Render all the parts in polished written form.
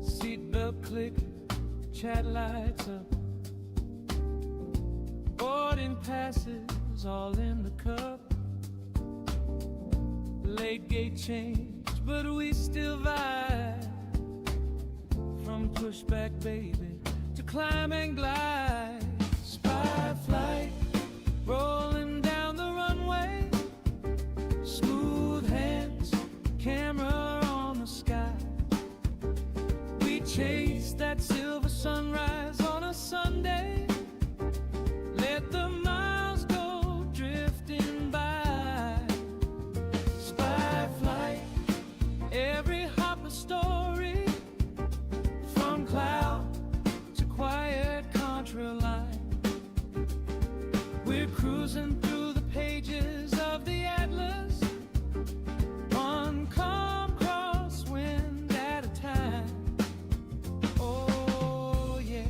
Seatbelt click, chat lights up. Boarding passes all in the cup. Late gate change, but we still vibe. From pushback baby to climb and glide. Spy flight, rolling down the runway. Smooth hands, camera on the sky. We chase that silver sunrise on a Sunday. Let the miles go drifting by. Spy flight, every hop a story. From cloud to quiet contra line. We're cruising through the pages of the Atlas. One calm crosswind at a time. Oh yeah.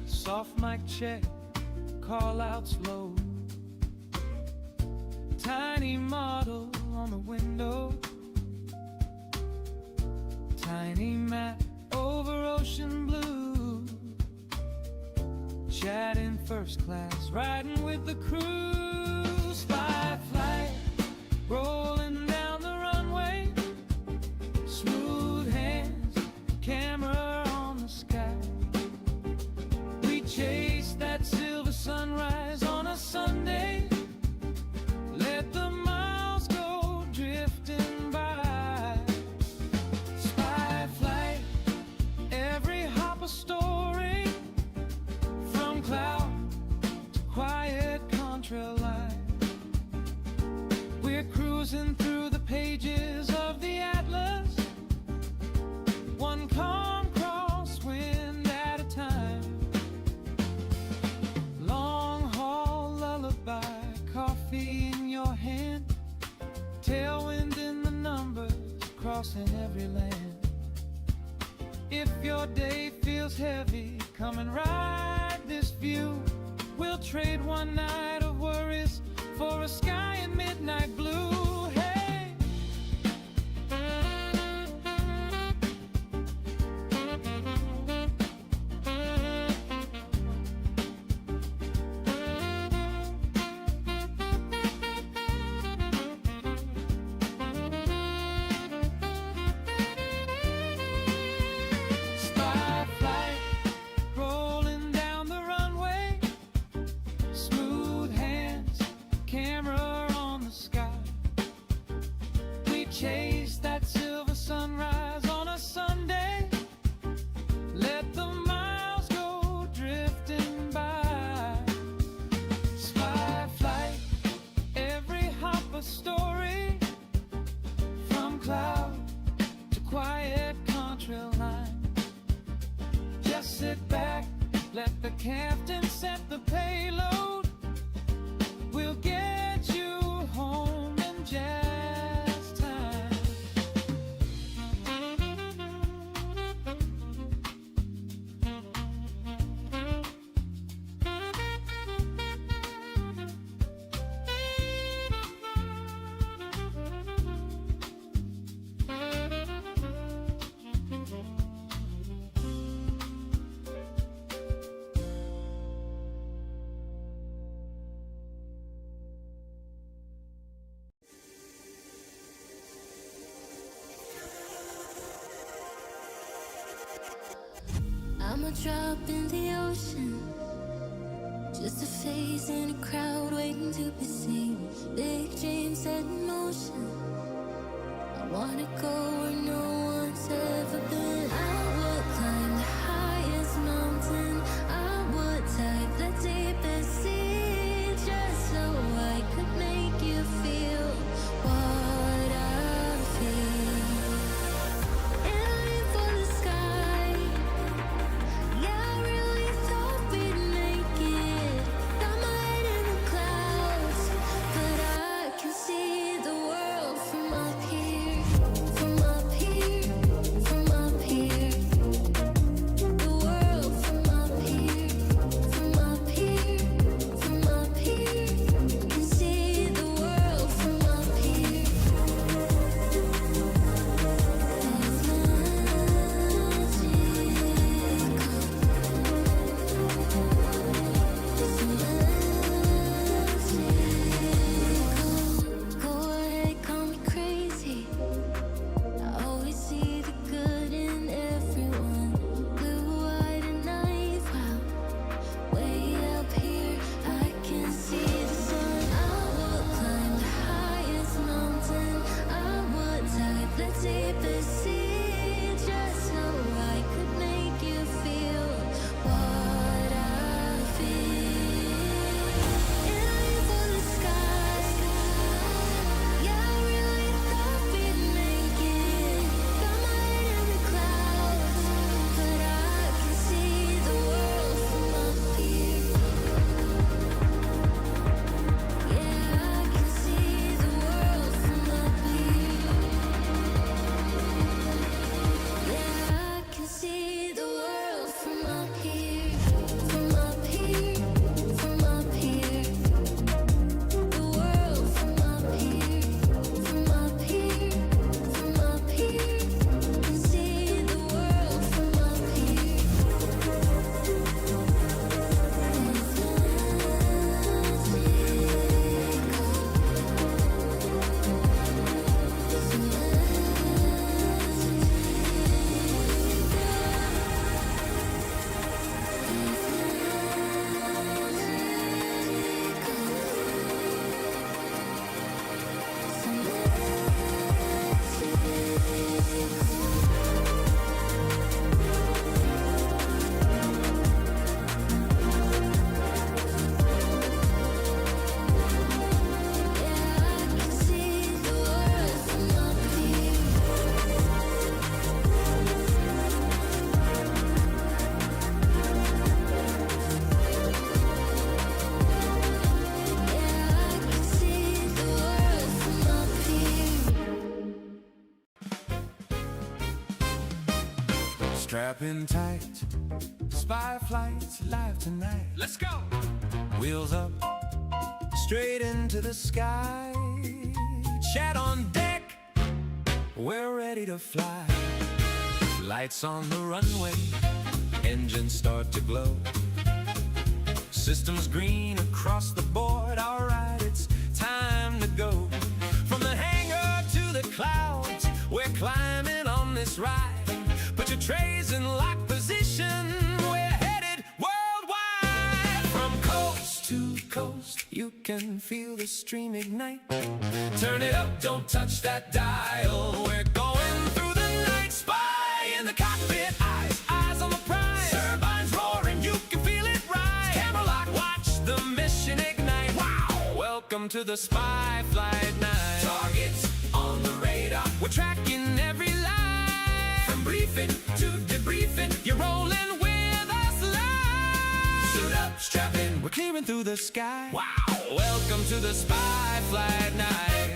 Soft mic check, call outs low. Tiny model on the window. Tiny map over ocean blue. Chatting first class, riding with the crew. Spy flight, rolling down the runway. Smooth hands, camera on the sky. We chase that silver sunrise on a Sunday. Let the miles go drifting by. Spy flight, every hop a story. From cloud to quiet contra line. We're cruising through the pages of the Atlas. One calm crosswind at a time. Long haul lullaby, coffee in your hand. Tailwind in the numbers, crossing every land. If your day feels heavy, come and ride this view. We'll trade one night of worries for a sky in midnight blue. Hey! Spy flight, rolling down the runway. Smooth hands, camera on the sky. We chase that silver sunrise on a Sunday. Let the miles go drifting by. Spy flight, every hop a story. From cloud to quiet contra line. Just sit back, let the captain set the payload. We'll get you home in just time. I'm a drop in the ocean, just a face in a crowd waiting to be seen. Big dreams set in motion. I wanna go where no one's ever been. I would climb the highest mountain. I would dive the deepest sea, just so I could make you feel what I feel. Strap in tight, spy flights live tonight. Let's go! Wheels up, straight into the sky. Chat on deck, we're ready to fly. Lights on the runway, engines start to glow. Systems green across the board, alright, it's time to go. From the hangar to the clouds, we're climbing on this ride. Put your trays in lock position, we're headed worldwide. From coast to coast, you can feel the stream ignite. Turn it up, don't touch that dial. We're going through the night. Spy in the cockpit, eyes on the prize. Turbines roaring, you can feel it rise. Camera lock, watch the mission ignite. Wow, welcome to the spy flight night. Targets on the radar, we're tracking every line. From briefing to debriefing, you're rolling with us live. Suit up, strap in, we're clearing through the sky. Wow, welcome to the spy flight night.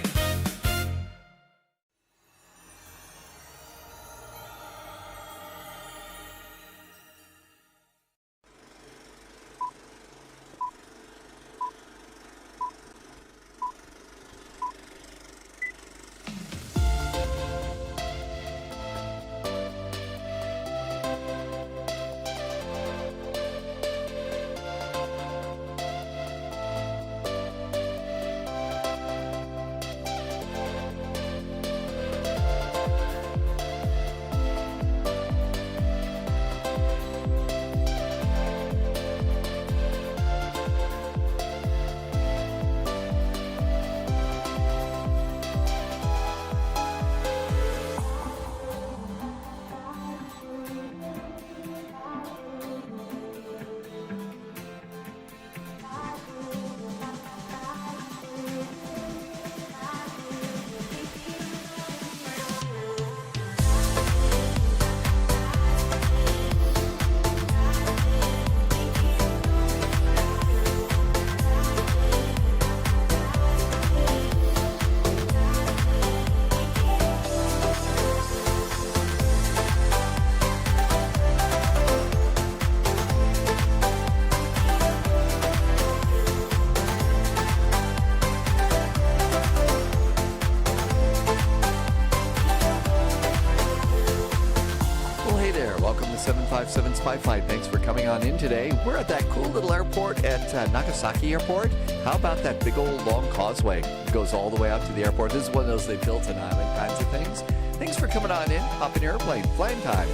Welcome to 757 Spy Flight. Thanks for coming on in today. We're at that cool little airport at Nagasaki Airport. How about that big old long causeway? It goes all the way out to the airport. This is one of those they built an island kinds of things. Thanks for coming on in. Hop in your airplane. Flying time.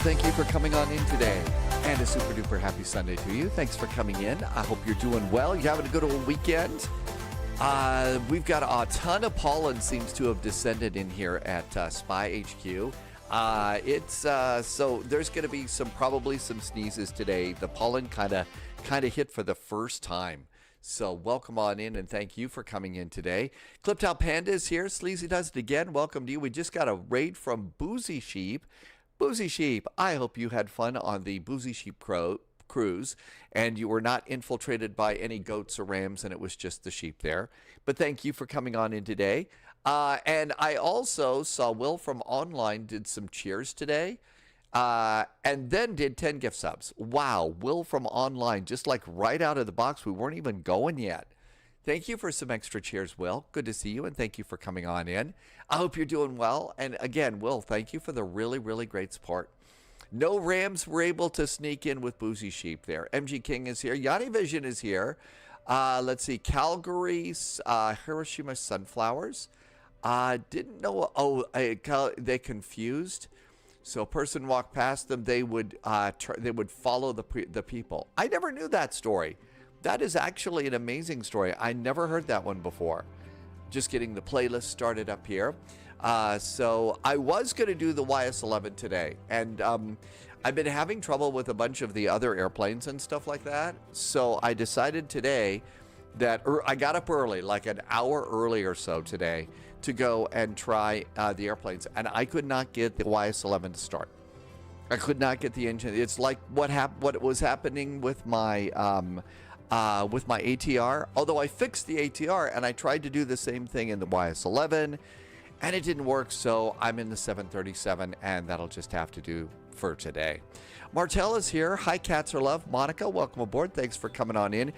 Thank you for coming on in today. And a super duper happy Sunday to you. Thanks for coming in. I hope you're doing well. You're having a good old weekend. We've got a ton of pollen seems to have descended in here at Spy HQ. So there's going to be probably some sneezes today. The pollen kind of hit for the first time. So welcome on in and thank you for coming in today. Clipped Out Panda is here. Sleazy does it again. Welcome to you. We just got a raid from Boozy Sheep. Boozy Sheep, I hope you had fun on the Boozy Sheep cruise and you were not infiltrated by any goats or rams and it was just the sheep there. But thank you for coming on in today. And I also saw Will from Online did some cheers today and then did 10 gift subs. Wow, Will from Online, just like right out of the box. We weren't even going yet. Thank you for some extra cheers, Will. Good to see you, and thank you for coming on in. I hope you're doing well. And again, Will, thank you for the really, really great support. No Rams were able to sneak in with Boozy Sheep there. MG King is here. Yanni Vision is here. Let's see. Calgary's Hiroshima Sunflowers. Didn't know. Oh, they confused. So a person walked past them. They would follow the people. I never knew that story. That is actually an amazing story. I never heard that one before. Just getting the playlist started up here. So I was going to do the YS-11 today, and I've been having trouble with a bunch of the other airplanes and stuff like that. So I decided today that I got up early, like an hour early or so today, to go and try the airplanes, and I could not get the YS-11 to start. I could not get the engine. It's like what was happening with my ATR. Although I fixed the ATR and I tried to do the same thing in the YS-11, and it didn't work. So I'm in the 737, and that'll just have to do for today. Martell is here. Hi, Cats Are Love. Monica, welcome aboard. Thanks for coming on in.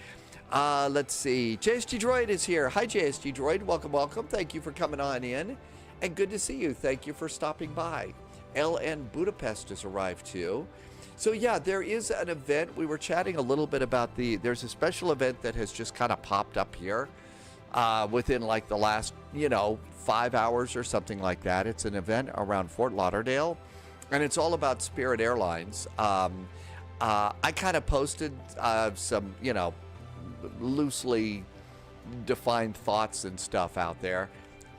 Let's see. JSG Droid is here. Hi, JSG Droid. Welcome, welcome. Thank you for coming on in, and good to see you. Thank you for stopping by. LN Budapest has arrived too. So yeah, there is an event. We were chatting a little bit about there's a special event that has just kind of popped up here within like the last, 5 hours or something like that. It's an event around Fort Lauderdale, and it's all about Spirit Airlines. I kind of posted some, loosely defined thoughts and stuff out there.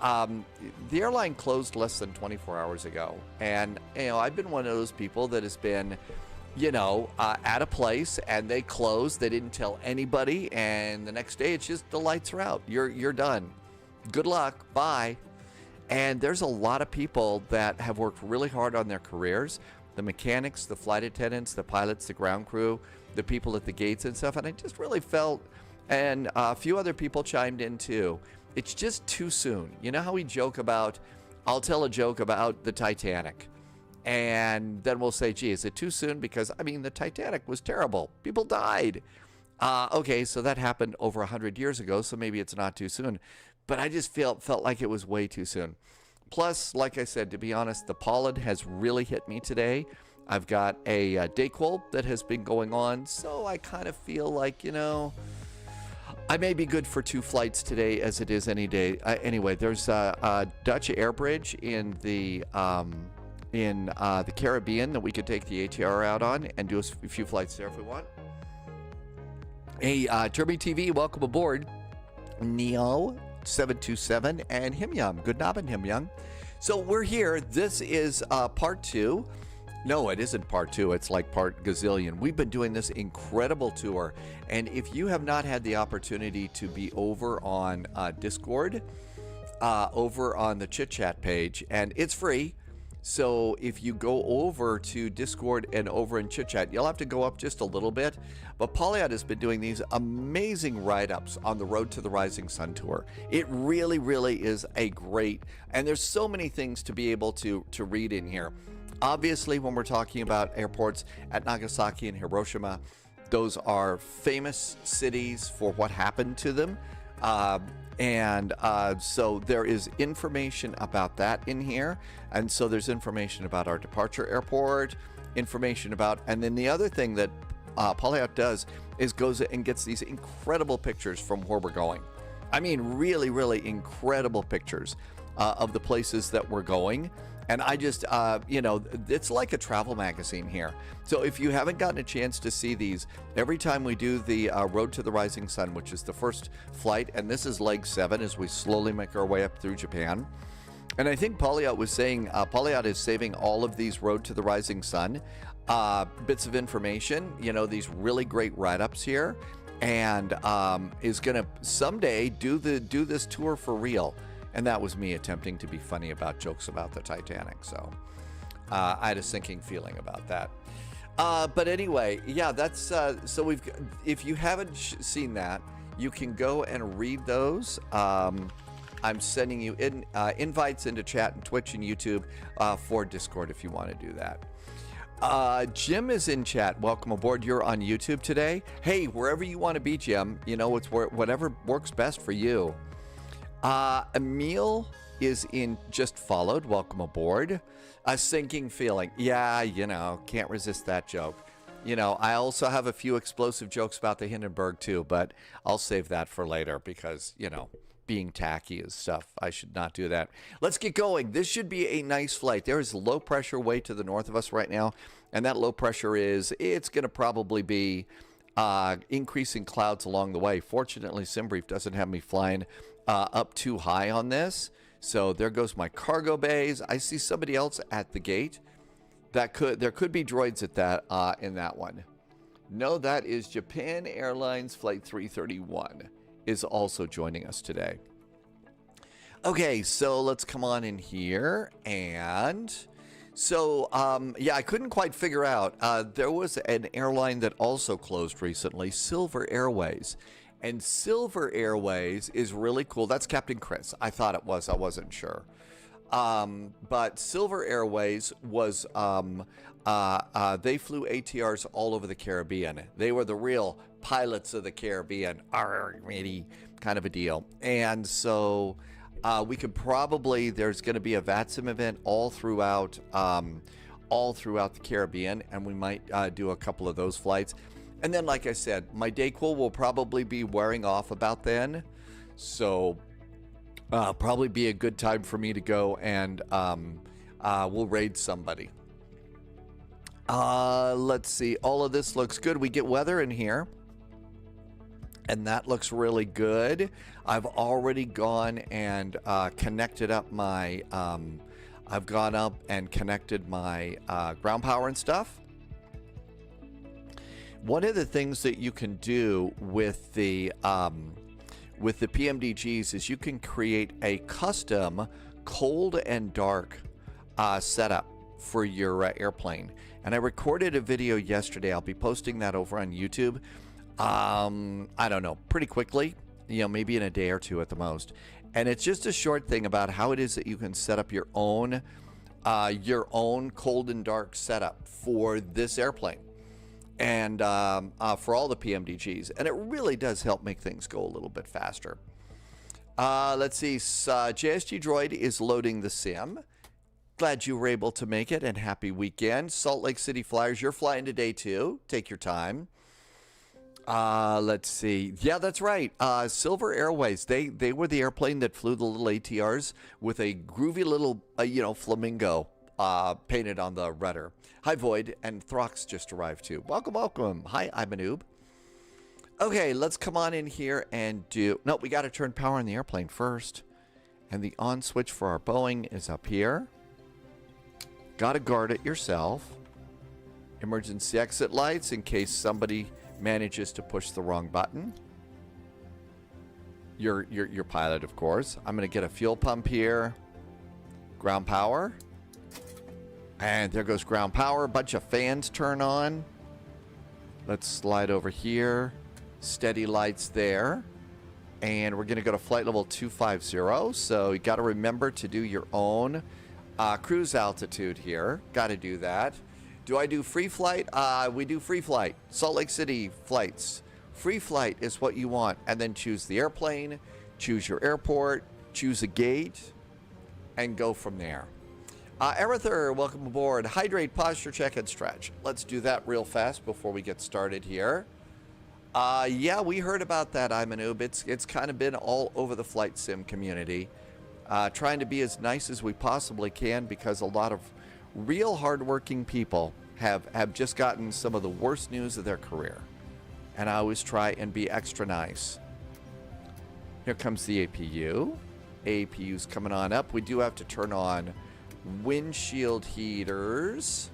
The airline closed less than 24 hours ago, and I've been one of those people that has been at a place and they closed, they didn't tell anybody, and the next day it's just the lights are out, you're done, good luck, bye. And there's a lot of people that have worked really hard on their careers, the mechanics, the flight attendants, the pilots, the ground crew, the people at the gates and stuff, and I just really felt, and a few other people chimed in too, it's just too soon. You know how we joke about, I'll tell a joke about the Titanic, and then we'll say, gee, is it too soon? Because, the Titanic was terrible. People died. Okay, so that happened over 100 years ago, so maybe it's not too soon. But I just felt like it was way too soon. Plus, like I said, to be honest, the pollen has really hit me today. I've got a Dayquil that has been going on, so I kind of feel like, I may be good for 2 flights today as it is any day. Anyway, there's a Dutch Airbridge in the Caribbean that we could take the ATR out on and do a few flights there if we want. Hey, Turby TV, welcome aboard. Neo727 and Himyum. Good nobbin, Himyum. So we're here. This is part 2. No, it isn't part 2. It's like part gazillion. We've been doing this incredible tour. And if you have not had the opportunity to be over on Discord, over on the Chit Chat page, and it's free. So if you go over to Discord and over in Chit Chat, you'll have to go up just a little bit. But Pauliot has been doing these amazing write-ups on the Road to the Rising Sun tour. It really, really is a great, and there's so many things to be able to read in here. Obviously, when we're talking about airports at Nagasaki and Hiroshima, those are famous cities for what happened to them. So there is information about that in here. And so there's information about our departure airport, information about, and then the other thing that Pauliot does is goes and gets these incredible pictures from where we're going. Really, really incredible pictures of the places that we're going. And I just, it's like a travel magazine here. So if you haven't gotten a chance to see these, every time we do the Road to the Rising Sun, which is the first flight, and this is leg 7 as we slowly make our way up through Japan. And I think Pauliot was saying, Pauliot is saving all of these Road to the Rising Sun bits of information, these really great write-ups here, and is going to someday do this tour for real. And that was me attempting to be funny about jokes about the Titanic. So I had a sinking feeling about that. But anyway, yeah, that's so if you haven't seen that, you can go and read those. I'm sending you invites into chat and Twitch and YouTube for Discord if you want to do that. Jim is in chat. Welcome aboard. You're on YouTube today. Hey, wherever you want to be, Jim, it's whatever works best for you. Emil is in just followed. Welcome aboard. A sinking feeling. Yeah, can't resist that joke. I also have a few explosive jokes about the Hindenburg too, but I'll save that for later because, being tacky is stuff. I should not do that. Let's get going. This should be a nice flight. There is low pressure way to the north of us right now, and that low pressure it's going to probably be increasing clouds along the way. Fortunately, SimBrief doesn't have me flying up too high on this, So there goes my cargo bays. I see somebody else at the gate. There could be droids at that in that one. No, that is Japan Airlines Flight 331 is also joining us today. Okay, so let's come on in here. And so, yeah, I couldn't quite figure out. There was an airline that also closed recently, Silver Airways. And Silver Airways is really cool. That's Captain Chris. I thought it was. I wasn't sure. But Silver Airways was, they flew ATRs all over the Caribbean. They were the real pilots of the Caribbean. Alrighty, kind of a deal. And so we could probably, there's going to be a VATSIM event all throughout the Caribbean, and we might do a couple of those flights. And then, like I said, my Dayquil will probably be wearing off about then. So probably be a good time for me to go and we'll raid somebody. Let's see. All of this looks good. We get weather in here, and that looks really good. I've already gone and connected up my I've gone up and connected my ground power and stuff. One of the things that you can do with the PMDGs is you can create a custom cold and dark setup for your airplane. And I recorded a video yesterday. I'll be posting that over on YouTube. I don't know, pretty quickly, maybe in a day or two at the most. And it's just a short thing about how it is that you can set up your own cold and dark setup for this airplane. And for all the PMDGs. And it really does help make things go a little bit faster. Let's see. JSG Droid is loading the sim. Glad you were able to make it, and happy weekend. Salt Lake City Flyers, you're flying today too. Take your time. Let's see. Yeah, that's right. Silver Airways, they were the airplane that flew the little ATRs with a groovy little, flamingo painted on the rudder. Hi, Void, and Throx just arrived too. Welcome, welcome. Hi, I'm a noob. Okay, let's come on in here and do... No, we got to turn power on the airplane first. And the on switch for our Boeing is up here. Got to guard it yourself. Emergency exit lights in case somebody manages to push the wrong button. Your pilot, of course. I'm going to get a fuel pump here. Ground power. And there goes ground power. A bunch of fans turn on. Let's slide over here. Steady lights there. And we're going to go to flight level 250. So you got to remember to do your own cruise altitude here. Got to do that. Do I do free flight? We do free flight. Salt Lake City flights. Free flight is what you want. And then choose the airplane, choose your airport, choose a gate, and go from there. Arether, welcome aboard. Hydrate, posture, check, and stretch. Let's do that real fast before we get started here. Yeah, we heard about that, I'm a noob. It's kind of been all over the flight sim community. Trying to be as nice as we possibly can because a lot of real hardworking people have just gotten some of the worst news of their career. And I always try and be extra nice. Here comes the APU. APU's coming on up. We do have to turn on windshield heaters.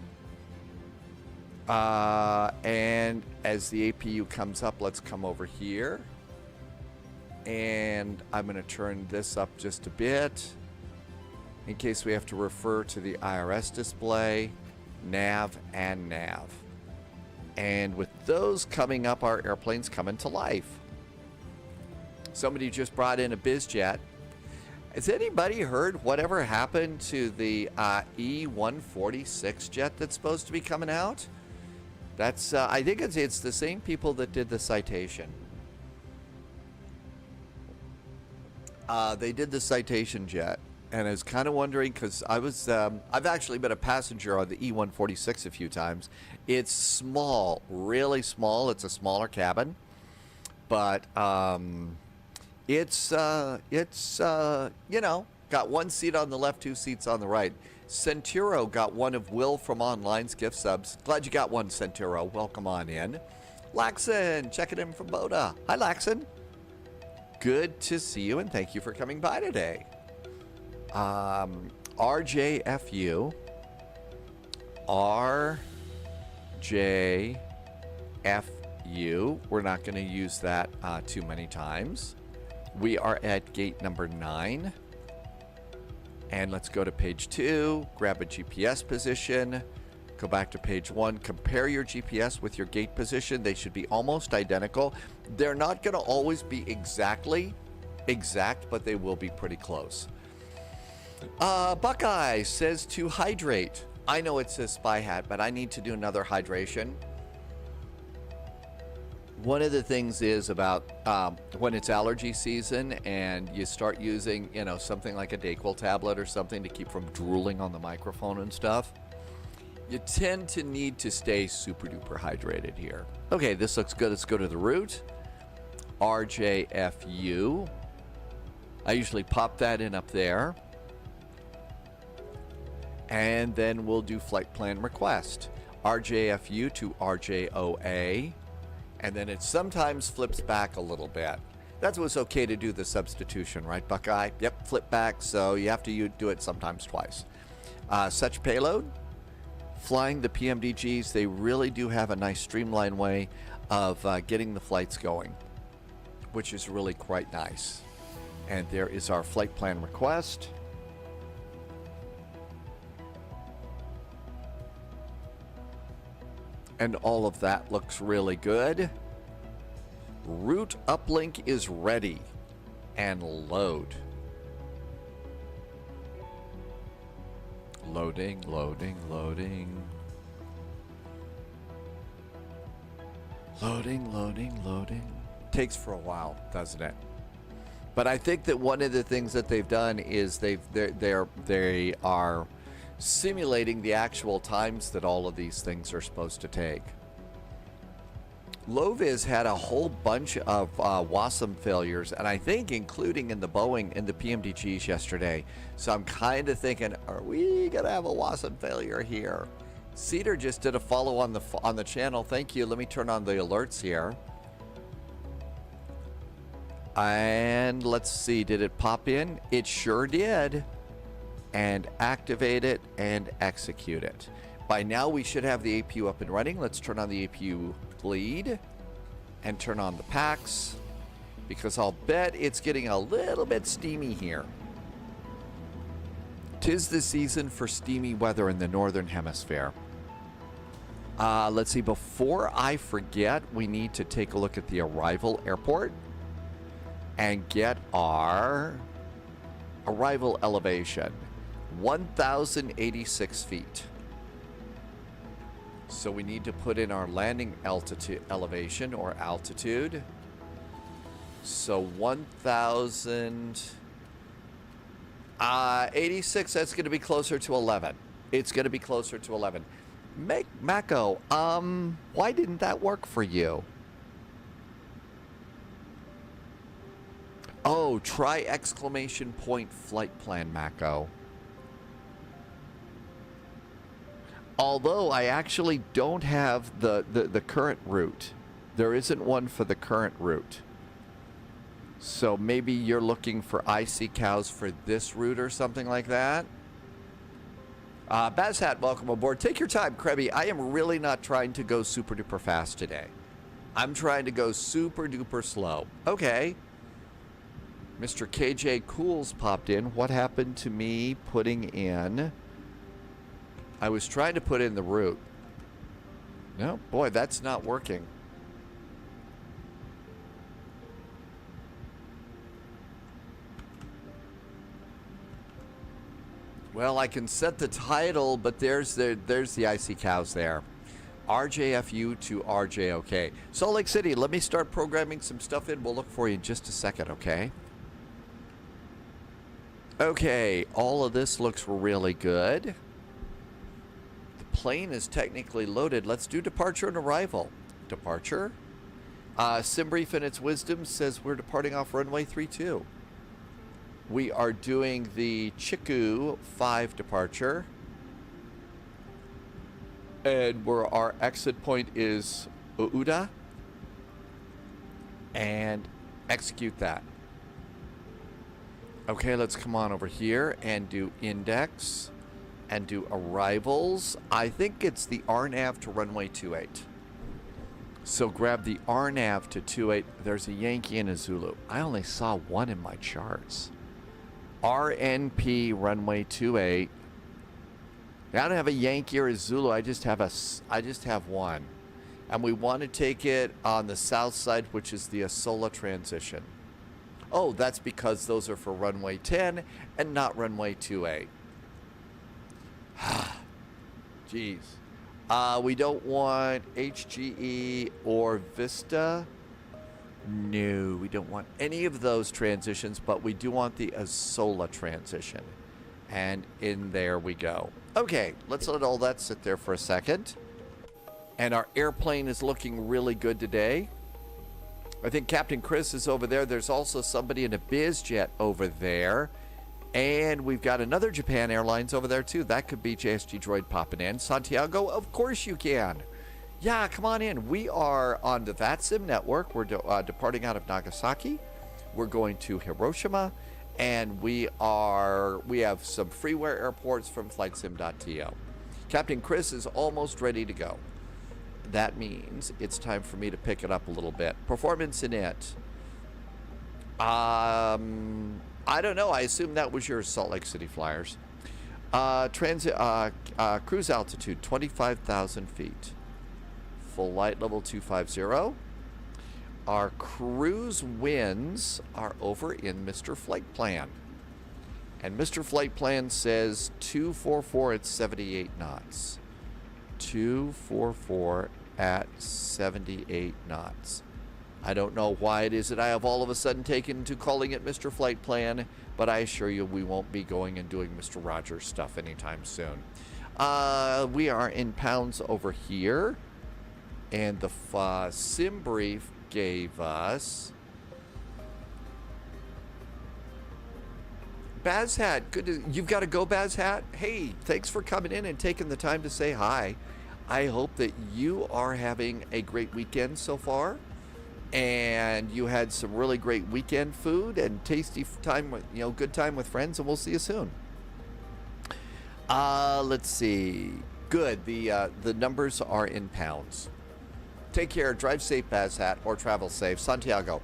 And as the APU comes up, let's come over here. And I'm going to turn this up just a bit in case we have to refer to the IRS display, nav, and nav. And with those coming up, our airplane's coming to life. Somebody just brought in a BizJet. Has anybody heard whatever happened to the E-146 jet that's supposed to be coming out? That's I think it's the same people that did the Citation. They did the Citation jet, and I was kind of wondering because I've actually been a passenger on the E-146 a few times. It's small, really small. It's a smaller cabin, but it's got one seat on the left, two seats on the right. Centuro got one of Will from Online's gift subs. Glad you got one, Centuro. Welcome on in. Laxon, checking in from Boda. Hi, Laxon. Good to see you, and thank you for coming by today. RJFU, RJFU. We're not going to use that too many times. We are at gate number 9. And let's go to page 2, grab a GPS position, go back to page 1, compare your GPS with your gate position. They should be almost identical. They're not going to always be exactly exact, but they will be pretty close. Buckeye says to hydrate. I know it says spy hat, but I need to do another hydration. One of the things is about when it's allergy season and you start using, you know, something like a Dayquil tablet or something to keep from drooling on the microphone and stuff, you tend to need to stay super duper hydrated here. Okay, this looks good. Let's go to the route. RJFU. I usually pop that in up there. And then we'll do flight plan request. RJFU to RJOA. And then it sometimes flips back a little bit. That's what's okay to do the substitution, right, Buckeye? Yep, flip back, so you have to do it sometimes twice. Such payload. Flying the PMDGs, they really do have a nice streamlined way of getting the flights going, which is really quite nice. And there is our flight plan request. And all of that looks really good. Route uplink is ready. And load. Loading, loading, loading. Loading, loading, loading. Takes for a while, doesn't it? But I think that one of the things that they've done is they are simulating the actual times that all of these things are supposed to take. Loviz had a whole bunch of WASM failures, and I think including in the Boeing and the PMDGs yesterday. So I'm kind of thinking, are we gonna have a WASM failure here? Cedar just did a follow on the channel. Thank you. Let me turn on the alerts here. And let's see, did it pop in? It sure did. And activate it and execute it. By now we should have the APU up and running. Let's turn on the APU bleed and turn on the packs, because I'll bet it's getting a little bit steamy here. 'Tis the season for steamy weather in the northern hemisphere. Let's see, before I forget, we need to take a look at the arrival airport and get our arrival elevation. 1,086 feet. So we need to put in our landing altitude, elevation or altitude. So 1,086, that's going to be closer to 11. It's going to be closer to 11. Mako, why didn't that work for you? Oh, try exclamation point flight plan, Mako. Although I actually don't have the current route. There isn't one for the current route. So maybe you're looking for icy cows for this route or something like that. Bazhat, welcome aboard. Take your time, Krebby. I am really not trying to go super duper fast today. I'm trying to go super duper slow. Okay. Mr. KJ Cools popped in. What happened to me putting in... I was trying to put in the route. No, boy, that's not working. Well, I can set the title, but there's the icy cows there. RJFU to RJOK. Salt Lake City, let me start programming some stuff in. We'll look for you in just a second, okay? Okay, all of this looks really good. Plane is technically loaded. Let's do departure and arrival. Departure. Simbrief in its wisdom says we're departing off runway 32. We are doing the Chiku 5 departure. And where our exit point is Ouda. And execute that. Okay, let's come on over here and do index and do arrivals. I think it's the RNAV to runway 28. So grab the RNAV to 28. There's a Yankee and a Zulu. I only saw one in my charts. RNP runway 28. I don't have a Yankee or a Zulu. I just have one. And we want to take it on the south side, which is the Asola transition. Oh, that's because those are for runway 10 and not runway 28. Jeez. We don't want HGE or Vista. No, we don't want any of those transitions, but we do want the Asola transition. And in there we go. Okay, let's let all that sit there for a second. And our airplane is looking really good today. I think Captain Chris is over there. There's also somebody in a biz jet over there. And we've got another Japan Airlines over there too. That could be JSG Droid popping in. Santiago, of course you can. Yeah, come on in. We are on the VATSIM network. We're departing out of Nagasaki. We're going to Hiroshima. And we have some freeware airports from flightsim.to. Captain Chris is almost ready to go. That means it's time for me to pick it up a little bit. Performance in it. I don't know. I assume that was your Salt Lake City Flyers. Cruise altitude, 25,000 feet. Full light level 250. Our cruise winds are over in Mr. Flight Plan. And Mr. Flight Plan says 244 at 78 knots. 244 at 78 knots. I don't know why it is that I have all of a sudden taken to calling it Mr. Flight Plan, but I assure you we won't be going and doing Mr. Rogers stuff anytime soon. We are in pounds over here, and the sim brief gave us Bazhat. Good. You've got to go, Bazhat. Hey, thanks for coming in and taking the time to say hi. I hope that you are having a great weekend so far, and you had some really great weekend food and tasty time with, good time with friends, and we'll see you soon. Let's see. Good. The numbers are in pounds. Take care. Drive safe, Bazhat, or travel safe. Santiago,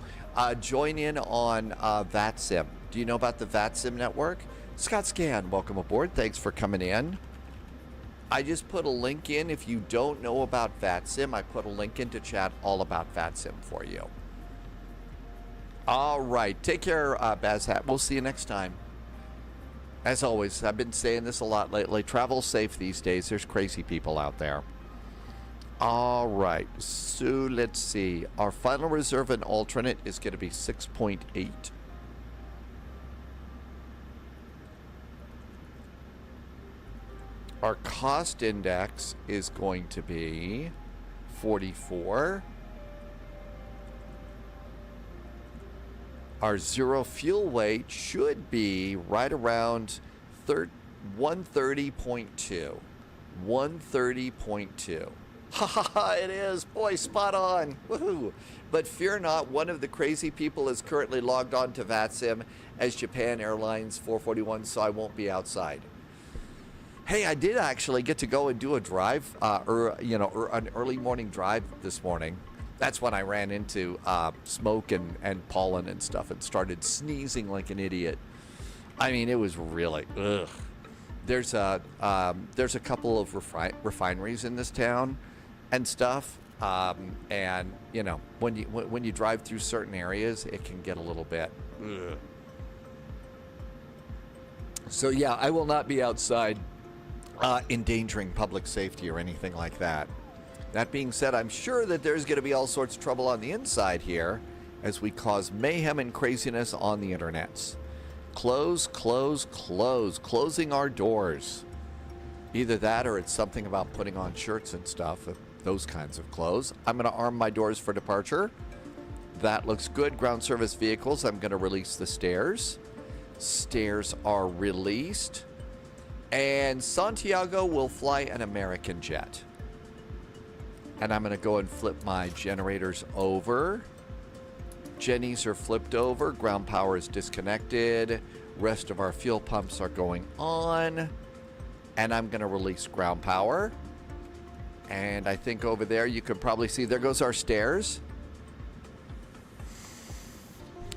join in on VATSIM. Do you know about the VATSIM network? Scott Scan, welcome aboard. Thanks for coming in. I just put a link in. If you don't know about VATSIM, I put a link into chat all about VATSIM for you. All right. Take care, Bazhat. We'll see you next time. As always, I've been saying this a lot lately. Travel safe these days. There's crazy people out there. All right. So let's see. Our final reserve and alternate is going to be 6.8. Our cost index is going to be 44. Our zero fuel weight should be right around 130.2. 130.2. Ha ha ha, it is. Boy, spot on. Woohoo. But fear not, one of the crazy people is currently logged on to VATSIM as Japan Airlines 441, so I won't be outside. Hey, I did actually get to go and do a drive, an early morning drive this morning. That's when I ran into smoke and pollen and stuff and started sneezing like an idiot. I mean, it was really, ugh. There's a couple of refineries in this town and stuff, and when you drive through certain areas, it can get a little bit, ugh. So yeah, I will not be outside endangering public safety or anything like that. That being said, I'm sure that there's going to be all sorts of trouble on the inside here as we cause mayhem and craziness on the internets. Close, close, close. Closing our doors. Either that or it's something about putting on shirts and stuff, those kinds of clothes. I'm going to arm my doors for departure. That looks good. Ground service vehicles, I'm going to release the stairs. Stairs are released. And Santiago will fly an American jet. And I'm going to go and flip my generators over. Jennies are flipped over. Ground power is disconnected. Rest of our fuel pumps are going on. And I'm going to release ground power. And I think over there you can probably see, there goes our stairs.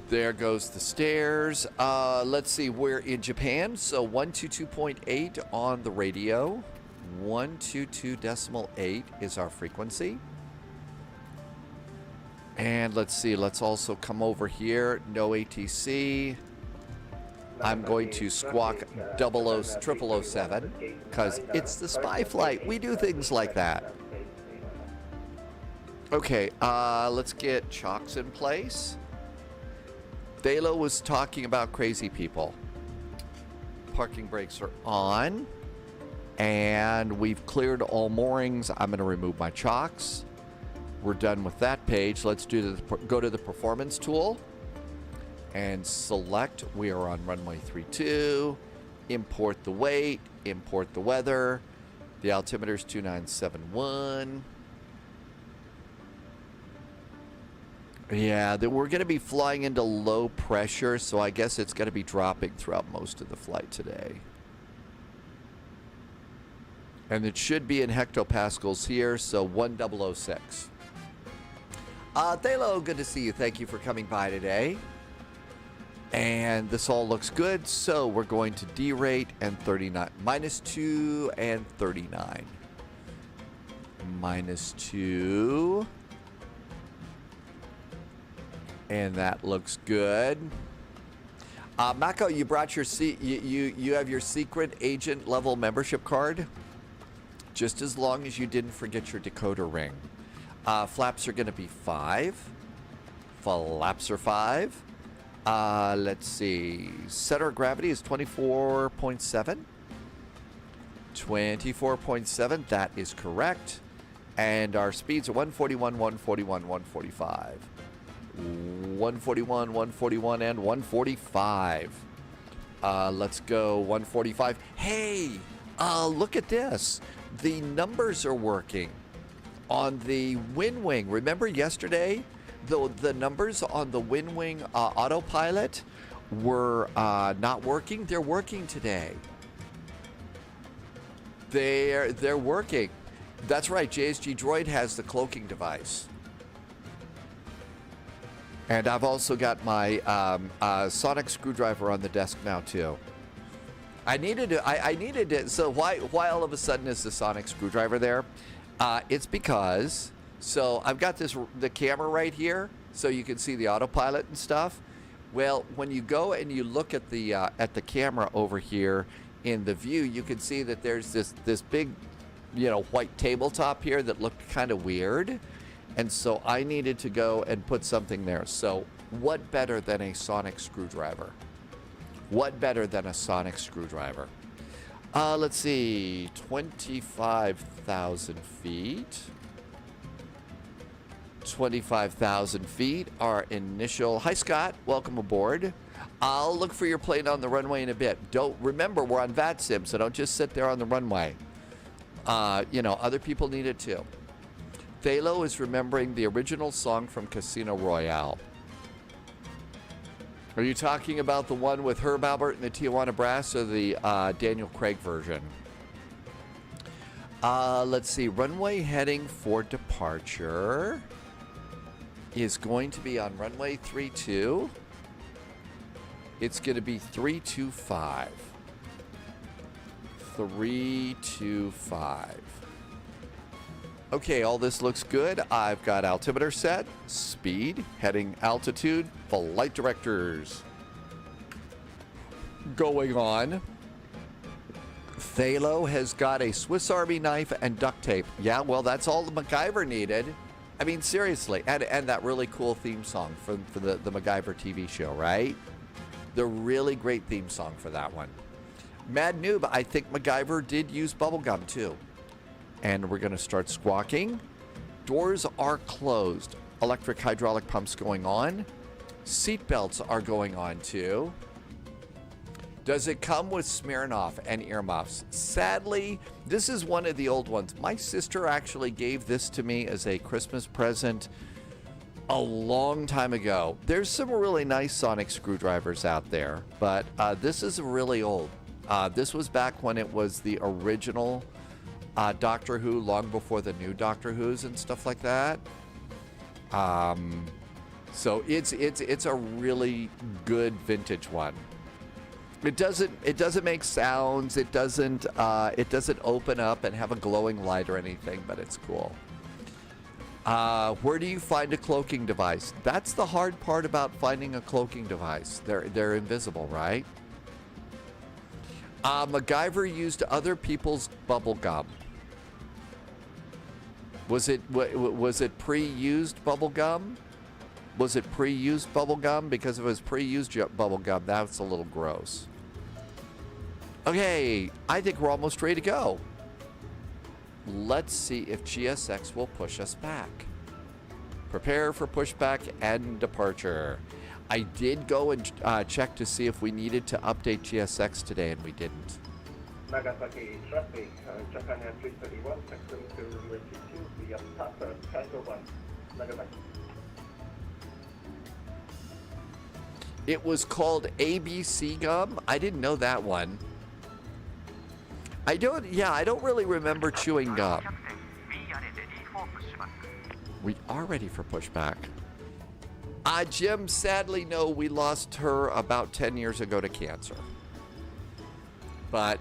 There goes the stairs. Let's see, we're in Japan. So 122.8 on the radio. 122.8 is our frequency. And let's see, let's also come over here. No ATC. I'm going to squawk 007 because it's the spy flight. We do things like that. Okay, let's get chocks in place. Thalo was talking about crazy people. Parking brakes are on. And we've cleared all moorings. I'm going to remove my chocks. We're done with that page. Let's go to the performance tool and select. We are on runway 32. Import the weight. Import the weather. The altimeter is 2971. Yeah, we're going to be flying into low pressure, so I guess it's going to be dropping throughout most of the flight today. And it should be in hectopascals here, so 1006. Thalo, good to see you. Thank you for coming by today. And this all looks good, so we're going to derate and 39. -2 and 39. -2. And that looks good. Mako, you brought your you have your secret agent level membership card. Just as long as you didn't forget your decoder ring. Flaps are going to be 5. Flaps are 5. Let's see. Center of gravity is 24.7. 24.7. That is correct. And our speeds are 141, 141, 145. 141, 141, and 145. Let's go 145. Hey, look at this. The numbers are working on the wind wing. Remember yesterday, the numbers on the wind wing autopilot were not working? They're working today. They're working. That's right. JSG Droid has the cloaking device. And I've also got my sonic screwdriver on the desk now too. I needed it. So why all of a sudden is the sonic screwdriver there? It's because, so I've got the camera right here, so you can see the autopilot and stuff. Well, when you go and you look at the camera over here in the view, you can see that there's this big, white tabletop here that looked kind of weird. And so I needed to go and put something there. So what better than a sonic screwdriver? What better than a sonic screwdriver? Let's see, 25,000 feet. 25,000 feet, our initial. Hi, Scott. Welcome aboard. I'll look for your plane on the runway in a bit. Remember, we're on VATSIM, so don't just sit there on the runway. Other people need it too. Thalo is remembering the original song from Casino Royale. Are you talking about the one with Herb Alpert and the Tijuana Brass, or the Daniel Craig version? Let's see. Runway heading for departure is going to be on runway 32. It's going to be 325. 325. Okay, all this looks good. I've got altimeter set, speed, heading, altitude, flight directors going on. Thalo has got a Swiss Army knife and duct tape. Yeah, well, that's all the MacGyver needed. I mean, seriously. And that really cool theme song for the MacGyver TV show, right? The really great theme song for that one. Mad Noob, I think MacGyver did use bubblegum too. And we're going to start squawking. Doors are closed. Electric hydraulic pumps going on. Seat belts are going on too. Does it come with Smirnoff and earmuffs? Sadly, this is one of the old ones. My sister actually gave this to me as a Christmas present a long time ago. There's some really nice sonic screwdrivers out there, but this is really old. This was back when it was the original Doctor Who, long before the new Doctor Who's and stuff like that. So it's a really good vintage one. It doesn't make sounds. It doesn't open up and have a glowing light or anything, but it's cool. Where do you find a cloaking device? That's the hard part about finding a cloaking device. They're invisible, right? MacGyver used other people's bubble gum. Was it pre-used bubble gum? Was it pre-used bubble gum? Because if it was pre-used bubble gum, that's a little gross. Okay, I think we're almost ready to go. Let's see if GSX will push us back. Prepare for pushback and departure. I did go and check to see if we needed to update GSX today, and we didn't. Nagasaki traffic, Japan Air 331, taxiing to runway 22, via Papa, Tango 1, Nagasaki. It was called ABC gum. I didn't know that one. I don't really remember chewing gum. We are ready for pushback. Jim, sadly, no, we lost her about 10 years ago to cancer. But,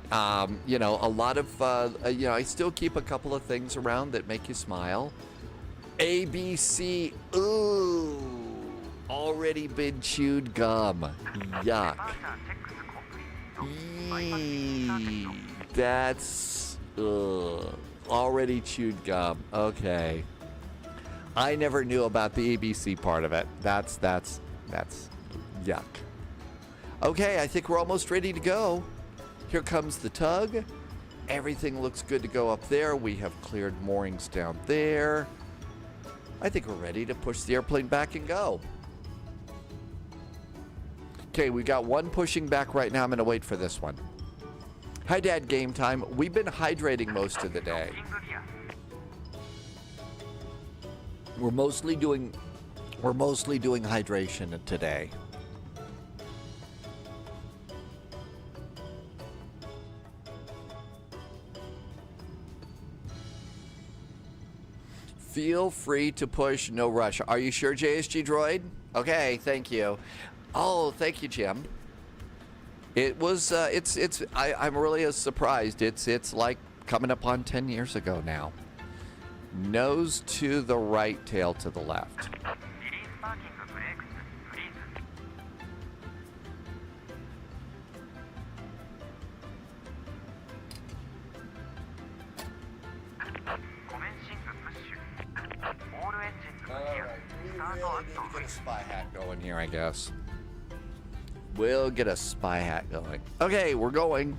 you know, a lot of, I still keep a couple of things around that make you smile. ABC, ooh, already been chewed gum. Yuck. Eee, that's, already chewed gum. Okay. I never knew about the ABC part of it. That's yuck. Okay, I think we're almost ready to go. Here comes the tug. Everything looks good to go up there. We have cleared moorings down there. I think we're ready to push the airplane back and go. Okay, we got one pushing back right now. I'm going to wait for this one. Hi, Dad, game time. We've been hydrating most of the day. We're mostly doing hydration today. Feel free to push, no rush. Are you sure, JSG Droid? Okay, thank you. Oh, thank you, Jim. It was I'm really surprised. It's like coming up on 10 years ago now. Nose to the right, tail to the left. Alright, we really need to get a spy hat going here, I guess. We'll get a spy hat going. Okay, we're going.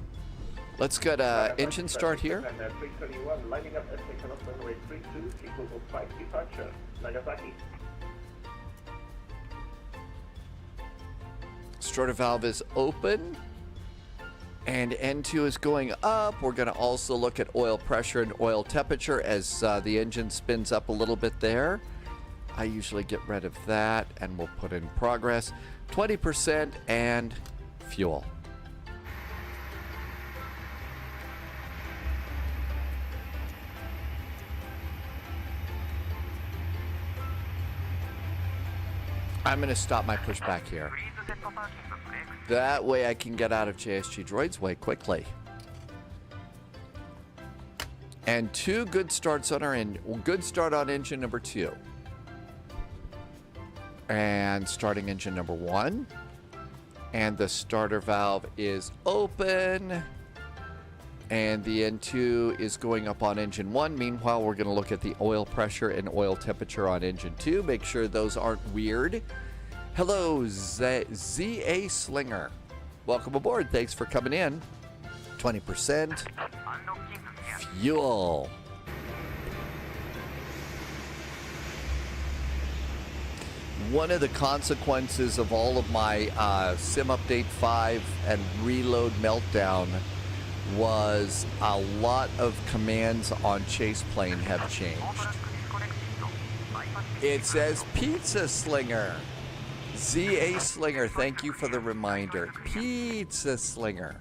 Let's get engine start here. 321, lining up as taken off runway 32, equal to 5 departure, Nagasaki. Starter valve is open. And N2 is going up. We're going to also look at oil pressure and oil temperature as the engine spins up a little bit there. I usually get rid of that, and we'll put in progress. 20% and fuel. I'm going to stop my pushback here. That way I can get out of JSG Droid's way quickly. And two good starts on our good start on engine number 2. And starting engine number 1. And the starter valve is open. And the N2 is going up on engine 1. Meanwhile, we're going to look at the oil pressure and oil temperature on engine 2. Make sure those aren't weird. Hello, ZA Slinger. Welcome aboard. Thanks for coming in. 20%. Fuel. One of the consequences of all of my Sim Update 5 and Reload Meltdown was a lot of commands on Chase Plane have changed. It says Pizza Slinger. ZA Slinger, thank you for the reminder. Pizza Slinger.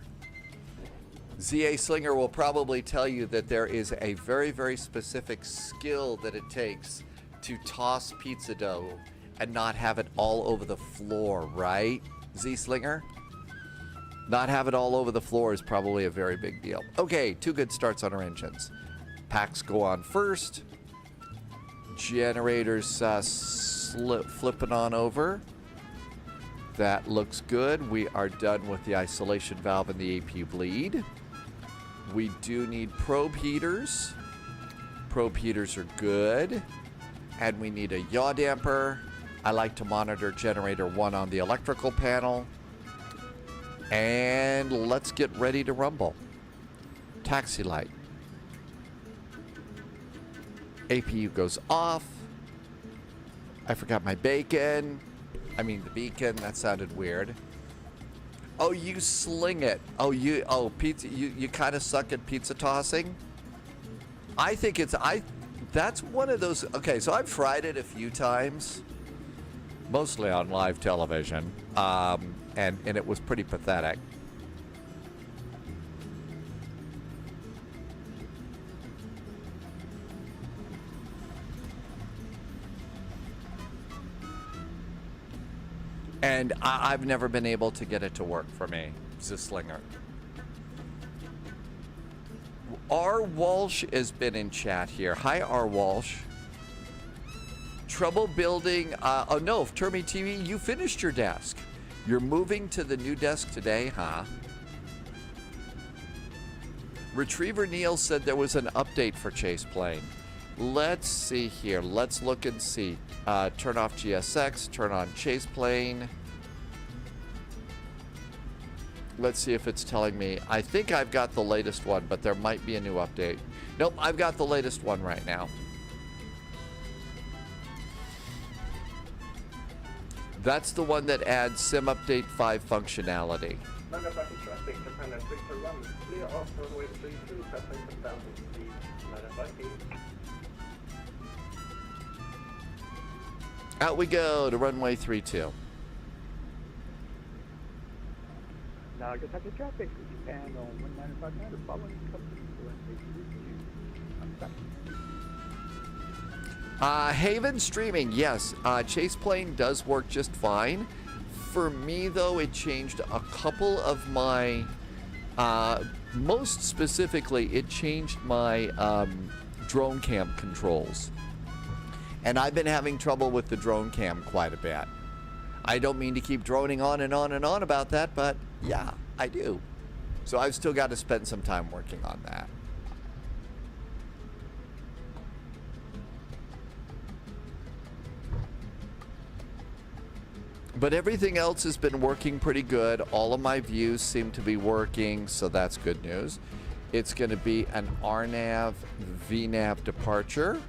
ZA Slinger will probably tell you that there is a very, very specific skill that it takes to toss pizza dough and not have it all over the floor, right? Z Slinger? Not have it all over the floor is probably a very big deal. Okay, 2 good starts on our engines. Packs go on first. Generators flipping on over. That looks good. We are done with the isolation valve and the AP bleed. We do need probe heaters. Probe heaters are good. And we need a yaw damper. I like to monitor generator 1 on the electrical panel. And let's get ready to rumble. Taxi light. APU goes off. I forgot my bacon. I mean the beacon. That sounded weird. Oh, you sling it. Pizza. You kind of suck at pizza tossing. I think that's one of those. Okay, so I've tried it a few times, mostly on live television, and it was pretty pathetic. And I've never been able to get it to work for me, Zislinger. R. Walsh has been in chat here. Hi, R. Walsh. Trouble building. Oh, no, Termy TV, you finished your desk. You're moving to the new desk today, huh? Retriever Neil said there was an update for Chase Plane. Let's see here. Let's look and see. Turn off GSX. Turn on Chase Plane. Let's see if it's telling me. I think I've got the latest one, but there might be a new update. Nope, I've got the latest one right now. That's the one that adds Sim Update 5 functionality. Nagasaki traffic, Japan at Victor 1, clear off runway 32, passing some down to speed, Nagasaki. Out we go to runway 32. Nagasaki traffic, Japan on 195 following company Haven streaming, yes. Chase Plane does work just fine. For me, though, it changed a couple of my, most specifically, it changed my drone cam controls. And I've been having trouble with the drone cam quite a bit. I don't mean to keep droning on and on and on about that, but yeah, I do. So I've still got to spend some time working on that. But everything else has been working pretty good. All of my views seem to be working, so that's good news. It's going to be an RNAV, VNAV departure.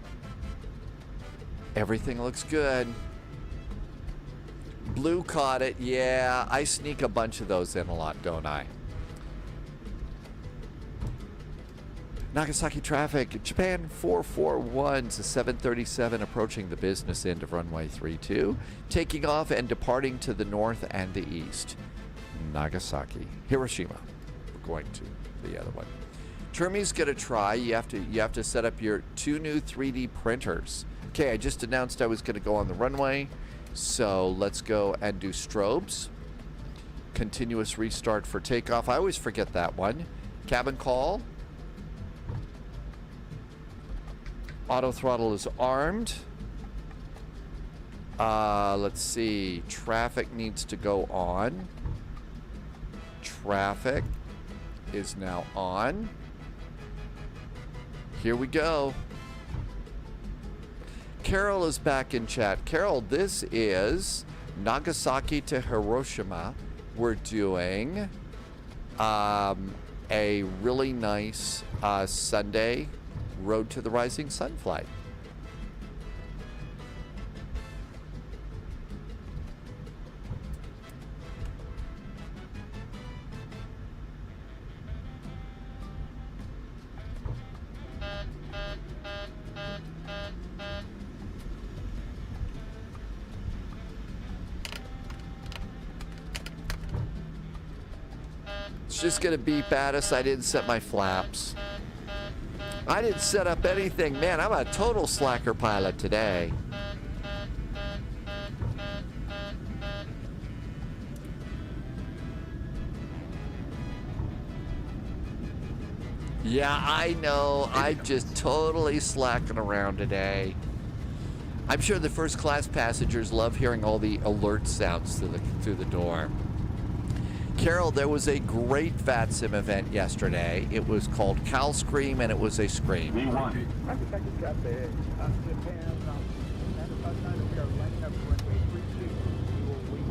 Everything looks good. Blue caught it. Yeah, I sneak a bunch of those in a lot, don't I? Nagasaki traffic, Japan 441 to 737 approaching the business end of runway 32, taking off and departing to the north and the east. Nagasaki, Hiroshima. We're going to the other one. Termy's gonna try. You have to set up your 2 new 3D printers. Okay, I just announced I was gonna go on the runway, so let's go and do strobes. Continuous restart for takeoff. I always forget that one. Cabin call. Auto throttle is armed. Let's see. Traffic needs to go on. Traffic is now on. Here we go. Carol is back in chat. Carol, this is Nagasaki to Hiroshima. We're doing a really nice Sunday Road to the Rising Sun flight. It's just gonna beep at us. I didn't set my flaps. I didn't set up anything. Man, I'm a total slacker pilot today. Yeah, I know. I'm just totally slacking around today. I'm sure the first class passengers love hearing all the alert sounds through the door. Carol, there was a great VATSIM event yesterday. It was called Cal Scream, and it was a scream. Nagasaki traffic, Japan, 959, we are lining up runway 32. We will wait.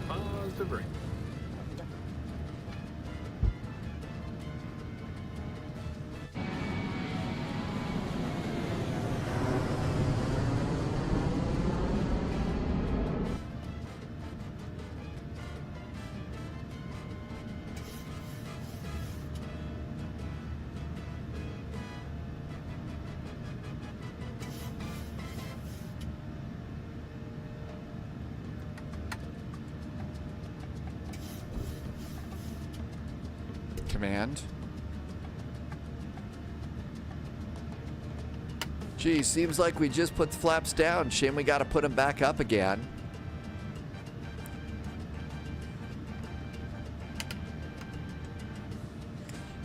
Positive ring. Command. Gee, seems like we just put the flaps down. Shame we got to put them back up again.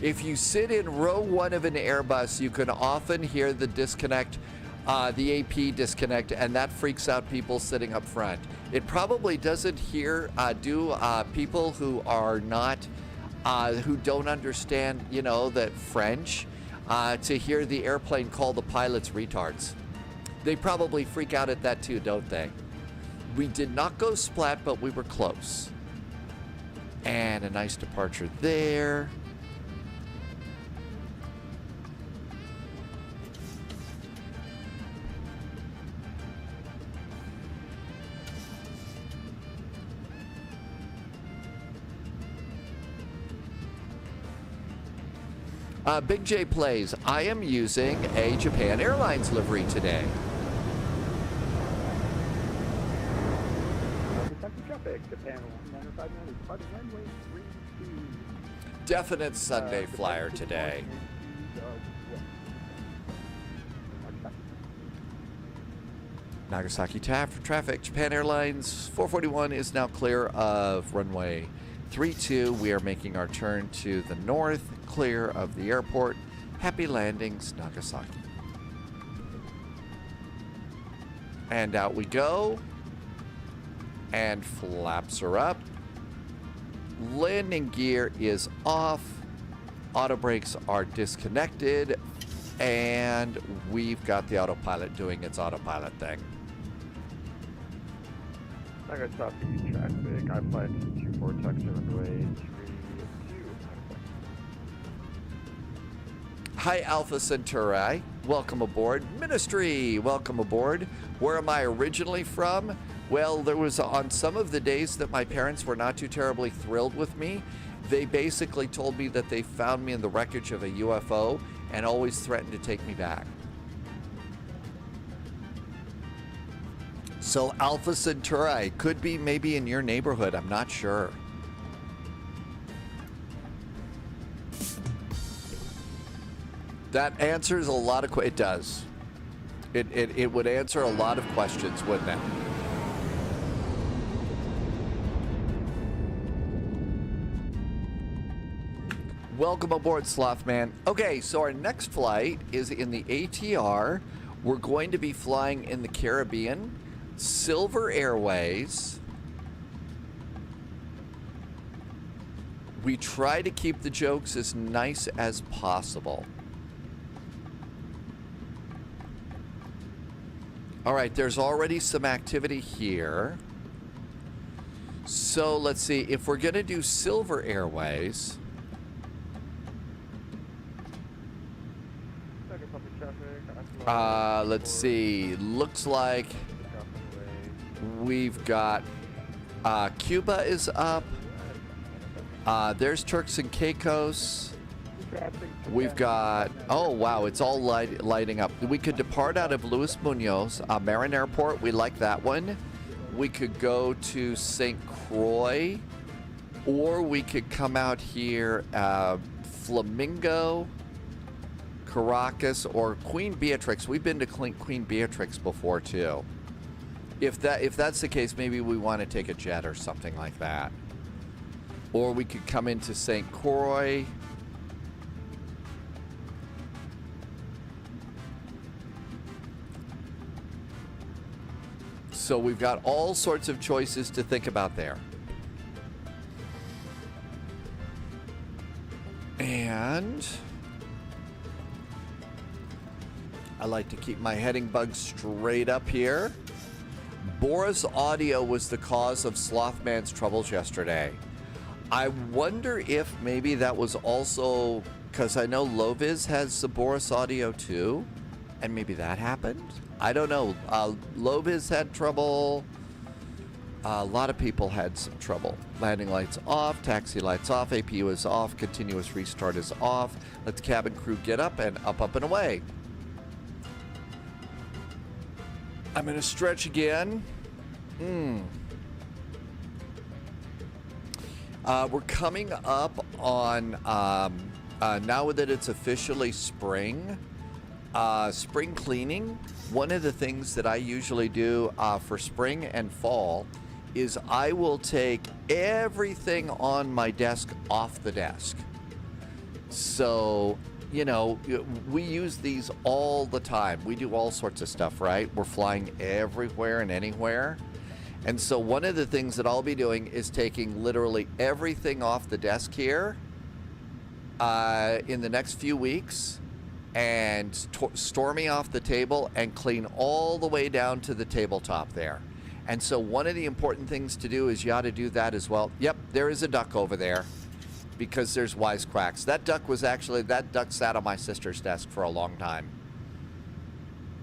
If you sit in row 1 of an Airbus, you can often hear the disconnect, the AP disconnect, and that freaks out people sitting up front. It probably doesn't do people who are not who don't understand, you know, that French, to hear the airplane call the pilots retards. They probably freak out at that too, don't they? We did not go splat, but we were close. And a nice departure there. Big J plays. I am using a Japan Airlines livery today. Nagasaki traffic, Japan 959, departing runway 32. Definite Sunday flyer today. Nagasaki traffic. Japan Airlines 441 is now clear of runway 32. We are making our turn to the north, clear of the airport. Happy landings, Nagasaki. And out we go. And flaps are up. Landing gear is off. Auto brakes are disconnected. And we've got the autopilot doing its autopilot thing. Nagasaki traffic, I flight 24 taxi runway 32. Hi, Alpha Centauri. Welcome aboard. Ministry, welcome aboard. Where am I originally from? Well, there was on some of the days that my parents were not too terribly thrilled with me. They basically told me that they found me in the wreckage of a UFO and always threatened to take me back. So Alpha Centauri could be maybe in your neighborhood. I'm not sure. That answers a lot of it does. It would answer a lot of questions, wouldn't it? Welcome aboard, Slothman. Okay, so our next flight is in the ATR. We're going to be flying in the Caribbean, Silver Airways. We try to keep the jokes as nice as possible. All right, there's already some activity here. So let's see, if we're gonna do Silver Airways, let's see, looks like we've got Cuba is up. There's Turks and Caicos. We've got, oh wow, it's all lighting up. We could depart out of Luis Munoz, Marin Airport. We like that one. We could go to St. Croix. Or we could come out here, Flamingo, Caracas, or Queen Beatrix. We've been to Queen Beatrix before too. If that's the case, maybe we want to take a jet or something like that. Or we could come into St. Croix. So we've got all sorts of choices to think about there. And I like to keep my heading bug straight up here. Boris Audio was the cause of Slothman's troubles yesterday. I wonder if maybe that was also because I know Loviz has the Boris Audio too, and maybe that happened. I don't know. Loviz had trouble. A lot of people had some trouble. Landing lights off, taxi lights off, APU is off, continuous restart is off. Let the cabin crew get up and up and away. I'm going to stretch again. We're coming up on, now that it's officially spring, spring cleaning. One of the things that I usually do for spring and fall is I will take everything on my desk off the desk. So, you know, we use these all the time. We do all sorts of stuff, right? We're flying everywhere and anywhere. And so one of the things that I'll be doing is taking literally everything off the desk here in the next few weeks and storming off the table and clean all the way down to the tabletop there. And so one of the important things to do is you ought to do that as well. Yep, there is a duck over there because there's wisecracks. That duck sat on my sister's desk for a long time.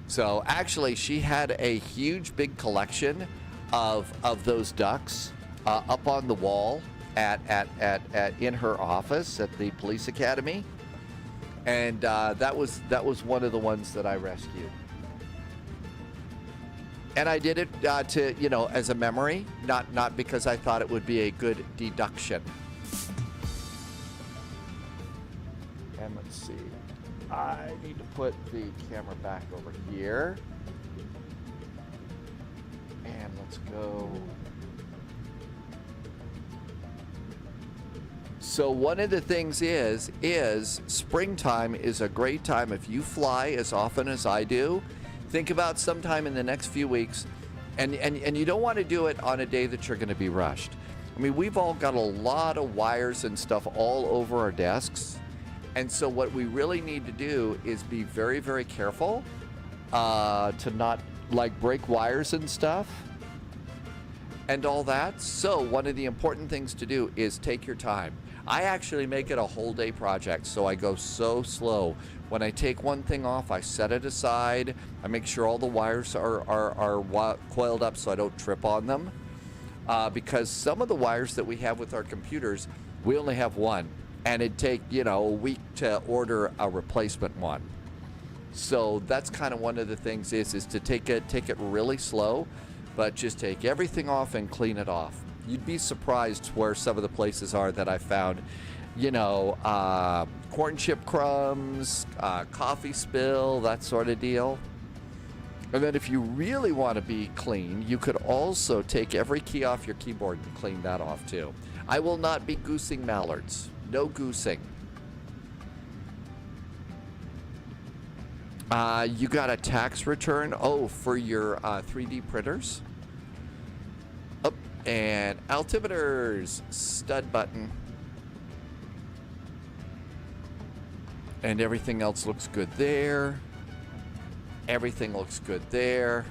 So actually she had a huge big collection of those ducks up on the wall in her office at the police academy. And that was one of the ones that I rescued. And I did it to, you know, as a memory, not because I thought it would be a good deduction. And let's see. I need to put the camera back over here. And let's go. So one of the things is springtime is a great time if you fly as often as I do. Think about sometime in the next few weeks, and you don't want to do it on a day that you're going to be rushed. I mean, we've all got a lot of wires and stuff all over our desks, and so what we really need to do is be very, very careful to not like break wires and stuff and all that. So one of the important things to do is take your time. I actually make it a whole day project, so I go so slow. When I take one thing off, I set it aside. I make sure all the wires are coiled up so I don't trip on them. Because some of the wires that we have with our computers, we only have one. And it'd take, you know, a week to order a replacement one. So that's kind of one of the things is to take it really slow, but just take everything off and clean it off. You'd be surprised where some of the places are that I found, you know, corn chip crumbs, coffee spill, that sort of deal. And then if you really want to be clean, you could also take every key off your keyboard and clean that off too. I will not be goosing mallards. No goosing. You got a tax return, for your 3D printers. Oh, and altimeters, stud button. And everything else looks good there. Everything looks good there.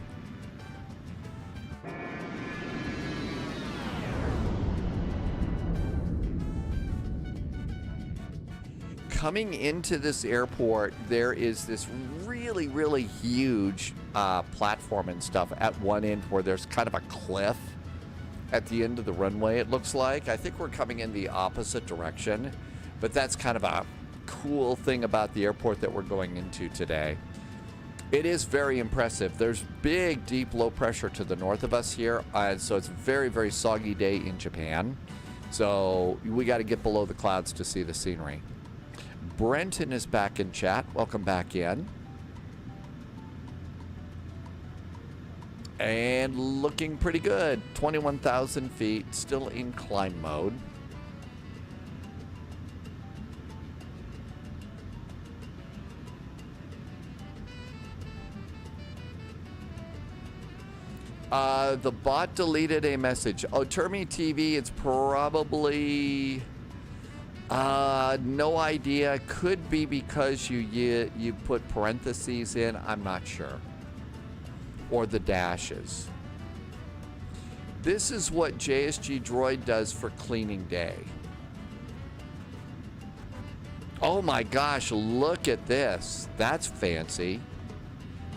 Coming into this airport, there is this really, really huge platform and stuff at one end where there's kind of a cliff at the end of the runway, it looks like. I think we're coming in the opposite direction, but that's kind of a cool thing about the airport that we're going into today. It is very impressive. There's big, deep, low pressure to the north of us here, and so it's a very, very soggy day in Japan. So we got to get below the clouds to see the scenery. Brenton is back in chat. Welcome back in. And looking pretty good. 21,000 feet, still in climb mode. The bot deleted a message. Oh, Termi TV, it's probably... no idea. Could be because you put parentheses in. I'm not sure. Or the dashes. This is what JSG Droid does for cleaning day. Oh my gosh, look at this. That's fancy.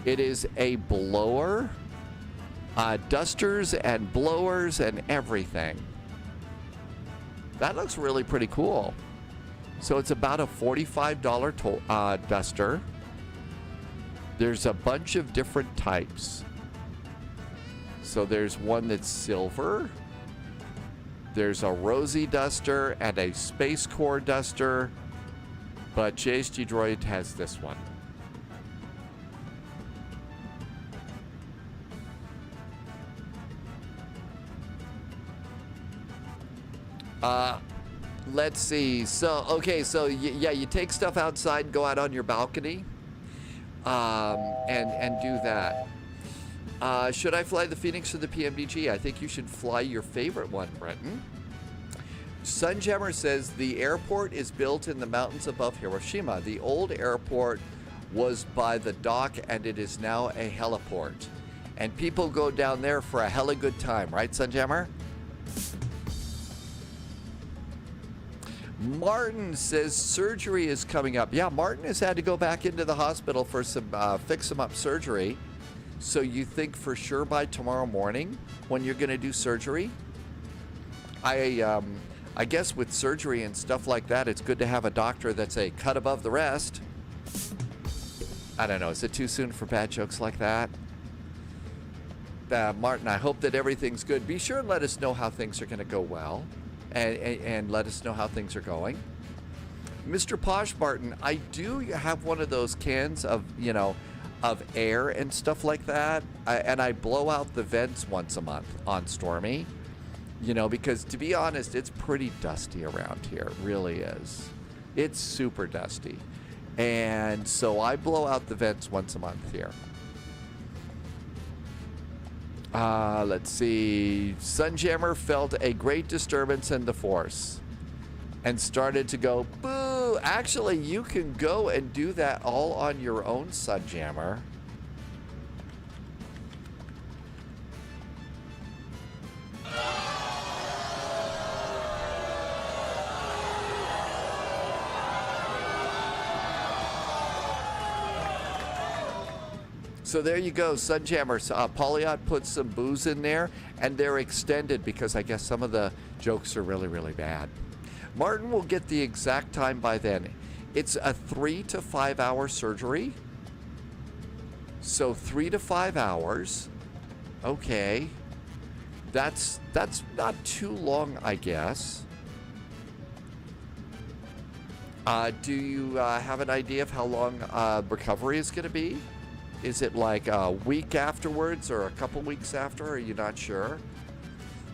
It is a blower, dusters and blowers and everything. That looks really pretty cool. So it's about a $45 duster. There's a bunch of different types. So there's one that's silver. There's a rosy duster and a space core duster. But JSG Droid has this one. Let's see. So, okay, so yeah, you take stuff outside, go out on your balcony, and do that. Should I fly the Phoenix or the PMDG? I think you should fly your favorite one, Brenton. Sunjammer says the airport is built in the mountains above Hiroshima. The old airport was by the dock and it is now a heliport. And people go down there for a hella good time, right, Sunjammer? Martin says surgery is coming up. Yeah, Martin has had to go back into the hospital for some fix him up surgery. So you think for sure by tomorrow morning when you're going to do surgery? I guess with surgery and stuff like that, it's good to have a doctor that's a cut above the rest. I don't know. Is it too soon for bad jokes like that? Martin, I hope that everything's good. Be sure and let us know how things are going to go well. And let us know how things are going. Mr. Posh Martin, I do have one of those cans of, you know, of air and stuff like that. And I blow out the vents once a month on Stormy. You know, because to be honest, it's pretty dusty around here. It really is. It's super dusty. And so I blow out the vents once a month here. Let's see. Sunjammer felt a great disturbance in the force and started to go, boo. Actually, you can go and do that all on your own, Sunjammer. So there you go, Sunjammer. Polyot put some booze in there, and they're extended because I guess some of the jokes are really, really bad. Martin will get the exact time by then. It's a 3 to 5 hour surgery. So 3 to 5 hours. Okay. That's not too long, I guess. Do you have an idea of how long recovery is going to be? Is it like a week afterwards or a couple weeks after? Are you not sure?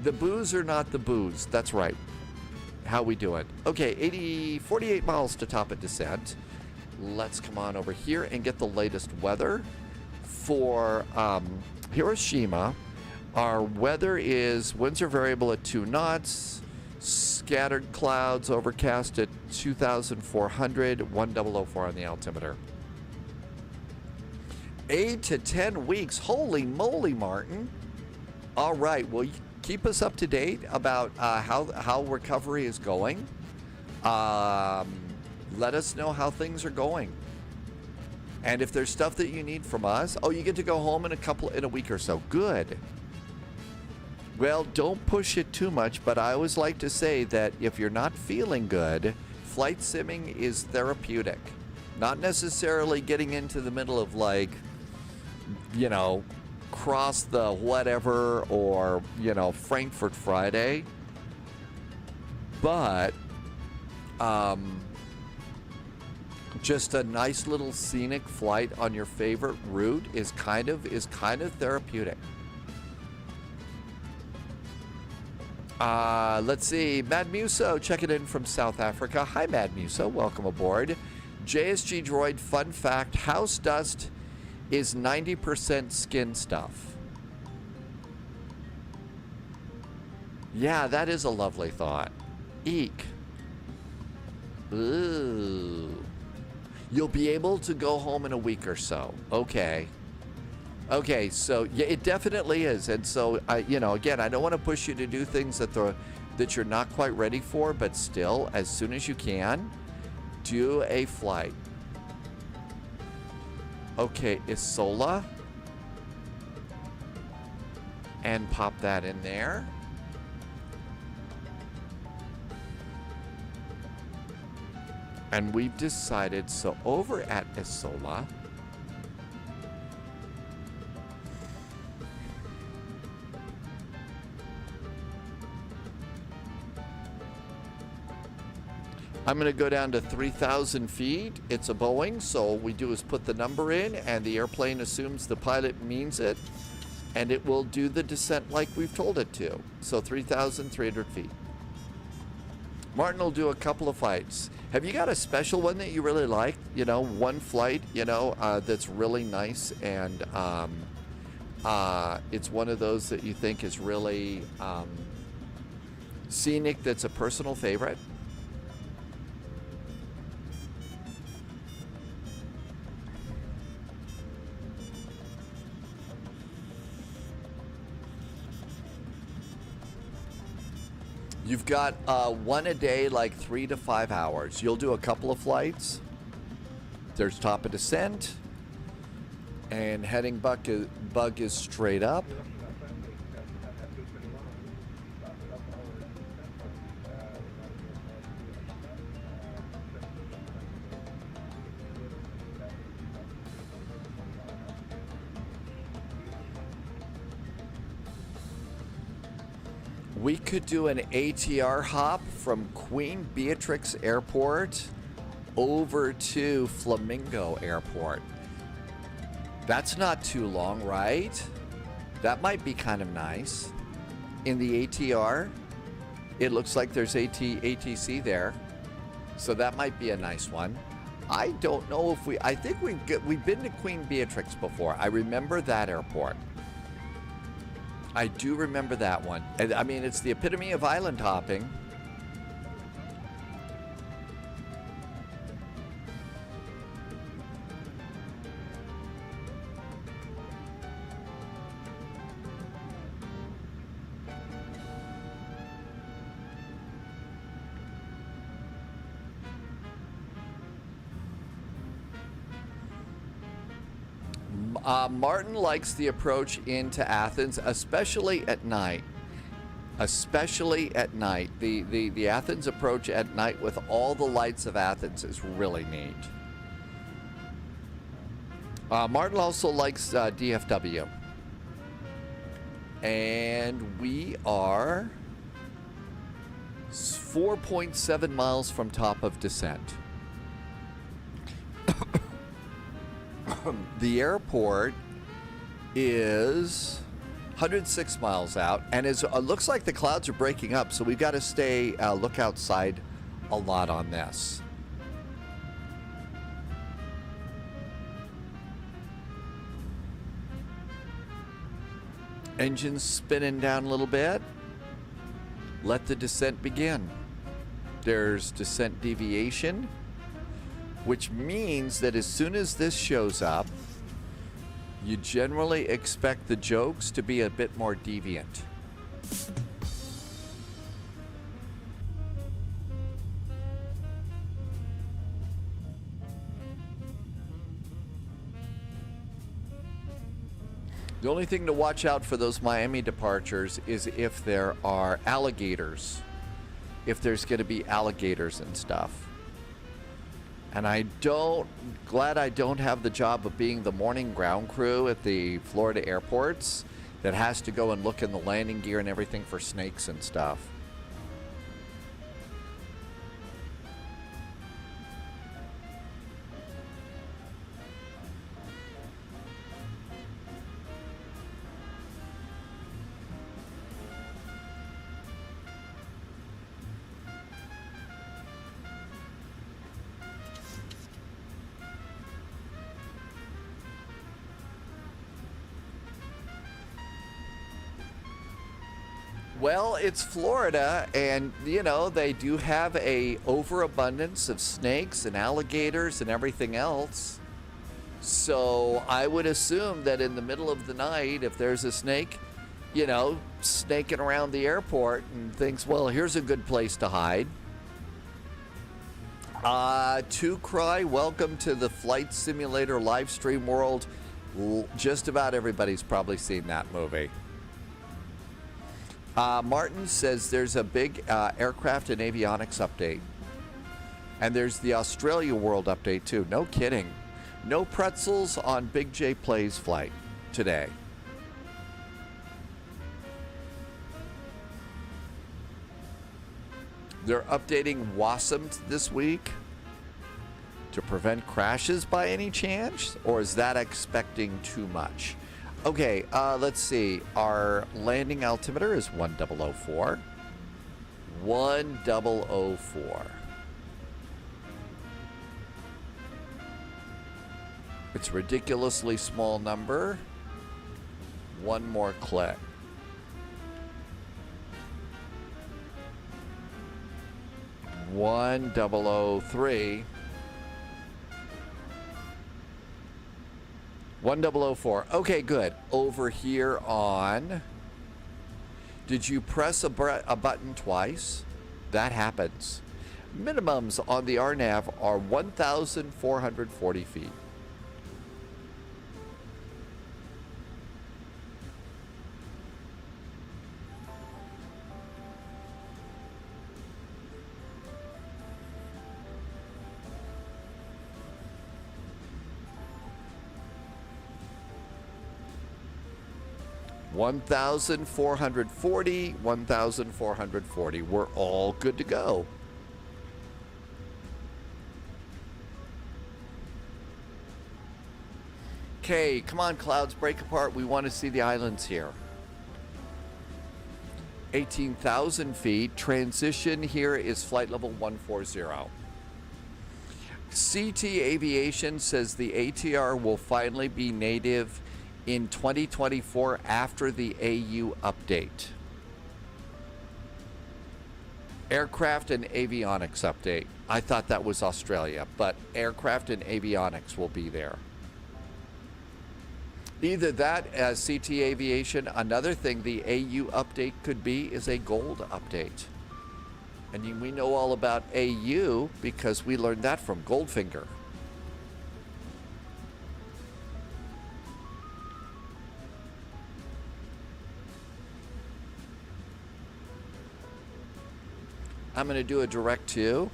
The booze or not the booze? That's right. How we doing? Okay, 48 miles to top of descent. Let's come on over here and get the latest weather for Hiroshima. Our weather is winds are variable at 2 knots, scattered clouds, overcast at 2,400, 1004 on the altimeter. 8 to 10 weeks. Holy moly, Martin. All right. Well, keep us up to date about how recovery is going. Let us know how things are going. And if there's stuff that you need from us, oh, you get to go home in a week or so. Good. Well, don't push it too much, but I always like to say that if you're not feeling good, flight simming is therapeutic. Not necessarily getting into the middle of, like, you know, cross the whatever or, you know, Frankfurt Friday. but just a nice little scenic flight on your favorite route is kind of therapeutic. Let's see. Mad Muso checking in from South Africa. Hi, Mad Muso. Welcome aboard. JSG Droid, fun fact, house dust is 90% skin stuff. Yeah, that is a lovely thought. Eek. Ooh. You'll be able to go home in a week or so. Okay. Okay, so yeah, it definitely is. And so, again, I don't want to push you to do things that you're not quite ready for, but still, as soon as you can, do a flight. Okay, Isola. And pop that in there. And we've decided, so over at Isola, I'm going to go down to 3,000 feet. It's a Boeing, so all we do is put the number in, and the airplane assumes the pilot means it, and it will do the descent like we've told it to. So 3,300 feet. Martin will do a couple of flights. Have you got a special one that you really like? You know, one flight, that's really nice, and it's one of those that you think is really scenic, that's a personal favorite? You've got one a day, like 3 to 5 hours. You'll do a couple of flights. There's top of descent. And heading bug is straight up. We could do an ATR hop from Queen Beatrix Airport over to Flamingo Airport. That's not too long, right? That might be kind of nice. In the ATR, it looks like there's ATC there. So that might be a nice one. I don't know if I think we've been to Queen Beatrix before. I remember that airport. I do remember that one. I mean, it's the epitome of island hopping. Martin likes the approach into Athens, especially at night. Especially at night. The Athens approach at night with all the lights of Athens is really neat. Martin also likes DFW. And we are 4.7 miles from top of descent. The airport is 106 miles out, and it looks like the clouds are breaking up, so we've got to look outside a lot on this. Engines spinning down a little bit. Let the descent begin. There's descent deviation, which means that as soon as this shows up, you generally expect the jokes to be a bit more deviant. The only thing to watch out for those Miami departures is if there are alligators. If there's going to be alligators and stuff. And glad I don't have the job of being the morning ground crew at the Florida airports that has to go and look in the landing gear and everything for snakes and stuff. Well, it's Florida, and you know they do have a overabundance of snakes and alligators and everything else. So I would assume that in the middle of the night, if there's a snake, you know, snaking around the airport and thinks, well, here's a good place to hide. To Cry, welcome to the Flight Simulator live stream world. Just about everybody's probably seen that movie. Martin says there's a big aircraft and avionics update. And there's the Australia World update too. No kidding. No pretzels on Big J Plays flight today. They're updating Wasm this week to prevent crashes by any chance? Or is that expecting too much? Okay, let's see. Our landing altimeter is 1004. 1004. It's a ridiculously small number. One more click. One 1003. 1004. Okay, good. Over here on... Did you press a button twice? That happens. Minimums on the RNAV are 1,440 feet. One 1,440, 1,440. We're all good to go. Okay, come on, clouds, break apart. We want to see the islands here. 18,000 feet. Transition here is flight level 140. CT Aviation says the ATR will finally be native in 2024 after the AU update. Aircraft and avionics update. I thought that was Australia, but aircraft and avionics will be there. Either that as CT Aviation. Another thing the AU update could be is a gold update. And we know all about AU because we learned that from Goldfinger. I'm going to do a direct to.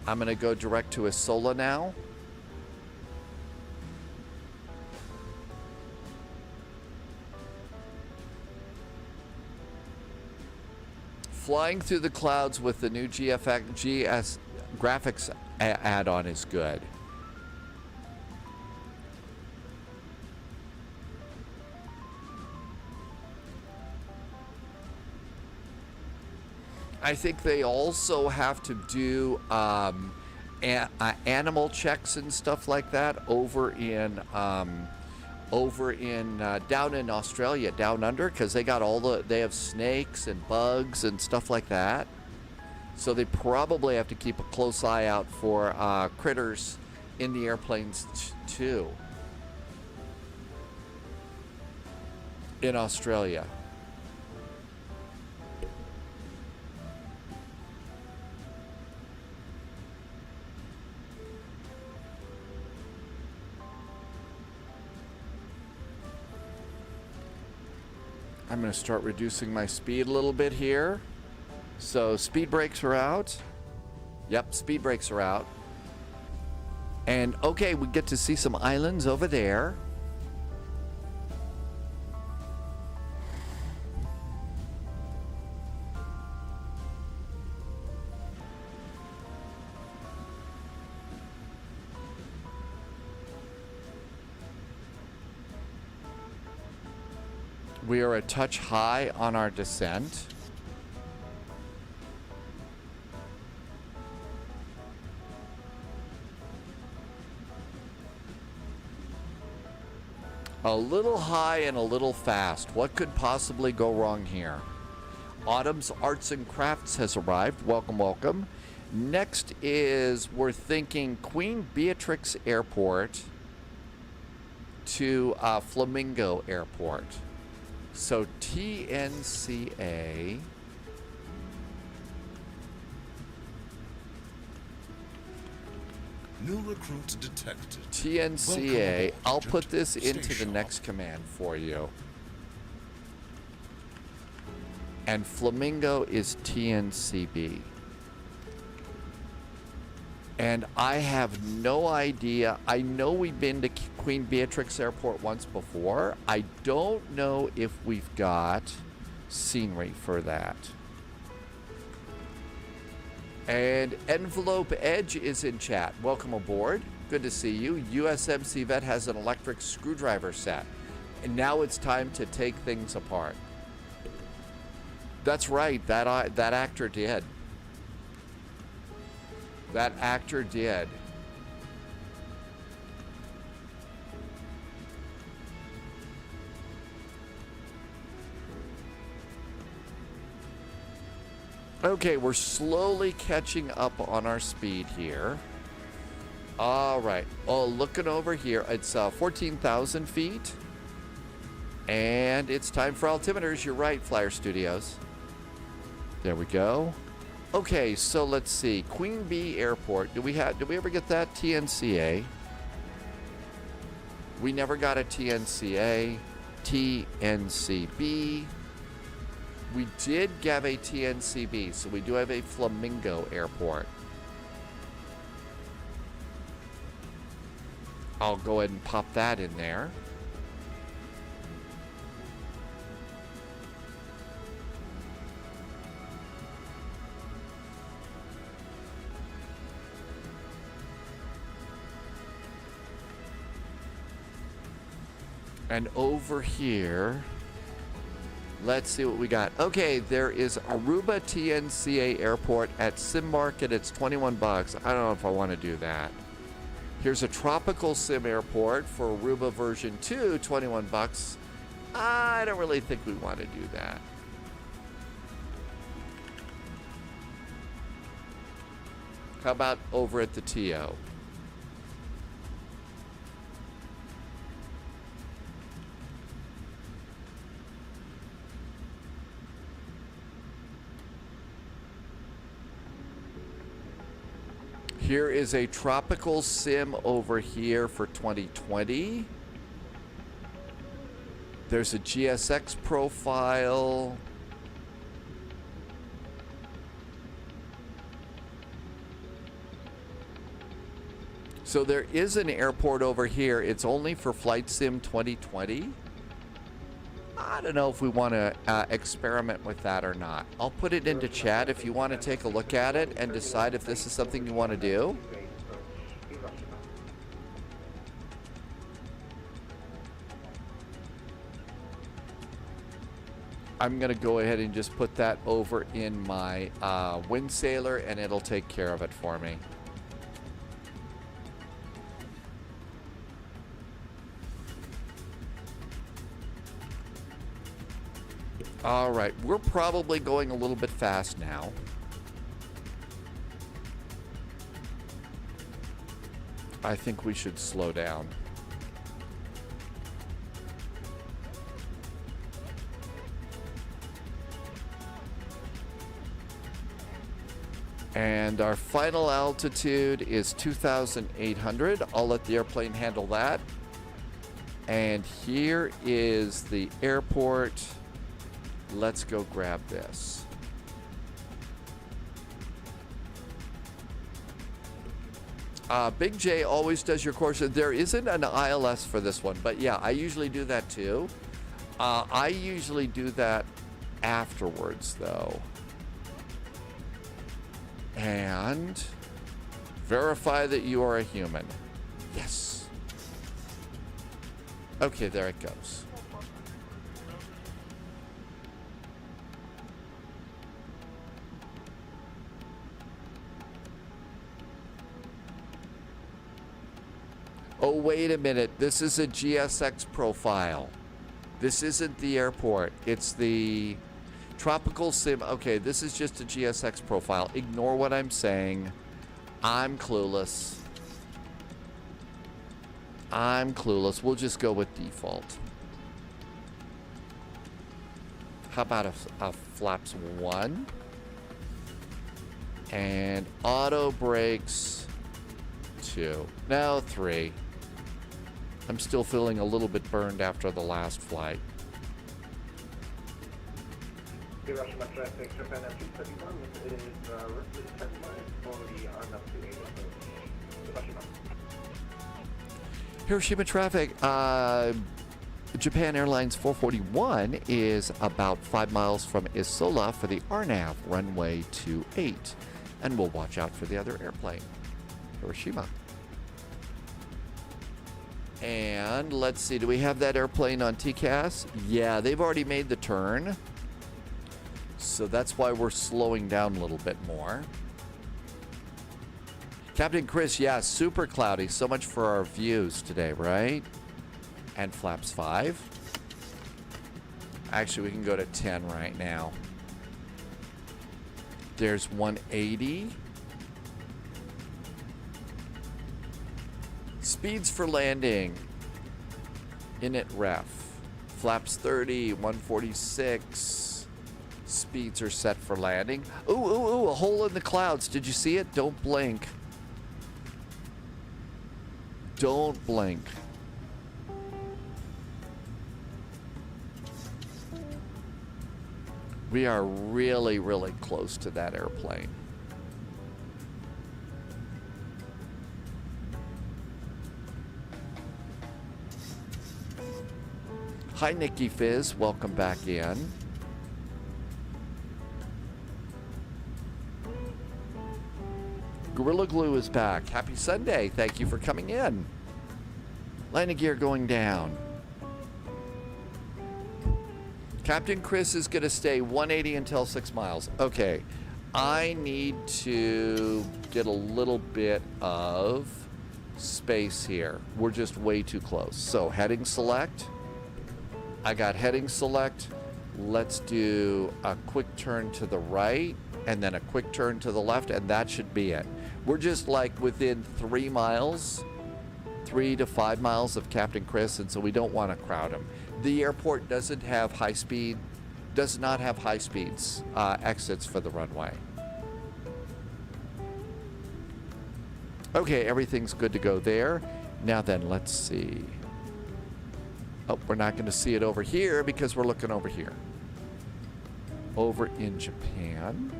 I'm going to go direct to a Sola now. Flying through the clouds with the new GS graphics add-on is good. I think they also have to do animal checks and stuff like that over in down in Australia, down under, because they got they have snakes and bugs and stuff like that. So they probably have to keep a close eye out for critters in the airplanes too. In Australia. I'm going to start reducing my speed a little bit here. So speed brakes are out. Yep, speed brakes are out. And okay, we get to see some islands over there. We are a touch high on our descent. A little high and a little fast. What could possibly go wrong here? Autumn's Arts and Crafts has arrived. Welcome, welcome. Next is, we're thinking Queen Beatrix Airport to Flamingo Airport. So TNCA. New recruits detected. TNCA. I'll put this into the next command for you. And Flamingo is TNCB. And I have no idea. I know we've been to Queen Beatrix Airport once before. I don't know if we've got scenery for that. And Envelope Edge is in chat. Welcome aboard. Good to see you. USMC Vet has an electric screwdriver set. And now it's time to take things apart. That's right. That actor did. That actor did. Okay, we're slowly catching up on our speed here. All right. Oh, looking over here, it's 14,000 feet. And it's time for altimeters. You're right, Flyer Studios. There we go. Okay, so let's see. Queen Bee Airport. Did we ever get that? TNCA. We never got a TNCA. TNCB. We did get a TNCB, so we do have a Flamingo Airport. I'll go ahead and pop that in there. And over here, let's see what we got. Okay, there is Aruba TNCA Airport at Sim Market. It's 21 bucks. I don't know if I want to do that. Here's a Tropical Sim Airport for Aruba version 2, 21 bucks. I don't really think we want to do that. How about over at the TO? Here is a Tropical Sim over here for 2020. There's a GSX profile. So there is an airport over here. It's only for Flight Sim 2020. I don't know if we want to experiment with that or not. I'll put it into chat if you want to take a look at it and decide if this is something you want to do. I'm going to go ahead and just put that over in my Wind Sailor, and it'll take care of it for me. All right, we're probably going a little bit fast now. I think we should slow down. And our final altitude is 2,800. I'll let the airplane handle that. And here is the airport. Let's go grab this. Big J always does your course. There isn't an ILS for this one, but yeah, I usually do that too. I usually do that afterwards though. And verify that you are a human. Yes. Okay, there it goes. Oh, wait a minute. This is a GSX profile. This isn't the airport. It's the tropical sim. Okay, this is just a GSX profile. Ignore what I'm saying. I'm clueless. I'm clueless. We'll just go with default. How about a flaps 1? And auto brakes 2. No, 3. I'm still feeling a little bit burned after the last flight. Hiroshima traffic, Japan at 331 is roughly 10 miles only on up to 8 Hiroshima. Hiroshima traffic, Japan Airlines 441 is about 5 miles from Isola for the RNAV runway 28. And we'll watch out for the other airplane, Hiroshima. And let's see, do we have that airplane on TCAS? Yeah, they've already made the turn. So that's why we're slowing down a little bit more. Captain Chris, yeah, super cloudy. So much for our views today, right? And flaps 5. Actually, we can go to 10 right now. There's 180. Speeds for landing. Init ref. Flaps 30, 146. Speeds are set for landing. Ooh, ooh, ooh, a hole in the clouds. Did you see it? Don't blink. Don't blink. We are really, really close to that airplane. Hi, Nikki Fizz. Welcome back in. Gorilla Glue is back. Happy Sunday. Thank you for coming in. Landing gear going down. Captain Chris is going to stay 180 until 6 miles. Okay. I need to get a little bit of space here. We're just way too close. So heading select. I got heading select. Let's do a quick turn to the right and then a quick turn to the left, and that should be it. We're just like within 3 miles, 3 to 5 miles of Captain Chris, and so we don't want to crowd him. The airport doesn't have high speed, does not have high speeds exits for the runway. Okay, everything's good to go there. Now then, let's see. Oh, we're not going to see it over here because we're looking over here. Over in Japan.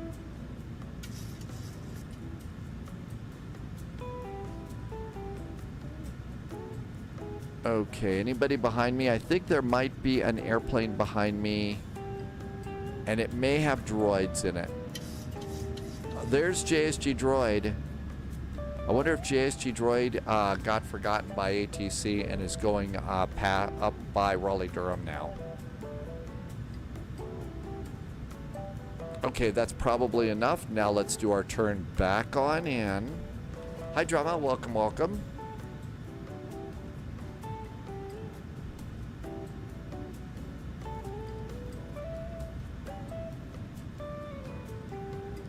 Okay, anybody behind me? I think there might be an airplane behind me, and it may have droids in it. There's JSG droid. I wonder if JSG droid got forgotten by ATC and is going up by Raleigh-Durham now. Okay, that's probably enough. Now let's do our turn back on in. Hi, Drama. Welcome, welcome.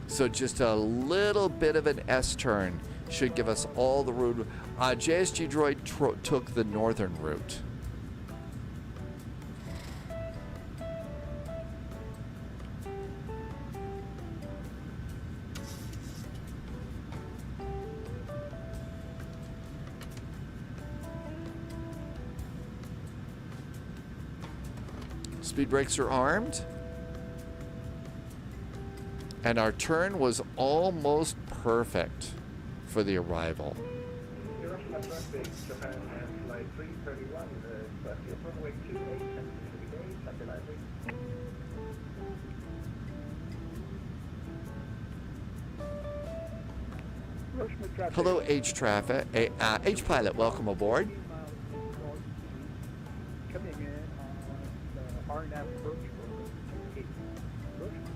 So just a little bit of an S turn should give us all the route. JSG droid took the northern route. Speed brakes are armed. And our turn was almost perfect for the arrival. Hiroshima traffic, Japan and flight 331 is runway 28 and stabilizing. Hiroshima traffic. Hello, H traffic. H pilot, welcome aboard. Coming in on the RNAV approach for 28. Hiroshima.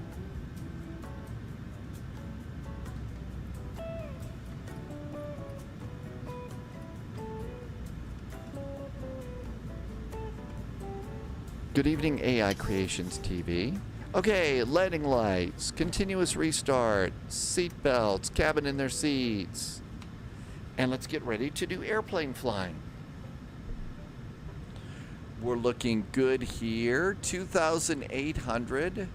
Good evening, AI Creations TV. Okay, landing lights, continuous restart, seat belts, cabin in their seats. And let's get ready to do airplane flying. We're looking good here. 2,800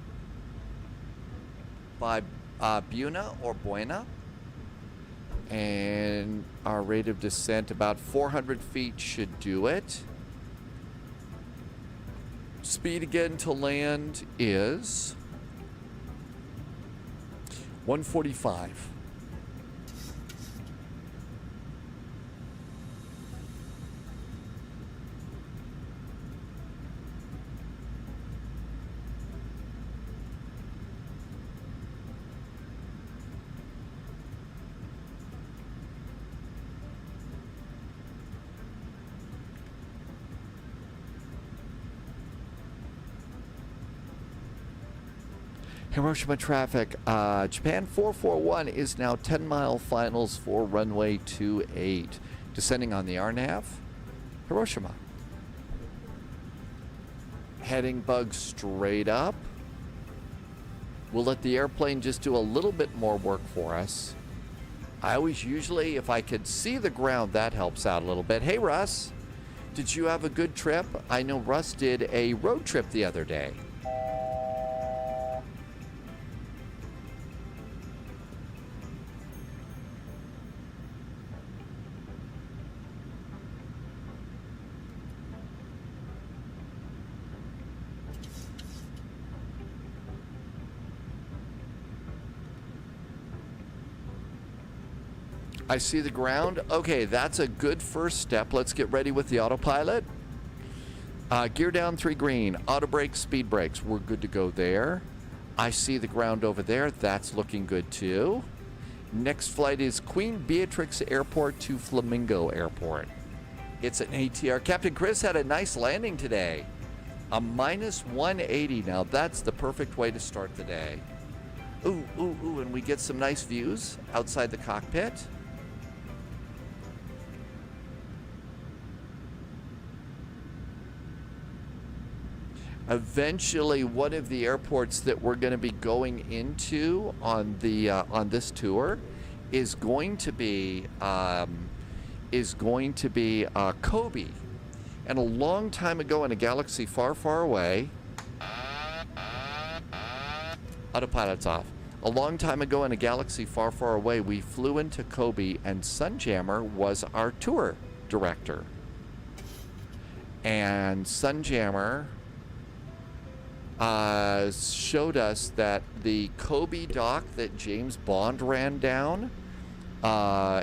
by Buna or Buena. And our rate of descent, about 400 feet should do it. Speed again to land is 145. Hiroshima traffic, Japan 441 is now 10-mile finals for runway 28. Descending on the RNAV, Hiroshima. Heading bug straight up. We'll let the airplane just do a little bit more work for us. I always usually, if I could see the ground, that helps out a little bit. Hey, Russ, did you have a good trip? I know Russ did a road trip the other day. I see the ground. Okay, that's a good first step. Let's get ready with the autopilot. Gear down 3 green. Auto brakes, speed brakes. We're good to go there. I see the ground over there. That's looking good too. Next flight is Queen Beatrix Airport to Flamingo Airport. It's an ATR. Captain Chris had a nice landing today. A minus 180. Now that's the perfect way to start the day. Ooh, ooh, ooh, and we get some nice views outside the cockpit. Eventually, one of the airports that we're going to be going into on the on this tour is going to be Kobe. And a long time ago in a galaxy far, far away, autopilot's off. A long time ago in a galaxy far, far away, we flew into Kobe, and Sunjammer was our tour director. And Sunjammer showed us that the Kobe dock that James Bond ran down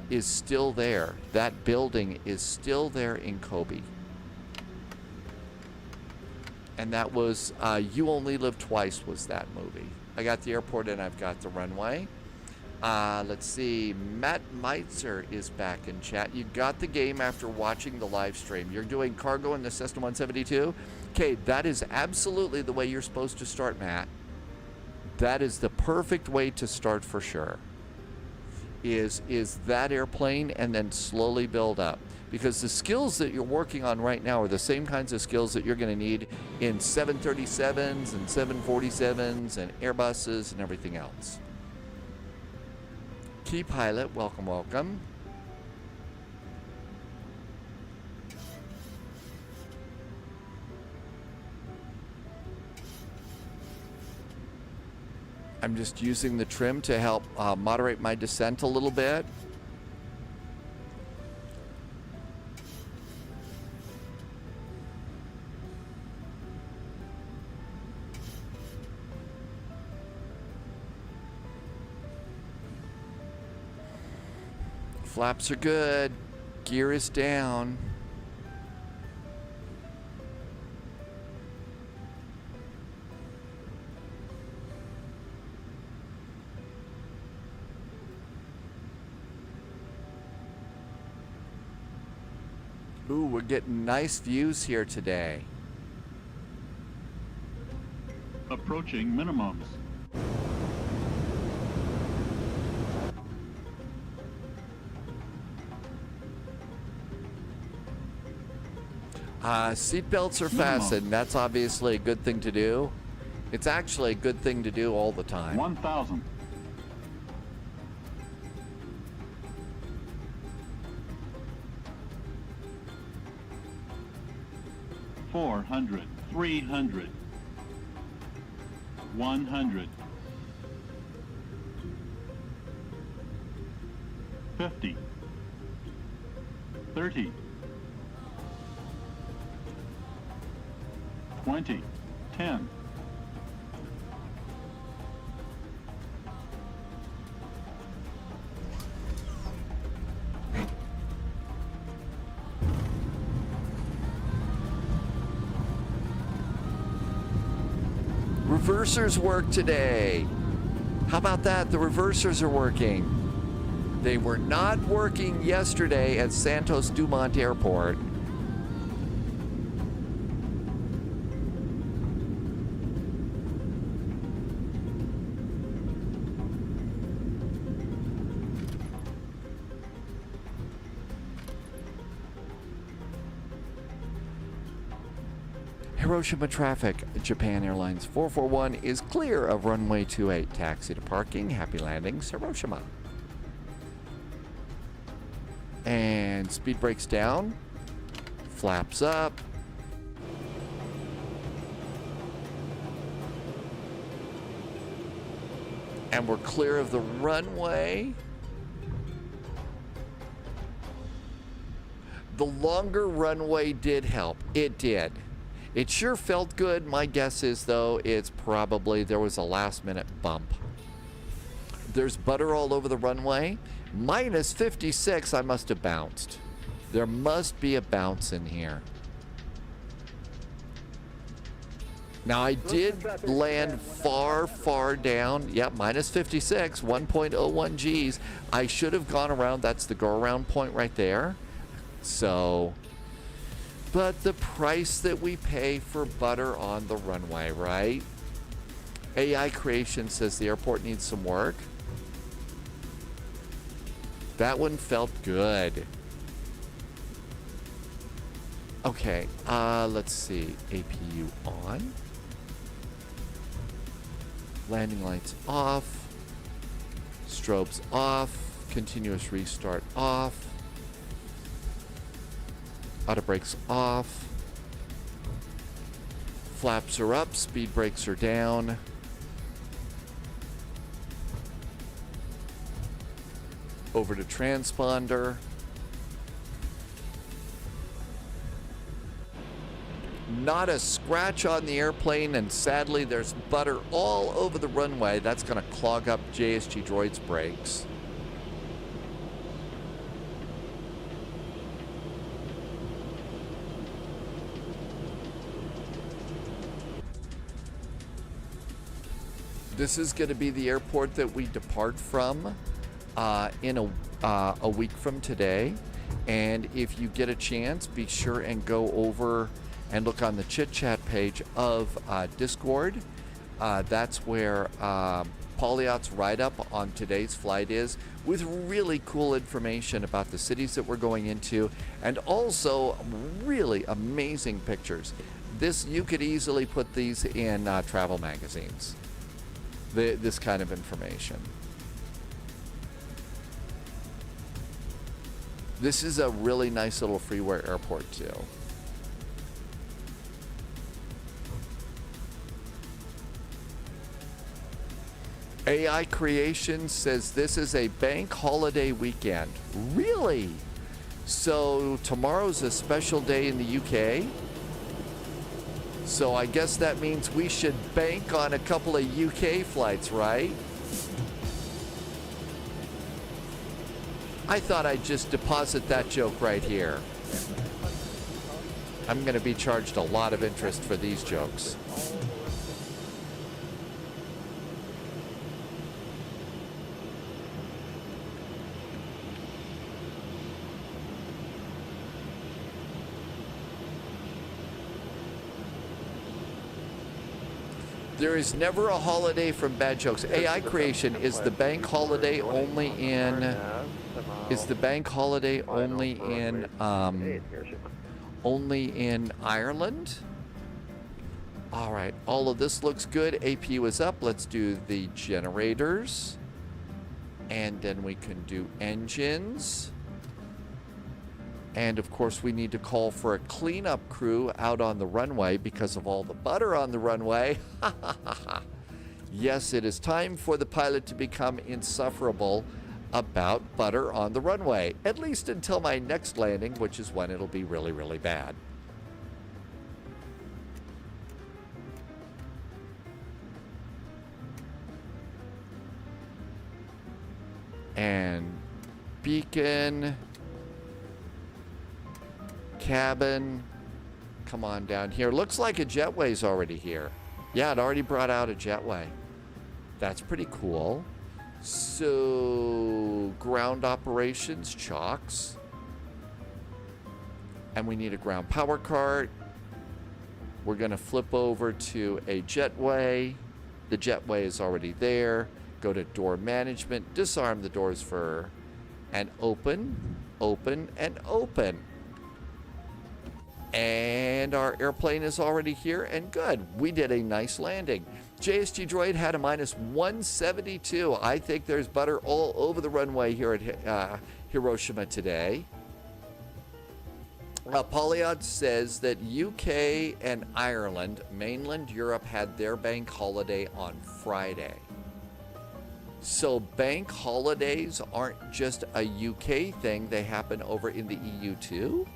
is still there. That building is still there in Kobe. And that was You Only Live Twice was that movie. I got the airport and I've got the runway. Let's see. Matt Meitzer is back in chat. You got the game after watching the live stream. You're doing cargo in the Cessna 172. Okay, that is absolutely the way you're supposed to start, Matt. That is the perfect way to start for sure. Is that airplane and then slowly build up. Because the skills that you're working on right now are the same kinds of skills that you're going to need in 737s and 747s and Airbuses and everything else. Key pilot, welcome, welcome. I'm just using the trim to help moderate my descent a little bit. Flaps are good. Gear is down. Ooh, we're getting nice views here today. Approaching minimums. Seatbelts are fastened. That's obviously a good thing to do. It's actually a good thing to do all the time. 1,000. 400, 300, 100, 50, 30, 20, 10. Reversers work today. How about that? The reversers are working. They were not working yesterday at Santos Dumont Airport. Hiroshima traffic, Japan Airlines 441 is clear of runway 28. Taxi to parking. Happy landings, Hiroshima. And speed brakes down. Flaps up. And we're clear of the runway. The longer runway did help. It did. It sure felt good. My guess is, though, it's probably there was a last-minute bump. There's butter all over the runway. Minus 56, I must have bounced. There must be a bounce in here. Now, I did land far, far down. Yep, minus 56, 1.01 Gs. I should have gone around. That's the go-around point right there. So... but the price that we pay for butter on the runway, right? AI Creation says the airport needs some work. That one felt good. Okay, let's see. APU on. Landing lights off. Strobes off. Continuous restart off. Auto brakes off. Flaps are up. Speed brakes are down. Over to transponder. Not a scratch on the airplane, and sadly there's butter all over the runway. That's going to clog up JSG Droid's brakes. This is going to be the airport that we depart from in a week from today. And if you get a chance, be sure and go over and look on the chit chat page of Discord. That's where Polyot's write-up on today's flight is, with really cool information about the cities that we're going into, and also really amazing pictures. You could easily put these in travel magazines. This kind of information. This is a really nice little freeware airport too. AI Creation says this is a bank holiday weekend. Really? So tomorrow's a special day in the UK? So I guess that means we should bank on a couple of UK flights, right? I thought I'd just deposit that joke right here. I'm going to be charged a lot of interest for these jokes. There is never a holiday from bad jokes. AI Creation is the bank holiday only in only in Ireland. All right, all of this looks good. APU is up. Let's do the generators. And then we can do engines. And of course, we need to call for a cleanup crew out on the runway because of all the butter on the runway. Yes, it is time for the pilot to become insufferable about butter on the runway, at least until my next landing, which is when it'll be really, really bad. And beacon, cabin, come on down here. Looks like a jetway's already here. Yeah, it already brought out a jetway. That's pretty cool. So, ground operations, chocks. And we need a ground power cart. We're going to flip over to a jetway. The jetway is already there. Go to door management, disarm the doors for, and open, open, and open. And our airplane is already here, and good. We did a nice landing. JSG Droid had a minus 172. I think there's butter all over the runway here at Hiroshima today. Polyod says that UK and Ireland, mainland Europe, had their bank holiday on Friday. So bank holidays aren't just a UK thing, they happen over in the EU too?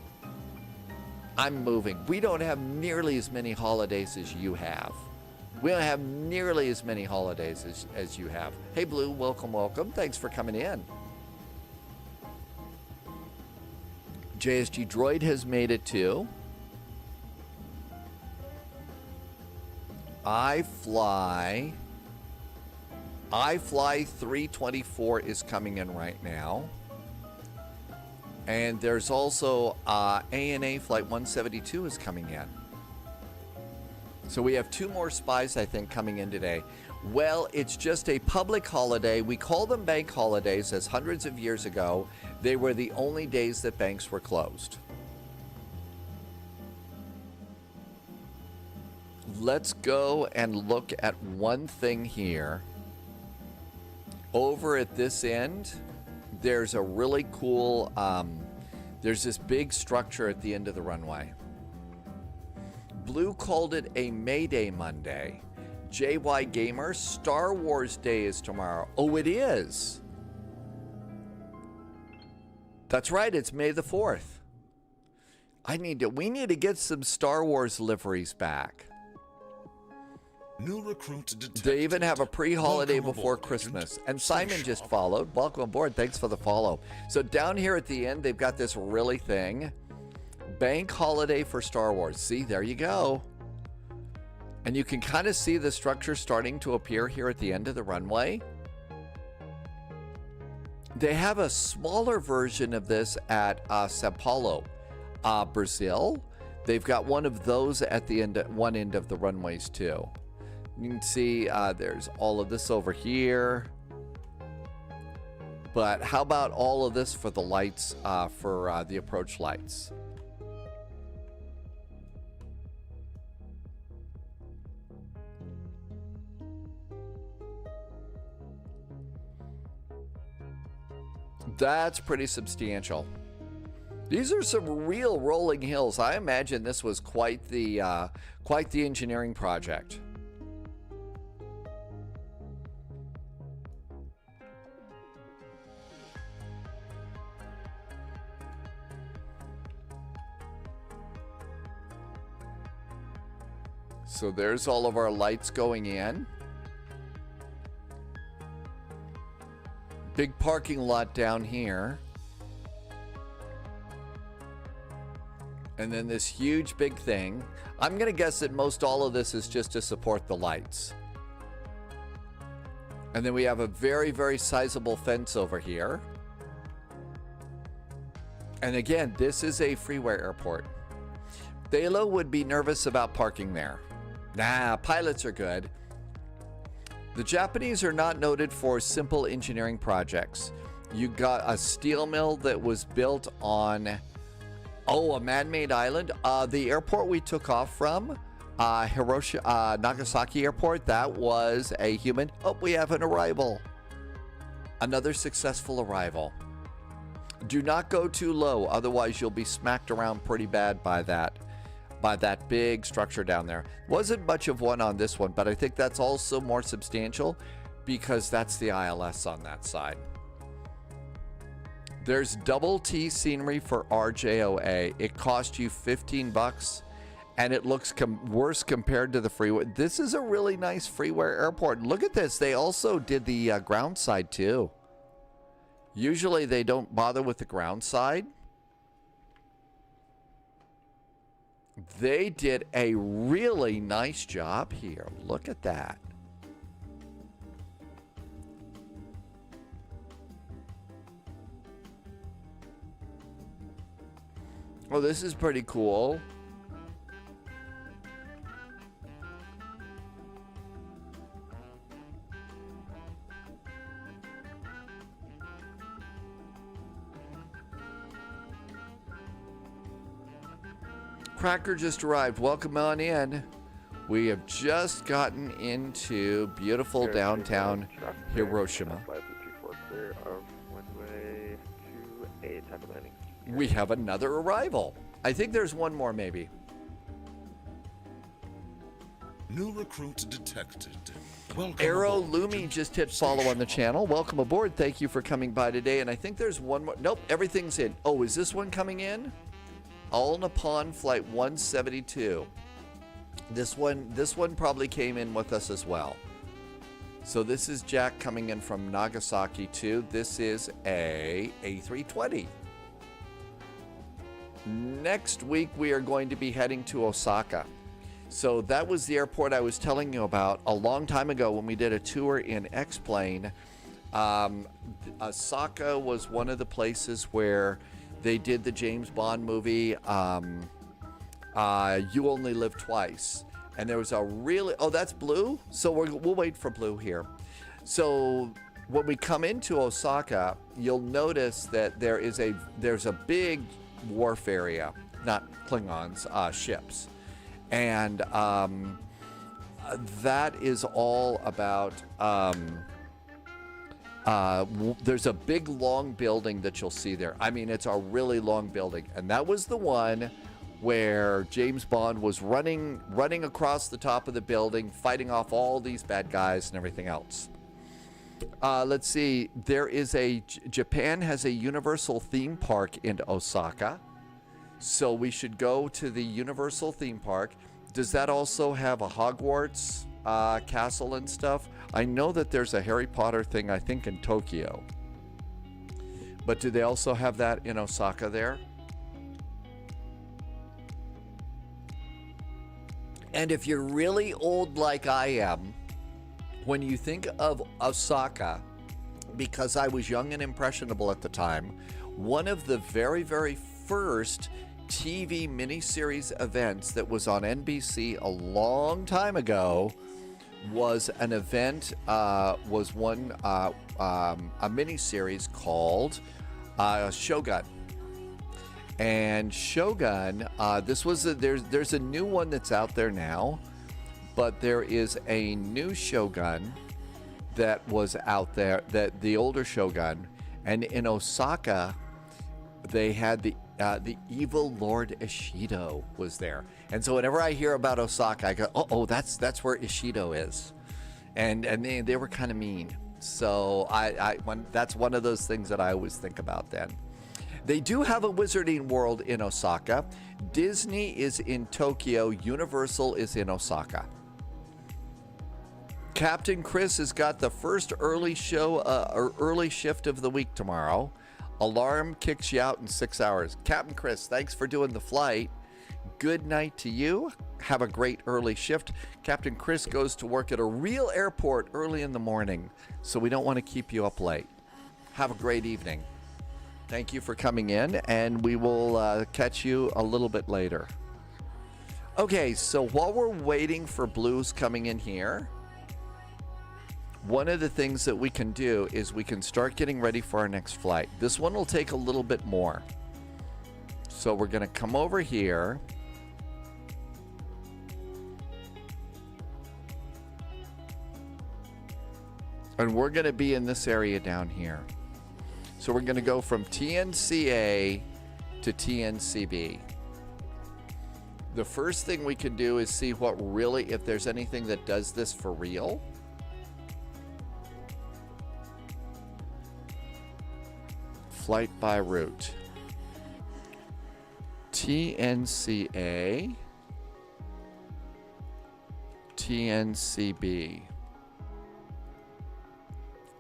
I'm moving. We don't have nearly as many holidays as you have. We don't have nearly as many holidays as you have. Hey Blue, welcome, welcome. Thanks for coming in. JSG Droid has made it too. iFly 324 is coming in right now. And there's also ANA Flight 172 is coming in. So we have 2 more spies, I think, coming in today. Well, it's just a public holiday. We call them bank holidays, as hundreds of years ago, they were the only days that banks were closed. Let's go and look at one thing here. Over at this end, there's a really cool, there's this big structure at the end of the runway. Blue called it a Mayday Monday. JY Gamer, Star Wars Day is tomorrow. Oh, it is. That's right, it's May the 4th. We need to get some Star Wars liveries back. New recruit detected. They even have a pre-holiday Welcome before aboard, Christmas. Agent. And Simon just followed. Welcome aboard. Thanks for the follow. So down here at the end, they've got this really thing. Bank holiday for Star Wars. See, there you go. And you can kind of see the structure starting to appear here at the end of the runway. They have a smaller version of this at Sao Paulo, Brazil. They've got one of those at the end, one end of the runways too. You can see there's all of this over here. But how about all of this for the lights, for the approach lights? That's pretty substantial. These are some real rolling hills. I imagine this was quite the engineering project. So there's all of our lights going in. Big parking lot down here. And then this huge big thing. I'm going to guess that most all of this is just to support the lights. And then we have a very, very sizable fence over here. And again, this is a freeway airport. Thalo would be nervous about parking there. Nah, pilots are good. The Japanese are not noted for simple engineering projects. You got a steel mill that was built on Oh, a man-made island. The airport we took off from, Hiroshima, Nagasaki Airport, that was a human. Oh, we have an arrival. Another successful arrival. Do not go too low, otherwise you'll be smacked around pretty bad by that big structure down there. Wasn't much of one on this one, but I think that's also more substantial because that's the ILS on that side. There's double T scenery for RJOA. It cost you $15 and it looks worse compared to the freeway. This is a really nice freeway airport. Look at this. They also did the ground side too. Usually they don't bother with the ground side. They did a really nice job here. Look at that. Oh, this is pretty cool. Cracker just arrived. Welcome on in. We have just gotten into beautiful downtown Hiroshima. Clear of runway 28, type of landing. We have another arrival. I think there's one more maybe. New recruit detected. Welcome Arrow aboard. Lumi just hit follow on the channel. Welcome aboard. Thank you for coming by today. And I think there's one more. Nope, everything's in. Oh, is this one coming in? All Nippon Flight 172. This one probably came in with us as well. So this is Jack coming in from Nagasaki too. This is a A320. Next week we are going to be heading to Osaka. So that was the airport I was telling you about a long time ago when we did a tour in X-Plane. Osaka was one of the places where they did the James Bond movie, You Only Live Twice. And there was a really, oh, that's blue? So we'll wait for blue here. So when we come into Osaka, you'll notice that there's a big wharf area, not Klingons, ships. And that is all about, there's a big long building that you'll see there. I mean, it's a really long building. And that was the one where James Bond was running across the top of the building, fighting off all these bad guys and everything else. Let's see. Japan has a Universal theme park in Osaka. So we should go to the Universal theme park. Does that also have a Hogwarts castle and stuff? I know that there's a Harry Potter thing, I think, in Tokyo. But do they also have that in Osaka there? And if you're really old like I am, when you think of Osaka, because I was young and impressionable at the time, one of the very, very first TV miniseries events that was on NBC a long time ago was an event, a miniseries called Shogun. And Shogun, there's a new one that's out there now, but there is a new Shogun that was out there, that the older Shogun, and in Osaka, they had the evil Lord Ishido was there. And so whenever I hear about Osaka, I go, oh, that's where Ishido is. And they were kind of mean. So that's one of those things that I always think about then. They do have a Wizarding World in Osaka. Disney is in Tokyo. Universal is in Osaka. Captain Chris has got the first early shift of the week tomorrow. Alarm kicks you out in 6 hours. Captain Chris, thanks for doing the flight. Good night to you. Have a great early shift. Captain Chris goes to work at a real airport early in the morning, so we don't want to keep you up late. Have a great evening. Thank you for coming in, and we will catch you a little bit later. Okay, so while we're waiting for Blues coming in here, one of the things that we can do is we can start getting ready for our next flight. This one will take a little bit more. So we're going to come over here. And we're going to be in this area down here. So we're going to go from TNCA to TNCB. The first thing we can do is see what really, if there's anything that does this for real. Flight by route. TNCA, TNCB,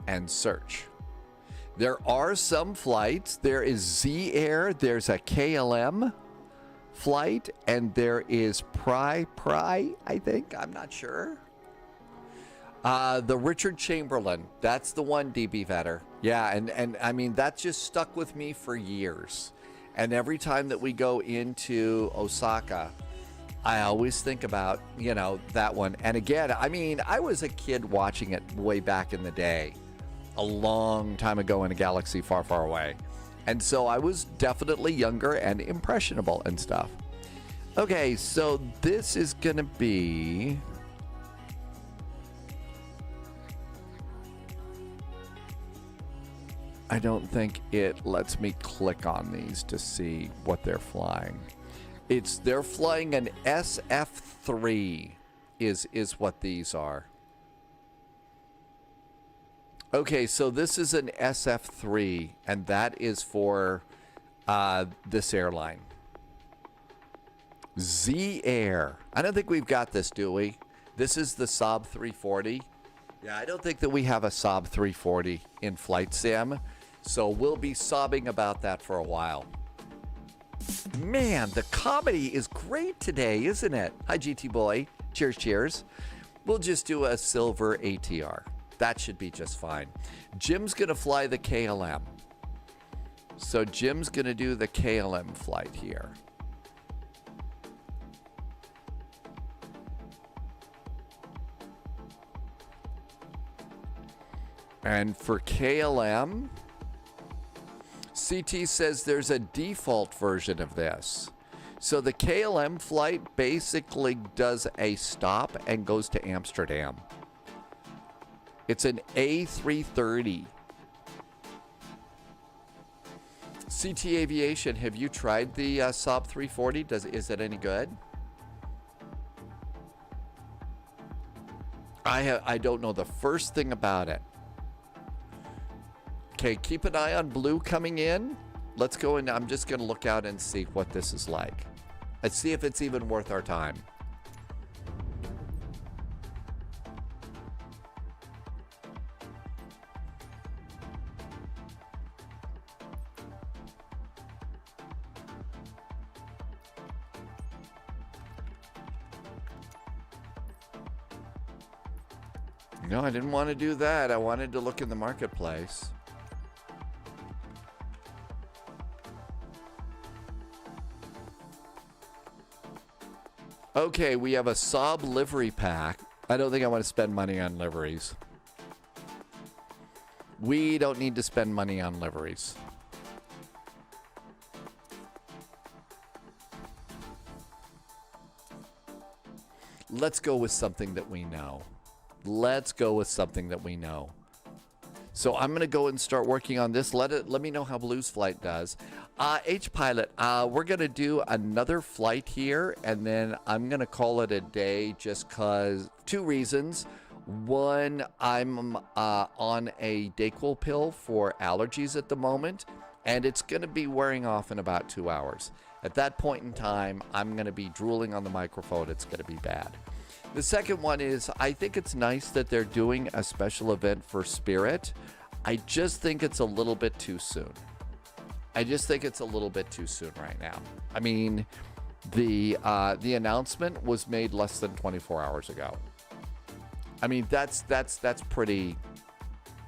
and search. There are some flights. There is Z Air, there's a KLM flight, and there is Pri, I think. I'm not sure. The Richard Chamberlain, that's the one, DB Vetter. Yeah, and I mean, that just stuck with me for years. And every time that we go into Osaka, I always think about, you know, that one. And again, I mean, I was a kid watching it way back in the day, a long time ago in a galaxy far, far away. And so I was definitely younger and impressionable and stuff. Okay, so this is going to be... I don't think it lets me click on these to see what they're flying. They're flying an SF3 is what these are. Okay, so this is an SF3, and that is for this airline. Z Air. I don't think we've got this, do we? This is the Saab 340. Yeah, I don't think that we have a Saab 340 in Flight Sim, so we'll be sobbing about that for a while. Man, the comedy is great today, isn't it? Hi, GT Boy. Cheers, cheers. We'll just do a silver ATR. That should be just fine. Jim's going to fly the KLM. So Jim's going to do the KLM flight here. And for KLM, CT says there's a default version of this. So the KLM flight basically does a stop and goes to Amsterdam. It's an A330. CT Aviation, have you tried the Saab 340? Is it any good? I don't know the first thing about it. Okay, keep an eye on blue coming in. Let's go in. I'm just going to look out and see what this is like. Let's see if it's even worth our time. No, I didn't want to do that. I wanted to look in the marketplace. Okay, we have a Saab livery pack. I don't think I want to spend money on liveries. We don't need to spend money on liveries. Let's go with something that we know. Let's go with something that we know. So I'm going to go and start working on this. Let me know how Blue's flight does. H-Pilot, we're going to do another flight here, and then I'm going to call it a day just because, two reasons. One, I'm on a Dayquil pill for allergies at the moment, and it's going to be wearing off in about 2 hours. At that point in time, I'm going to be drooling on the microphone. It's going to be bad. The second one is, I think it's nice that they're doing a special event for Spirit. I just think it's a little bit too soon. I just think it's a little bit too soon right now. I mean, the announcement was made less than 24 hours ago. I mean, that's pretty,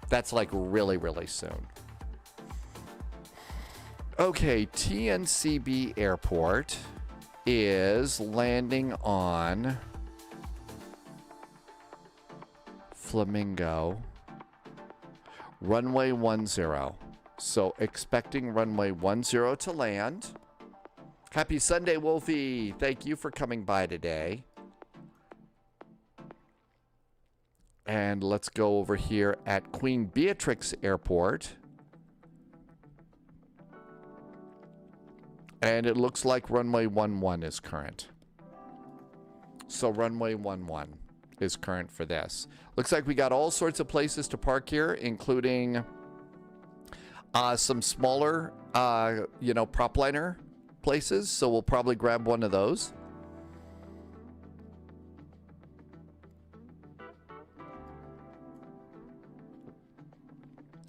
that's like really, really soon. Okay, TNCB Airport is landing on Flamingo, runway 10. So expecting runway 10 to land. Happy Sunday, Wolfie. Thank you for coming by today. And let's go over here at Queen Beatrix Airport. And it looks like runway 11 is current. So runway 11 is current for this. Looks like we got all sorts of places to park here, including some smaller, prop liner places. So we'll probably grab one of those.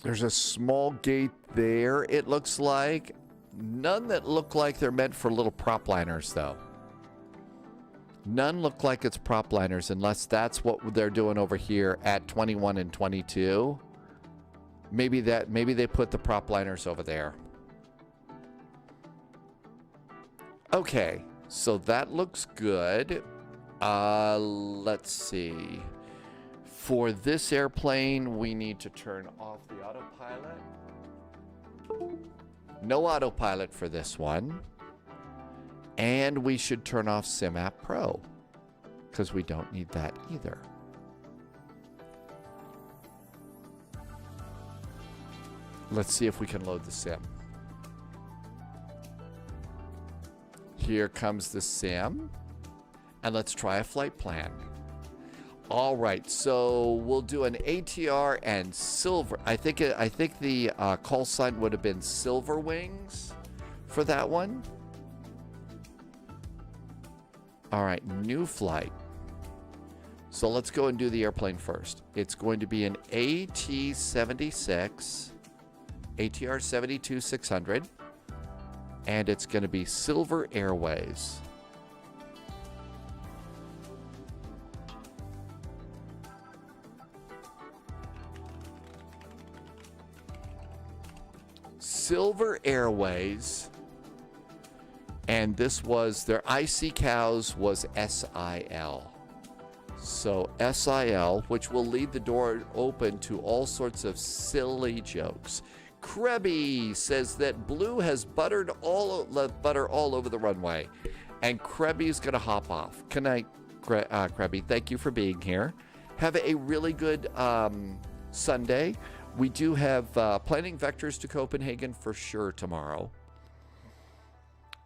There's a small gate there, it looks like. None that look like they're meant for little prop liners, though. None look like it's prop liners, unless that's what they're doing over here at 21 and 22. Maybe they put the prop liners over there. Okay, so that looks good. Let's see. For this airplane, we need to turn off the autopilot. No autopilot for this one. And we should turn off SimApp Pro, because we don't need that either. Let's see if we can load the sim. Here comes the sim. And let's try a flight plan. All right, so we'll do an ATR and silver. I think the call sign would have been Silver Wings for that one. All right, new flight. So let's go and do the airplane first. It's going to be an AT-76, ATR 72-600, and it's going to be Silver Airways. Silver Airways, and this was their IC cows was SIL. So SIL, which will leave the door open to all sorts of silly jokes. Krebby says that Blue has butter all over the runway, and Krebby's gonna hop off. Good night, Krebby. Thank you for being here. Have a really good Sunday. We do have planning vectors to Copenhagen for sure tomorrow.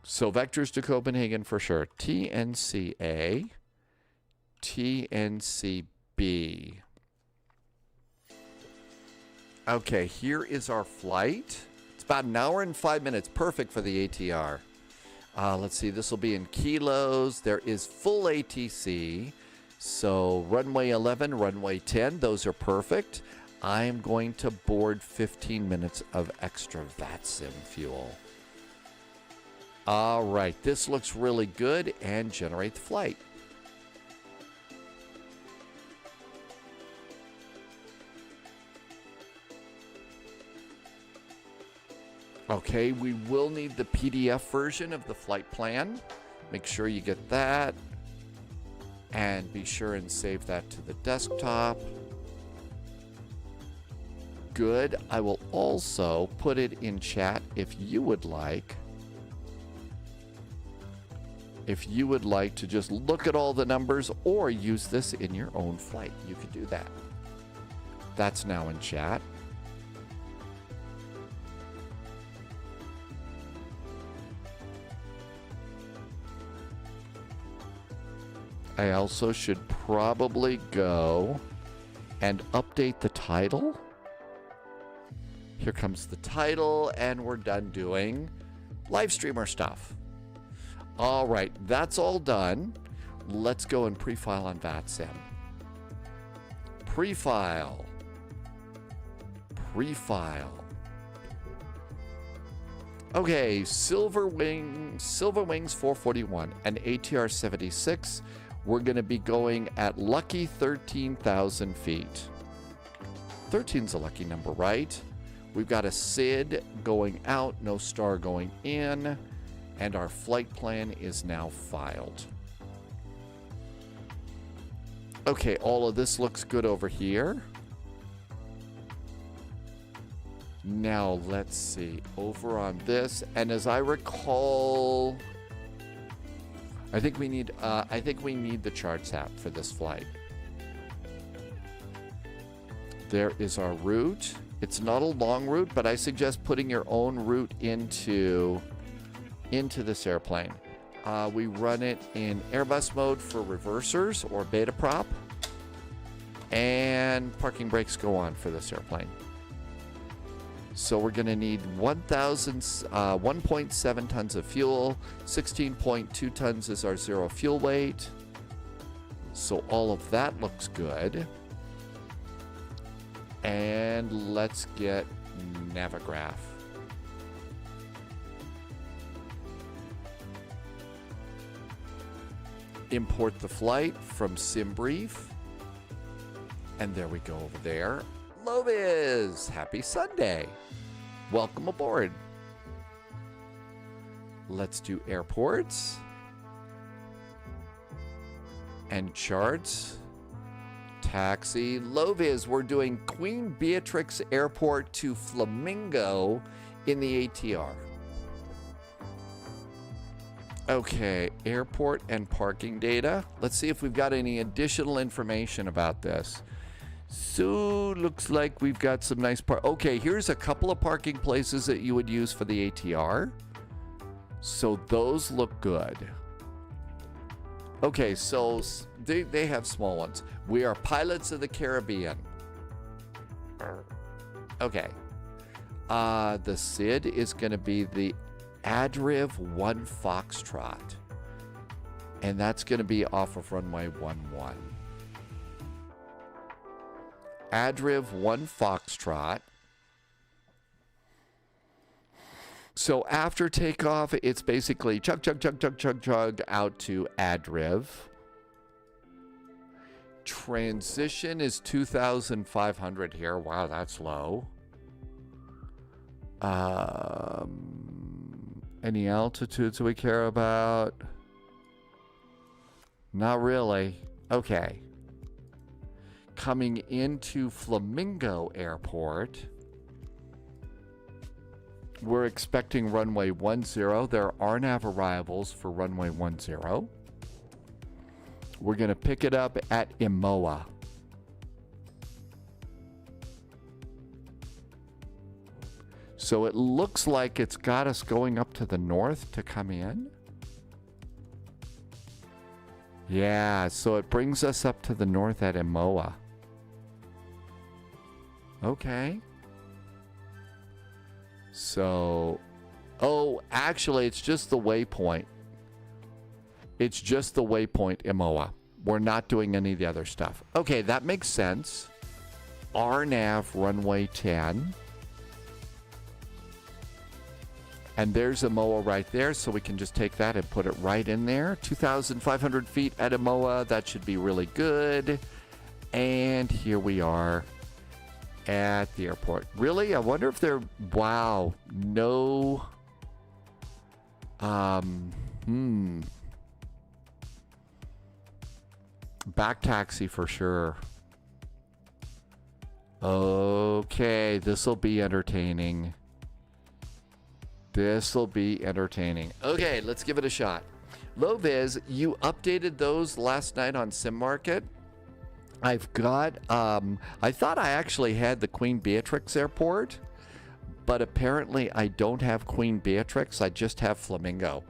So vectors to Copenhagen for sure. TNCA, TNCB. Okay, here is our flight. It's about an hour and 5 minutes. Perfect for the ATR. Let's see, this will be in kilos. There is full ATC. So runway 11, runway 10, those are perfect. I'm going to board 15 minutes of extra VATSIM fuel. All right, this looks really good, and generate the flight. Okay, we will need the PDF version of the flight plan. Make sure you get that. And be sure and save that to the desktop. Good. I will also put it in chat if you would like. If you would like to just look at all the numbers or use this in your own flight, you could do that. That's now in chat. I also should probably go and update the title. Here comes the title, and we're done doing live streamer stuff. All right, that's all done. Let's go and pre-file on VATSIM. Pre-file. Pre-file. Okay, Silver Wings 441 and ATR 76. We're going to be going at lucky 13,000 feet. 13's a lucky number, right? We've got a SID going out, no star going in, and our flight plan is now filed. Okay, all of this looks good over here. Now, let's see. Over on this, and as I recall, I think we need the charts app for this flight. There is our route. It's not a long route, but I suggest putting your own route into this airplane. We run it in Airbus mode for reversers or beta prop, and parking brakes go on for this airplane. So we're going to need 1.7 tons of fuel. 16.2 tons is our zero fuel weight. So all of that looks good. And let's get Navigraph. Import the flight from SimBrief. And there we go over there. Loviz, happy Sunday. Welcome aboard. Let's do airports and charts. Taxi. Loviz, we're doing Queen Beatrix Airport to Flamingo in the ATR. Okay, airport and parking data. Let's see if we've got any additional information about this. So, looks like we've got some nice okay, here's a couple of parking places that you would use for the ATR. So, those look good. Okay, so they have small ones. We are pilots of the Caribbean. Okay. The SID is going to be the Adriv 1 Foxtrot. And that's going to be off of runway 11. Adriv 1 Foxtrot. So after takeoff, it's basically chug, chug, chug, chug, chug, chug out to Adriv. Transition is 2,500 here. Wow, that's low. Any altitudes we care about? Not really. Okay. Coming into Flamingo Airport, we're expecting runway 10. There are nav arrivals for runway 10. We're going to pick it up at Imoa. So it looks like it's got us going up to the north to come in. Yeah, so it brings us up to the north at Imoa. Okay. So, oh, actually, it's just the waypoint. It's just the waypoint, Imoa. We're not doing any of the other stuff. Okay, that makes sense. RNAV runway 10. And there's Imoa right there, so we can just take that and put it right in there. 2,500 feet at Imoa. That should be really good. And here we are at the airport. Really? I wonder if they're... Wow. No... Back taxi for sure. Okay, this will be entertaining. This will be entertaining. Okay, let's give it a shot. Loviz, you updated those last night on Sim Market. I've got, I thought I actually had the Queen Beatrix Airport, but apparently I don't have Queen Beatrix. I just have Flamingo,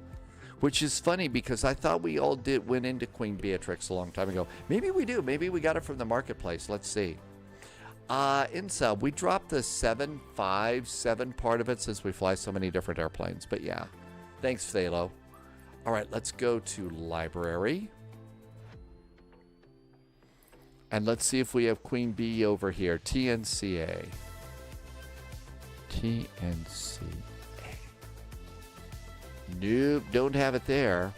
which is funny because I thought we all went into Queen Beatrix a long time ago. Maybe we do. Maybe we got it from the marketplace. Let's see. In sub, we dropped the 757 part of it since we fly so many different airplanes. But yeah, thanks, Phalo. All right, let's go to library. And let's see if we have Queen Bee over here. TNCA. TNCA. Nope, don't have it there.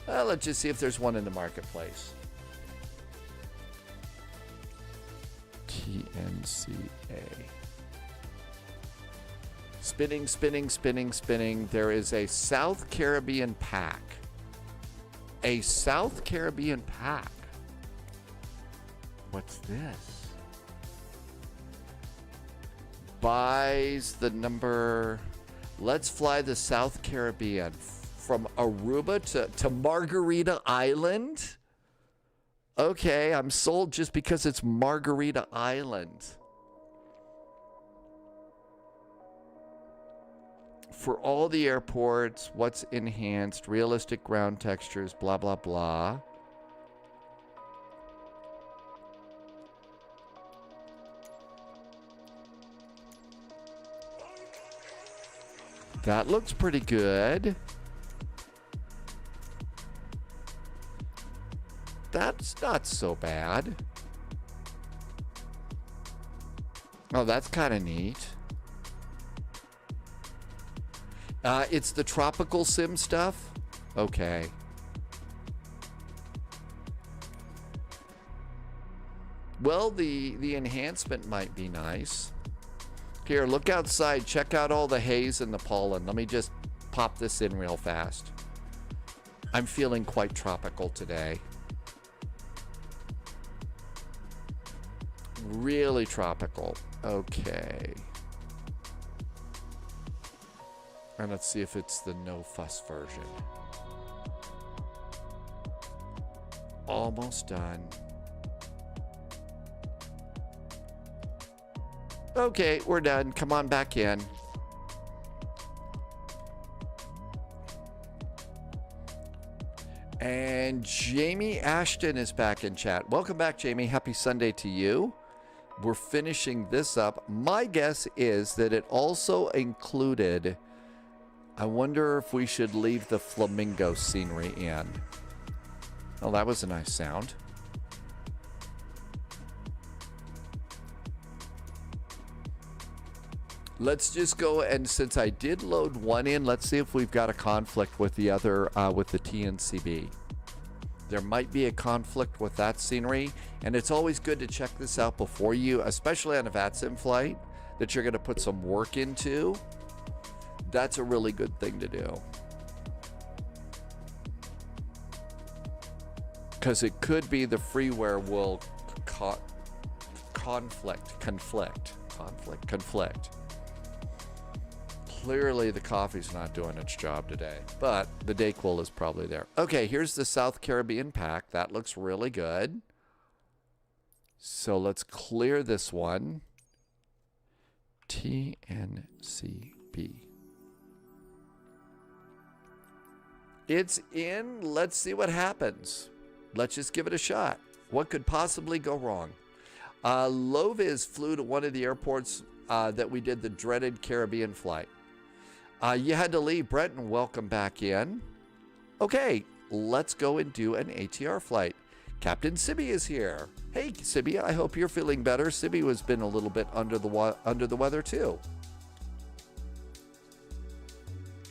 Well, let's just see if there's one in the marketplace. TNCA. Spinning, spinning, spinning, spinning. There is a South Caribbean pack. A South Caribbean pack. What's this? Buys the number... Let's fly the South Caribbean. from Aruba to Margarita Island? Okay, I'm sold just because it's Margarita Island. For all the airports, what's enhanced? Realistic ground textures, blah, blah, blah. That looks pretty good. That's not so bad. Oh, that's kind of neat. It's the tropical sim stuff? Okay. Well, the enhancement might be nice. Here, look outside. Check out all the haze and the pollen. Let me just pop this in real fast. I'm feeling quite tropical today. Really tropical. Okay. And let's see if it's the no fuss version. Almost done. Okay, we're done. Come on back in. And Jamie Ashton is back in chat. Welcome back, Jamie. Happy Sunday to you. We're finishing this up. My guess is that it also included... I wonder if we should leave the flamingo scenery in. Oh, that was a nice sound. Let's just go, and since I did load one in, let's see if we've got a conflict with the other, with the TNCB. There might be a conflict with that scenery, and it's always good to check this out before you, especially on a VATSIM flight that you're going to put some work into. That's a really good thing to do. Because it could be the freeware will conflict. Clearly the coffee's not doing its job today, but the Dayquil is probably there. Okay, here's the South Caribbean pack. That looks really good. So let's clear this one. TNCB. It's in. Let's see what happens. Let's just give it a shot. What could possibly go wrong? Loviz flew to one of the airports that we did the dreaded Caribbean flight. You had to leave. Brenton, welcome back in. Okay, let's go and do an ATR flight. Captain Sibby is here. Hey, Sibby, I hope you're feeling better. Sibby has been a little bit under the weather, too.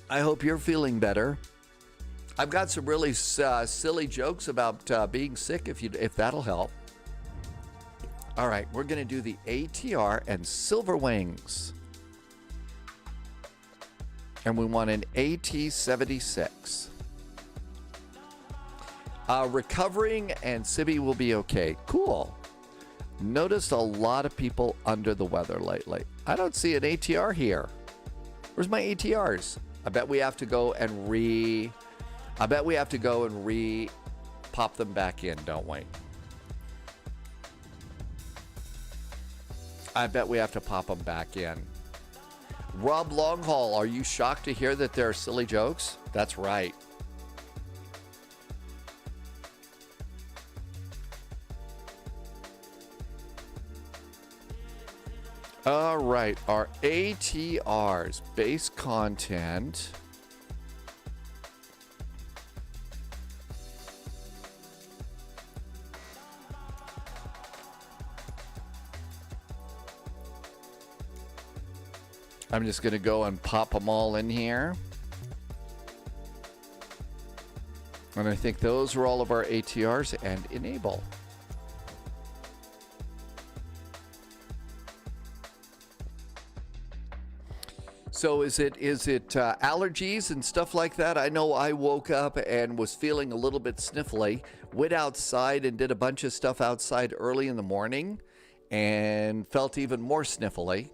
I hope you're feeling better. I've got some really silly jokes about being sick, if that'll help. All right, we're going to do the ATR and Silver Wings. And we want an AT-76. Recovering, and Sibby will be okay. Cool. Noticed a lot of people under the weather lately. I don't see an ATR here. Where's my ATRs? I bet we have to go and pop them back in, don't we? I bet we have to pop them back in. Rob Longhaul, are you shocked to hear that there are silly jokes? That's right. All right, our ATRs, base content. I'm just going to go and pop them all in here. And I think those are all of our ATRs, and enable. So is it allergies and stuff like that? I know I woke up and was feeling a little bit sniffly, went outside and did a bunch of stuff outside early in the morning and felt even more sniffly.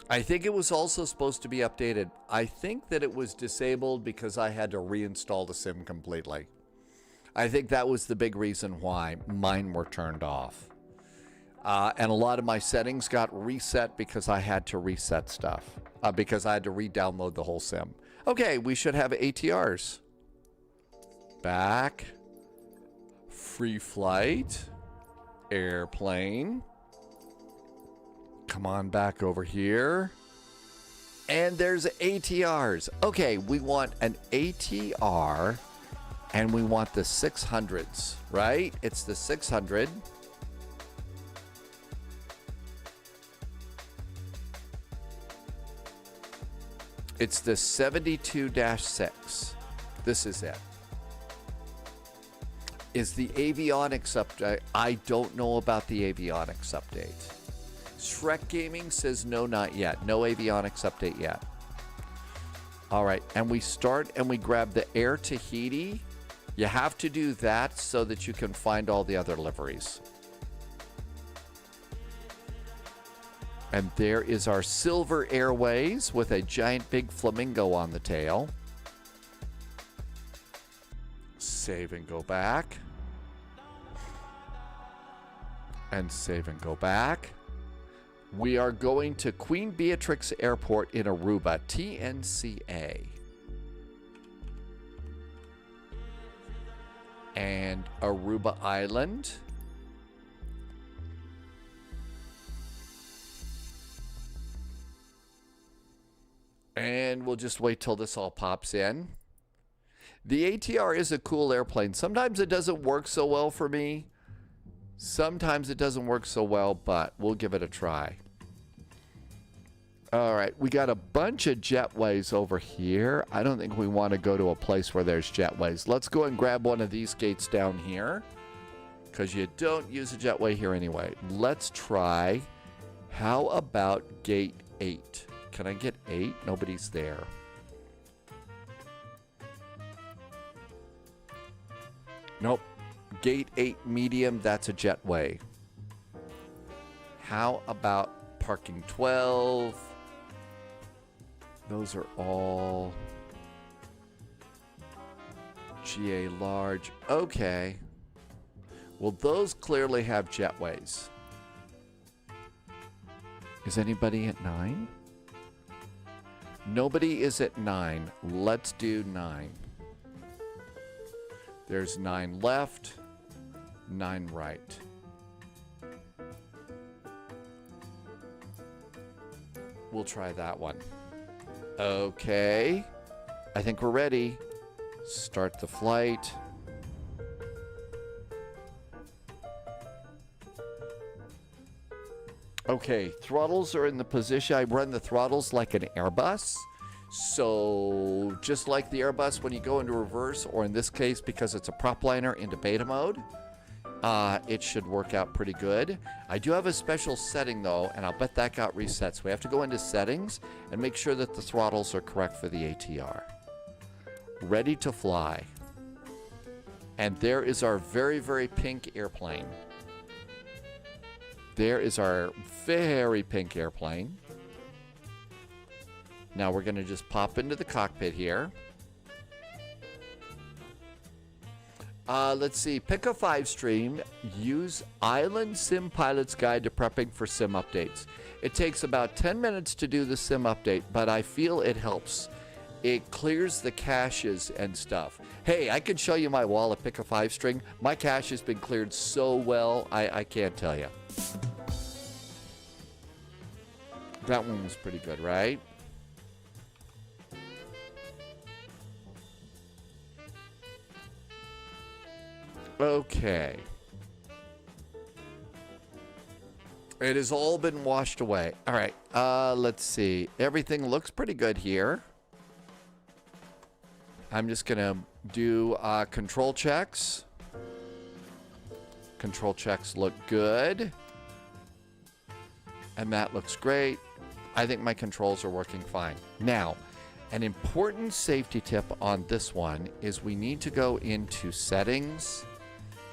I think it was also supposed to be updated. I think that it was disabled because I had to reinstall the sim completely. I think that was the big reason why mine were turned off. And a lot of my settings got reset because I had to reset stuff. Because I had to re-download the whole sim. Okay, we should have ATRs. Back. Free flight. Airplane. Come on back over here. And there's ATRs. Okay, we want an ATR. And we want the 600s, right? It's the 600. It's the 72-6. This is it. Is the avionics update? I don't know about the avionics update. Shrek Gaming says no, not yet. No avionics update yet. All right, and we start and we grab the Air Tahiti. You have to do that so that you can find all the other liveries. And there is our Silver Airways with a giant big flamingo on the tail. Save and go back. And save and go back. We are going to Queen Beatrix Airport in Aruba, TNCA. And Aruba Island. And we'll just wait till this all pops in. The ATR is a cool airplane. Sometimes it doesn't work so well for me. Sometimes it doesn't work so well, but we'll give it a try. All right, we got a bunch of jetways over here. I don't think we want to go to a place where there's jetways. Let's go and grab one of these gates down here, because you don't use a jetway here anyway. Let's try, how about gate 8? Can I get 8? Nobody's there. Nope. Gate 8 medium, that's a jetway. How about parking 12? Those are all GA large. Okay. Well, those clearly have jetways. Is anybody at 9? Nobody is at 9. Let's do 9. There's 9 left, 9 right. We'll try that one. Okay. I think we're ready. Start the flight. Okay, throttles are in the position. I run the throttles like an Airbus. So just like the Airbus, when you go into reverse, or in this case, because it's a prop liner, into beta mode, it should work out pretty good. I do have a special setting though, and I'll bet that got reset. So we have to go into settings and make sure that the throttles are correct for the ATR. Ready to fly. And there is our very, very pink airplane. There is our very pink airplane. Now we're going to just pop into the cockpit here. Let's see. Pick a 5 stream. Use Island Sim Pilot's Guide to Prepping for Sim Updates. It takes about 10 minutes to do the sim update, but I feel it helps. It clears the caches and stuff. Hey, I can show you my wall at Pick a 5 string. My cache has been cleared so well, I can't tell you. That one was pretty good, right? Okay. It has all been washed away. All right. Let's see. Everything looks pretty good here. I'm just going to do control checks. Control checks look good. And that looks great. I think my controls are working fine. Now, an important safety tip on this one is we need to go into settings,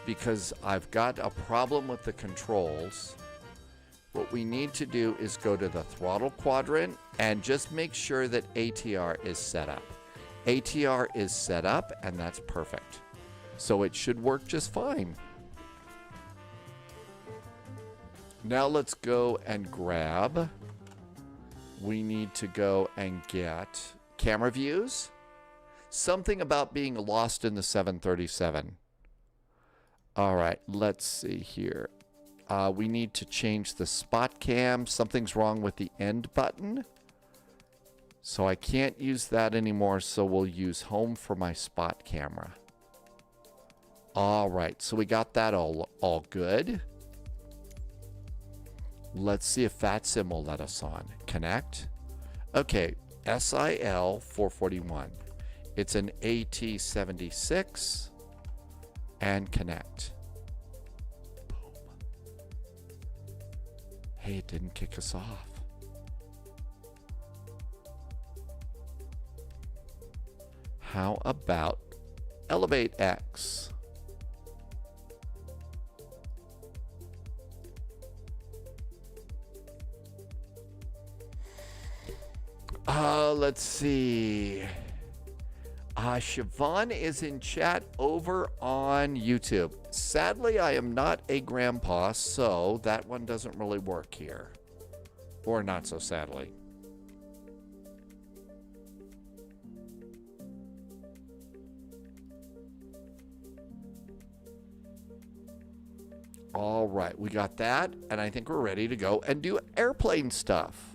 because I've got a problem with the controls. what we need to do is go to the throttle quadrant and just make sure that ATR is set up. ATR is set up, and that's perfect. So it should work just fine. Now let's go and grab. We need to go and get camera views. Something about being lost in the 737. All right, let's see here. We need to change the spot cam. Something's wrong with the end button. So I can't use that anymore, so we'll use home for my spot camera. All right, so we got that all good. Let's see if FATSIM will let us on. Connect. Okay, SIL 441. It's an AT76. And connect. Boom. Hey, it didn't kick us off. How about Elevate X? Let's see. Siobhan is in chat over on YouTube. Sadly, I am not a grandpa, so that one doesn't really work here. Or not so sadly. All right, we got that, and I think we're ready to go and do airplane stuff.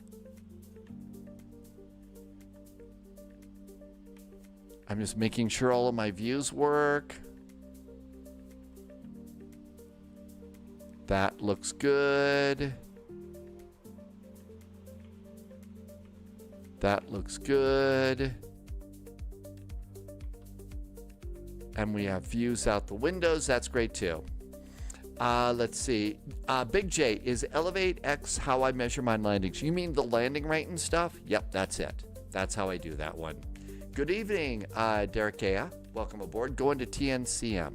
I'm just making sure all of my views work. That looks good. That looks good. And we have views out the windows. That's great too. Let's see. Big J, is Elevate X how I measure my landings? You mean the landing rate and stuff? Yep, that's it. That's how I do that one. Good evening, Derekea. Welcome aboard. Going to TNCM.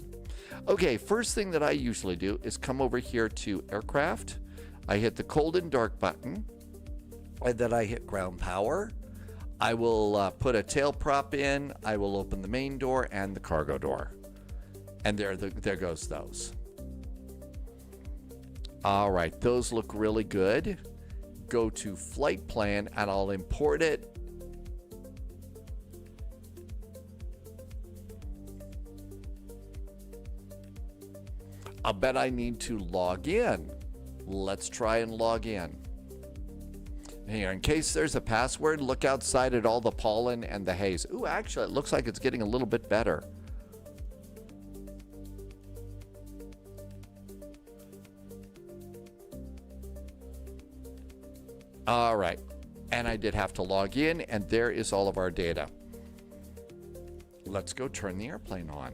Okay, first thing that I usually do is come over here to Aircraft. I hit the cold and dark button, and then I hit ground power. I will put a tail prop in. I will open the main door and the cargo door. And there goes those. All right, those look really good. Go to flight plan, and I'll import it. I'll bet I need to log in. Let's try and log in. Here, in case there's a password, look outside at all the pollen and the haze. Ooh, actually, it looks like it's getting a little bit better. All right, and I did have to log in, and there is all of our data. Let's go turn the airplane on.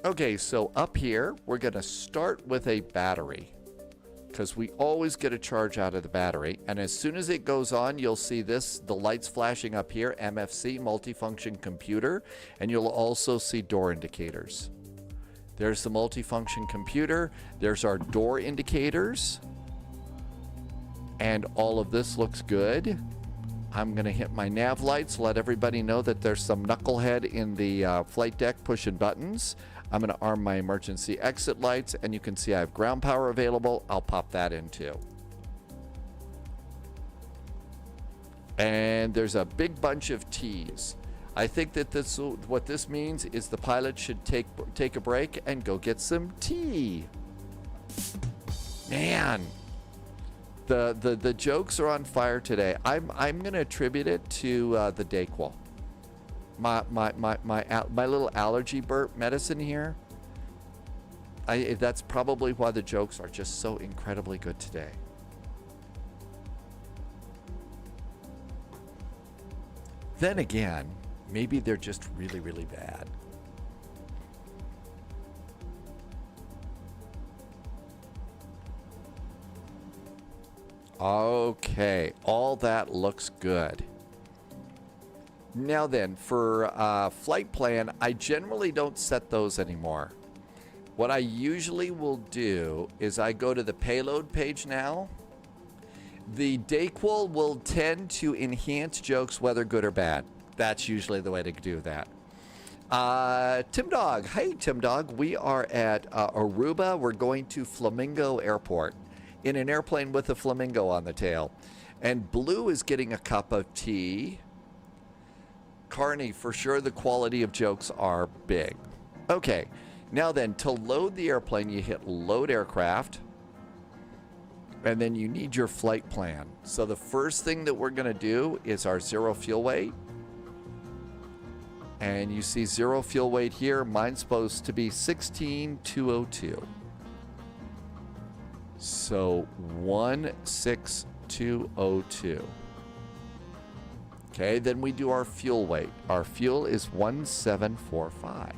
Okay, so up here, we're going to start with a battery because we always get a charge out of the battery. And as soon as it goes on, you'll see this, the lights flashing up here, MFC, multifunction computer, and you'll also see door indicators. There's the multifunction computer. There's our door indicators. And all of this looks good. I'm going to hit my nav lights, let everybody know that there's some knucklehead in the flight deck pushing buttons. I'm going to arm my emergency exit lights, and you can see I have ground power available. I'll pop that in too. And there's a big bunch of T's. I think that what this means is the pilot should take a break and go get some tea. Man, the jokes are on fire today. I'm going to attribute it to the Dayquil. My little allergy burp medicine here. That's probably why the jokes are just so incredibly good today. Then again, maybe they're just really, really bad. Okay, all that looks good. Now then, for flight plan, I generally don't set those anymore. What I usually will do is I go to the payload page now. The Dayquil will tend to enhance jokes, whether good or bad. That's usually the way to do that. Tim Dog. Hey, Tim Dog. We are at Aruba. We're going to Flamingo Airport in an airplane with a flamingo on the tail. And Blue is getting a cup of tea. Carney, for sure the quality of jokes are big. Okay. Now then, to load the airplane, you hit Load Aircraft. And then you need your flight plan. So the first thing that we're going to do is our zero fuel weight. And you see zero fuel weight here. Mine's supposed to be 16,202. So 16202. Okay, then we do our fuel weight. Our fuel is 1745.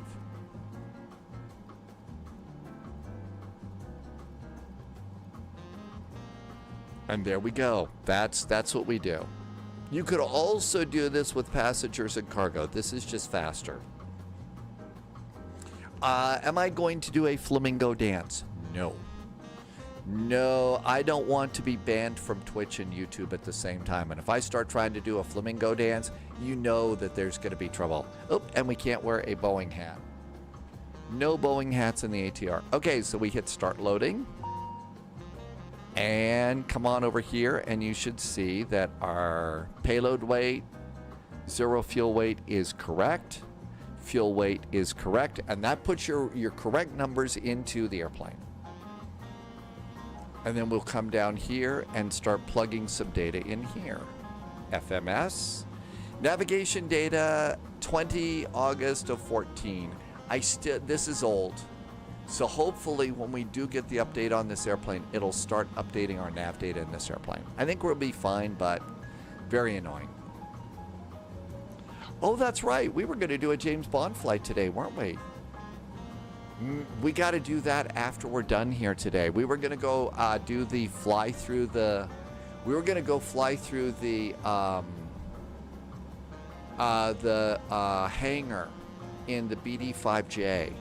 And there we go. That's what we do. You could also do this with passengers and cargo. This is just faster. Am I going to do a flamingo dance? No. No, I don't want to be banned from Twitch and YouTube at the same time. And if I start trying to do a flamingo dance, you know that there's going to be trouble. Oh, and we can't wear a Boeing hat. No Boeing hats in the ATR. Okay, so we hit start loading. And come on over here and you should see that our payload weight, zero fuel weight is correct. Fuel weight is correct. And that puts your correct numbers into the airplane. And then we'll come down here and start plugging some data in here. FMS. Navigation data, 20 August of 14. This is old. So hopefully when we do get the update on this airplane, it'll start updating our nav data in this airplane. I think we'll be fine, but very annoying. Oh, that's right. We were going to do a James Bond flight today, weren't we? We got to do that after we're done here today. We were going to go do the fly through the... We were going to go fly through the hangar in the BD-5J.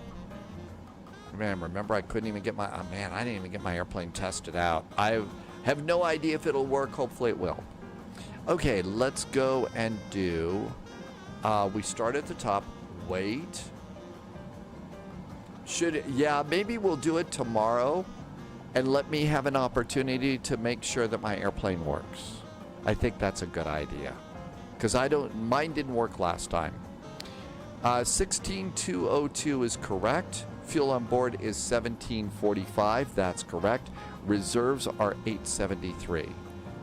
Man, remember I couldn't even get my... Oh, man, I didn't even get my airplane tested out. I have no idea if it'll work. Hopefully it will. Okay, let's go and do... we start at the top. Wait. Yeah, maybe we'll do it tomorrow and let me have an opportunity to make sure that my airplane works. I think that's a good idea. Because mine didn't work last time. 16202 is correct. Fuel on board is 1745. That's correct. Reserves are 873.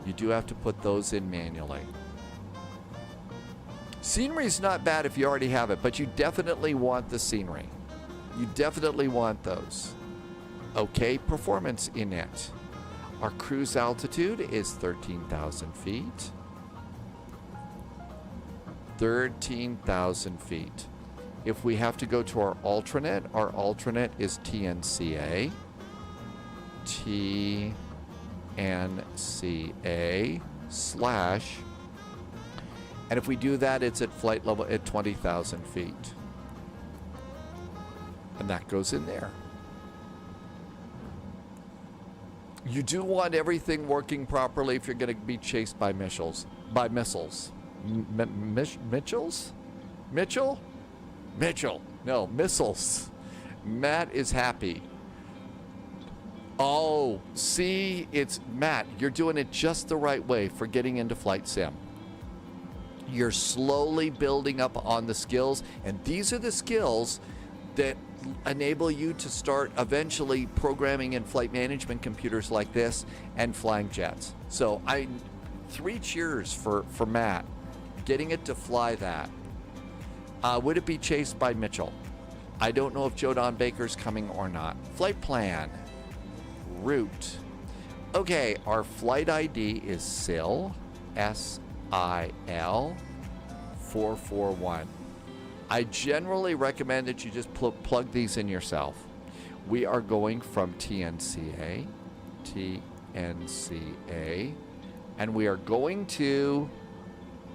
You do have to put those in manually. Scenery is not bad if you already have it, but you definitely want the scenery. You definitely want those. Okay, performance in it. Our cruise altitude is 13,000 feet. 13,000 feet. If we have to go to our alternate is TNCA. TNCA slash. And if we do that, it's at flight level at 20,000 feet. And that goes in there. You do want everything working properly if you're going to be chased by missiles. Mitchells? Mitchell? Mitchell. No, missiles. Matt is happy. Oh, see, it's Matt. You're doing it just the right way for getting into flight sim. You're slowly building up on the skills, and these are the skills that enable you to start eventually programming in flight management computers like this and flying jets. So 3 cheers for Matt getting it to fly that. Would it be chased by Mitchell? I don't know if Joe Don Baker's coming or not. Flight plan. Route. Okay, our flight ID is SIL, S-I-L 441. I generally recommend that you just plug these in yourself. We are going from TNCA, and we are going to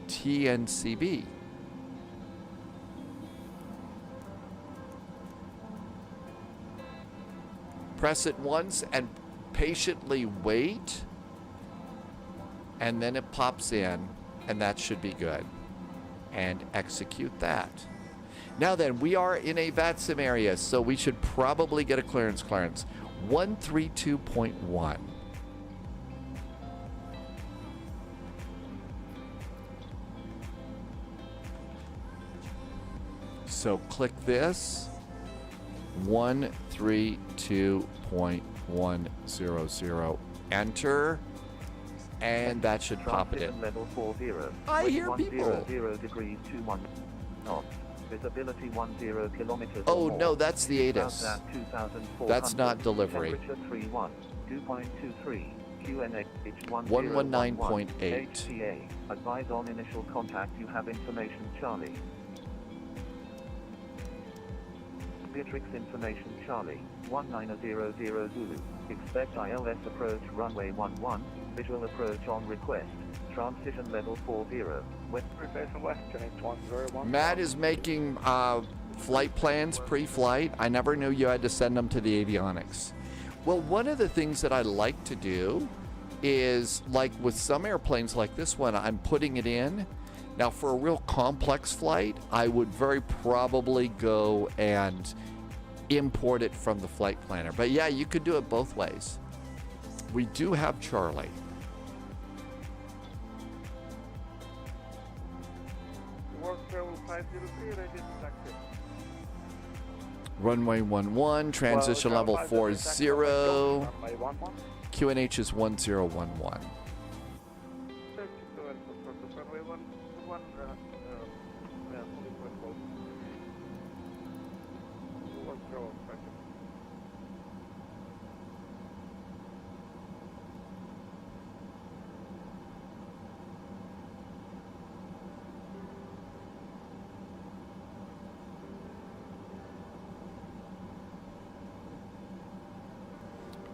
TNCB. Press it once and patiently wait, and then it pops in, and that should be good. And execute that. Now then, we are in a VATSIM area, so we should probably get a clearance. 132.1. So click this. 132.100. Enter. And that should pop it in. Level 40. I hear people. 100 degrees 21 knots. Visibility 10 kilometers. Oh or more. no, that's the ATIS. That's not delivery. Temperature 31, 2.23. QNH 119.8. HCA. Advise on initial contact. You have information, Charlie. Beatrix information, Charlie. 1900 Zulu. Expect ILS approach runway 11. Visual approach on request. Transition level 40. West Facing west, Connect 101. Matt is making flight plans pre-flight. I never knew you had to send them to the avionics. Well, one of the things that I like to do is, like with some airplanes like this one, I'm putting it in. Now, for a real complex flight, I would very probably go and import it from the flight planner. But yeah, you could do it both ways. We do have Charlie. Runway 11, transition level 40. QNH is 1011.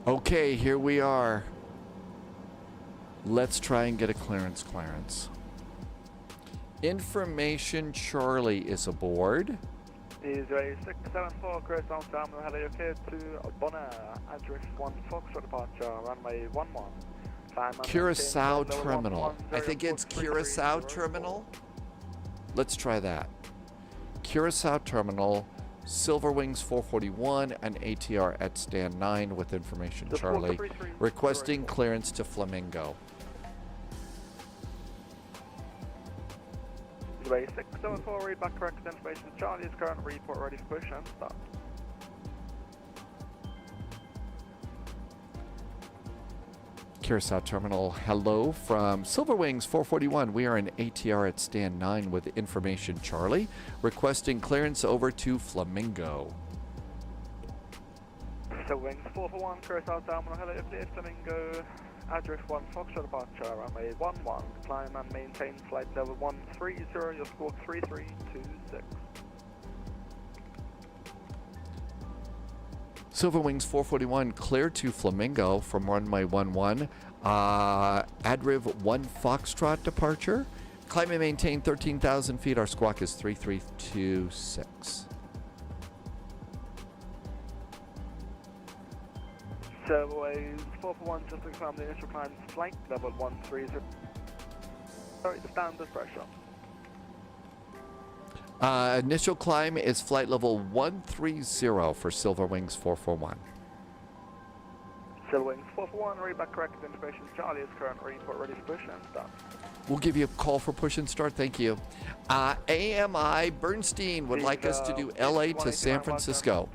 Okay, here we are. Let's try and get a clearance. Information Charlie is aboard. Is a 674 Chris on Samuel, hello, you're cleared to Bonner, address 1 Foxtrot departure, runway 11. Curacao Terminal. I think it's Curacao Terminal. Let's try that. Curacao Terminal, Silver Wings 441, and ATR at stand 9 with information Charlie. Requesting clearance to Flamingo. Way 674, read back correct information. Charlie is current report ready for push and start. Curacao Terminal, hello from Silver Wings 441. We are in ATR at stand 9 with information Charlie. Requesting clearance over to Flamingo. Silver Wings 441, Curacao Terminal, hello, you're cleared Flamingo. Address 1 Foxtrot departure, runway 11. Climb and maintain flight level 130, your score 3326. Silver Wings 441, clear to Flamingo from runway 11. Adriv 1 Foxtrot departure. Climb and maintain 13,000 feet. Our squawk is 3326. Airways 441, just to confirm the initial climb flight level 130. Sorry, standard pressure. Initial climb is flight level 130 for Silver Wings 441. Silver Wings 441, read back correct information. Charlie is current report ready for push and start. We'll give you a call for push and start. Thank you. AMI Bernstein would like us to do LA to San Francisco.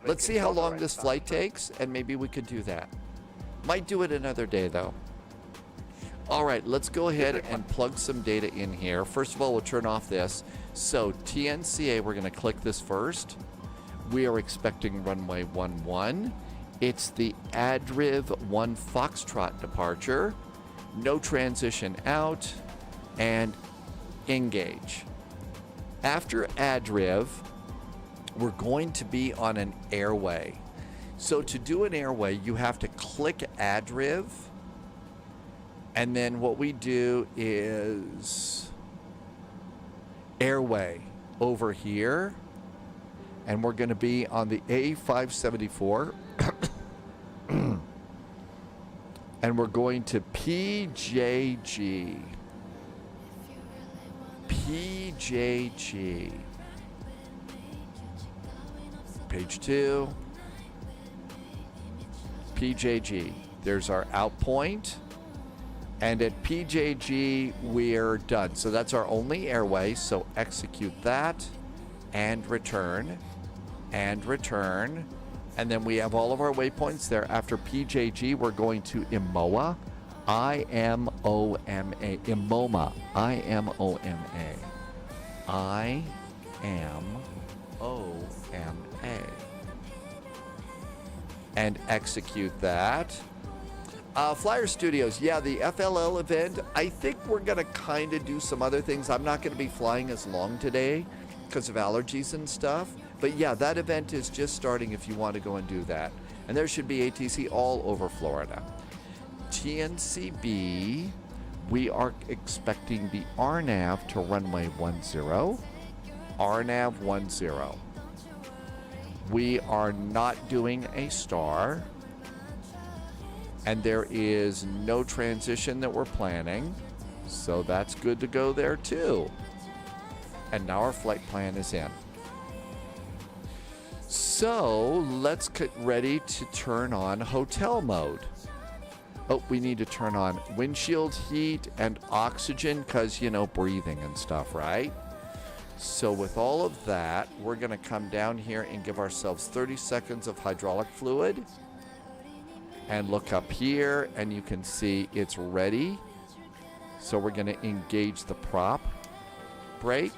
Let's see how long this flight takes, and maybe we could do that. Might do it another day, though. All right, let's go ahead and plug some data in here. First of all, we'll turn off this. So TNCA, we're going to click this first. We are expecting runway 11. It's the Adriv 1 Foxtrot departure. No transition out, and engage. After Adriv, we're going to be on an airway. So to do an airway, you have to click Adriv, and then what we do is airway over here, and we're going to be on the A574 And we're going to PJG. PJG. Page 2. PJG. There's our out point. And at PJG, we're done. So that's our only airway. So execute that and return and return. And then we have all of our waypoints there. After PJG, we're going to IMOA. I-M-O-M-A. IMOMA. I-M-O-M-A. I-M-O-M-A. And execute that. Flyer Studios, yeah, the FLL event, I think we're going to kind of do some other things. I'm not going to be flying as long today because of allergies and stuff. But yeah, that event is just starting if you want to go and do that. And there should be ATC all over Florida. TNCB, we are expecting the RNAV to runway 10. RNAV 10. We are not doing a star. And there is no transition that we're planning. So that's good to go there too. And now our flight plan is in. So let's get ready to turn on hotel mode. Oh, we need to turn on windshield heat and oxygen because, you know, breathing and stuff, right? So with all of that, we're going to come down here and give ourselves 30 seconds of hydraulic fluid. And look up here, and you can see it's ready. So we're going to engage the prop brake.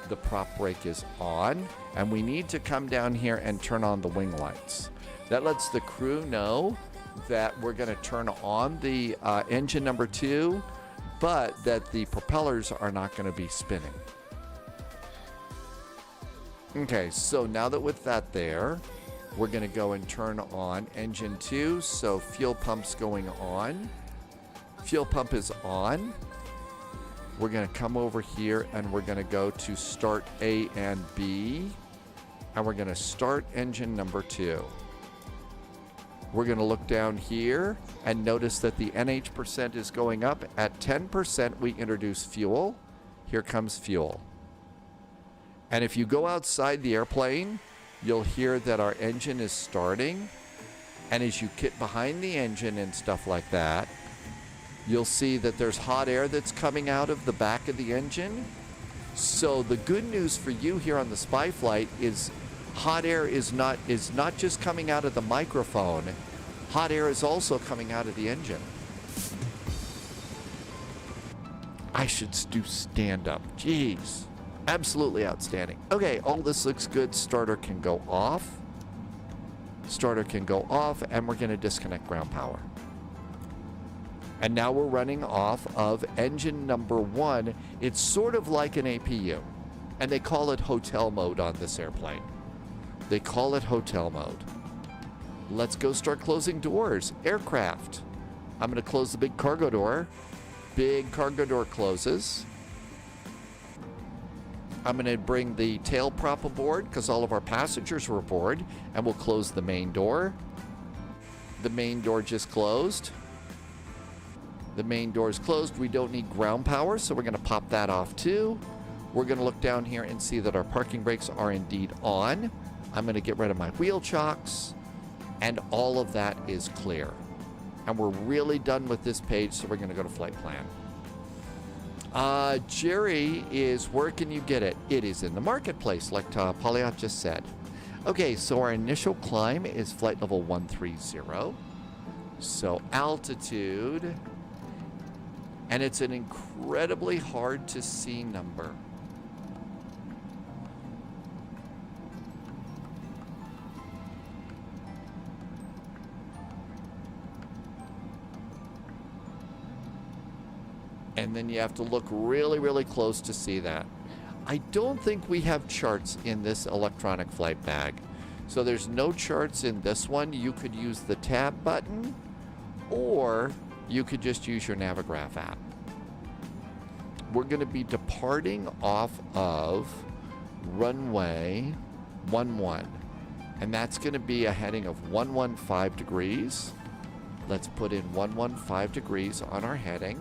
The prop brake is on. And we need to come down here and turn on the wing lights. That lets the crew know that we're going to turn on the engine number 2, but that the propellers are not going to be spinning. Okay, so now that with that there, we're going to go and turn on engine 2. So fuel pump's going on. Fuel pump is on. We're going to come over here and we're going to go to start A and B. And we're going to start engine number 2. We're going to look down here and notice that the NH percent is going up. At 10%, we introduce fuel. Here comes fuel. And if you go outside the airplane, you'll hear that our engine is starting. And as you get behind the engine and stuff like that, you'll see that there's hot air that's coming out of the back of the engine. So the good news for you here on the spy flight is hot air is not just coming out of the microphone. Hot air is also coming out of the engine. I should do stand up. Jeez. Absolutely outstanding. Okay, all this looks good. Starter can go off. Starter can go off, and we're going to disconnect ground power. And now we're running off of engine number 1. It's sort of like an APU, and they call it hotel mode on this airplane. They call it hotel mode. Let's go start closing doors. Aircraft. I'm going to close the big cargo door. Big cargo door closes. I'm going to bring the tail prop aboard because all of our passengers were aboard, and we'll close the main door. The main door just closed. The main door is closed. We don't need ground power, so we're going to pop that off too. We're going to look down here and see that our parking brakes are indeed on. I'm going to get rid of my wheel chocks, and all of that is clear. And we're really done with this page, so we're going to go to flight plan. Jerry is, where can you get it? It is in the marketplace, like Polyot just said. Okay, so our initial climb is flight level 130. So altitude, and it's an incredibly hard to see number. And then you have to look really, really close to see that. I don't think we have charts in this electronic flight bag. So there's no charts in this one. You could use the tab button, or you could just use your Navigraph app. We're going to be departing off of runway 11. And that's going to be a heading of 115 degrees. Let's put in 115 degrees on our heading.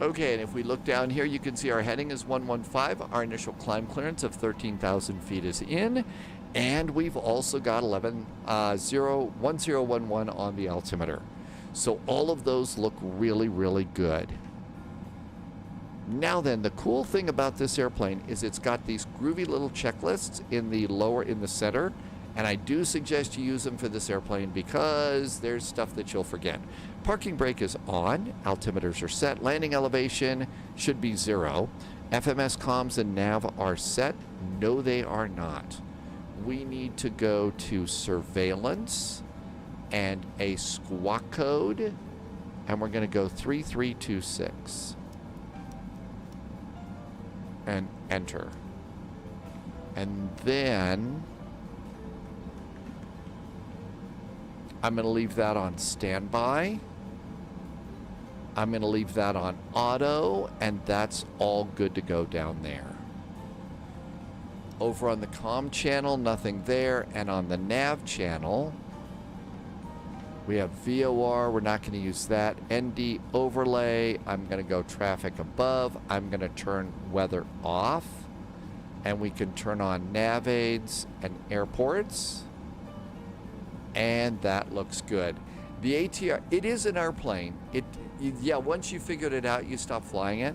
Okay, and if we look down here, you can see our heading is 115. Our initial climb clearance of 13,000 feet is in. And we've also got 1011 on the altimeter. So all of those look really, really good. Now then, the cool thing about this airplane is it's got these groovy little checklists in the center. And I do suggest you use them for this airplane because there's stuff that you'll forget. Parking brake is on, altimeters are set, landing elevation should be 0. FMS comms and nav are set. No, they are not. We need to go to surveillance and a squawk code, and we're going to go 3326 and enter. And then I'm going to leave that on standby. I'm going to leave that on auto, and that's all good to go down there. Over on the comm channel, nothing there. And on the nav channel, we have VOR. We're not going to use that. ND overlay. I'm going to go traffic above. I'm going to turn weather off. And we can turn on nav aids and airports. And that looks good. The ATR, it is an airplane. Yeah, once you figured it out, you stop flying it.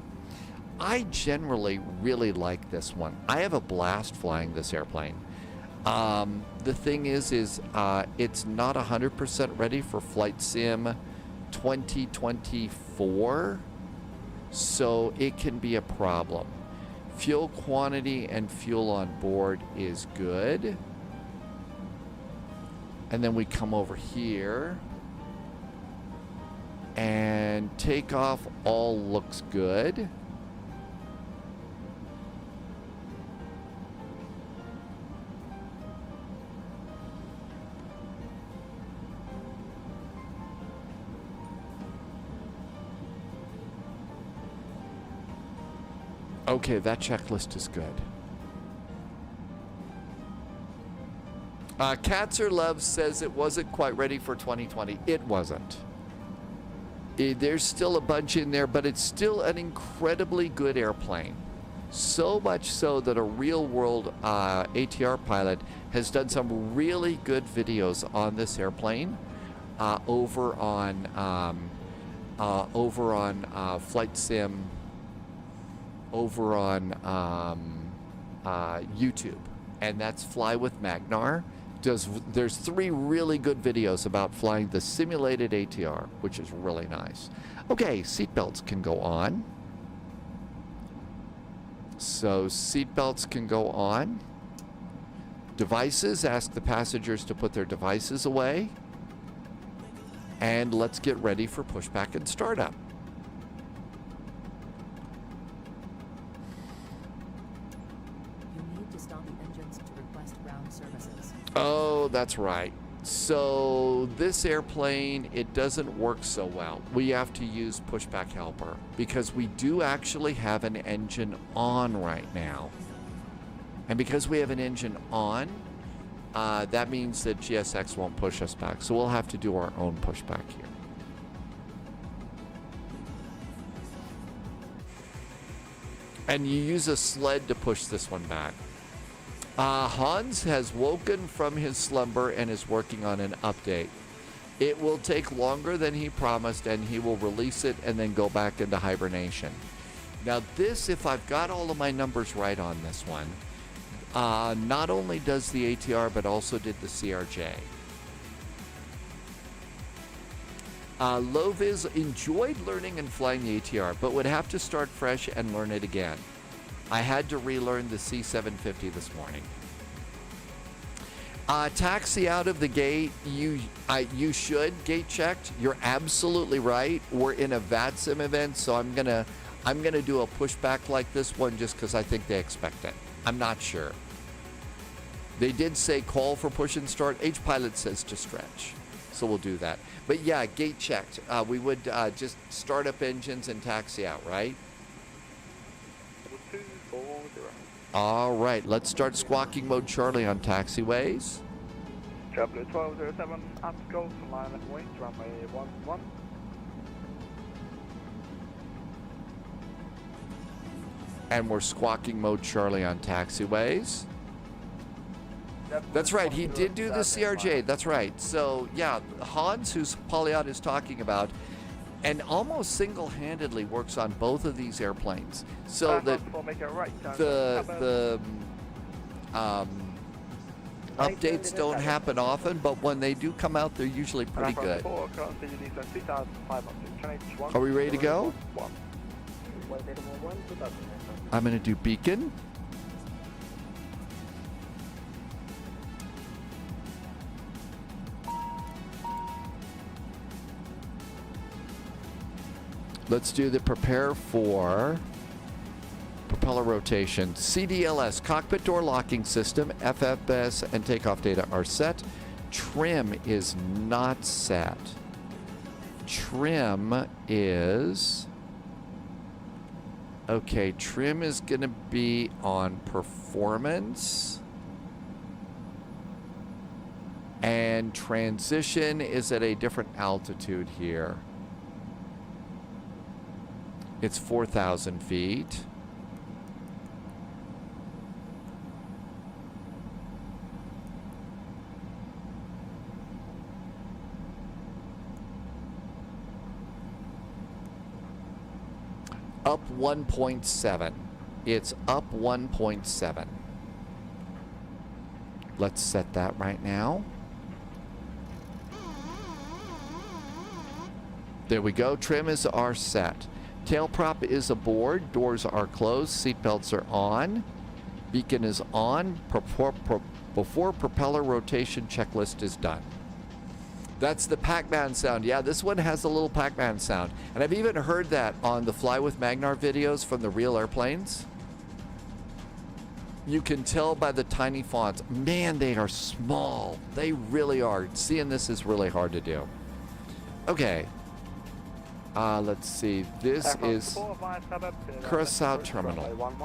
I generally really like this one. I have a blast flying this airplane. The thing is it's not 100% ready for Flight Sim 2024, so it can be a problem. Fuel quantity and fuel on board is good. And then we come over here, and takeoff all looks good. Okay, that checklist is good. Katzer Love says it wasn't quite ready for 2020. It wasn't. There's still a bunch in there, but it's still an incredibly good airplane. So much so that a real-world ATR pilot has done some really good videos on this airplane over on Flight Sim, over on YouTube, and that's Fly with Magnar. There's 3 really good videos about flying the simulated ATR, which is really nice. Okay, seatbelts can go on. So seatbelts can go on. Devices, ask the passengers to put their devices away. And let's get ready for pushback and startup. Oh, that's right. So this airplane, it doesn't work so well. We have to use pushback helper because we do actually have an engine on right now. And because we have an engine on, that means that GSX won't push us back. So we'll have to do our own pushback here. And you use a sled to push this one back. Hans has woken from his slumber and is working on an update. It will take longer than he promised, and he will release it and then go back into hibernation. Now this, if I've got all of my numbers right on this one, not only does the ATR, but also did the CRJ. Loviz enjoyed learning and flying the ATR, but would have to start fresh and learn it again. I had to relearn the C750 this morning. Taxi out of the gate, you should gate checked. You're absolutely right. We're in a VATSIM event, so I'm gonna do a pushback like this one just because I think they expect it. I'm not sure. They did say call for push and start. H-Pilot says to stretch. So we'll do that. But yeah, gate checked. We would just start up engines and taxi out, right? 240. All right, let's start squawking mode Charlie on taxiways. JetBlue 1207 at Golf, line left wing, runway 11. And we're squawking mode Charlie on taxiways. That's right, he did do the CRJ, that's right. So yeah, Hans, who's Polyot is talking about, and almost single-handedly works on both of these airplanes. So that the updates don't happen often, but when they do come out, they're usually pretty good. Are we ready to go? I'm going to do beacon. Let's do the prepare for propeller rotation. CDLS, cockpit door locking system, FFS, and takeoff data are set. Trim is not set. Trim is... Okay, trim is going to be on performance. And transition is at a different altitude here. It's 4,000 feet. Up 1.7. It's up 1.7. Let's set that right now. There we go. Trim is our set. Tail prop is aboard. Doors are closed. Seatbelts are on. Beacon is on. Before propeller rotation checklist is done. That's the Pac-Man sound. Yeah, this one has a little Pac-Man sound. And I've even heard that on the Fly with Magnar videos from the real airplanes. You can tell by the tiny fonts. Man, they are small. They really are. Seeing this is really hard to do. Okay. Let's see. This is Curaçao Terminal.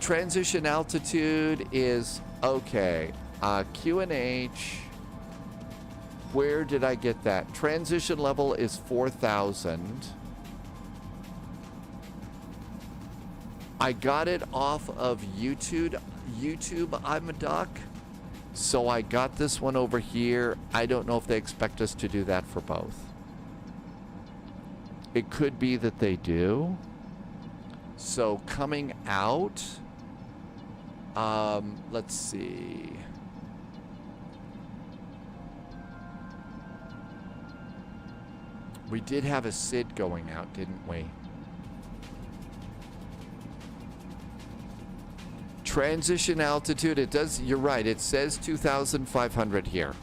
Transition altitude is okay. QNH. Where did I get that? Transition level is 4,000. I got it off of YouTube. I'm a duck. So I got this one over here. I don't know if they expect us to do that for both. It could be that they do. So coming out, let's see. We did have a SID going out, didn't we? Transition altitude, it does, you're right, it says 2,500 here.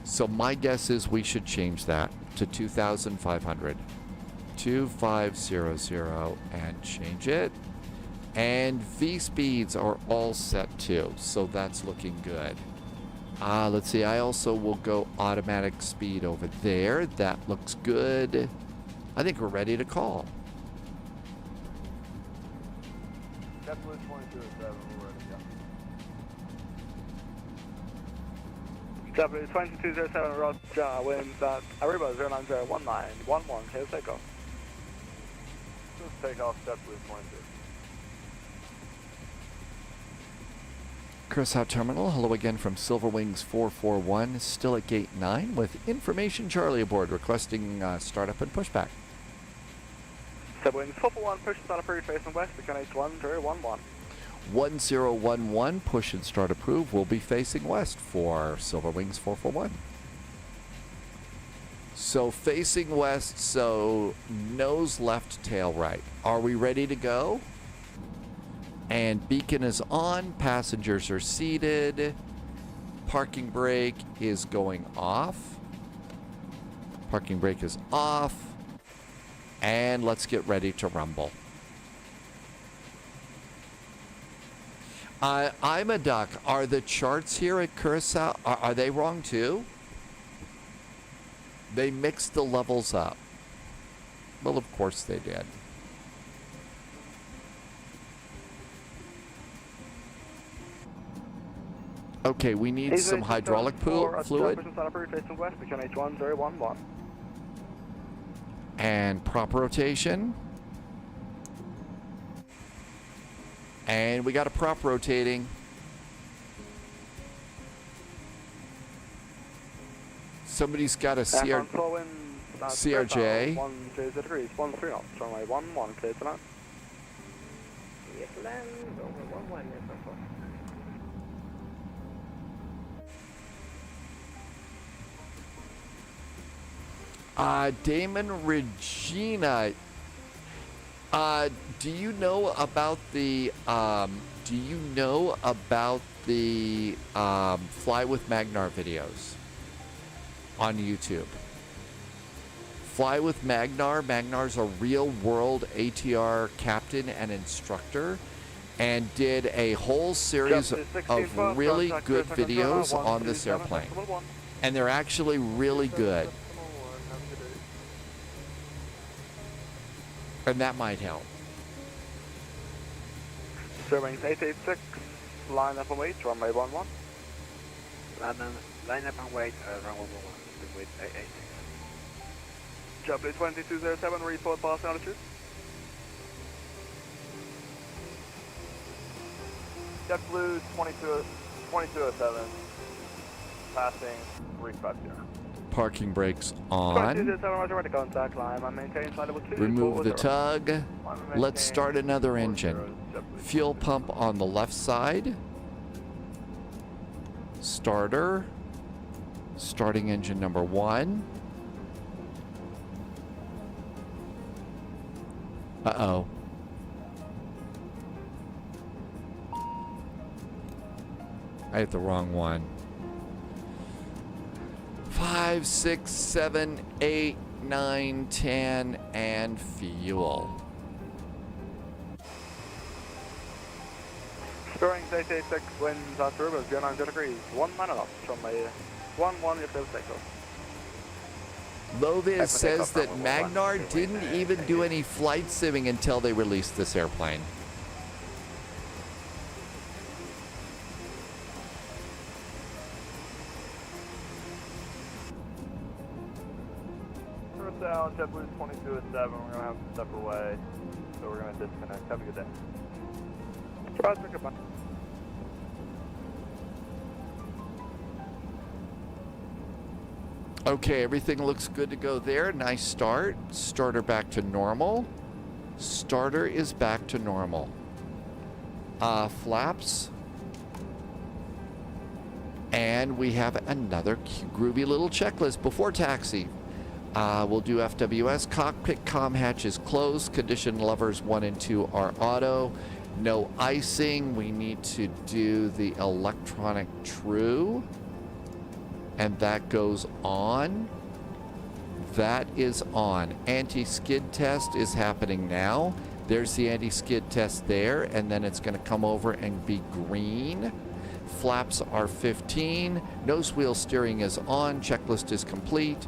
So my guess is we should change that to 2,500. 2500 and change it. And V speeds are all set too, so that's looking good. Let's see, I also will go automatic speed over there. That looks good. I think we're ready to call. JetBlue 2207, we're ready to go. JetBlue 2207, Roger, winds at Aruba 0901911, here's takeoff. Just take off JetBlue 22. Curaçao Terminal, hello again from Silverwings 441, still at gate 9 with information Charlie aboard requesting startup and pushback. Silverwings 441, push and start approved facing west, Kon'nichiwa 1011. 1011, push and start approved, will be facing west for Silverwings 441. So facing west, so nose left, tail right. Are we ready to go? And beacon is on, passengers are seated, parking brake is going off, parking brake is off, and let's get ready to rumble. I'm a duck. Are the charts here at Curacao, are they wrong too? They mixed the levels up. Well, of course they did. Okay, we need some hydraulic fluid. And prop rotation. And we got a prop rotating. Somebody's got a CRJ. 130 degrees, 13 knots, runway 11, clear to land. Yes, land over 11, yes, of course. Damon Regina, do you know about the Fly with Magnar videos on YouTube? Fly with Magnar. Magnar's a real world ATR captain and instructor, and did a whole series of really good videos on this airplane. And they're actually really good. And that might help. Wings 886, line up and wait, runway 11. Line up and wait, runway 11, with 886. JetBlue 2207, report pass altitude. JetBlue 2207, passing 350. Parking brakes on. 2207, roger, ready to contact, climb and maintain flight level 2. Remove the tug. Let's start another engine. Fuel pump on the left side. Starter. Starting engine number 1. Uh-oh. I hit the wrong one. 5, 6, 7, 8, 9, 10, and fuel. Bearings 886, winds out turbos, 09 degrees, 1 minute off, runway 11, if there's takeoff. Loviz says that Magnar didn't even do any flight simming until they released this airplane. Down, JetBlue 2207, we're going to have to step away, so we're going to disconnect. Have a good day. Roger, goodbye. Okay, everything looks good to go there. Nice start. Starter back to normal. Starter is back to normal. Flaps. And we have another groovy little checklist before taxi. We'll do FWS. Cockpit comm hatch is closed. Condition levers 1 and 2 are auto. No icing. We need to do the electronic true. And that goes on. That is on. Anti-skid test is happening now. There's the anti-skid test there, and then it's going to come over and be green. Flaps are 15. Nose wheel steering is on. Checklist is complete.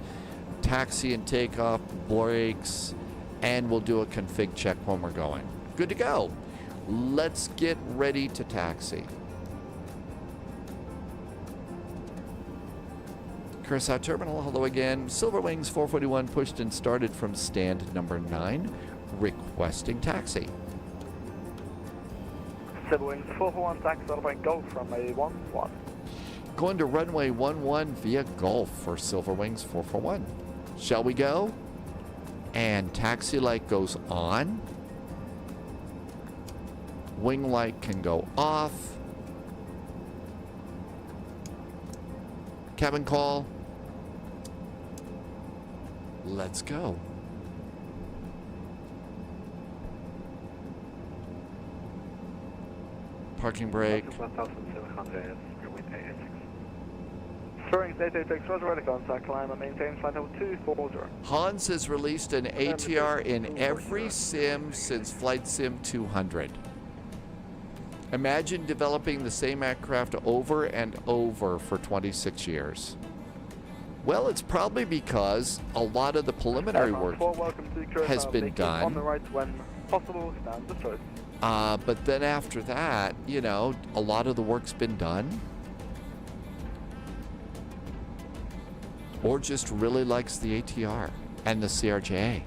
Taxi and takeoff, brakes, and we'll do a config check when we're going. Good to go. Let's get ready to taxi. Curacao Terminal, hello again. Silverwings 441 pushed and started from stand number 9, requesting taxi. Silverwings 441, taxi, Silverwing Golf, runway 11. Going to runway 11 via Gulf for Silverwings 441. Shall we go? And taxi light goes on. Wing light can go off. Cabin call. Let's go. Parking brake. 1700, Bearings 886, roger, ready to contact, climb and maintain flight level 240. Hans has released an ATR in every sim since Flight Sim 200. Imagine developing the same aircraft over and over for 26 years. Well, it's probably because a lot of the preliminary work has been done. On the right when possible, stand the choice. But then after that, you know, a lot of the work's been done. Or just really likes the ATR and the CRJA.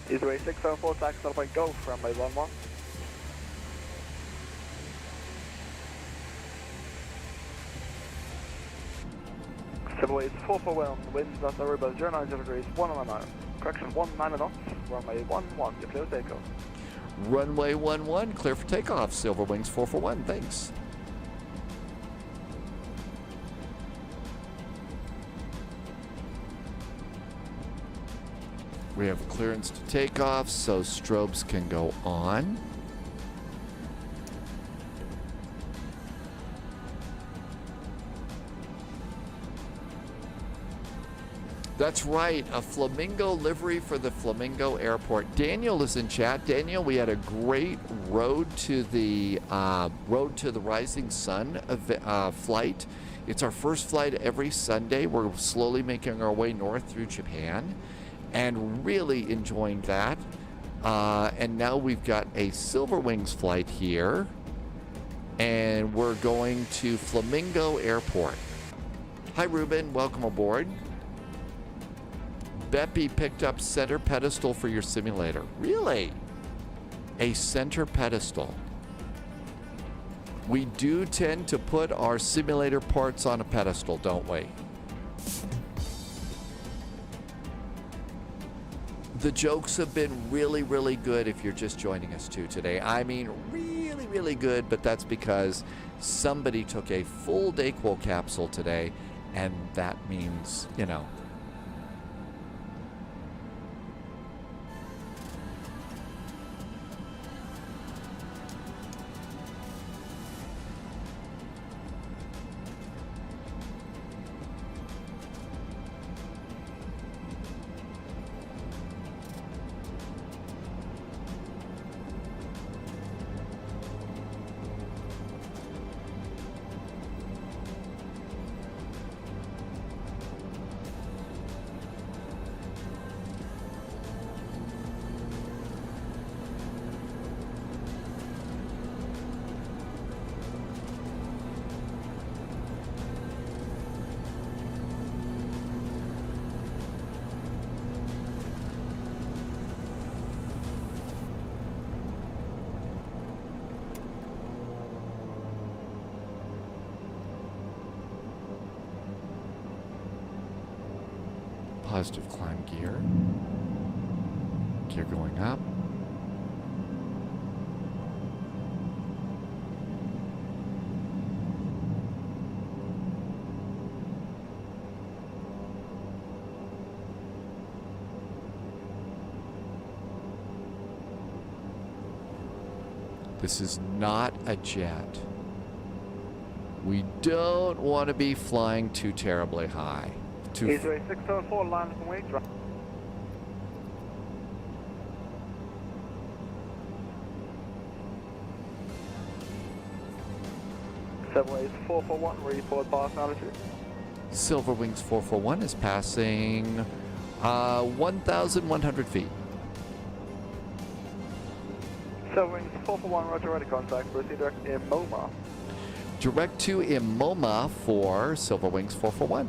Easy 604, taxi up and go from runway 11. Civil is 441, winds at Aruba 090 degrees, 119. Correction 19 knots, runway 11, you're clear to takeoff. Runway 11, clear for takeoff. Silver Wings 441, thanks. We have clearance to take off, so strobes can go on. That's right, a flamingo livery for the Flamingo Airport. Daniel is in chat. Daniel, we had a great Road to the Rising Sun flight. It's our first flight every Sunday. We're slowly making our way north through Japan and really enjoying that. And now we've got a Silver Wings flight here, and we're going to Flamingo Airport. Hi, Ruben. Welcome aboard. Beppy picked up center pedestal for your simulator. Really? A center pedestal. We do tend to put our simulator parts on a pedestal, don't we? The jokes have been really, really good if you're just joining us too today. I mean, really, really good, but that's because somebody took a full Dayquil capsule today, and that means, you know, positive climb gear. Gear going up. This is not a jet. We don't want to be flying too terribly high. Easy 604, line from wings. Silverwings 441, report pass altitude. Silver Wings 441 is passing 1,100 feet. Silverwings 441, roger, ready contact, proceed direct Imoma. Direct to Imoma for Silver Wings 441.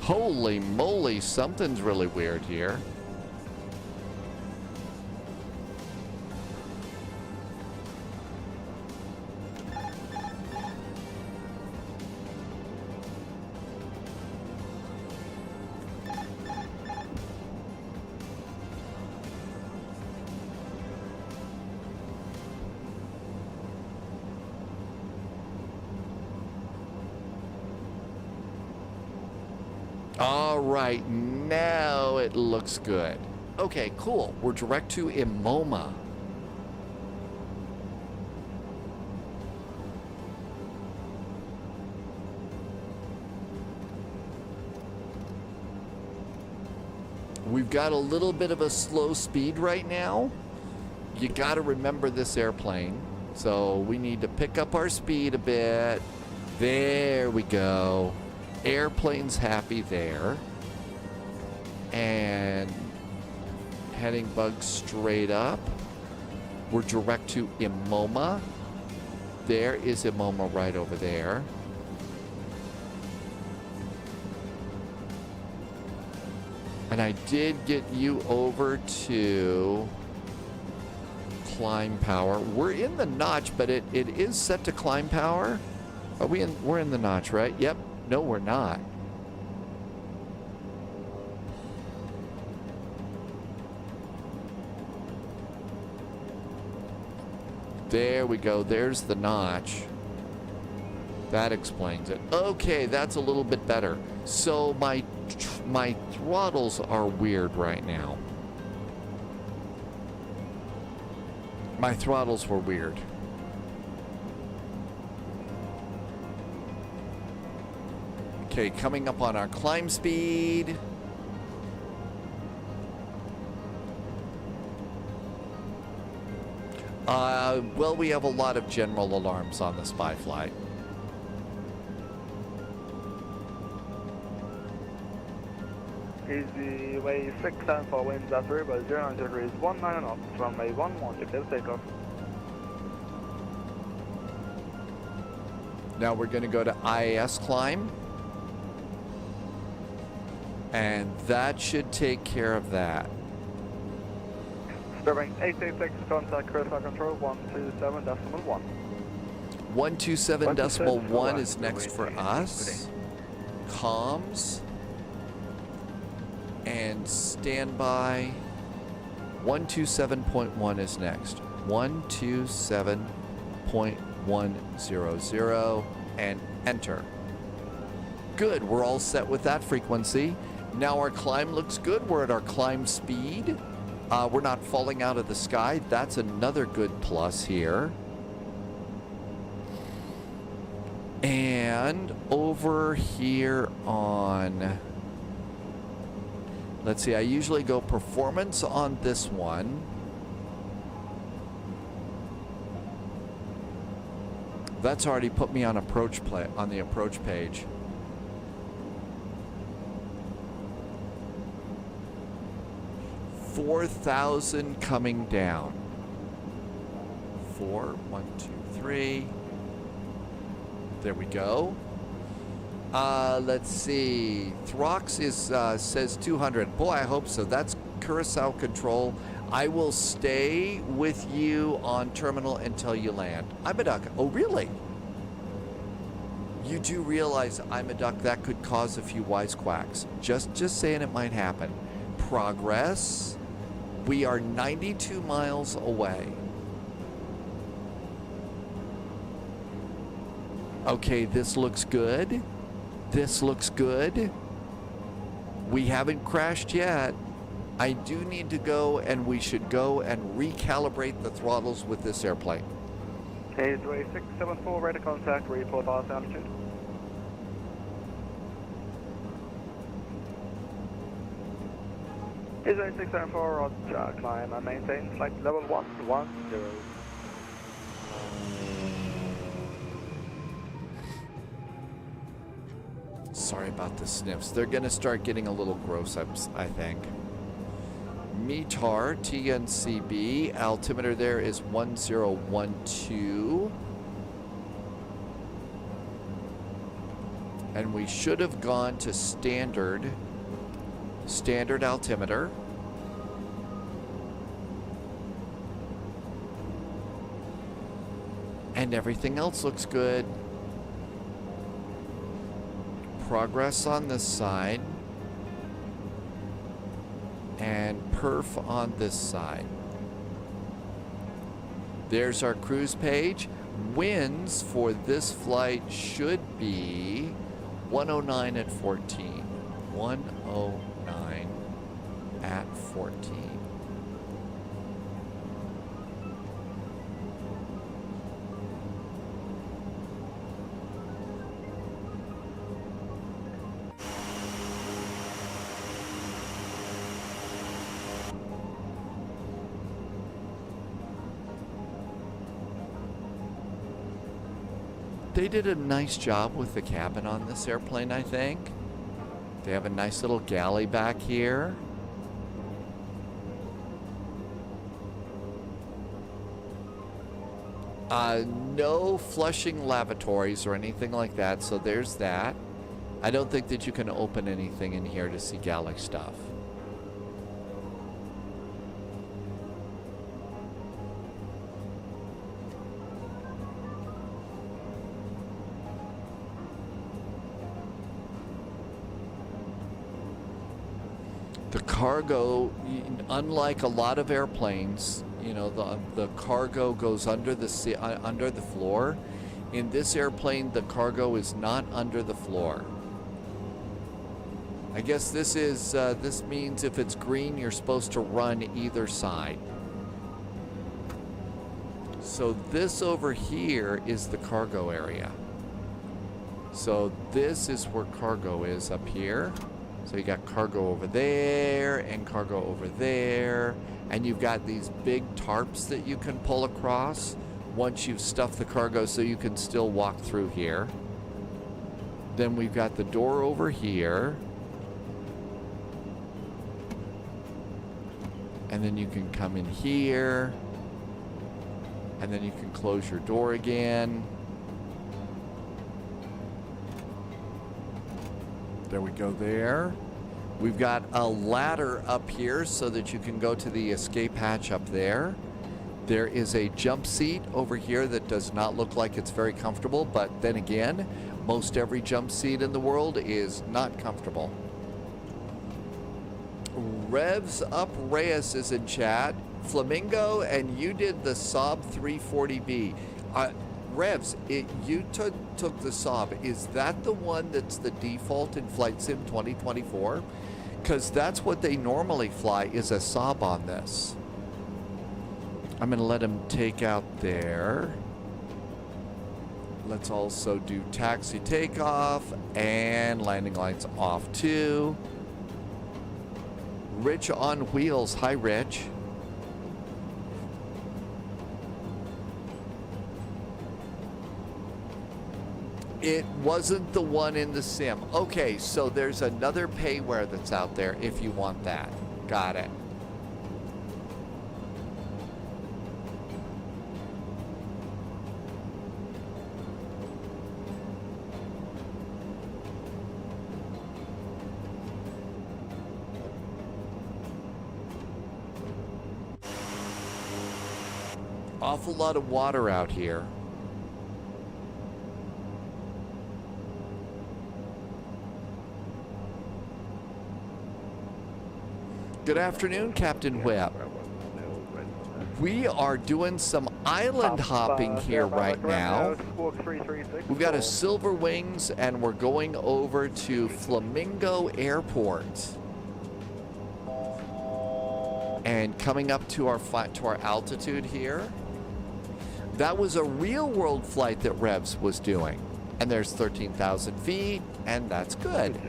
Holy moly, something's really weird here. All right, now it looks good. Okay, cool. We're direct to Imoma. We've got a little bit of a slow speed right now. You got to remember this airplane. So we need to pick up our speed a bit. There we go. Airplane's happy there. And heading bug straight up. We're direct to Imoma. There is Imoma right over there. And I did get you over to climb power. We're in the notch, but it is set to climb power. Are we in? We're in the notch, right? Yep. No, we're not. There we go. There's the notch. That explains it. Okay, that's a little bit better. So my throttles are weird right now. My throttles were weird. Okay, coming up on our climb speed. Well, we have a lot of general alarms on the spy flight. Easy way 674 winds at River 09 degrees 19 knots, runway 11, clear takeoff. Now we're going to go to IAS climb. And that should take care of that. Disturbing 886, contact critical control 127.1. 127.1 is next for us. Comms. And standby. 127.1 is next. 127.100 and enter. Good, we're all set with that frequency. Now our climb looks good. We're at our climb speed. We're not falling out of the sky. That's another good plus here. And over here on... Let's see, I usually go performance on this one. That's already put me on the approach page. $4,000 coming down. 4, 1, 2, 3. There we go. Let's see. Throx is says 200. Boy, I hope so. That's Curacao control. I will stay with you on terminal until you land. I'm a duck. Oh, really? You do realize I'm a duck. That could cause a few wisecracks. Just saying it might happen. Progress. We are 92 miles away. Okay, this looks good. This looks good. We haven't crashed yet. I do need to go, and we should go and recalibrate the throttles with this airplane. Hazeaway 674, radar contact, report last altitude. Hazeaway 674, roger, climb and maintain flight level 110. Sorry about the sniffs. They're going to start getting a little gross, I think. METAR, TNCB, altimeter there is 1012. And we should have gone to standard altimeter. And everything else looks good. Progress on this side. And perf on this side. There's our cruise page. Winds for this flight should be 109 at 14. 109 at 14. They did a nice job with the cabin on this airplane, I think. They have a nice little galley back here. No flushing lavatories or anything like that, so there's that. I don't think that you can open anything in here to see galley stuff. The cargo, unlike a lot of airplanes, you know, the cargo goes under the floor. In this airplane, the cargo is not under the floor. I guess this means if it's green, you're supposed to run either side. So this over here is the cargo area. So this is where cargo is up here. So you got cargo over there and cargo over there. And you've got these big tarps that you can pull across once you've stuffed the cargo, so you can still walk through here. Then we've got the door over here. And then you can come in here. And then you can close your door again. There we go there. We've got a ladder up here so that you can go to the escape hatch up there. There is a jump seat over here that does not look like it's very comfortable, but then again, most every jump seat in the world is not comfortable. Revs Up Reyes is in chat. Flamingo, and you did the Saab 340B. Revs, you took the Saab. Is that the one that's the default in Flight Sim 2024? Because that's what they normally fly, is a Saab on this. I'm going to let him take out there. Let's also do taxi takeoff and landing lights off too. Rich on Wheels. Hi, Rich. It wasn't the one in the sim. Okay, so there's another payware that's out there if you want that. Got it. Awful lot of water out here. Good afternoon, Captain Whip. We are doing some island hopping here right now. We've got a Silver Wings and we're going over to Flamingo Airport. And coming up to our altitude here. That was a real world flight that Revs was doing. And there's 13,000 feet, and that's good.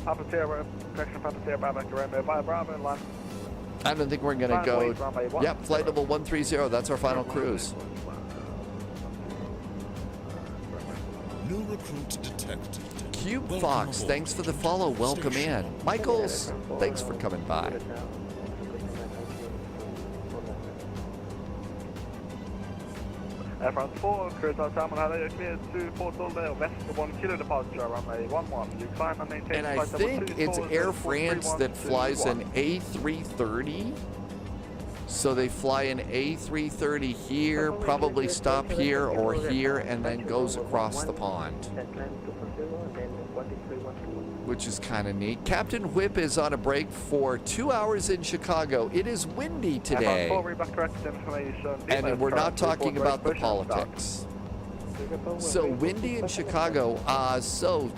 Papa Sierra, correction, Papa Sierra, Bravo, Bravo, line. I don't think we're going to go. Yep, flight level 130. That's our final cruise. New recruit detected. Cube Welcome Fox, aboard. thanks for the follow. Welcome in. Michaels, thanks for coming by. Air France 4, cruise out Salmon Halley, cleared to Port Lauderdale, west of 1 kilo departure, runway 11. You climb and maintain And I flight level think 2, it's forward, Air 431 France that flies an 21. A330. So they fly an A330 here, probably stop here or here, and then goes across the pond. Which is kind of neat. Captain Whip is on a break for 2 hours in Chicago. It is windy today. Air France 4, read back correct information. And we're not talking about the politics. So windy in Chicago. So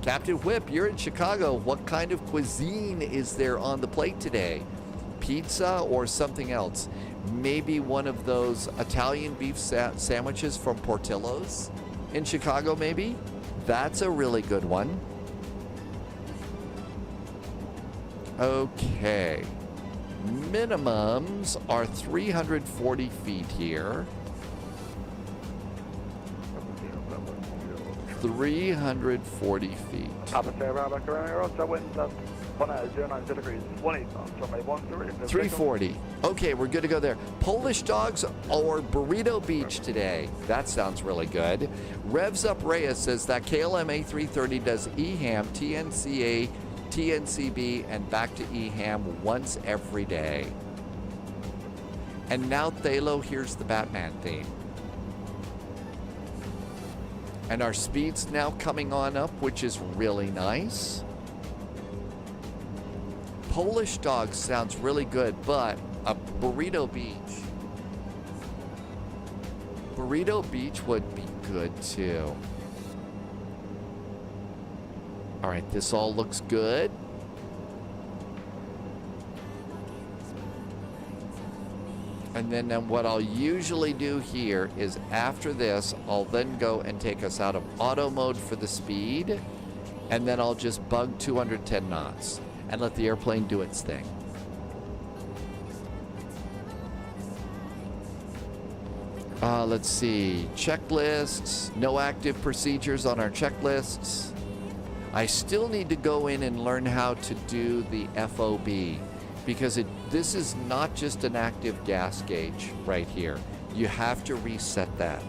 Captain Whip, you're in Chicago. What kind of cuisine is there on the plate today? Pizza or something else? Maybe one of those Italian beef sandwiches from Portillo's in Chicago, maybe? That's a really good one. Okay. Minimums are 340 feet here. 340 feet. Papa Sierra, back around Roger, winds up 10 degrees, 18 knots, runway 10. 340. Okay, we're good to go there. Polish dogs or Burrito Beach today. That sounds really good. Revs Up Reyes says that KLM A330 does EHAM, TNCA, TNCB, and back to EHAM once every day. And now Thalo, here's the Batman theme. And our speed's now coming on up, which is really nice. Polish dog sounds really good, but a Burrito Beach. Burrito Beach would be good too. All right, this all looks good. And then what I'll usually do here is after this, I'll then go and take us out of auto mode for the speed. And then I'll just bug 210 knots and let the airplane do its thing. Let's see. Checklists. No active procedures on our checklists. I still need to go in and learn how to do the FOB. Because this is not just an active gas gauge right here. You have to reset that.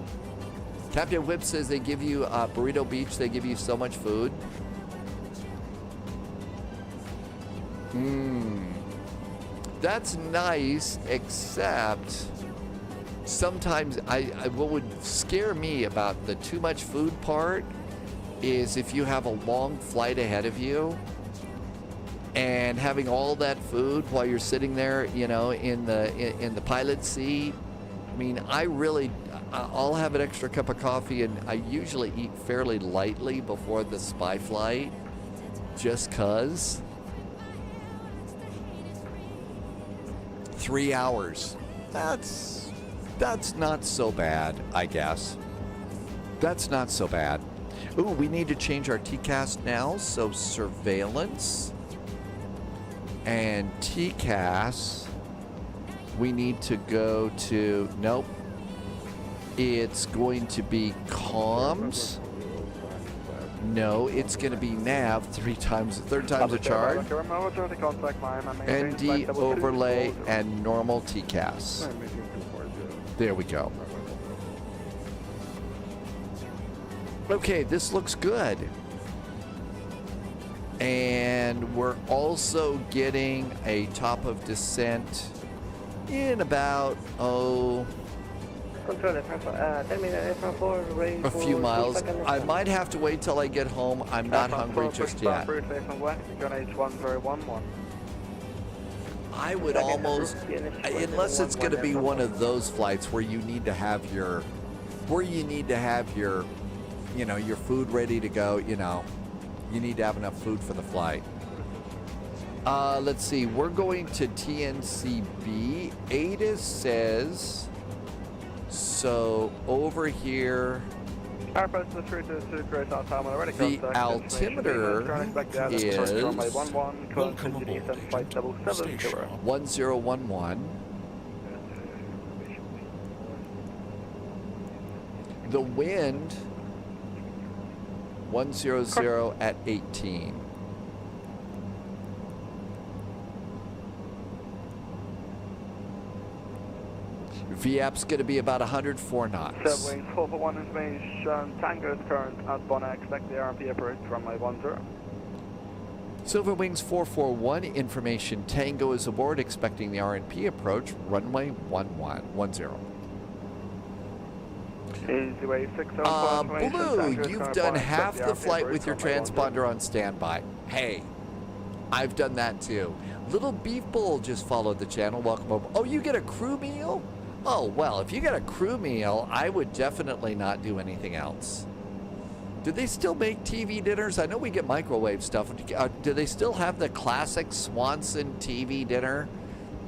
Captain Whip says they give you Burrito Beach, they give you so much food. That's nice, except sometimes what would scare me about the too much food part is if you have a long flight ahead of you and having all that food while you're sitting there, you know, in the pilot seat. I mean, I'll have an extra cup of coffee, and I usually eat fairly lightly before the spy flight, just 'cause. 3 hours. That's not so bad, I guess. That's not so bad. Ooh, we need to change our TCAS now, so surveillance. And TCAS, we need to go to, nope. It's going to be comms. No, it's going to be nav third time's the charge. ND overlay and normal TCAS. There we go. Okay, this looks good. And we're also getting a top of descent in about, a few miles. I might have to wait till I get home. I'm not hungry just yet. I would almost, unless it's going to be one of those flights where you need to have your, you know, your food ready to go, you know. You need to have enough food for the flight. Let's see. We're going to TNCB. ATIS says, so over here, the altimeter is 1011. The wind 100 at 18. VAP's going to be about 104 knots. Wings 441 information, Tango is current at Bonner, expect the RMP approach runway 10. Silver Wings 441 information, Tango is aboard, expecting the RNP approach, runway 10. Blue, you've done half the flight with your transponder on standby. Hey, I've done that too. Little Beef Bull just followed the channel. Welcome over. Oh, you get a crew meal? Oh, well, if you get a crew meal, I would definitely not do anything else. Do they still make TV dinners? I know we get microwave stuff. Do they still have the classic Swanson TV dinner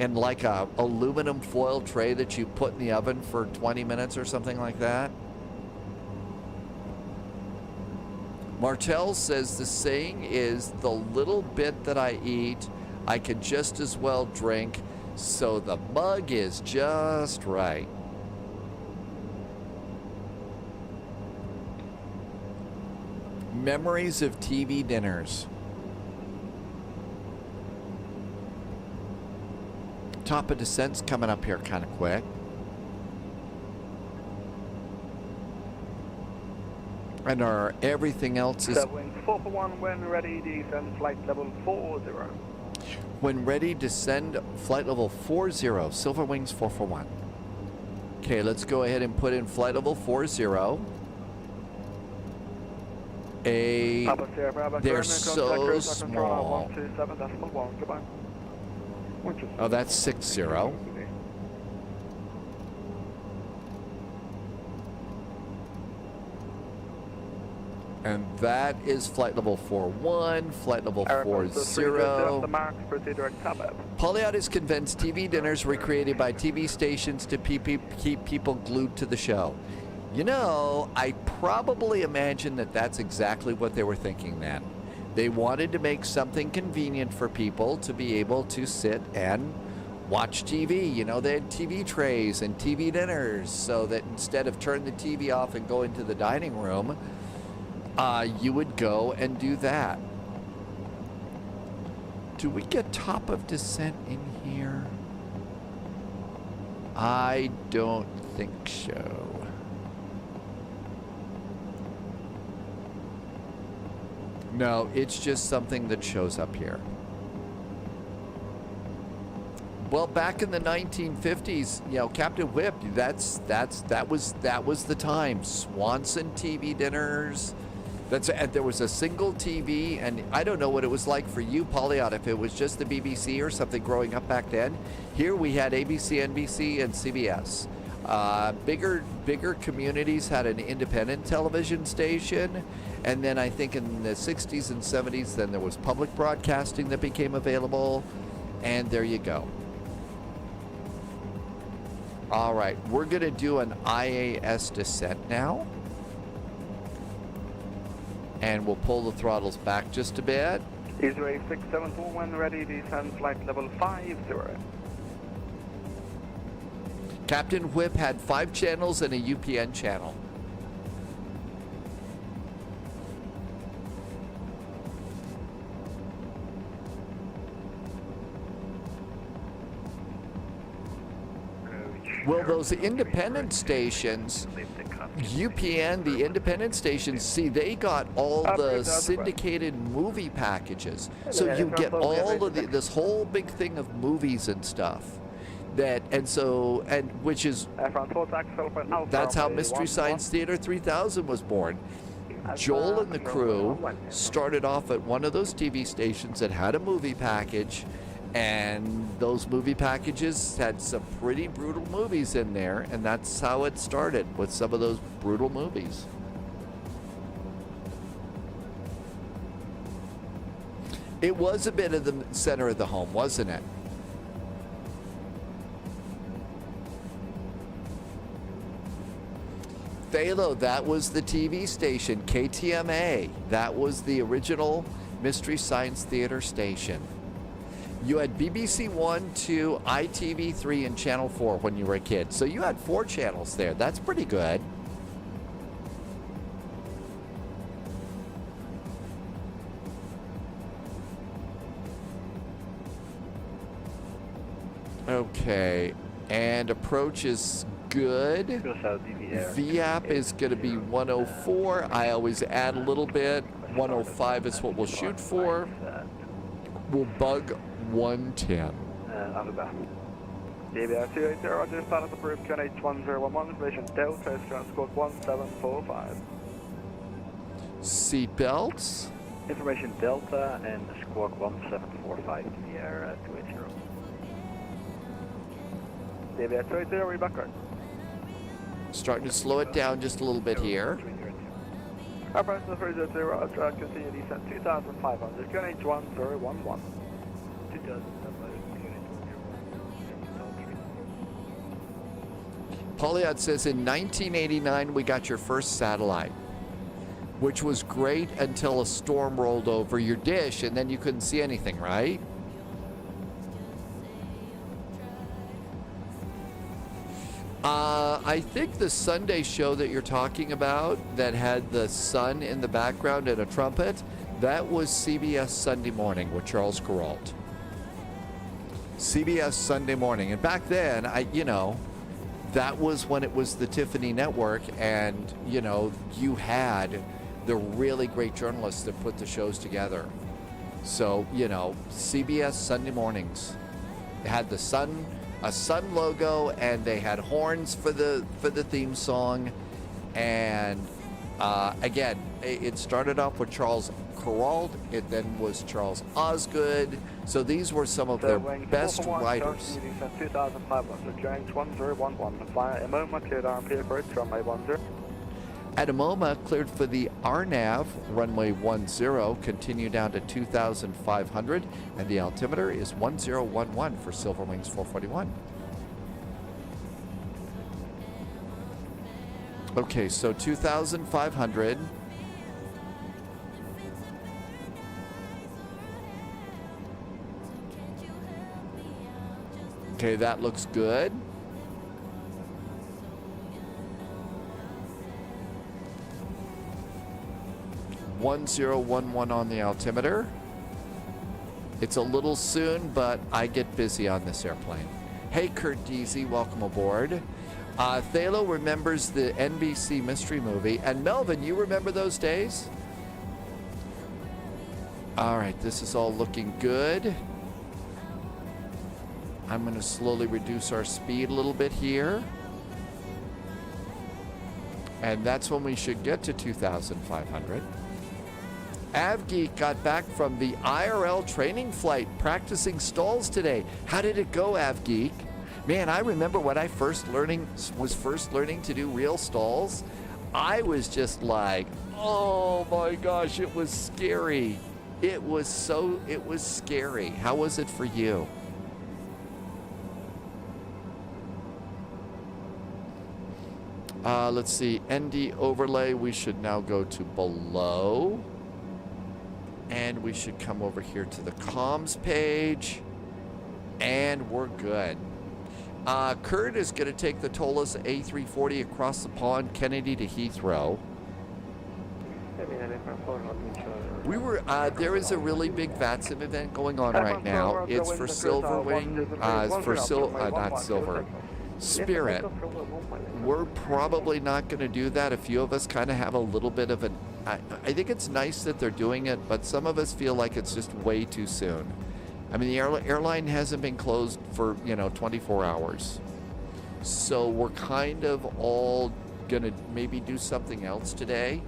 in like a aluminum foil tray that you put in the oven for 20 minutes or something like that? Martel says the saying is, the little bit that I eat, I can just as well drink, so the mug is just right. Memories of TV dinners. Top of descent's coming up here kind of quick. And our everything else is... Wings 441, when ready, descend flight level 40. When ready, descend flight level 40, Silver Wings 441. Okay, let's go ahead and put in flight level 40. They're so small. 127.1, goodbye. Oh, that's 60. And that is flight level 41, flight level 40. Polyot is convinced TV dinners were created by TV stations to keep people glued to the show. You know, I probably imagine that that's exactly what they were thinking then. They wanted to make something convenient for people to be able to sit and watch TV. You know, they had TV trays and TV dinners, so that instead of turn the TV off and go into the dining room, you would go and do that. Do we get top of descent in here? I don't think so. No, it's just something that shows up here. Well, back in the 1950s, you know, Captain Whip, that was the time. Swanson TV dinners. There was a single TV, and I don't know what it was like for you, Polyot, if it was just the BBC or something growing up back then. Here we had ABC, NBC, and CBS. Bigger communities had an independent television station, and then I think in the 60s and 70s, then there was public broadcasting that became available, and there you go. All right, we're going to do an IAS descent now. And we'll pull the throttles back just a bit. Israel 674, when ready, descend flight level 50. Captain Whip had 5 channels and a UPN channel. Well, those independent stations, UPN, the independent stations, see, they got all the syndicated movie packages. So you get all of this whole big thing of movies and stuff. Which is, that's how Mystery Science Theater 3000 was born. Joel and the crew started off at one of those TV stations that had a movie package, and those movie packages had some pretty brutal movies in there, and that's how it started, with some of those brutal movies. It was a bit of the center of the home, wasn't it? Phalo, that was the TV station, KTMA. That was the original Mystery Science Theater station. You had BBC 1, 2, ITV3, and Channel 4 when you were a kid. So you had 4 channels there. That's pretty good. Okay, and approach is good. VAP is going to be 104. I always add a little bit. 105 is what we'll shoot for. We'll bug 110. DBR 280, Roger, pilot approved, QNH 1011, information Delta, squawk 1745. Seatbelts. Information Delta and squawk 1745 in the air 280. Deviate 30, read back right. Starting to slow it down just a little bit here. Airbridge 300, Roger, continue descent 2500, QNH 1011. Pauliot says in 1989 we got your first satellite, which was great until a storm rolled over your dish and then you couldn't see anything, right? I think the Sunday show that you're talking about that had the sun in the background and a trumpet, that was CBS Sunday Morning with Charles Kuralt. CBS Sunday Morning. And back then, that was when it was the Tiffany Network, and, you had the really great journalists that put the shows together. So, CBS Sunday Mornings. They had a sun logo, and they had horns for the theme song. And again, it started off with Charles Kuralt. It then was Charles Osgood. So these were some of their best writers. 2500, QNH 1011, fly Imoma, cleared RMP approach, runway 10. At Imoma, cleared for the RNAV, runway 10, continue down to 2,500, and the altimeter is 1011 for Silver Wings 441. Okay, so 2,500. Okay, that looks good. (1011) on the altimeter. It's a little soon, but I get busy on this airplane. Hey, Kurt Deasy, welcome aboard. Thalo remembers the NBC mystery movie. And Melvin, you remember those days? All right, this is all looking good. I'm going to slowly reduce our speed a little bit here. And that's when we should get to 2,500. AvGeek got back from the IRL training flight practicing stalls today. How did it go, AvGeek? Man, I remember when I was first learning to do real stalls. I was just like, oh my gosh, it was scary. It was scary. How was it for you? Let's see, ND overlay, we should now go to below. And we should come over here to the comms page. And we're good. Kurt is going to take the Tolas A340 across the pond, Kennedy to Heathrow. There is a really big VATSIM event going on right now. It's for Silverwing, not Silver, Spirit. We're probably not going to do that. A few of us kind of have a little bit of an... I think it's nice that they're doing it, but some of us feel like it's just way too soon. I mean, the airline hasn't been closed for, 24 hours. So we're kind of all going to maybe do something else today,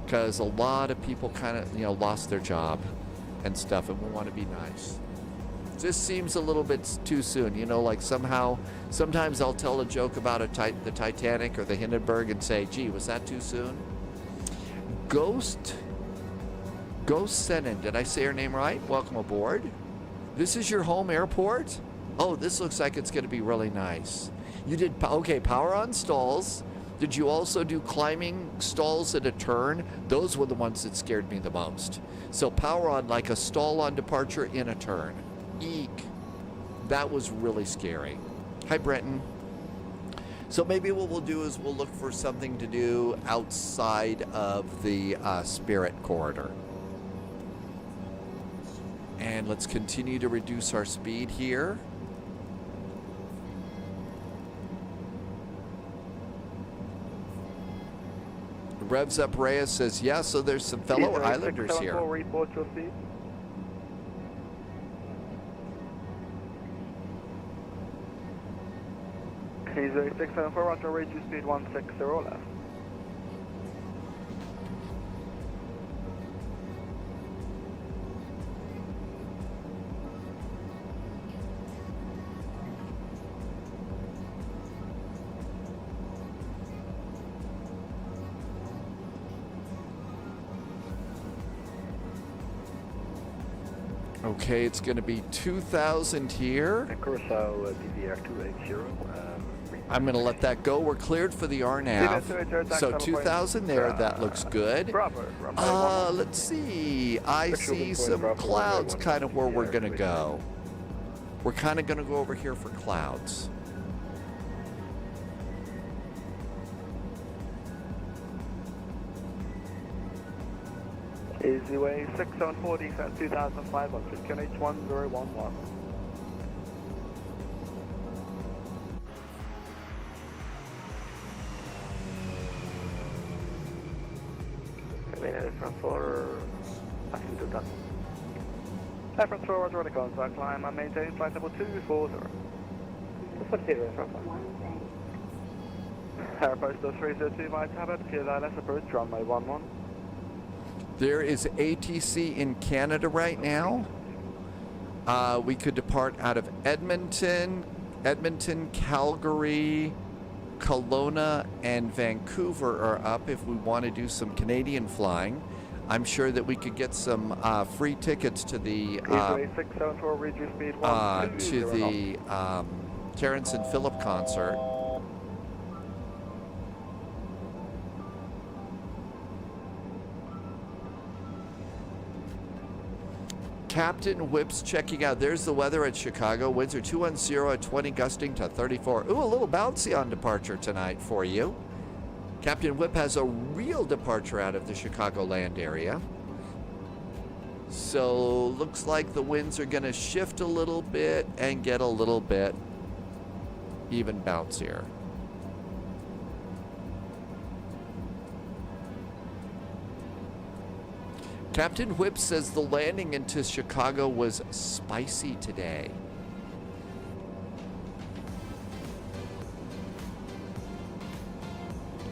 because a lot of people kind of, lost their job and stuff, and we want to be nice. This seems a little bit too soon, like sometimes I'll tell a joke about the Titanic or the Hindenburg and say, gee, was that too soon? Ghost Senin, did I say her name right? Welcome aboard. This is your home airport? Oh, this looks like it's going to be really nice. You did, okay, power on stalls. Did you also do climbing stalls at a turn? Those were the ones that scared me the most. So power on like a stall on departure in a turn. Eek. That was really scary. Hi, Brenton. So maybe what we'll do is we'll look for something to do outside of the Spirit corridor. And let's continue to reduce our speed here. Revs Up Reyes says, yeah, so there's some fellow Islanders here. Report your speed. He's 674, Roger, reduce speed 160 left. Okay, it's going to be 2,000 here. Curacao DVR 280. I'm going to let that go. We're cleared for the RNAV. So 2,000 there. That looks good. Let's see. I see some clouds kind of where we're going to go. We're kind of going to go over here for clouds. Easyway 674 descent 2500, QNH 1011. Front floor, passenger done. Front floor, ready contact, climb and maintain flight level 240. 240, front floor. Airpost 302, my tablet, QLS approach, runway 11. There is ATC in Canada right now. We could depart out of Edmonton, Calgary, Kelowna, and Vancouver are up if we want to do some Canadian flying. I'm sure that we could get some free tickets to the Terrence and Phillip concert. Captain Whip's checking out. There's the weather at Chicago. Winds are 210 at 20, gusting to 34. Ooh, a little bouncy on departure tonight for you. Captain Whip has a real departure out of the Chicagoland area. So looks like the winds are going to shift a little bit and get a little bit even bouncier. Captain Whip says the landing into Chicago was spicy today.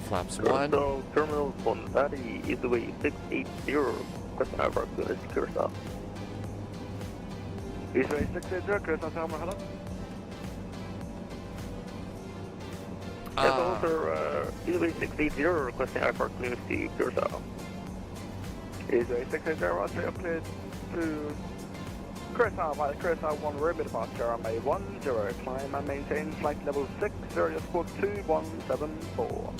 Flaps 1. Terminal Bondari, Easyway 680, question over, Curacao. Easyway 680, Curacao Tower, hello? Hello, sir, Easyway 680, requesting airport clearance to Curacao. Easyway 680, Australia cleared to Curacao via Curacao 1 Ruby departure, runway 10, climb and maintain flight level 60, squawk 2174.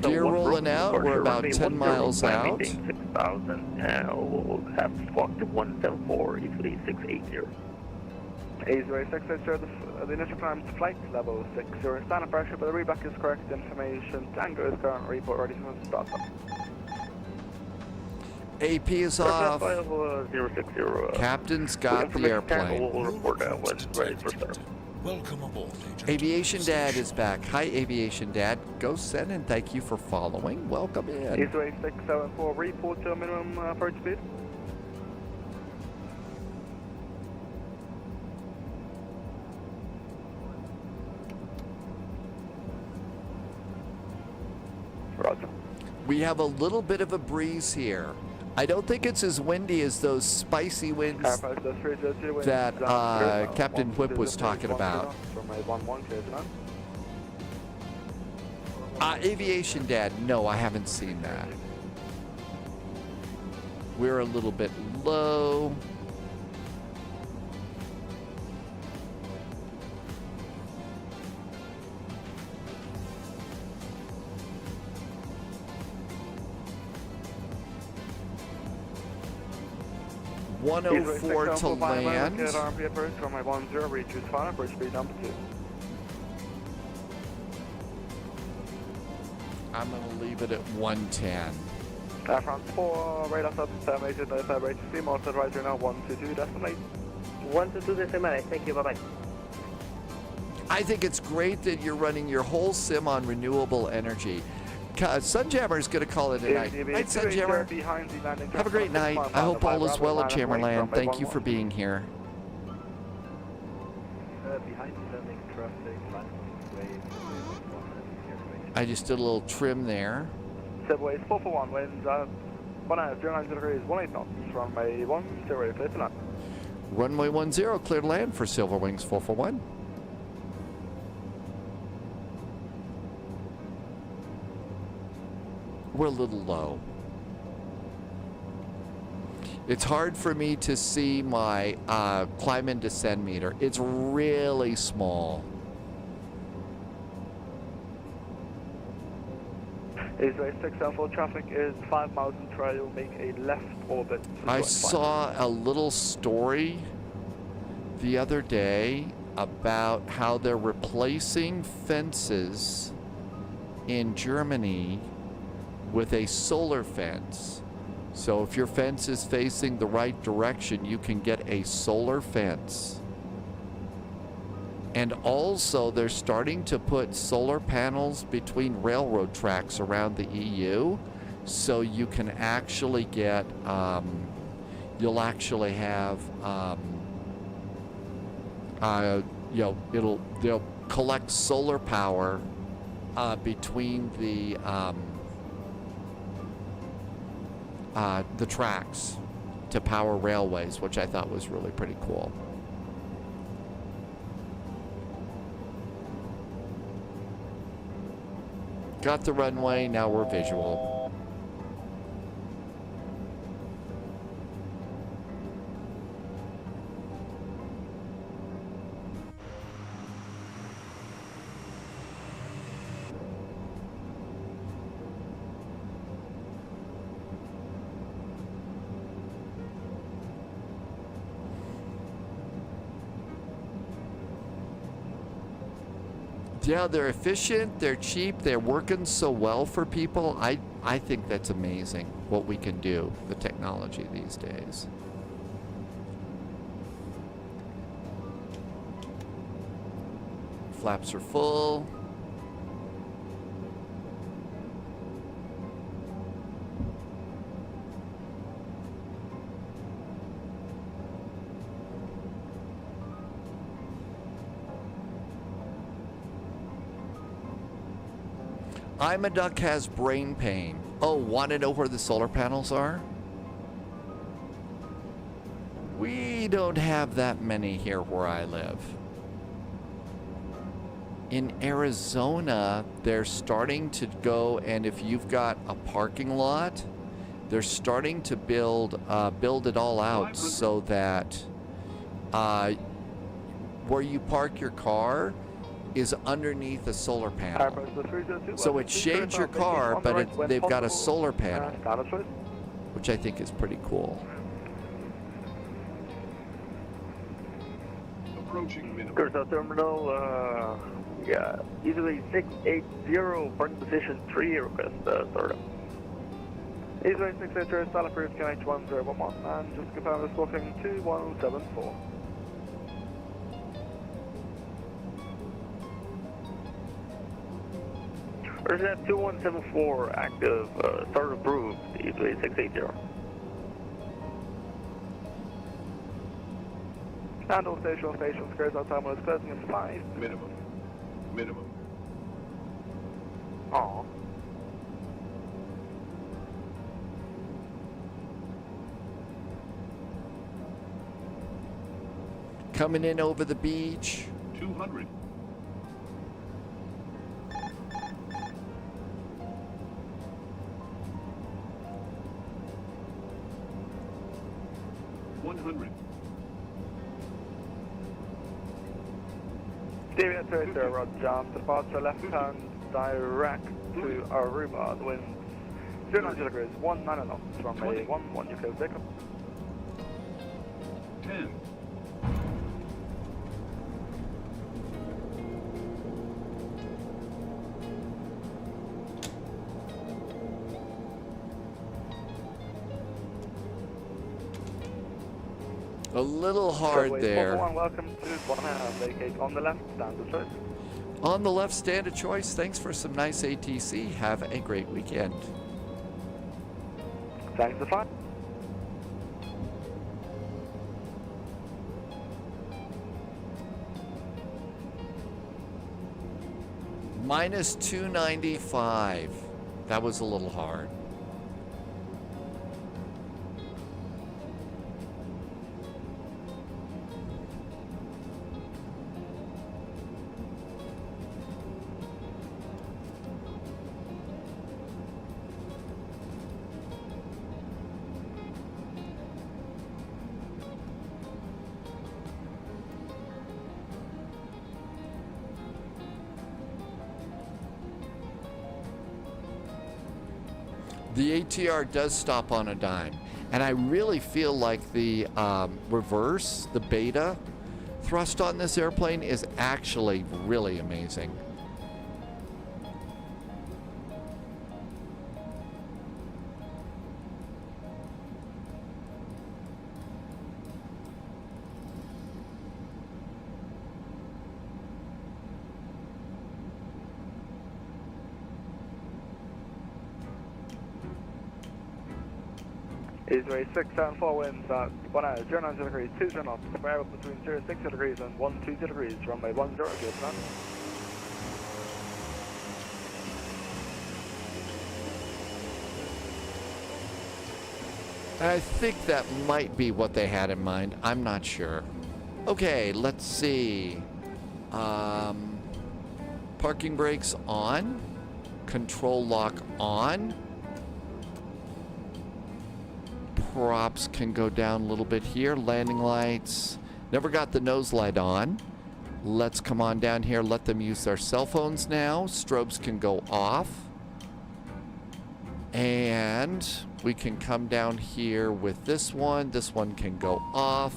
Gear rolling out, we're about 10 miles out. 6,000, we'll have squawk to 174, Easyway 680. Easyway 680, the initial climb to flight level 60, standard pressure, but the reback is correct information. Tango is current report ready for startup. AP is off. 060. Captain's got the airplane. We'll report when ready for start. Welcome aboard, Agent. Aviation Dad is back. Hi, Aviation Dad. Go send and thank you for following. Welcome in. Easyway 674, report to minimum approach speed. Roger. We have a little bit of a breeze here. I don't think it's as windy as those spicy winds that Captain Whip was talking about. Aviation Dad, no, I haven't seen that. We're a little bit low. .104 to land. I'm going to leave it at 110. France 4, radar sub, terminated, Airbridge, steam also advisory now, 122 decimal 8. 122 decimal 8, thank you, bye-bye. I think it's great that you're running your whole sim on renewable energy. Sunjammer is going to call it a night. Night, Sunjammer. Have a great night. I hope all is well at Jammerland. Thank you for being here. I just did a little trim there. Subways 441, winds 109 degrees, 18 knots, runway 10, clear to land. Runway 10, clear to land for Silver Wings 441. We're a little low. It's hard for me to see my climb and descend meter. It's really small. Eastway 674, traffic is 5 miles in trail, make a left orbit. I saw a little story the other day about how they're replacing fences in Germany with a solar fence. So if your fence is facing the right direction, you can get a solar fence. And also, they're starting to put solar panels between railroad tracks around the EU, so you can actually get, you'll actually have, they'll collect solar power between the tracks to power railways, which I thought was really pretty cool. Got the runway, now we're visual. Yeah, they're efficient, they're cheap, they're working so well for people. I think that's amazing what we can do, the technology these days. Flaps are full. I'm a duck has brain pain. Oh, want to know where the solar panels are? We don't have that many here where I live. In Arizona, they're starting to go, and if you've got a parking lot, they're starting to build it all out so that where you park your car is underneath a solar panel. So it shades your car, but they've got a solar panel, which I think is pretty cool. Approaching minimum. Curacao Terminal, yeah, easily 680, parking position 3, request startup. Easily 680, style approved, QH1011, and just confirm this booking 2174. Represent 2174 active, start approved, easily 680. And all stations, Curacao Terminal is closing in 5. Minimum. Minimum. Aww. Coming in over the beach. 200. Stevie Toyota, Roger, departure left hand direct to Aruba, the wind 090 degrees, 19 knots, runway 11, Yōkoso, Jacob. 10. A little hard there. Welcome to Bonham, vacate on the left, stand of choice. On the left, stand of choice. Thanks for some nice ATC. Have a great weekend. Thanks for fun. Minus 295. That was a little hard. The ATR does stop on a dime. And I really feel like the reverse, the beta thrust on this airplane is actually really amazing. Easy 674 winds at 1090 degrees, 20 knots, variable between 060 degrees and 120 degrees, runway 10, good enough. I think that might be what they had in mind. I'm not sure. Okay, let's see. Parking brakes on. Control lock on. Props can go down a little bit here. Landing lights. Never got the nose light on. Let's come on down here. Let them use their cell phones now. Strobes can go off. And we can come down here with this one. This one can go off.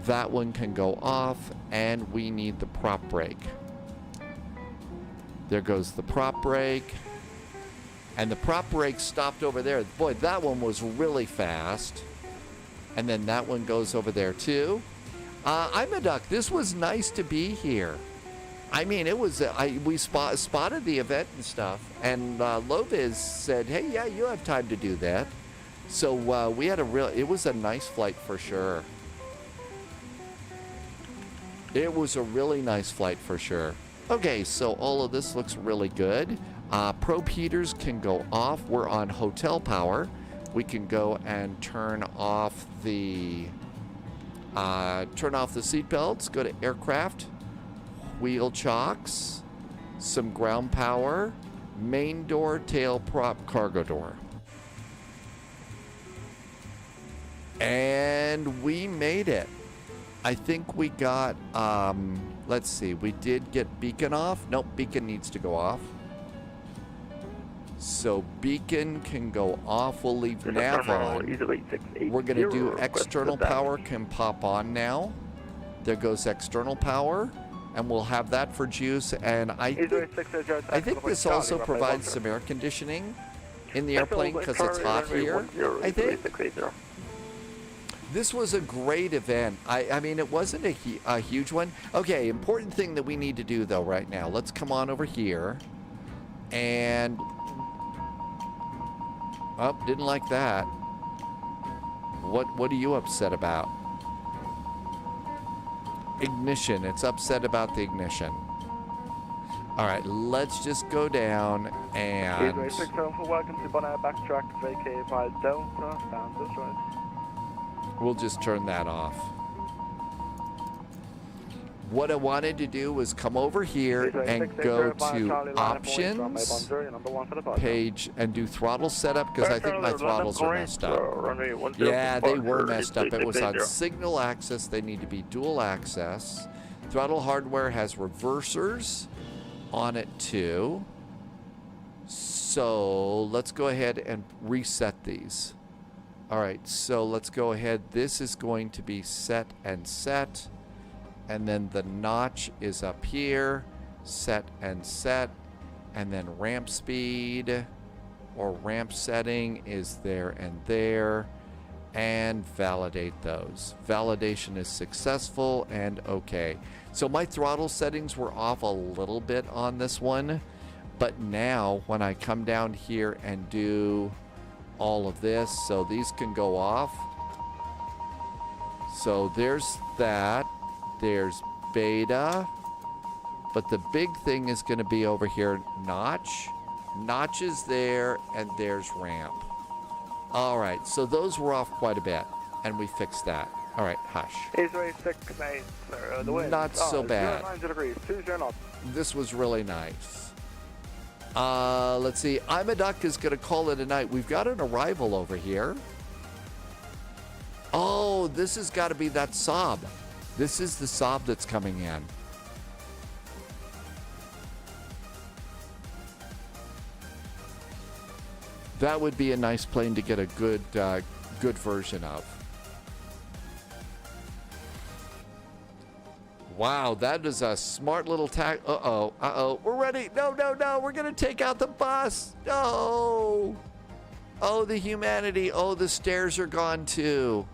That one can go off. And we need the prop brake. There goes the prop brake. And the prop brake stopped over there. Boy, that one was really fast. And then that one goes over there too. I'm a duck. This was nice to be here. I mean, it was, we spotted the event and stuff, and Loviz said, hey, yeah, you have time to do that. So we had it was a nice flight for sure. It was a really nice flight for sure. Okay, so all of this looks really good. Probe heaters can go off. We're on hotel power. We can go and turn off the seat belts, go to aircraft, wheel chocks, some ground power, main door, tail prop, cargo door. And we made it. I think we got, let's see, we did get beacon off. Nope, beacon needs to go off. So beacon can go off. We'll leave nav on. We're going to do external power can pop on now. There goes external power. And we'll have that for juice. And I think this also provides some air conditioning in the airplane because it's hot here, I think. This was a great event. I mean, it wasn't a huge one. Okay, important thing that we need to do, though, right now. Let's come on over here. And... oh, didn't like that. What are you upset about? Ignition. It's upset about the ignition. All right, let's just go down and... welcome to Bonaire, backtrack, vacate via Delta, down this right. We'll just turn that off. What I wanted to do was come over here and go to options, page, and do throttle setup because I think my throttles are messed up. Yeah, they were messed up. It was on signal access. They need to be dual access. Throttle hardware has reversers on it too. So let's go ahead and reset these. All right, so let's go ahead. This is going to be set and set. And then the notch is up here, set and set, and then ramp speed or ramp setting is there and there, and validate those. Validation is successful and okay. So my throttle settings were off a little bit on this one, but now when I come down here and do all of this, so these can go off. So there's that. There's beta, but the big thing is going to be over here, notch. Notch is there, and there's ramp. All right, so those were off quite a bit, and we fixed that. All right, hush. Not so bad. This was really nice. Let's see. I'm a Duck is going to call it a night. We've got an arrival over here. Oh, this has got to be that Saab. This is the Saab that's coming in. That would be a nice plane to get a good version of. Wow, that is a smart little uh-oh, we're ready. No, we're gonna take out the bus. No. Oh, the humanity. Oh, the stairs are gone too.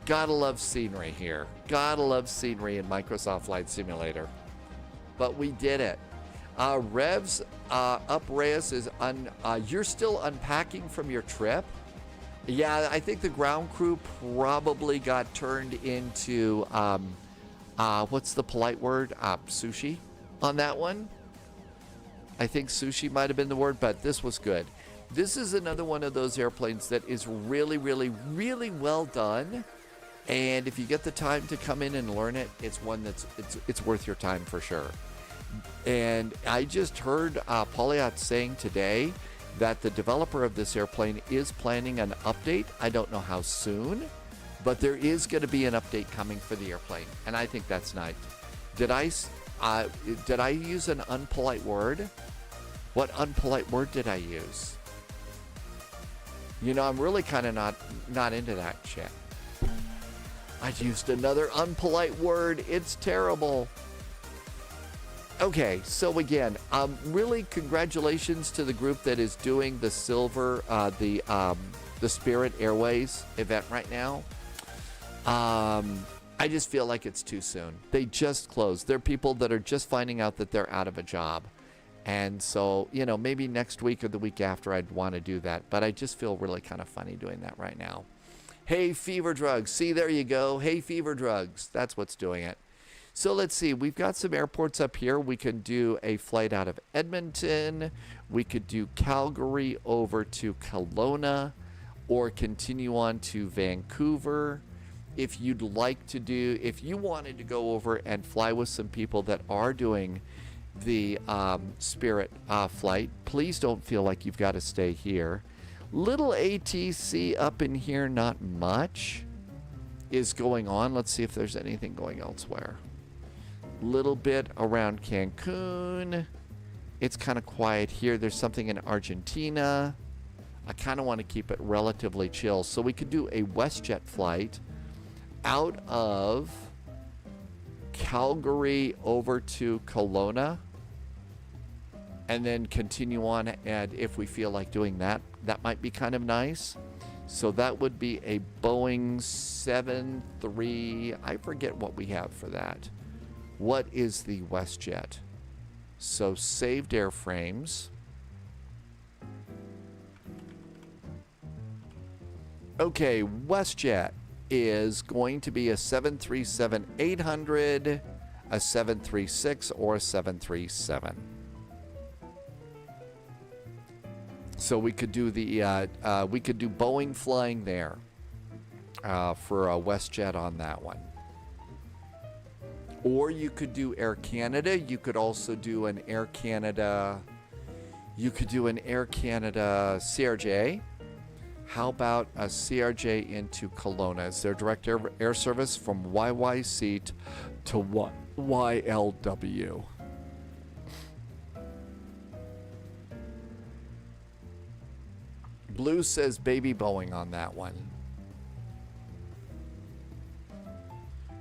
Gotta love scenery here. Gotta love scenery in Microsoft Flight Simulator. But we did it. Revs up Reyes is you're still unpacking from your trip? Yeah, I think the ground crew probably got turned into what's the polite word? Sushi on that one. I think sushi might have been the word, but this was good. This is another one of those airplanes that is really, really, really well done. And if you get the time to come in and learn it, it's one that's it's worth your time for sure. And I just heard Polyot saying today that the developer of this airplane is planning an update. I don't know how soon, but there is going to be an update coming for the airplane, and I think that's nice. Did I use an unpolite word? What unpolite word did I use? You know, I'm really kind of not into that shit. I used another unpolite word. It's terrible. Okay, so again, really congratulations to the group that is doing the silver, the Spirit Airways event right now. I just feel like it's too soon. They just closed. There are people that are just finding out that they're out of a job. And so, you know, maybe next week or the week after I'd want to do that. But I just feel really kind of funny doing that right now. Hey, Fever Drugs. See, there you go. Hey, Fever Drugs. That's what's doing it. So let's see. We've got some airports up here. We can do a flight out of Edmonton. We could do Calgary over to Kelowna or continue on to Vancouver. If you'd like to do, if you wanted to go over and fly with some people that are doing the Spirit flight, please don't feel like you've got to stay here. Little ATC up in here, not much is going on. Let's see if there's anything going elsewhere. Little bit around Cancun. It's kind of quiet here. There's something in Argentina. I kind of want to keep it relatively chill. So we could do a WestJet flight out of Calgary over to Kelowna and then continue on, and if we feel like doing that, that might be kind of nice. So that would be a Boeing 73, I forget what we have for that. What is the WestJet? So saved airframes. Okay, WestJet is going to be a 737-800, a 736, or a 737. So we could do the we could do Boeing flying there for a WestJet on that one. Or you could do Air Canada. You could also do an Air Canada. You could do an Air Canada CRJ. How about a CRJ into Kelowna? Is there direct air service from YYC to YLW? Blue says baby Boeing on that one.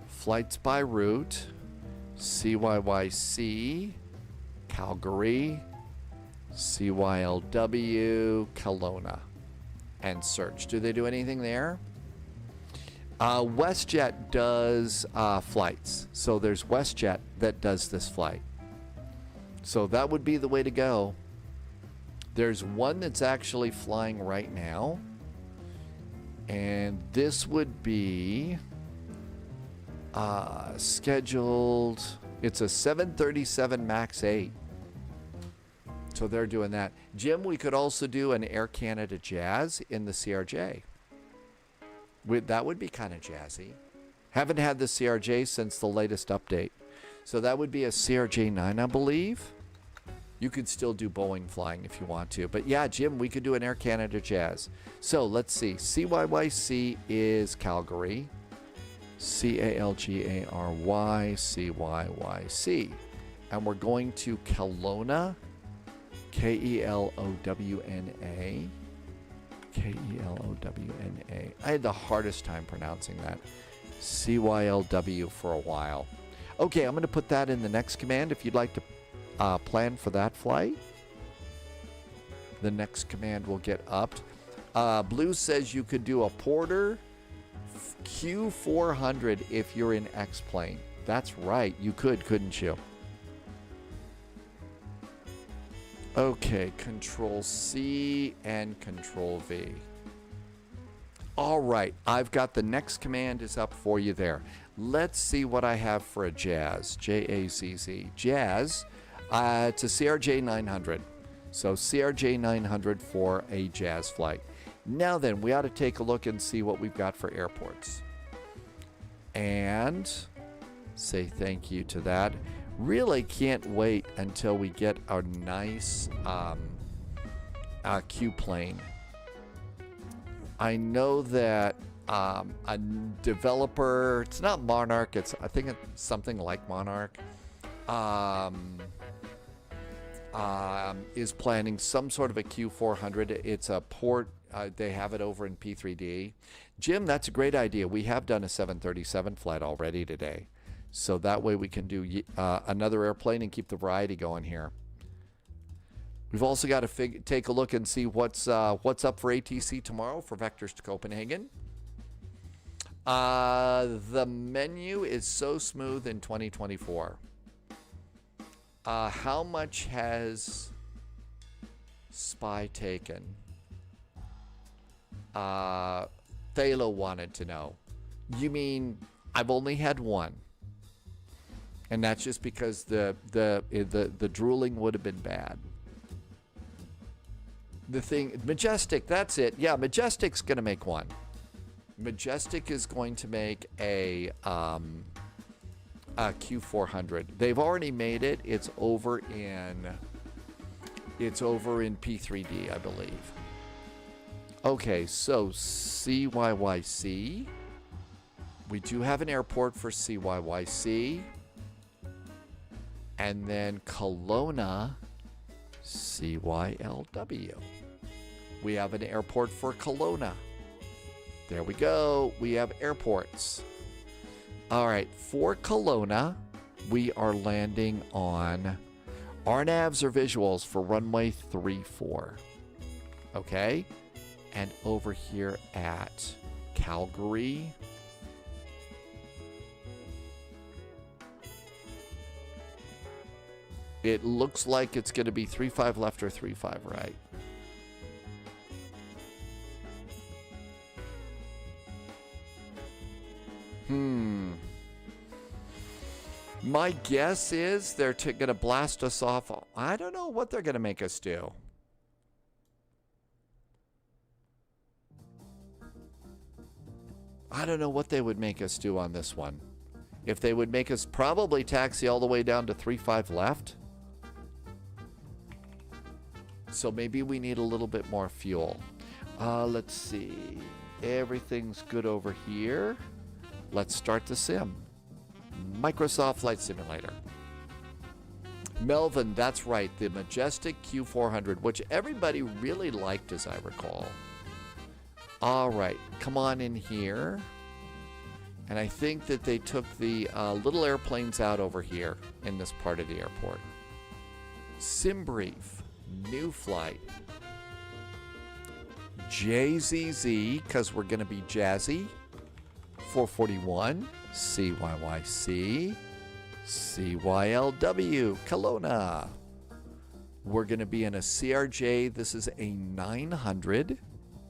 Flights by route, CYYC, Calgary, CYLW, Kelowna, and search. Do they do anything there? WestJet does flights. So there's WestJet that does this flight. So that would be the way to go. There's one that's actually flying right now. And this would be scheduled. It's a 737 MAX 8. So they're doing that. Jim, we could also do an Air Canada Jazz in the CRJ. That would be kind of jazzy. Haven't had the CRJ since the latest update. So that would be a CRJ-9, I believe. You could still do Boeing flying if you want to. But yeah, Jim, we could do an Air Canada Jazz. So let's see. CYYC is Calgary. CALGARY, CYYC. And we're going to Kelowna. Kelowna. Kelowna. I had the hardest time pronouncing that. CYLW for a while. Okay, I'm going to put that in the next command if you'd like to plan for that flight. The next command will get upped. Blue says you could do a Porter Q400 if you're in X-plane. That's right, you could, couldn't you? Okay, Control C and Control V. All right, I've got the next command is up for you there. Let's see what I have for a Jazz. J-A-Z-Z. Jazz. It's a CRJ 900. So CRJ 900 for a Jazz flight. Now then, we ought to take a look and see what we've got for airports. And say thank you to that. Really can't wait until we get our nice Q plane. I know that a developer, it's not Monarch, I think it's something like Monarch, is planning some sort of a Q400. It's a port. They have it over in P3D. Jim, that's a great idea. We have done a 737 flight already today. So that way we can do another airplane and keep the variety going here. We've also got to take a look and see what's up for ATC tomorrow for Vectors to Copenhagen. The menu is so smooth in 2024. How much has Spy taken? Thalo wanted to know. You mean I've only had one? And that's just because the drooling would have been bad. The thing, Majestic, that's it. Yeah, Majestic's going to make one. Majestic is going to make a Q400. They've already made it. It's over in P3D, I believe. Okay, so CYYC. We do have an airport for CYYC. And then Kelowna, CYLW. We have an airport for Kelowna. There we go. We have airports. All right, for Kelowna, we are landing on RNAVs or visuals for runway 34. Okay? And over here at Calgary, it looks like it's going to be 35 left or 35 right. My guess is they're going to blast us off. I don't know what they're going to make us do. I don't know what they would make us do on this one. If they would make us probably taxi all the way down to 35 left. So maybe we need a little bit more fuel. Let's see. Everything's good over here. Let's start the sim. Microsoft Flight Simulator. Melvin, that's right. The Majestic Q400, which everybody really liked, as I recall. All right. Come on in here. And I think that they took the little airplanes out over here in this part of the airport. Sim brief. New flight. JZZ, because we're going to be jazzy. 441. CYYC. CYLW. Kelowna. We're going to be in a CRJ. This is a 900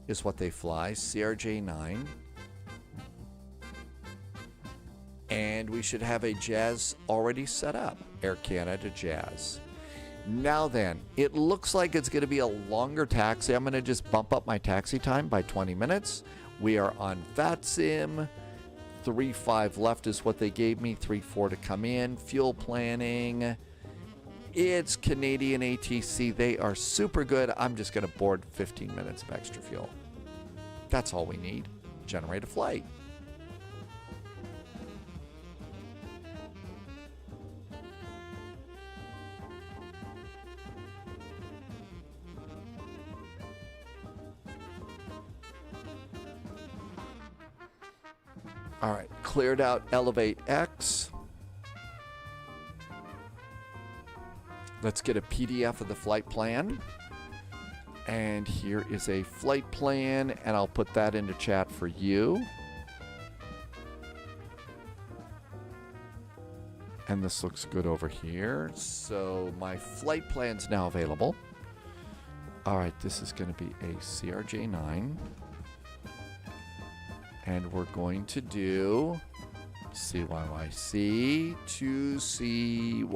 is what they fly. CRJ 9. And we should have a Jazz already set up. Air Canada Jazz. Now then, it looks like it's going to be a longer taxi. I'm going to just bump up my taxi time by 20 minutes. We are on VATSIM. 3.5 left is what they gave me. 3.4 to come in. Fuel planning. It's Canadian ATC. They are super good. I'm just going to board 15 minutes of extra fuel. That's all we need. Generate a flight. All right, cleared out Elevate X. Let's get a PDF of the flight plan. And here is a flight plan, and I'll put that into chat for you. And this looks good over here. So my flight plan's now available. All right, this is going to be a CRJ9. And we're going to do CYYC to CYLW.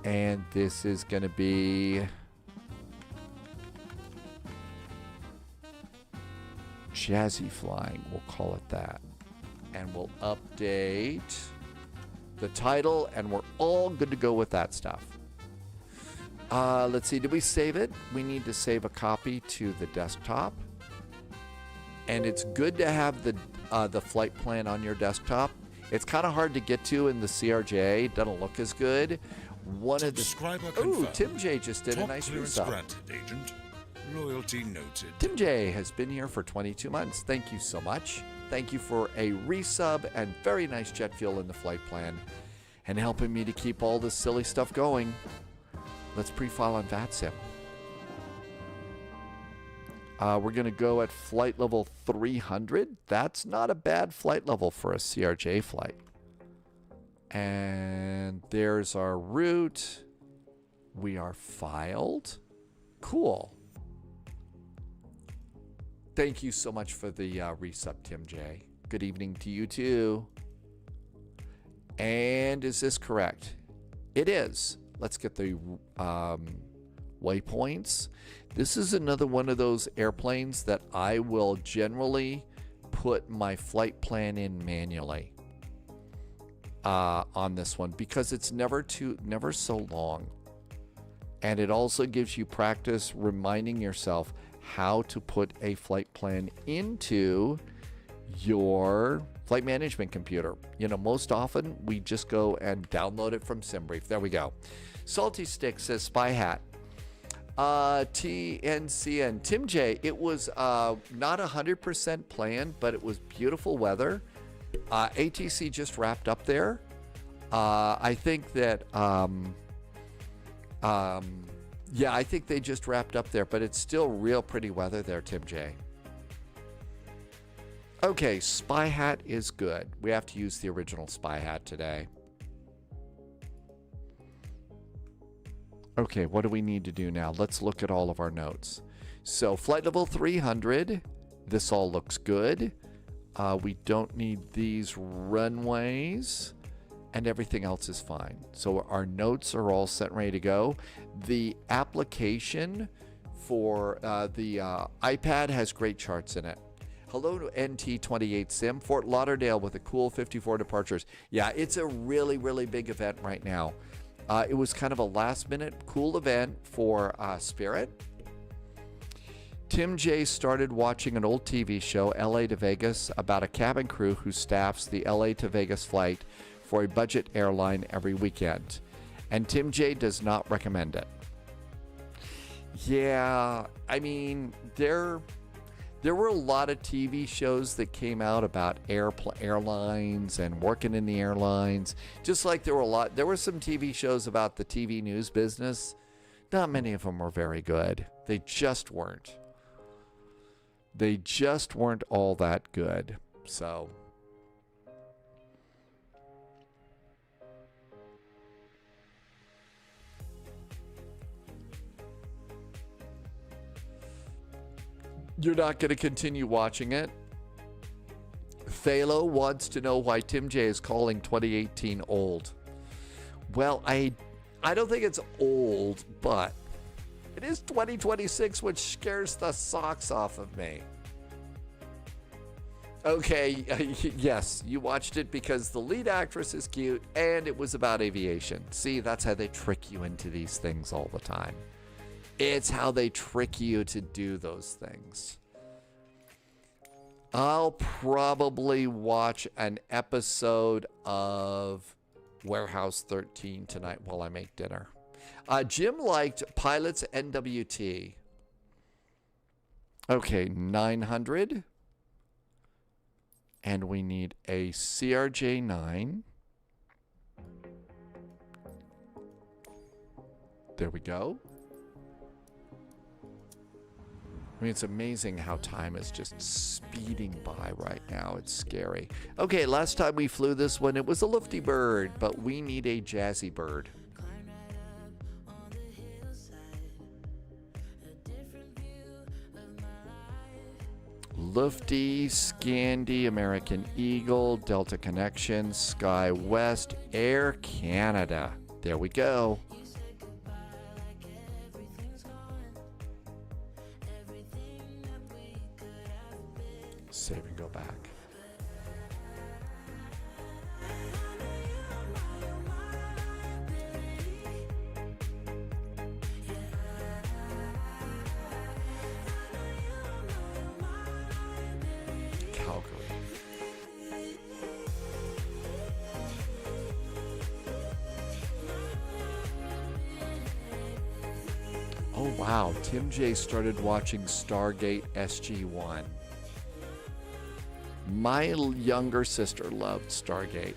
And this is going to be Jazzy Flying. We'll call it that. And we'll update the title, and we're all good to go with that stuff. Let's see. Did we save it? We need to save a copy to the desktop. And it's good to have the flight plan on your desktop. It's kind of hard to get to in the CRJ. It doesn't look as good. One of the Tim J just did a nice resub. Agent. Loyalty noted. Tim J has been here for 22 months. Thank you so much. Thank you for a resub and very nice jet fuel in the flight plan and helping me to keep all this silly stuff going. Let's pre-file on VATSIM. We're going to go at flight level 300. That's not a bad flight level for a CRJ flight. And there's our route. We are filed. Cool. Thank you so much for the resub, Tim J. Good evening to you too. And is this correct? It is. Let's get the waypoints. This is another one of those airplanes that I will generally put my flight plan in manually on this one because it's never so long. And it also gives you practice reminding yourself how to put a flight plan into your flight management computer. You know, most often we just go and download it from SimBrief. There we go. Salty Stick says Spy Hat. TNCN. Tim J, it was not 100% planned, but it was beautiful weather. ATC just wrapped up there. I think that yeah, I think they just wrapped up there, but it's still real pretty weather there, Tim J. Okay, Spy Hat is good. We have to use the original Spy Hat today. Okay, what do we need to do now? Let's look at all of our notes. So flight level 300, this all looks good. We don't need these runways, and everything else is fine. So our notes are all set and ready to go. The application for the iPad has great charts in it. Hello to NT28 Sim, Fort Lauderdale with a cool 54 departures. Yeah, it's a really, really big event right now. It was kind of a last-minute cool event for Spirit. Tim J started watching an old TV show, LA to Vegas, about a cabin crew who staffs the LA to Vegas flight for a budget airline every weekend. And Tim J does not recommend it. Yeah, I mean, there were a lot of TV shows that came out about airlines and working in the airlines. Just like there were some TV shows about the TV news business. Not many of them were very good. They just weren't. They just weren't all that good. So you're not going to continue watching it. Phalo wants to know why Tim J is calling 2018 old. Well, I don't think it's old, but it is 2026, which scares the socks off of me. Okay, yes, you watched it because the lead actress is cute and it was about aviation. See, that's how they trick you into these things all the time. It's how they trick you to do those things. I'll probably watch an episode of Warehouse 13 tonight while I make dinner. Jim liked Pilots NWT. Okay, 900. And we need a CRJ9. There we go. I mean, it's amazing how time is just speeding by right now. It's scary. Okay, last time we flew this one, it was a lufty bird, but we need a jazzy bird. Lufty, Scandi, American Eagle, Delta Connection, Sky West, Air Canada. There we go. Save and go back. Calgary. Oh wow, Tim J started watching Stargate SG-1. My younger sister loved Stargate.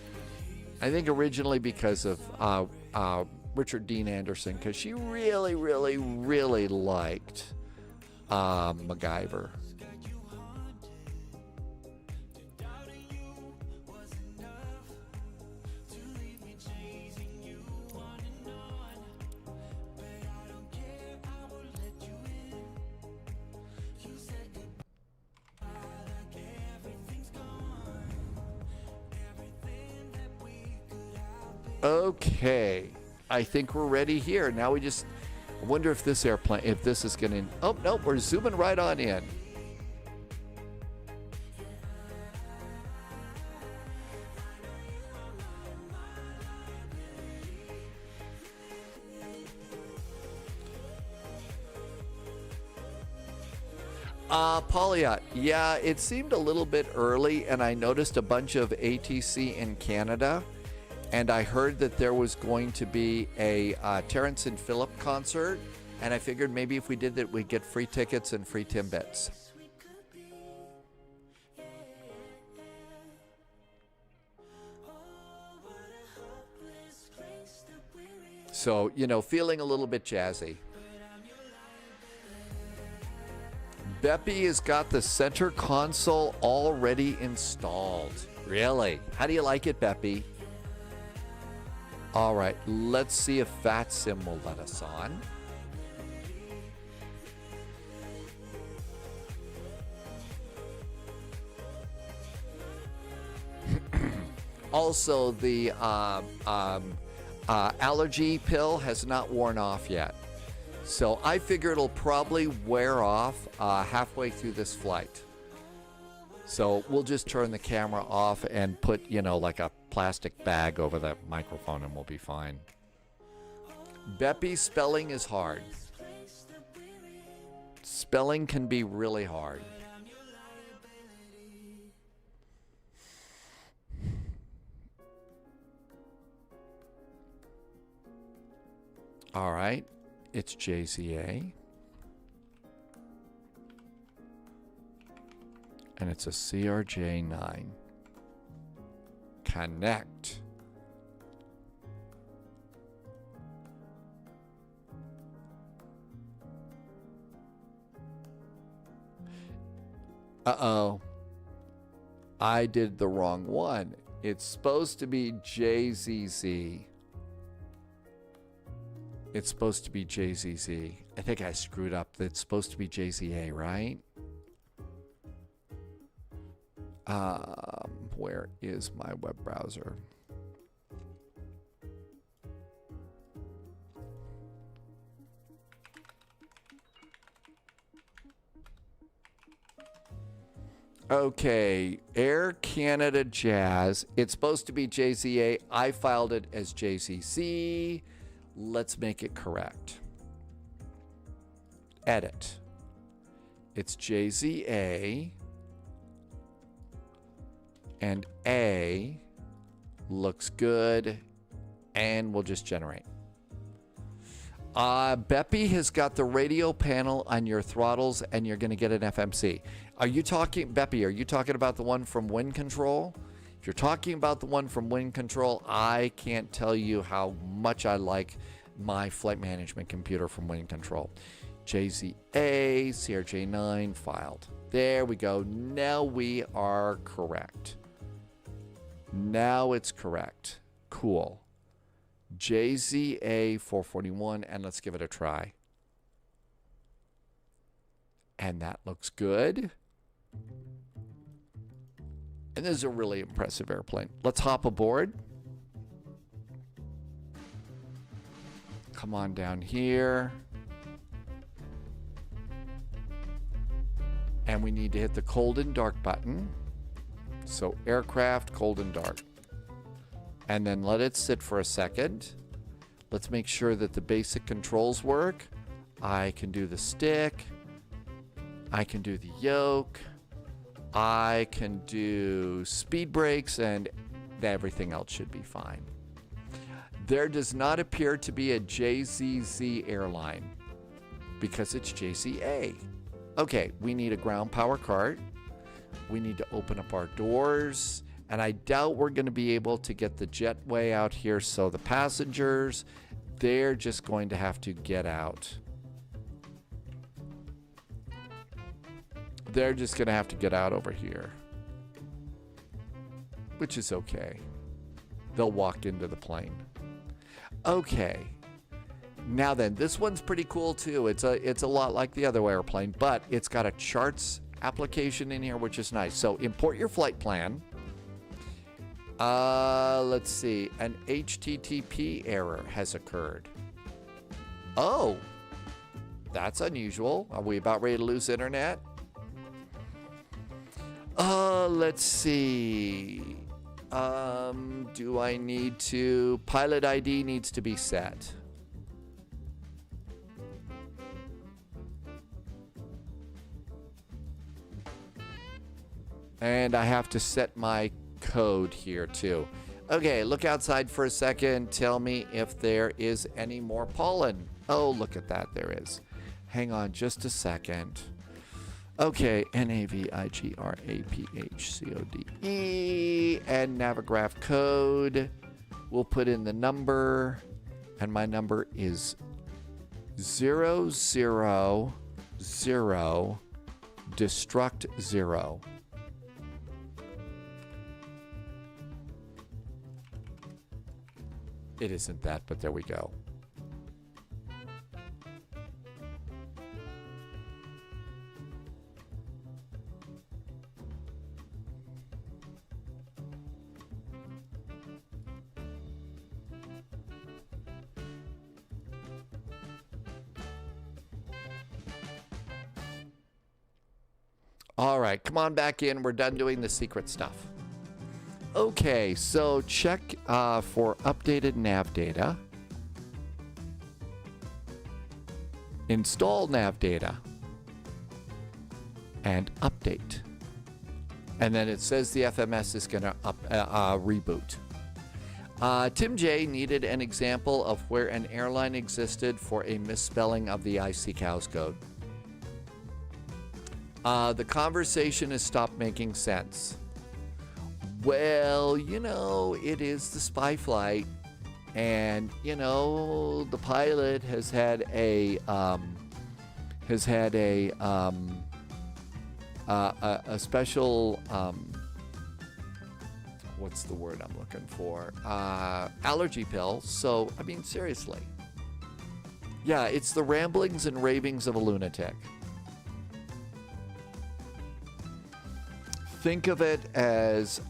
I think originally because of Richard Dean Anderson, because she really, really, really liked MacGyver. Okay, I think we're ready here. Now we just wonder if this airplane, if this is going to, oh, no, we're zooming right on in. Polyot, yeah, it seemed a little bit early, and I noticed a bunch of ATC in Canada. And I heard that there was going to be a Terrence and Phillip concert, and I figured maybe if we did that, we'd get free tickets and free Timbits. So, you know, feeling a little bit jazzy. Beppy has got the center console already installed. Really? How do you like it, Beppy? All right, let's see if FatSim will let us on. Also, the allergy pill has not worn off yet. So I figure it'll probably wear off halfway through this flight. So we'll just turn the camera off and put, you know, like a plastic bag over the microphone and we'll be fine. Beppy, spelling is hard. Spelling can be really hard. All right, it's JZA. And it's a CRJ9. Connect. Uh-oh. I did the wrong one. It's supposed to be JZZ. It's supposed to be JZZ. I think I screwed up. It's supposed to be JZA, right? Where is my web browser? Okay, Air Canada Jazz. It's supposed to be JZA. I filed it as JCC. Let's make it correct. Edit. It's JZA. And A looks good. And we'll just generate. Beppy has got the radio panel on your throttles, and you're going to get an FMC. Are you talking, Beppy, are you talking about the one from Wind Control? If you're talking about the one from Wind Control, I can't tell you how much I like my flight management computer from Wind Control. JZA, CRJ9 filed. There we go. Now we are correct. Now it's correct. Cool. JZA 441, and let's give it a try. And that looks good. And this is a really impressive airplane. Let's hop aboard. Come on down here. And we need to hit the cold and dark button. So aircraft, cold and dark. And then let it sit for a second. Let's make sure that the basic controls work. I can do the stick. I can do the yoke. I can do speed brakes, and everything else should be fine. There does not appear to be a JZZ airline because it's JZA. Okay, we need a ground power cart. We need to open up our doors, and I doubt we're going to be able to get the jetway out here, so the passengers, they're just going to have to get out. They're just going to have to get out over here, which is okay. They'll walk into the plane. Okay. Now then, this one's pretty cool too. It's a lot like the other airplane, but it's got a charts application in here, which is nice. So import your flight plan. Let's see. An HTTP error has occurred. Oh, that's unusual. Are we about ready to lose internet? Let's see. Do I need to... Pilot ID needs to be set. And I have to set my code here too. Okay, look outside for a second. Tell me if there is any more pollen. Oh, look at that. There is. Hang on just a second. Okay, NAVIGRAPHCODE and Navigraph code. We'll put in the number, and my number is 000 destruct 0. It isn't that, but there we go. All right, come on back in. We're done doing the secret stuff. Okay, so check for updated nav data. Install nav data. And update. And then it says the FMS is going to reboot. Tim J needed an example of where an airline existed for a misspelling of the IC cows code. The conversation has stopped making sense. Well, you know, it is the spy flight, and you know the pilot has had a special what's the word I'm looking for? Allergy pill. So I mean, seriously, yeah, it's the ramblings and ravings of a lunatic. Think of it as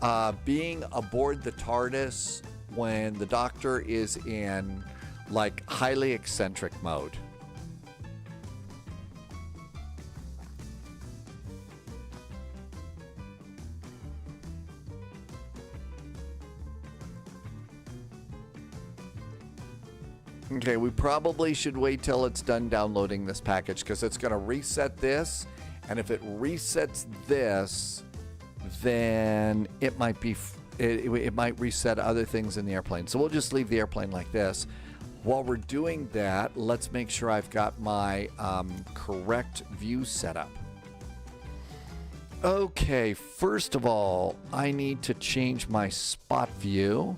being aboard the TARDIS when the Doctor is in like highly eccentric mode. Okay, we probably should wait till it's done downloading this package because it's going to reset this, and if it resets this, then it might be it might reset other things in the airplane. So we'll just leave the airplane like this. While we're doing that, let's make sure I've got my correct view set up. Okay, first of all, I need to change my spot view.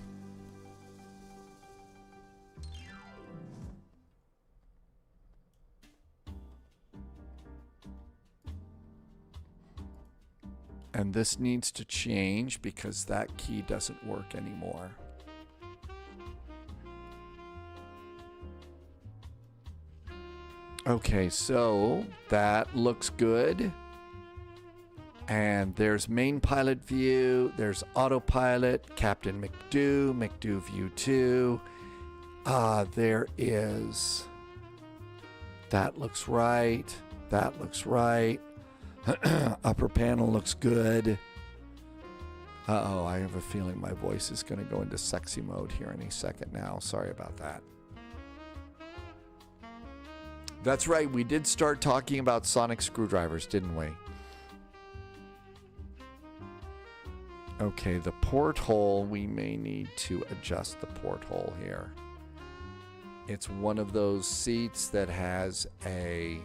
And this needs to change because that key doesn't work anymore. Okay, so that looks good. And there's main pilot view, there's autopilot, Captain McDo, McDo view 2. There is, that looks right, that looks right. Upper panel looks good. Uh-oh, I have a feeling my voice is going to go into sexy mode here any second now. Sorry about that. That's right, we did start talking about sonic screwdrivers, didn't we? Okay, the porthole, we may need to adjust the porthole here. It's one of those seats that has a...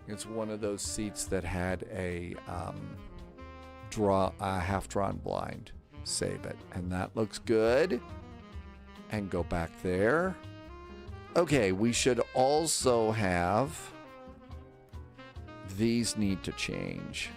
It's one of those seats that had a half-drawn blind. Save it. And that looks good. And go back there. Okay, we should also have... These need to change.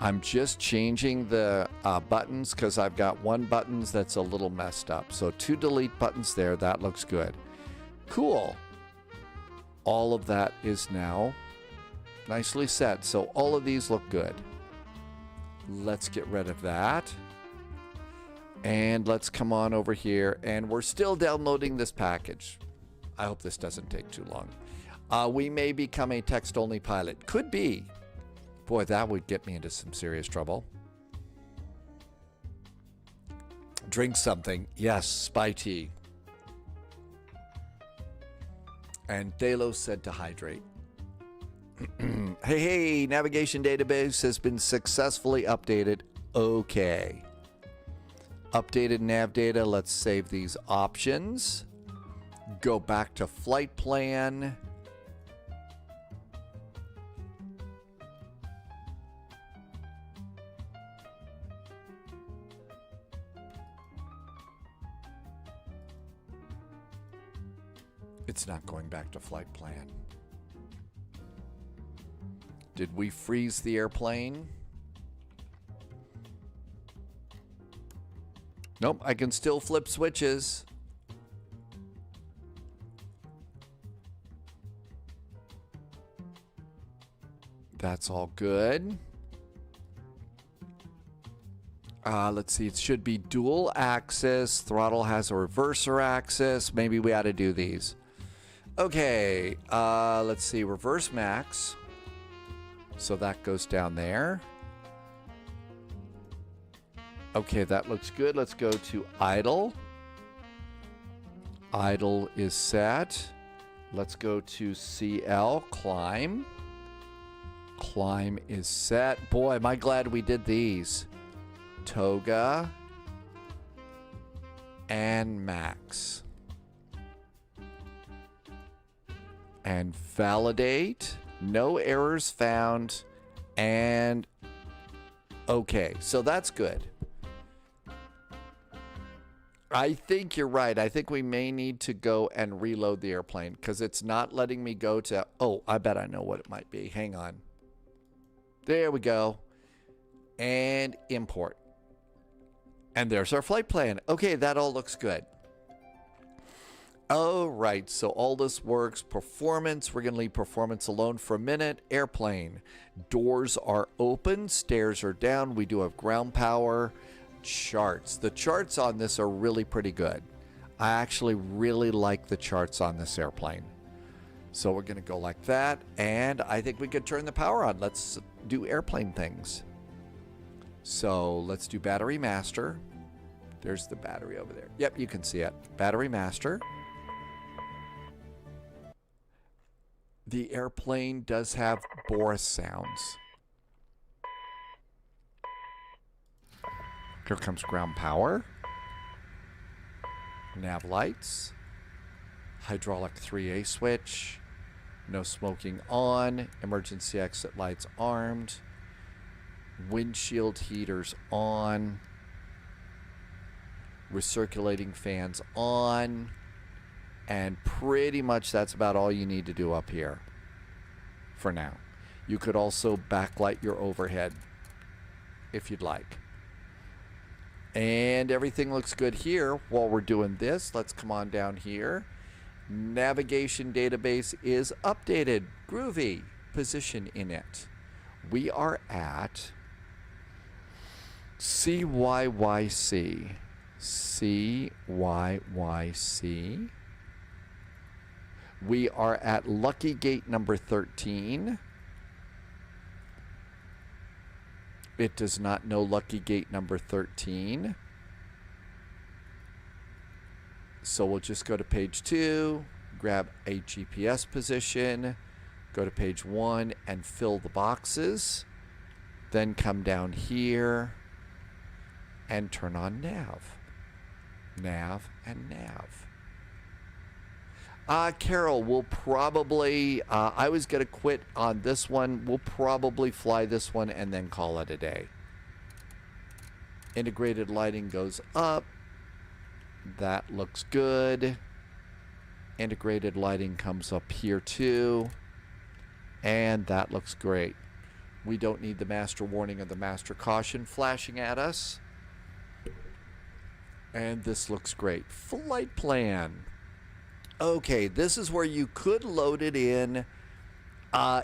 I'm just changing the buttons because I've got one button that's a little messed up. So 2 delete buttons there. That looks good. Cool. All of that is now nicely set. So all of these look good. Let's get rid of that. And let's come on over here. And we're still downloading this package. I hope this doesn't take too long. We may become a text-only pilot. Could be. Boy, that would get me into some serious trouble. Drink something. Yes, spy tea. And Delos said to hydrate. Hey, navigation database has been successfully updated. Okay. Updated nav data. Let's save these options. Go back to flight plan. It's not going back to flight plan. Did we freeze the airplane? Nope, I can still flip switches. That's all good. Let's see, it should be dual axis. Throttle has a reverser axis. Maybe we ought to do these. Okay, let's see, reverse max. So that goes down there. Okay, that looks good. Let's go to idle. Idle is set. Let's go to CL, climb. Climb is set. Boy, am I glad we did these. Toga and max. And validate. No errors found. And okay, so that's good. I think you're right. I think we may need to go and reload the airplane because it's not letting me go to... Oh, I bet I know what it might be. Hang on. There we go. And import. And there's our flight plan. Okay, that all looks good. All right, so all this works. Performance, we're going to leave performance alone for a minute. Airplane, doors are open, stairs are down. We do have ground power. Charts. The charts on this are really pretty good. I actually really like the charts on this airplane. So we're going to go like that, and I think we could turn the power on. Let's do airplane things. So let's do battery master. There's the battery over there. Yep, you can see it. Battery master. The airplane does have Boris sounds. Here comes ground power. Nav lights. Hydraulic 3A switch. No smoking on. Emergency exit lights armed. Windshield heaters on. Recirculating fans on. And pretty much that's about all you need to do up here for now. You could also backlight your overhead if you'd like. And everything looks good here. While we're doing this, let's come on down here. Navigation database is updated. Groovy. Position in it. We are at CYYC. CYYC. We are at lucky gate number 13. It does not know lucky gate number 13. So we'll just go to page 2, grab a GPS position, go to page 1 and fill the boxes. Then come down here and turn on nav. Nav and nav. Carol, we'll probably, I was going to quit on this one. We'll probably fly this one and then call it a day. Integrated lighting goes up. That looks good. Integrated lighting comes up here too. And that looks great. We don't need the master warning or the master caution flashing at us. And this looks great. Flight plan. Okay, this is where you could load it in.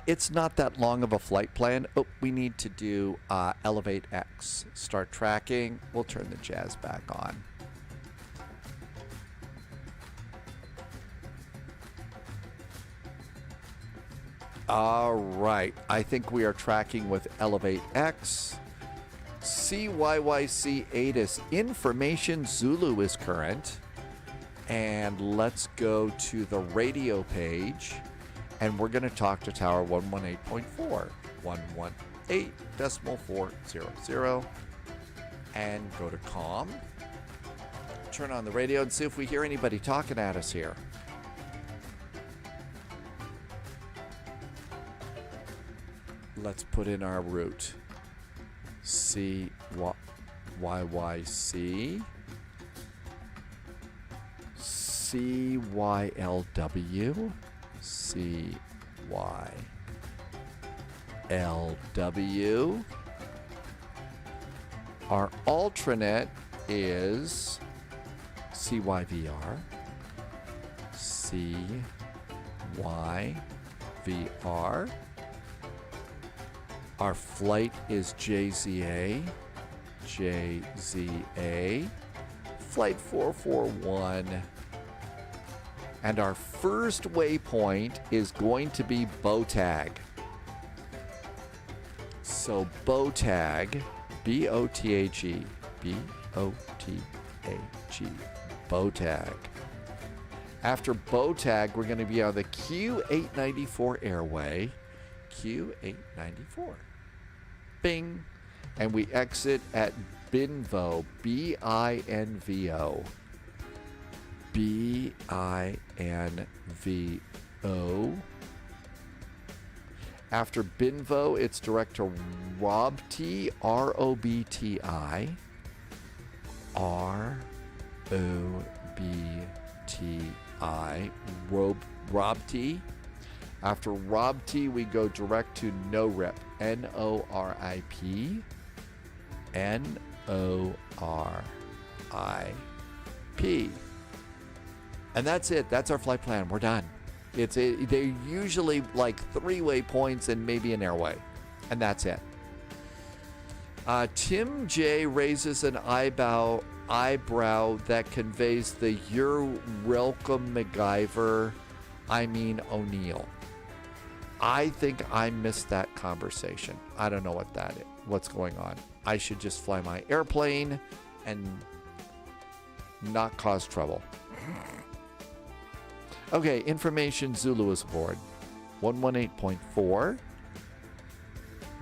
It's not that long of a flight plan. Oh, we need to do Elevate X. Start tracking. We'll turn the jazz back on. All right, I think we are tracking with Elevate X. CYYC ATIS information Zulu is current. And let's go to the radio page, and we're going to talk to tower 118.4, 118.400, and go to comm. Turn on the radio and see if we hear anybody talking at us here. Let's put in our route. CYYC. CYLW, CYLW. Our alternate is CYVR, CYVR. Our flight is JZA, JZA. Flight 441. And our first waypoint is going to be BOTAG. So BOTAG, B-O-T-A-G, B-O-T-A-G, BOTAG. After BOTAG, we're going to be on the Q894 airway, Q894. Bing. And we exit at BINVO, B-I-N-V-O. B-I-N-V-O. After BINVO, it's direct to ROBTI, R-O-B-T-I. R-O-B-T-I. ROBTI. After ROBTI, we go direct to NORIP, N-O-R-I-P. N-O-R-I-P. And that's it. That's our flight plan. We're done. They're usually like 3 waypoints and maybe an airway. And that's it. Tim J raises an eyebrow that conveys the "You're welcome, MacGyver." I mean O'Neill. I think I missed that conversation. I don't know what's going on. I should just fly my airplane and not cause trouble. Okay, information Zulu is aboard. 118.4.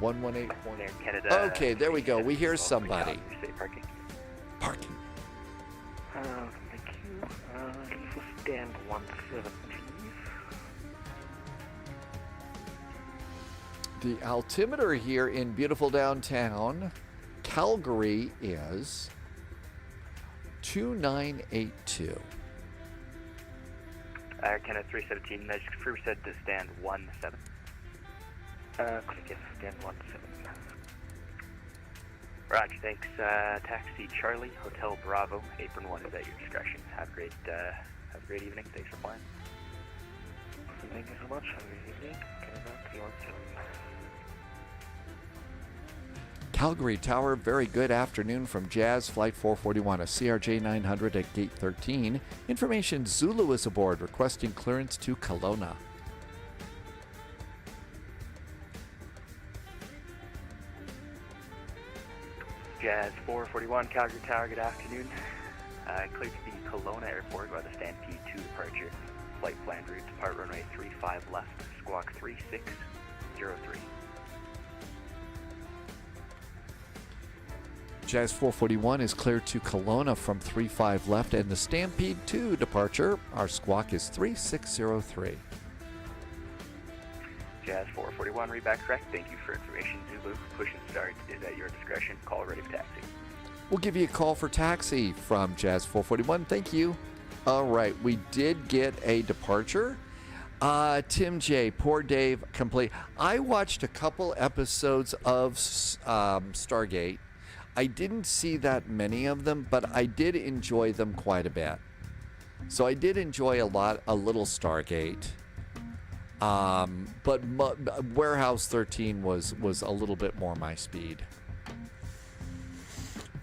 118. Canada. Okay, there we go. We hear somebody. Parking. Parking. Thank you. Stand 17, please. The altimeter here in beautiful downtown Calgary is 2982. Canada 317, Magic Fruit said to stand 17. Click yes, stand 17. Roger, thanks. Taxi Charlie, Hotel Bravo, apron 1 is at your discretion. Have a great evening. Thanks for flying. Thank you so much. Have a great evening. Canada 317. Calgary Tower, very good afternoon from Jazz Flight 441, a CRJ 900 at gate 13. Information, Zulu is aboard, requesting clearance to Kelowna. Jazz 441, Calgary Tower, good afternoon. Clear to the Kelowna Airport by the Stampede 2 departure. Flight plan route, depart runway 35 left, squawk 3603. Jazz 441 is cleared to Kelowna from 35 left, and the Stampede 2 departure, our squawk is 3603. Jazz 441, read back correct. Thank you for information. Zulu, push and start is at your discretion. Call ready for taxi. We'll give you a call for taxi from Jazz 441. Thank you. All right, we did get a departure. Tim J, poor Dave, complete. I watched a couple episodes of Stargate. I didn't see that many of them, but I did enjoy them quite a bit. So I did enjoy a little Stargate. But Warehouse 13 was a little bit more my speed.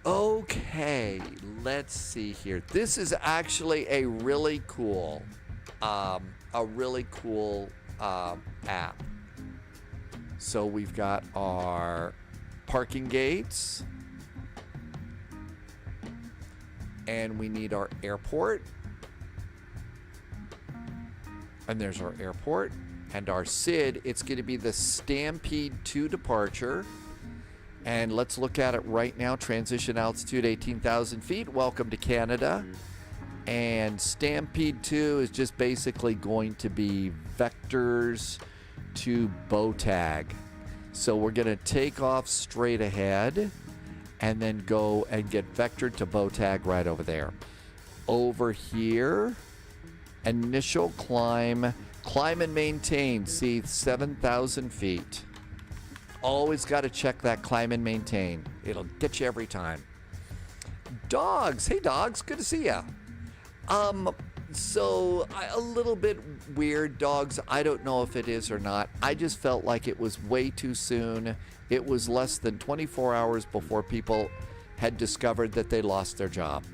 Okay, let's see here. This is actually a really cool app. So we've got our parking gates, and we need our airport, and there's our airport, and our SID. It's going to be the Stampede 2 departure. And let's look at it right now. Transition altitude 18,000 feet. Welcome to Canada. And Stampede 2 is just basically going to be vectors to bow tag. So we're going to take off straight ahead and then go and get vectored to bow tag right over there. Over here, initial climb and maintain. See, 7,000 feet. Always got to check that climb and maintain. It'll get you every time. Dogs. Hey, dogs. Good to see ya. So a little bit weird, dogs. I don't know if it is or not. I just felt like it was way too soon. It was less than 24 hours before people had discovered that they lost their job.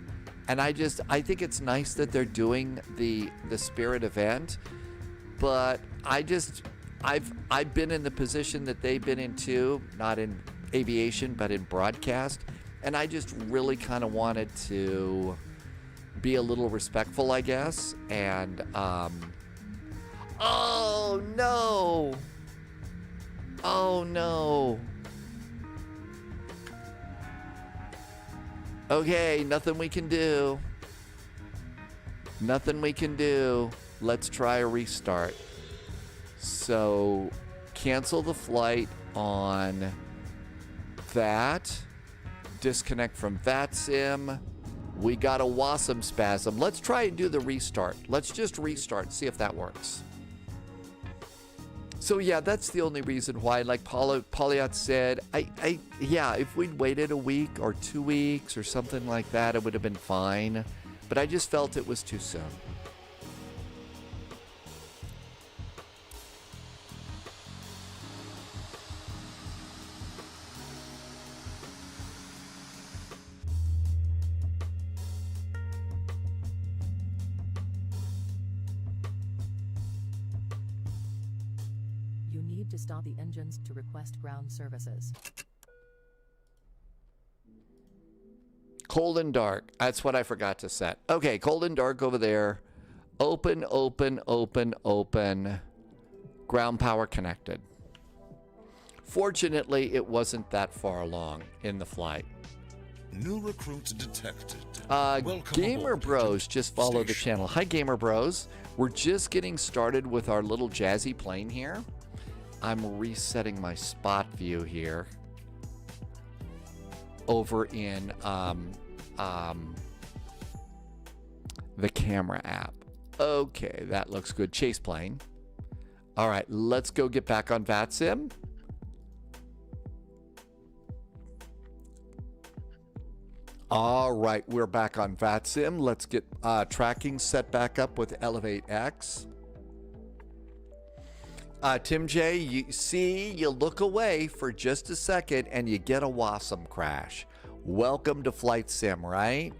And I think it's nice that they're doing the Spirit event, but I've been in the position that they've been in too, not in aviation, but in broadcast. And I just really kind of wanted to be a little respectful, I guess. And, oh no. Oh no. Okay, nothing we can do. Nothing we can do. Let's try a restart. So, cancel the flight on that. Disconnect from VATSIM. We got a WASM spasm. Let's try and do the restart. Let's just restart, see if that works. So yeah, that's the only reason why, like Polyot said, yeah, if we'd waited a week or 2 weeks or something like that, it would have been fine. But I just felt it was too soon. To stop the engines to request ground services. Cold and dark. That's what I forgot to set. Okay, cold and dark over there. Open, open, open, open. Ground power connected. Fortunately, it wasn't that far along in the flight. New recruit detected. Gamer aboard, Bros Agent. just followed the Station. channel. Hi, Gamer Bros. We're just getting started with our little jazzy plane here. I'm resetting my spot view here over in the camera app. Okay, that looks good. Chase plane. All right, let's go get back on VATSIM. All right, we're back on VATSIM. Let's get tracking set back up with Elevate X. Tim J, you look away for just a second and you get a Wasm crash. Welcome to Flight Sim, right?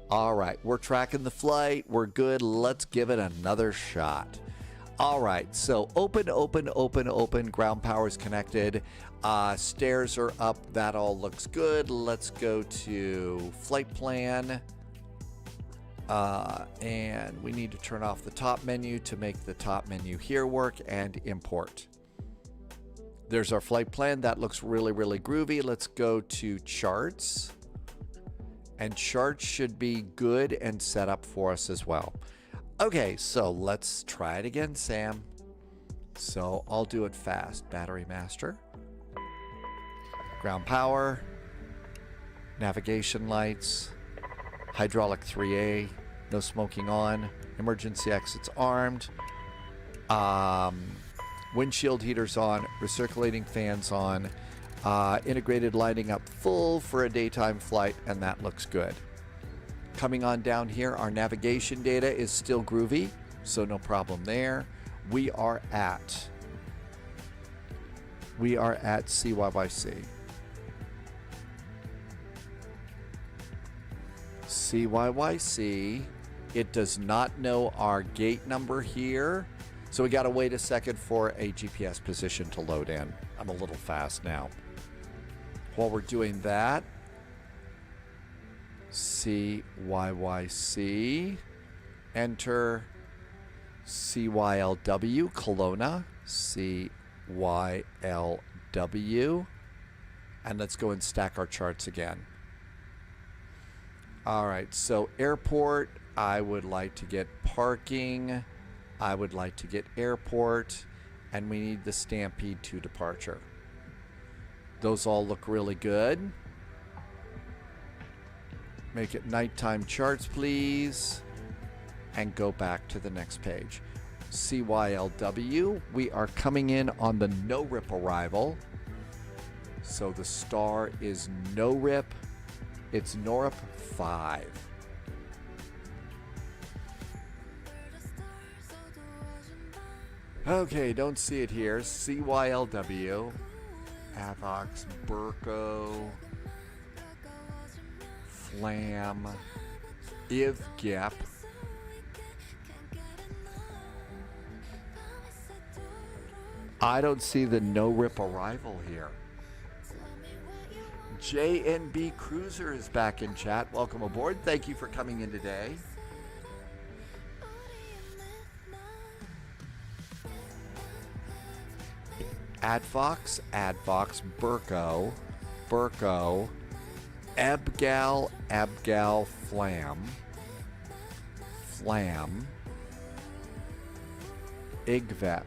All right, we're tracking the flight. We're good. Let's give it another shot. All right, so open. Ground power is connected. Stairs are up. That all looks good. Let's go to flight plan. And we need to turn off the top menu to make the top menu here work and import. There's our flight plan. That looks really, really groovy. Let's go to charts. And charts should be good and set up for us as well. Okay, so let's try it again, Sam. So I'll do it fast. Battery master. Ground power. Navigation lights. Hydraulic 3A. No smoking on. Emergency exits armed. Windshield heaters on. Recirculating fans on. Integrated lighting up full for a daytime flight, and that looks good. Coming on down here, our navigation data is still groovy, so no problem there. We are at CYYC. CYYC. It does not know our gate number here, so we got to wait a second for a GPS position to load in. I'm a little fast now. While we're doing that, CYYC, enter CYLW, Kelowna, CYLW, and let's go and stack our charts again. All right, so airport, I would like to get parking, I would like to get airport, and we need the Stampede to departure. Those all look really good. Make it nighttime charts, please. And go back to the next page. CYLW, we are coming in on the no-rip arrival. So the star is no-rip. It's NORIP 5. Okay, don't see it here. CYLW. Avox, Burko, Flam, IVGEP, I don't see the no-rip arrival here. JNB Cruiser is back in chat. Welcome aboard. Thank you for coming in today. Advox, Burko, Ebgal, Flam, Igvep,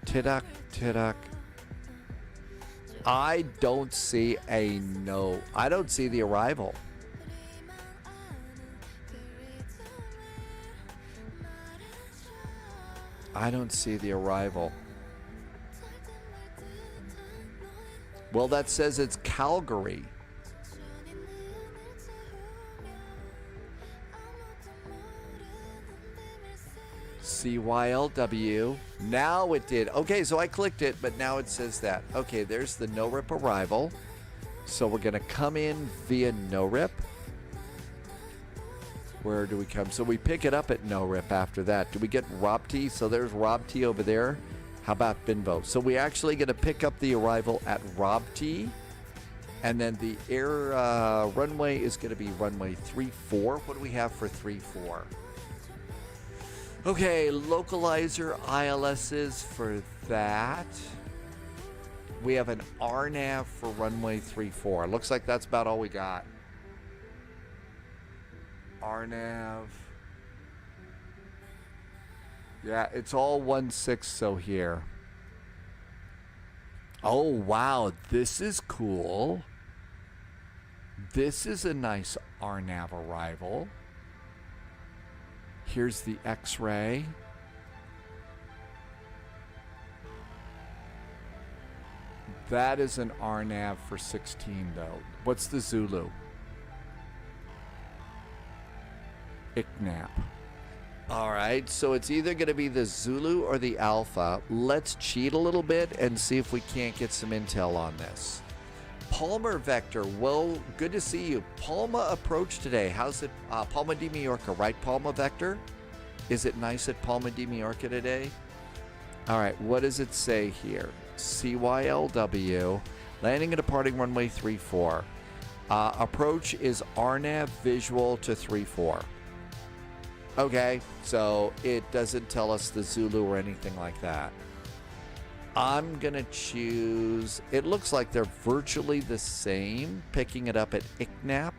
Tiduk. I don't see a no. I don't see the arrival. I don't see the arrival. Well, that says it's Calgary. CYLW. Now it did. Okay, so I clicked it, but now it says that. Okay, there's the no-rip arrival. So we're going to come in via no-rip. Where do we come? So we pick it up at no-rip after that. Do we get Robti? So there's Robti over there. How about Binvo? So we actually going to pick up the arrival at Robti. And then the air runway is going to be runway 34. What do we have for 34? Okay, localizer ILSs for that. We have an RNAV for runway 34. Looks like that's about all we got. RNAV. Yeah, it's all 1.6 here. Oh, wow. This is cool. This is a nice RNAV arrival. Here's the X-ray. That is an RNAV for 16, though. What's the Zulu? ICNAP. All right, so it's either going to be the Zulu or the Alpha. Let's cheat a little bit and see if we can't get some intel on this. Palma Vector, well, good to see you. Palma approach today. How's it? Palma de Mallorca, right, Palma Vector? Is it nice at Palma de Mallorca today? All right, what does it say here? CYLW, landing and departing runway 34. Approach is RNAV visual to 34. Okay, so it doesn't tell us the Zulu or anything like that. I'm going to choose, it looks like they're virtually the same, picking it up at ICNAP.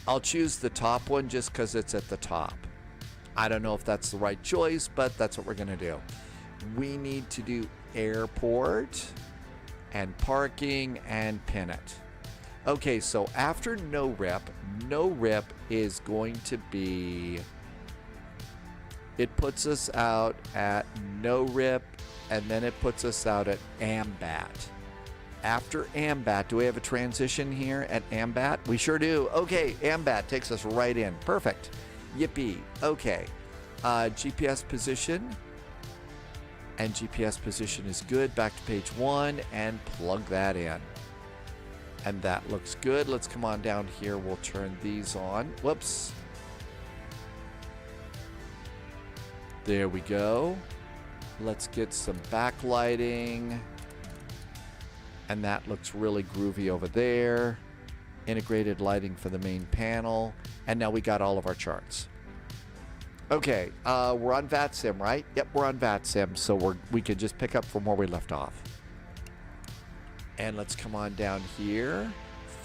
I'll choose the top one just because it's at the top. I don't know if that's the right choice, but that's what we're going to do. We need to do airport and parking and pin it. Okay, so after no rip is going to be, it puts us out at no rip, and then it puts us out at AMBAT. After AMBAT, do we have a transition here at AMBAT? We sure do. Okay, AMBAT takes us right in. Perfect. Yippee. Okay. GPS position. And GPS position is good. Back to page 1 and plug that in. And that looks good. Let's come on down here. We'll turn these on. Whoops. There we go. Let's get some backlighting. And that looks really groovy over there. Integrated lighting for the main panel. And now we got all of our charts. Okay, we're on VATSIM, right? Yep, we're on VATSIM, so we can just pick up from where we left off. And let's come on down here,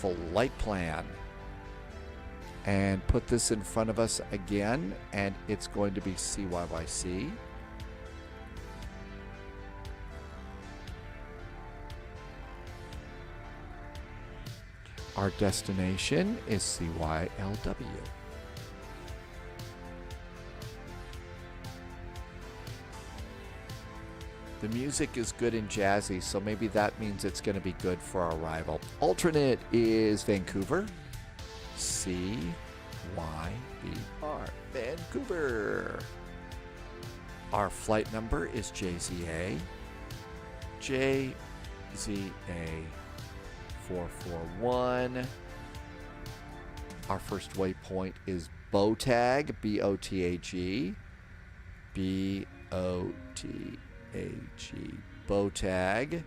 flight plan. And put this in front of us again, and it's going to be CYYC. Our destination is CYLW. The music is good and jazzy, so maybe that means it's going to be good for our arrival. Alternate is Vancouver. CYVR. Vancouver. Our flight number is JZA. JZA 441. Our first waypoint is BOTAG. BOTAG. BOTAG. BOTAG.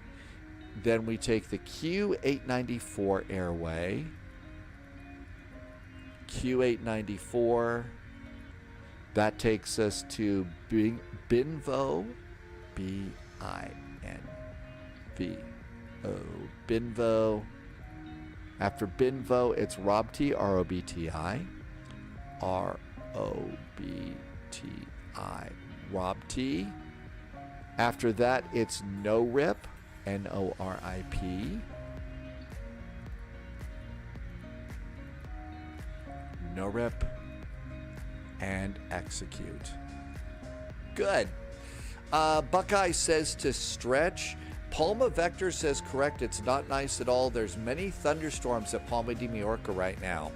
Then we take the Q894 airway. Q894. That takes us to Binvo. B-I-N-V-O. Binvo. After Binvo, it's Robti, R-O-B-T-I. R-O-B-T-I. Robti. After that, it's NORIP, N-O-R-I-P. NORIP, and execute. Good. Buckeye says to stretch. Palma Vector says correct. It's not nice at all. There's many thunderstorms at Palma de Mallorca right now.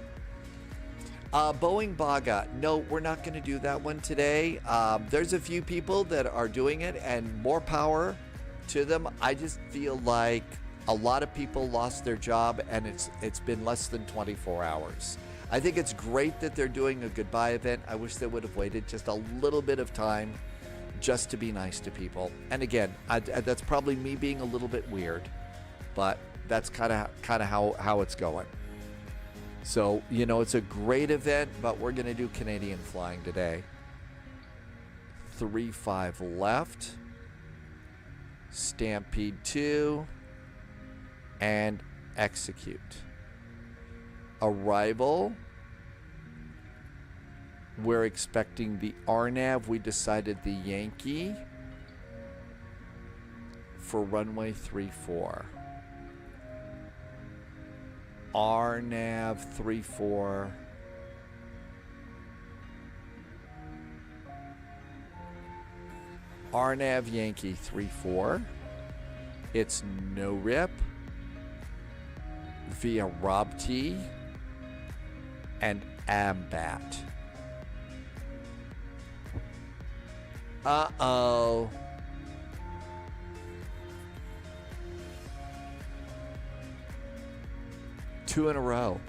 Boeing Baga, no, we're not going to do that one today. There's a few people that are doing it, and more power to them. I just feel like a lot of people lost their job, and it's been less than 24 hours. I think it's great that they're doing a goodbye event. I wish they would have waited just a little bit of time just to be nice to people. And again, that's probably me being a little bit weird, but That's kind of how it's going. So, you know, it's a great event, but we're going to do Canadian flying today. 3-5 left. Stampede 2. And execute. Arrival. We're expecting the RNAV. We decided the Yankee for runway 34. RNAV 34. RNAV Yankee 34. It's no rip via Rob T and Ambat. Uh-oh. Two in a row.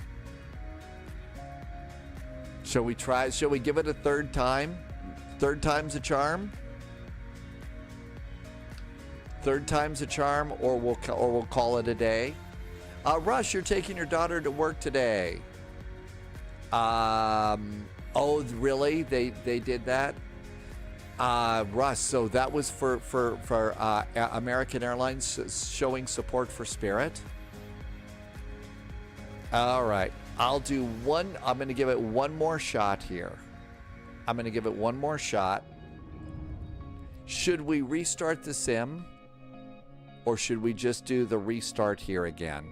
Shall we try? Shall we give it a third time? Third time's a charm? Third time's a charm, or we'll call it a day. Rush, you're taking your daughter to work today. Oh, really? They did that? Russ, so that was for American Airlines showing support for Spirit. All right, I'll do one. I'm going to give it one more shot here. I'm going to give it one more shot. Should we restart the sim, or should we just do the restart here again?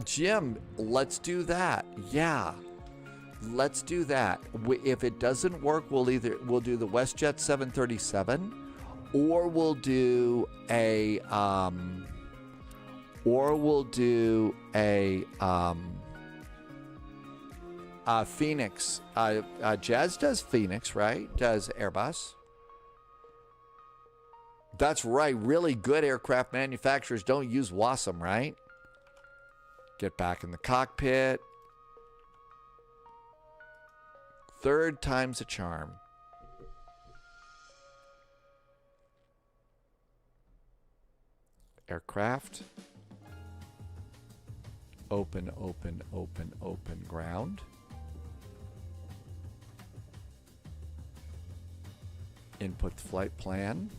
Jim, let's do that. Yeah. Let's do that. If it doesn't work, we'll do the WestJet 737, or we'll do a Phoenix. Jazz does Phoenix, right? Does Airbus. That's right. Really good aircraft manufacturers don't use WASM, right? Get back in the cockpit. Third time's a charm. Aircraft. Open, open, open, open ground. Input the flight plan.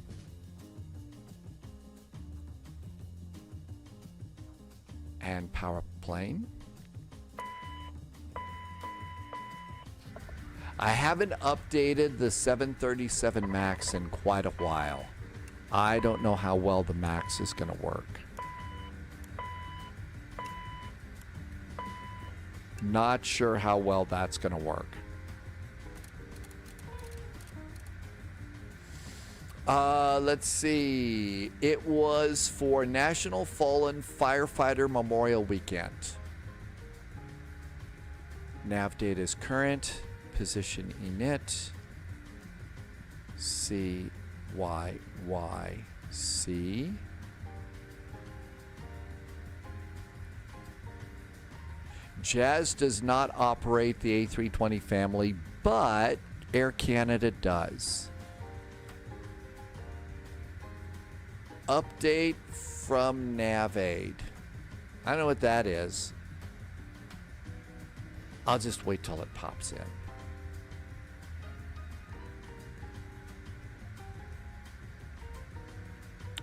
And power up plane. I haven't updated the 737 MAX in quite a while. I don't know how well the MAX is going to work. Not sure how well that's going to work. Let's see. It was for National Fallen Firefighter Memorial Weekend. Nav data is current. Position init. C, Y, Y, C. Jazz does not operate the A320 family, but Air Canada does. Update from NavAid. I don't know what that is. I'll just wait till it pops in.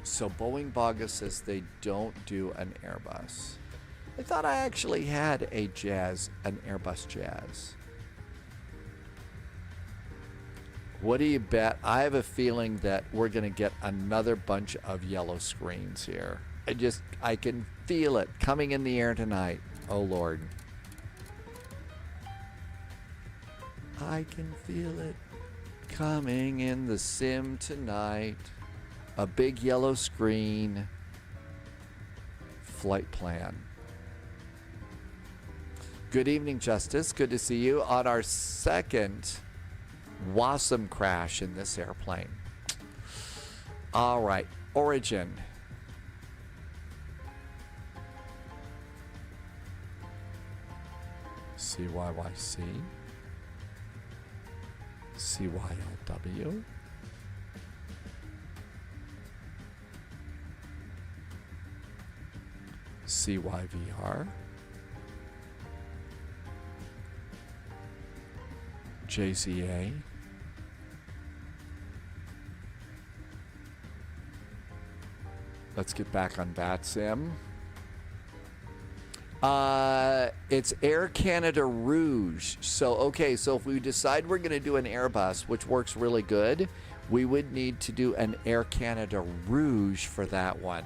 So Boeing Baga says they don't do an Airbus. I thought I actually had a Jazz, an Airbus Jazz. What do you bet? I have a feeling that we're going to get another bunch of yellow screens here. I can feel it coming in the air tonight. Oh, Lord. I can feel it coming in the sim tonight. A big yellow screen. Flight plan. Good evening, Justice. Good to see you on our second WASM crash in this airplane. All right, origin. CYYC. CYLW. CYVR. JZA. Let's get back on VATSIM. It's Air Canada Rouge. So, okay, so if we decide we're going to do an Airbus, which works really good, we would need to do an Air Canada Rouge for that one.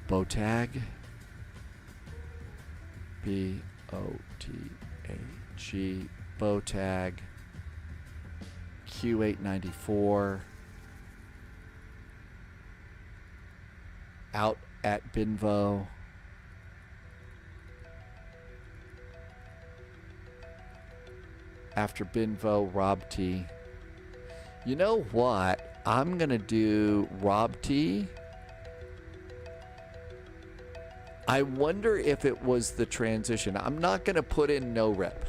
BOTAG. B-O-T-A-G. BOTAG. Q894. Out at Binvo. After Binvo, Rob T. You know what? I'm going to do Rob T. I wonder if it was the transition. I'm not going to put in no rip.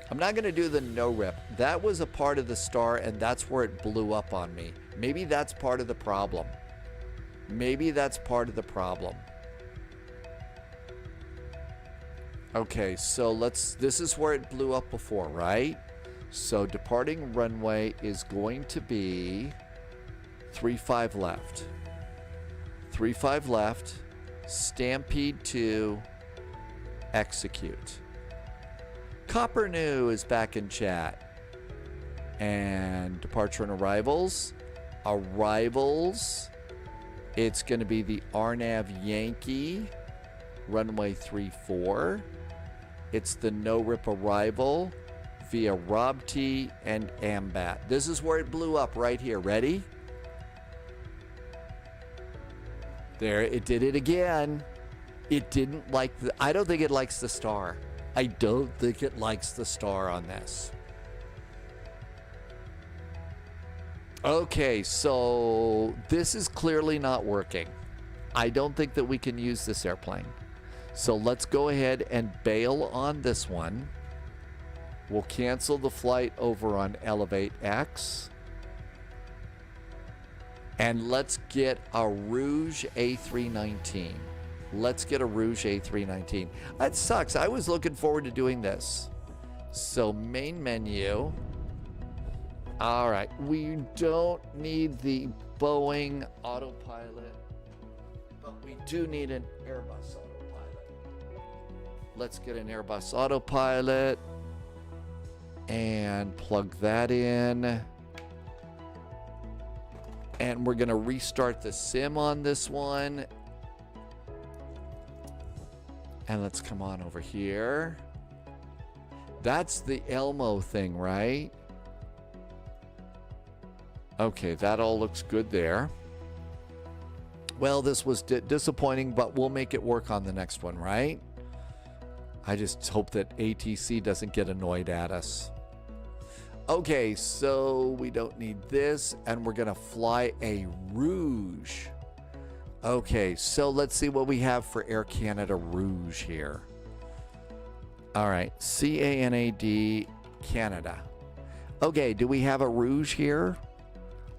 I'm not going to do the no rip. That was a part of the star, and that's where it blew up on me. Maybe that's part of the problem. Maybe that's part of the problem. Okay, so this is where it blew up before, right? So departing runway is going to be 35 left. 35 left. Stampede 2. Execute. Copper New is back in chat. And departure and arrivals. Arrivals. It's going to be the RNAV Yankee, runway 34. It's the no-rip arrival via Rob T and Ambat. This is where it blew up right here. Ready? There, it did it again. It didn't like the... I don't think it likes the star. I don't think it likes the star on this. Okay, so this is clearly not working. I don't think that we can use this airplane. So let's go ahead and bail on this one. We'll cancel the flight over on Elevate X. And let's get a Rouge A319. Let's get a Rouge A319. That sucks. I was looking forward to doing this. So main menu. All right, we don't need the Boeing autopilot, but we do need an Airbus autopilot. Let's get an Airbus autopilot and plug that in. And we're gonna restart the sim on this one. And let's come on over here. That's the Elmo thing, right? Okay, that all looks good there. Well, this was disappointing, but we'll make it work on the next one, right? I just hope that ATC doesn't get annoyed at us. Okay, so we don't need this, and we're gonna fly a Rouge. Okay, so let's see what we have for Air Canada Rouge here. All right, CANAD Canada. Okay, do we have a Rouge here?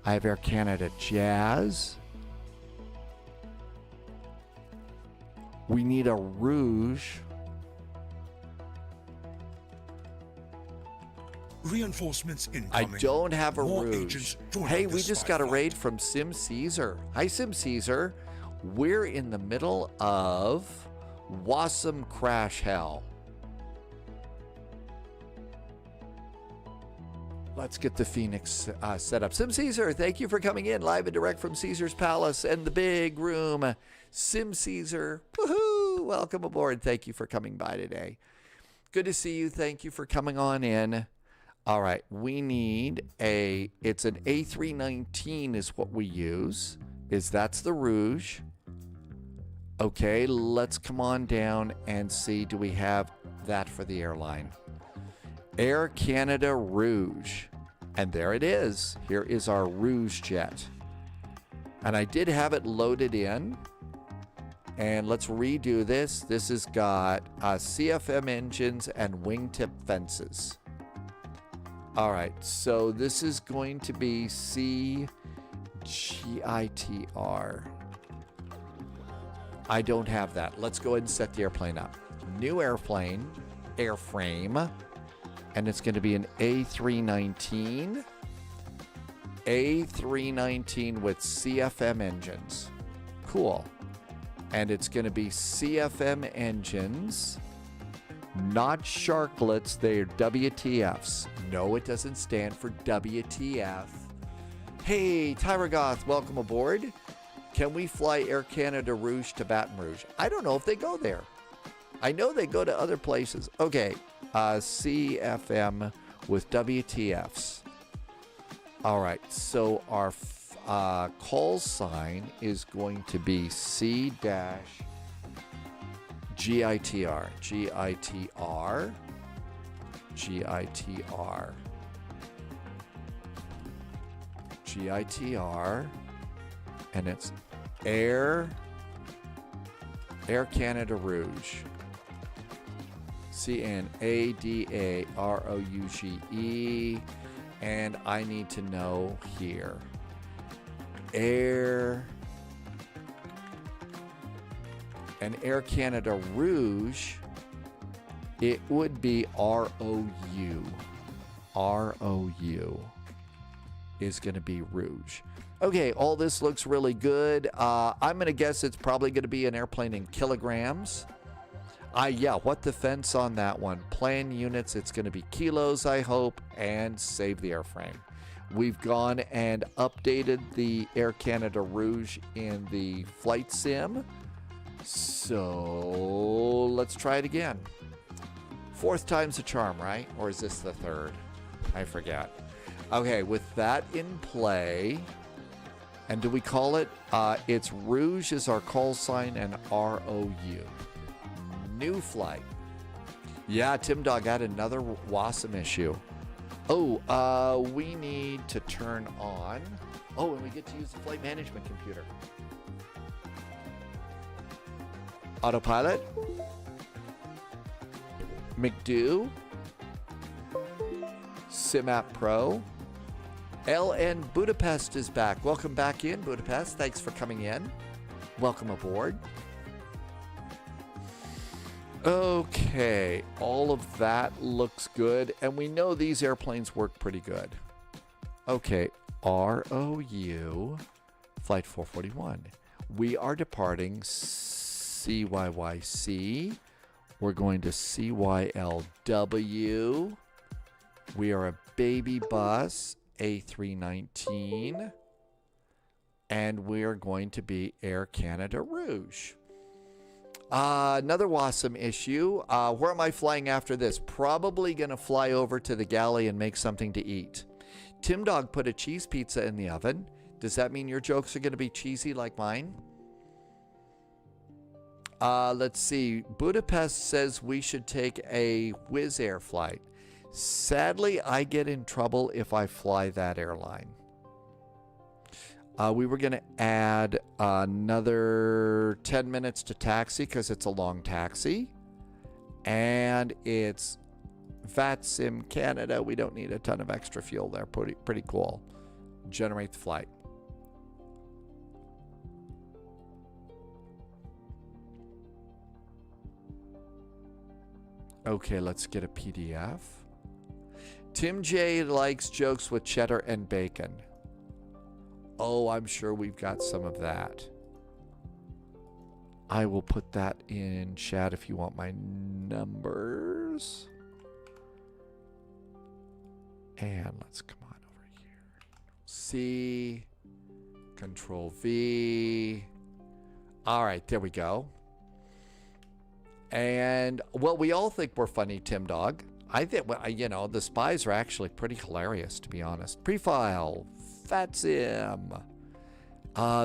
I have Air Canada Jazz. We need a Rouge. Reinforcements incoming. I don't have a More Rouge. agents join Hey, on we this just spy got a flight. raid from Sim Caesar. Hi, Sim Caesar. We're in the middle of Wasm Crash Hell. Let's get the Phoenix set up. Sim Caesar, thank you for coming in live and direct from Caesar's Palace and the big room. Sim Caesar, woohoo! Welcome aboard. Thank you for coming by today. Good to see you. Thank you for coming on in. All right, we need it's an A319 is what we use. That's the Rouge. Okay, let's come on down and see, do we have that for the airline? Air Canada Rouge. And there it is. Here is our Rouge jet. And I did have it loaded in. And let's redo this. This has got CFM engines and wingtip fences. All right, so this is going to be CGITR. I don't have that. Let's go ahead and set the airplane up. New airplane, airframe, and it's going to be an A319. A319 with CFM engines. Cool. And it's going to be CFM engines, not sharklets. They're WTFs. No, it doesn't stand for WTF. Hey, Tyragoth, welcome aboard. Can we fly Air Canada Rouge to Baton Rouge? I don't know if they go there. I know they go to other places. Okay, CFM with WTFs. All right, so our call sign is going to be C-GITR. GITR. And it's Air Canada Rouge. CNADAROUGE. And I need to know here. Air Canada Rouge, it would be ROU. ROU is going to be Rouge. Okay, all this looks really good. I'm going to guess it's probably going to be an airplane in kilograms. Yeah, what the fence on that one? Plan units, it's going to be kilos, I hope, and save the airframe. We've gone and updated the Air Canada Rouge in the flight sim. So let's try it again. Fourth time's a charm, right? Or is this the third? I forget. Okay, with that in play, and do we call it? It's Rouge is our call sign and ROU. New flight. Yeah, Tim Dog had another WASM issue. Oh, we need to turn on. Oh, and we get to use the flight management computer. Autopilot. McDo. SimApp Pro. LN Budapest is back. Welcome back in, Budapest. Thanks for coming in. Welcome aboard. Okay, all of that looks good, and we know these airplanes work pretty good. Okay, ROU, Flight 441. We are departing CYYC. We're going to CYLW. We are a baby bus, A319. And we are going to be Air Canada Rouge. Another WASM issue. Where am I flying after this? Probably going to fly over to the galley and make something to eat. Tim Dog put a cheese pizza in the oven. Does that mean your jokes are going to be cheesy like mine? Let's see. Budapest says we should take a Wizz Air flight. Sadly, I get in trouble if I fly that airline. We were going to add another 10 minutes to taxi because it's a long taxi. And it's VATSIM Canada. We don't need a ton of extra fuel there. Pretty cool. Generate the flight. Okay, let's get a PDF. Tim J likes jokes with cheddar and bacon. Oh, I'm sure we've got some of that. I will put that in chat if you want my numbers. And let's come on over here. C, Control V. All right, there we go. And, well, we all think we're funny, Tim Dog. I think, you know, the spies are actually pretty hilarious, to be honest. Prefile, FATSIM.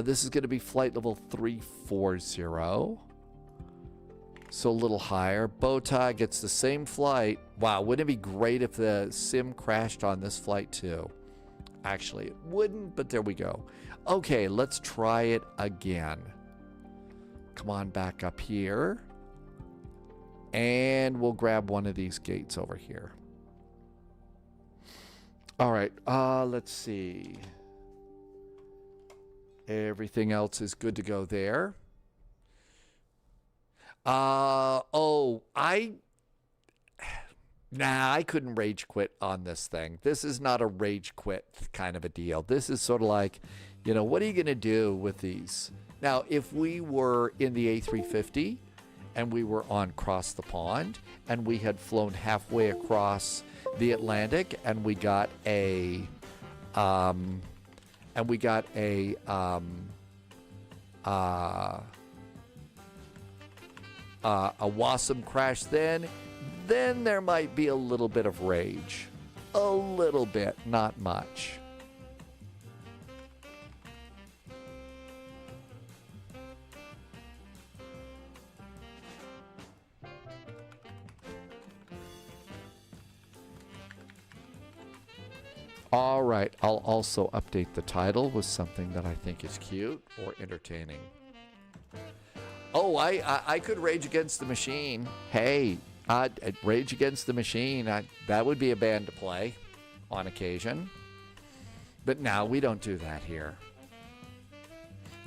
This is going to be flight level 340. So a little higher. Bowtie gets the same flight. Wow, wouldn't it be great if the sim crashed on this flight too? Actually, it wouldn't, but there we go. Okay, let's try it again. Come on back up here. And we'll grab one of these gates over here. All right, let's see. Everything else is good to go there. I couldn't rage quit on this thing. This is not a rage quit kind of a deal. This is sort of like, what are you going to do with these? Now, if we were in the A350 and we were on across the pond and we had flown halfway across the Atlantic and we got a WASM crash, then there might be a little bit of rage. A little bit, not much. All right, I'll also update the title with something that I think is cute or entertaining. Oh, I could rage against the machine. Hey, Rage Against the Machine, that would be a band to play on occasion. But now we don't do that here.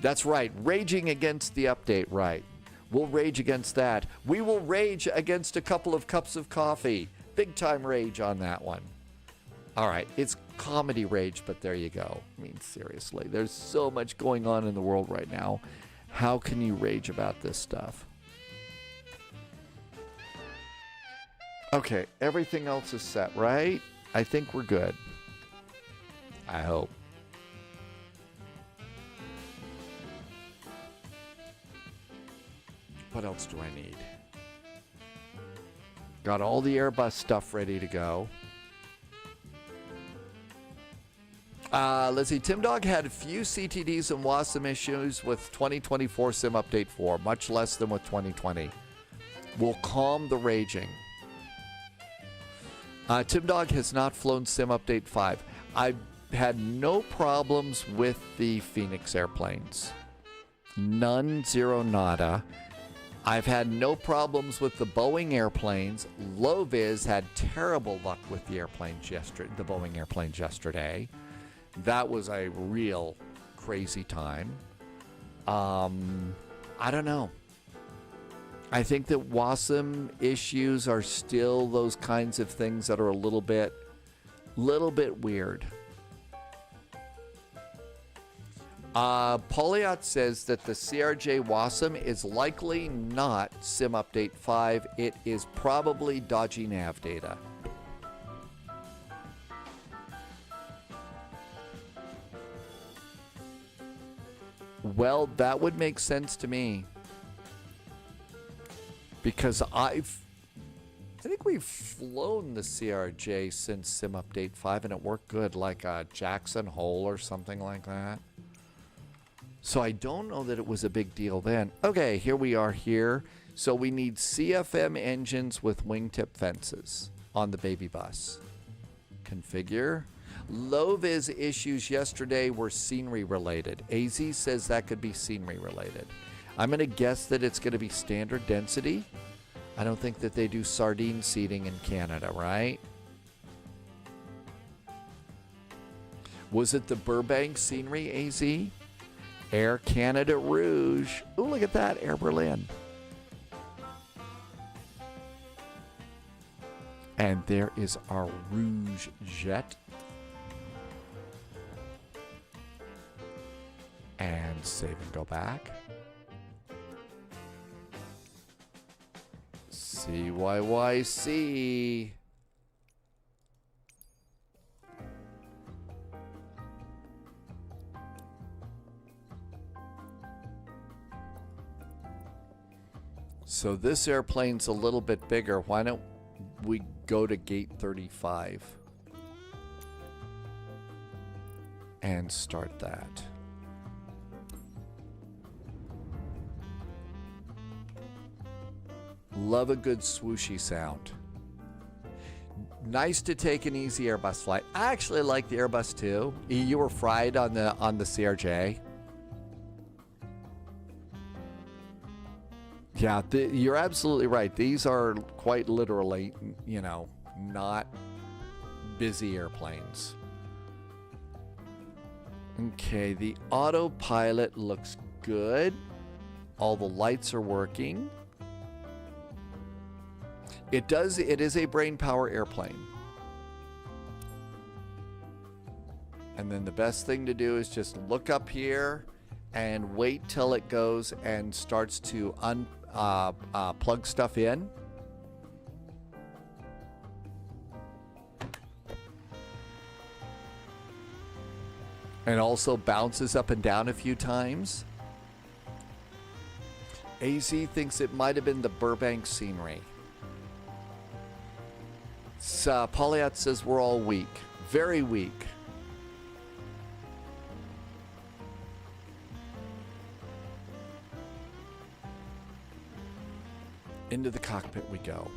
That's right, raging against the update, right. We'll rage against that. We will rage against a couple of cups of coffee. Big time rage on that one. All right, it's comedy rage, but there you go. I mean, seriously, there's so much going on in the world right now. How can you rage about this stuff? Okay, everything else is set, right? I think we're good. I hope. What else do I need? Got all the Airbus stuff ready to go. Let's see. Tim Dog had a few CTDs and WASM issues with 2024 Sim Update 4, much less than with 2020. Will calm the raging. Tim Dog has not flown Sim Update 5. I've had no problems with the Phoenix airplanes. None, zero, nada. I've had no problems with the Boeing airplanes. Low-vis had terrible luck with the airplanes yesterday, the Boeing airplanes yesterday. That was a real crazy time. I don't know. I think that WASM issues are still those kinds of things that are a little bit weird. Poliot says that the CRJ WASM is likely not Sim Update 5. It is probably dodgy nav data. Well, that would make sense to me. Because I think we've flown the CRJ since Sim Update 5 and it worked good, like a Jackson Hole or something like that. So I don't know that it was a big deal then. Okay, here we are here. So we need CFM engines with wingtip fences on the baby bus. Configure. Low-vis issues yesterday were scenery related. AZ says that could be scenery related. I'm going to guess that it's going to be standard density. I don't think that they do sardine seating in Canada, right? Was it the Burbank scenery, AZ? Air Canada Rouge. Oh, look at that, Air Berlin. And there is our Rouge jet. And save and go back. CYYC. So this airplane's a little bit bigger. Why don't we go to gate 35 and start that? Love a good swooshy sound. Nice to take an easy Airbus flight. I actually like the Airbus too. You were fried on the CRJ. Yeah, you're absolutely right. These are quite literally, not busy airplanes. Okay, the autopilot looks good. All the lights are working. It does. It is a brain power airplane. And then the best thing to do is just look up here and wait till it goes and starts to plug stuff in. And also bounces up and down a few times. AZ thinks it might have been the Burbank scenery. Polyat says we're all weak. Very weak. Into the cockpit we go.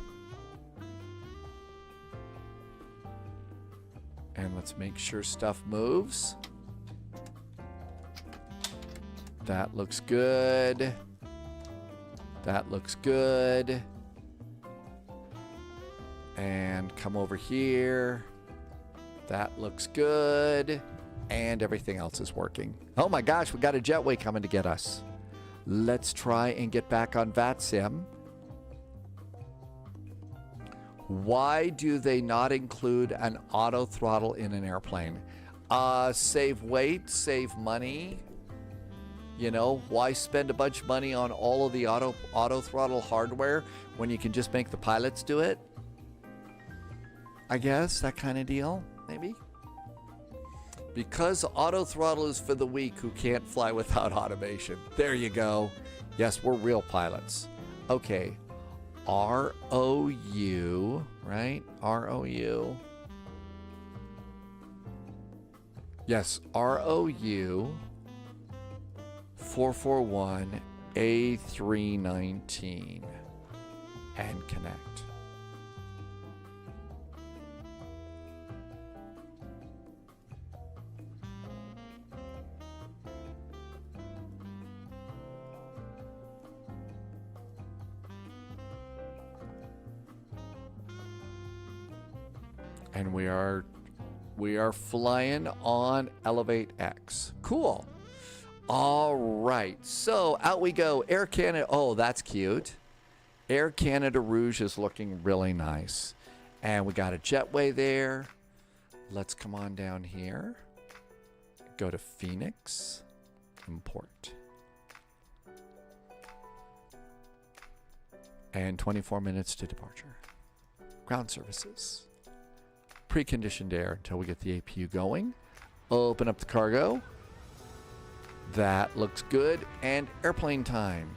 And let's make sure stuff moves. That looks good. That looks good. And come over here. That looks good. And everything else is working. Oh my gosh, we got a jetway coming to get us. Let's try and get back on VATSIM. Why do they not include an auto throttle in an airplane? Save weight, save money. You know, why spend a bunch of money on all of the auto throttle hardware when you can just make the pilots do it? I guess that kind of deal, maybe. Because auto throttle is for the weak who can't fly without automation. There you go. Yes, we're real pilots. Okay. ROU, right? ROU. Yes, ROU 441 A319 and connect. And we are flying on Elevate X. Cool. All right. So out we go. Air Canada. Oh, that's cute. Air Canada Rouge is looking really nice. And we got a jetway there. Let's come on down here. Go to Phoenix. Import. And 24 minutes to departure. Ground services. Preconditioned air until we get the APU going. Open up the cargo. That looks good. And airplane time.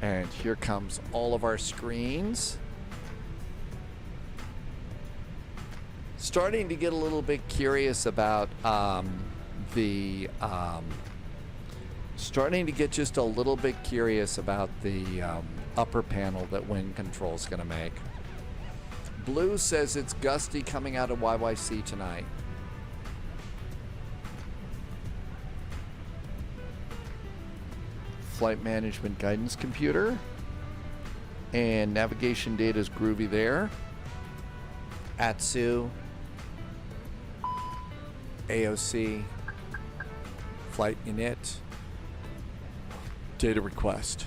And here comes all of our screens. Starting to get a little bit curious about starting to get just a little bit curious about the upper panel that wind control is going to make. Blue says it's gusty coming out of YYC tonight. Flight management guidance computer and navigation data is groovy there. ASUS, AOC, flight init, data request.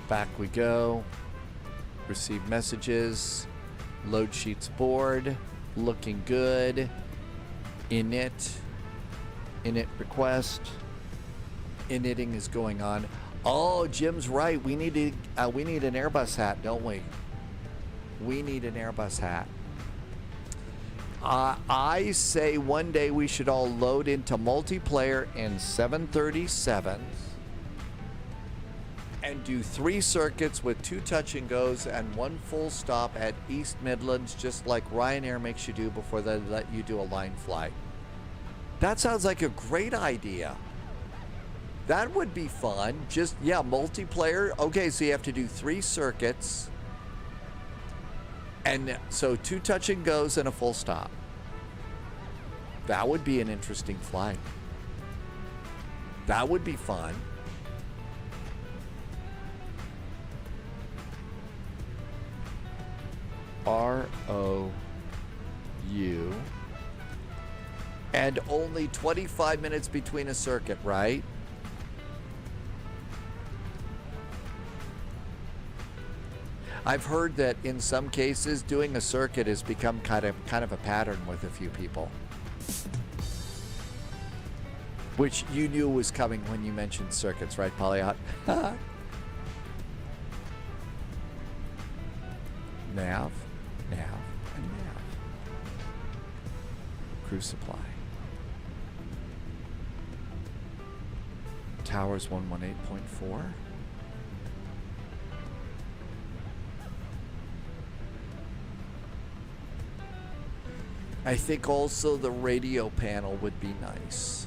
Back we go. Receive messages. Load sheets board. Looking good. Init request. Initting is going on. Oh, Jim's right. We need an Airbus hat, don't we? We need an Airbus hat. I say one day we should all load into multiplayer in 737s and do 3 circuits with 2 touch and goes and 1 full stop at East Midlands, just like Ryanair makes you do before they let you do a line flight. That sounds like a great idea. That would be fun. Just, yeah, multiplayer. Okay, so you have to do 3 circuits. And so 2 touch and goes and a full stop. That would be an interesting flight. That would be fun. ROU. And only 25 minutes between a circuit, right? I've heard that in some cases doing a circuit has become kind of a pattern with a few people. Which you knew was coming when you mentioned circuits, right, Polyot? Nav, nav, and nav. Crew supply. Towers 118.4. I think also the radio panel would be nice.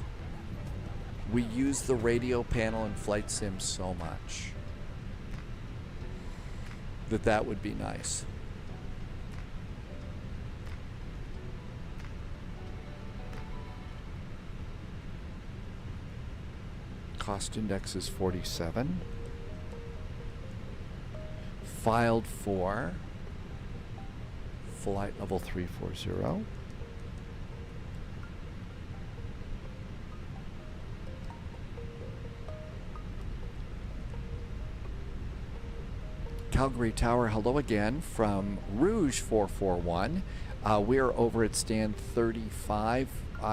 We use the radio panel in flight sim so much that would be nice. Cost index is 47. Filed for flight level 340. Calgary Tower, hello again from Rouge 441. We're over at stand 35.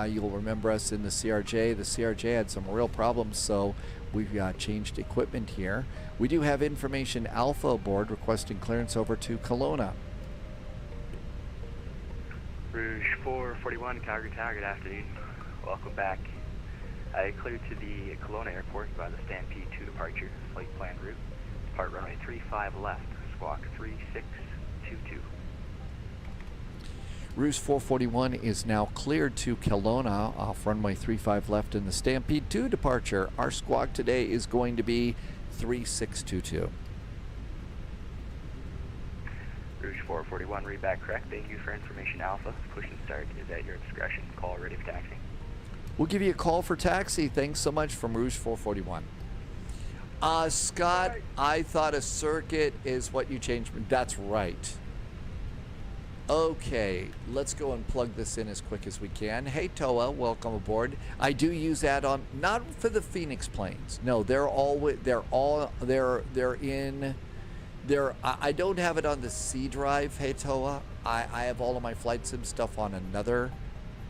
You'll remember us in the CRJ. The CRJ had some real problems, so we've changed equipment here. We do have information Alpha aboard requesting clearance over to Kelowna. Rouge 441, Calgary Tower, good afternoon. Welcome back. I cleared to the Kelowna Airport by the Stampede 2 departure, flight plan route. Depart runway 35 left, squawk 3622. Rouge 441 is now cleared to Kelowna off runway 35 left in the Stampede 2 departure. Our squawk today is going to be 3622. Rouge 441, read back correct. Thank you for information Alpha. Push and start is at your discretion. Call ready for taxi. We'll give you a call for taxi. Thanks so much from Rouge 441. Scott, I thought a circuit is what you changed. That's right. Okay, let's go and plug this in as quick as we can. Hey Toa, welcome aboard. I do use that on, not for the Phoenix planes. No, I don't have it on the C drive, hey Toa. I have all of my flight sim stuff on another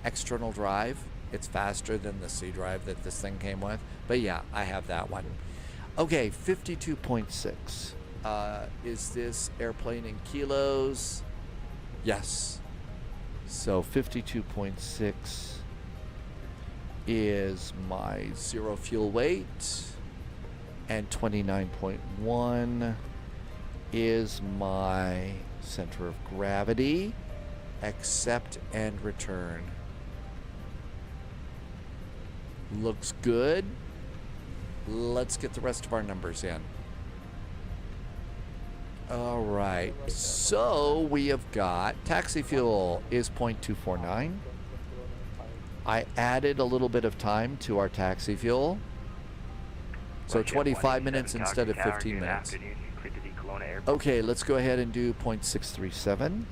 external drive. It's faster than the C drive that this thing came with. But yeah, I have that one. Okay, 52.6. Is this airplane in kilos? Yes. So 52.6 is my zero fuel weight, and 29.1 is my center of gravity. Accept and return. Looks good. Let's get the rest of our numbers in. All right, so we have got taxi fuel is 0.249. I added a little bit of time to our taxi fuel. So 25 minutes instead of 15 minutes. Okay, let's go ahead and do 0.637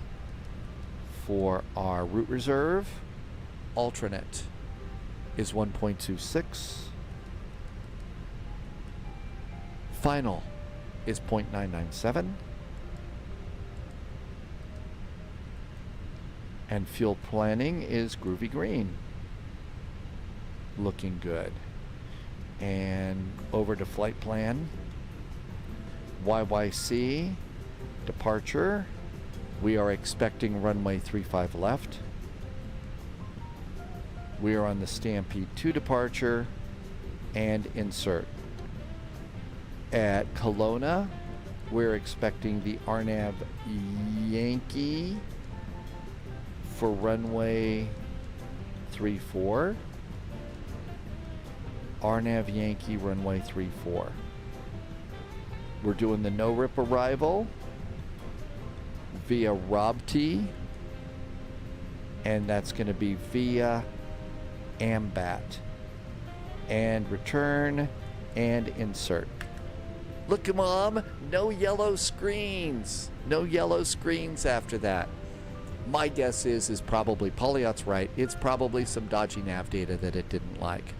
for our route reserve. Alternate is 1.26. Final is 0.997. And fuel planning is groovy green. Looking good. And over to flight plan. YYC departure. We are expecting runway 35 left. We are on the Stampede 2 departure and insert. At Kelowna, we're expecting the RNAV Yankee for runway 34. RNAV Yankee runway 34. We're doing the no-rip arrival via Robty, and that's going to be via AMBAT. And return and insert. Look, Mom, no yellow screens. No yellow screens after that. My guess is probably, Polyot's right, it's probably some dodgy nav data that it didn't like.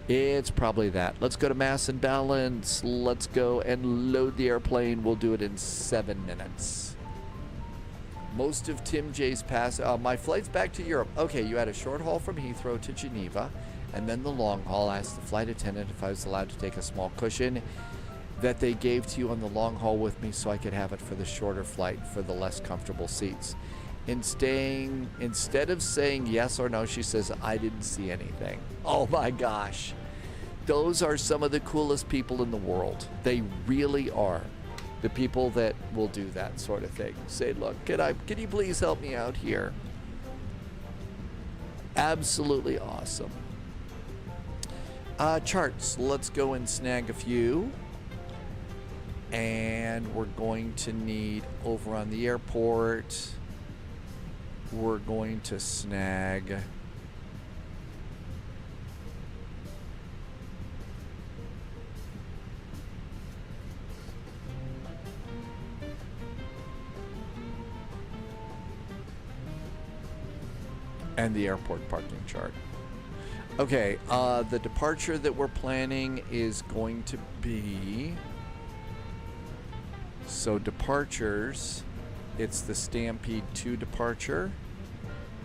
It's probably that. Let's go to mass and balance. Let's go and load the airplane. We'll do it in 7 minutes. Most of Tim J's pass. My flight's back to Europe. Okay, you had a short haul from Heathrow to Geneva, and then the long haul. I asked the flight attendant if I was allowed to take a small cushion that they gave to you on the long haul with me so I could have it for the shorter flight for the less comfortable seats. Instead of saying yes or no, she says, I didn't see anything. Oh my gosh. Those are some of the coolest people in the world. They really are. The people that will do that sort of thing. Say, look, can you please help me out here? Absolutely awesome. Charts. Let's go and snag a few. And we're going to need, over on the airport, we're going to snag and the airport parking chart. Okay, the departure that we're planning is going to be, so departures, it's the Stampede 2 departure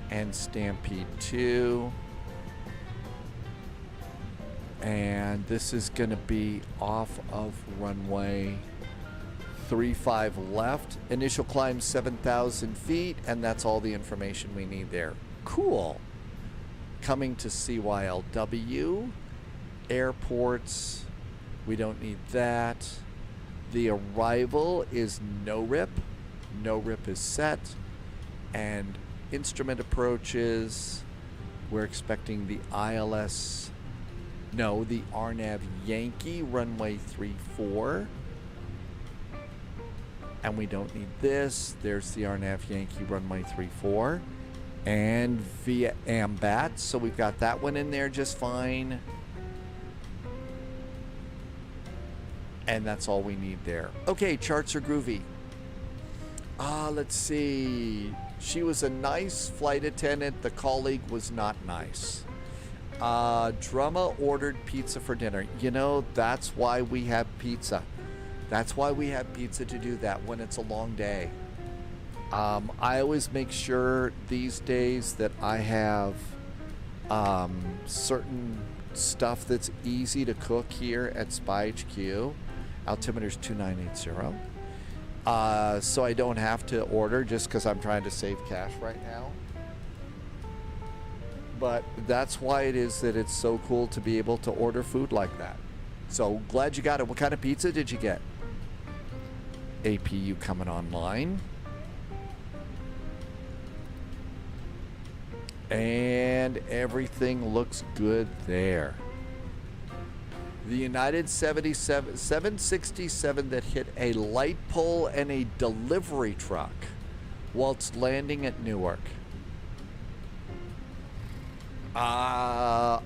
and Stampede 2. And this is going to be off of runway 35 left. Initial climb 7,000 feet, and that's all the information we need there. Cool. Coming to CYLW. Airports, we don't need that. The arrival is no rip. No rip is set. And instrument approaches, we're expecting the ILS, no, the RNAV Yankee, runway 34. And we don't need this. There's the RNAV Yankee, runway 34. And via AMBAT, so we've got that one in there just fine. And that's all we need there. Okay, charts are groovy. Let's see. She was a nice flight attendant. The colleague was not nice. Drumma ordered pizza for dinner. You know, that's why we have pizza. That's why we have pizza, to do that when it's a long day. I always make sure these days that I have certain stuff that's easy to cook here at Spy HQ. Altimeter's 2980. So I don't have to order just because I'm trying to save cash right now. But that's why it is that it's so cool to be able to order food like that. So glad you got it. What kind of pizza did you get? APU coming online. And everything looks good there. The United 767 that hit a light pole and a delivery truck whilst landing at Newark.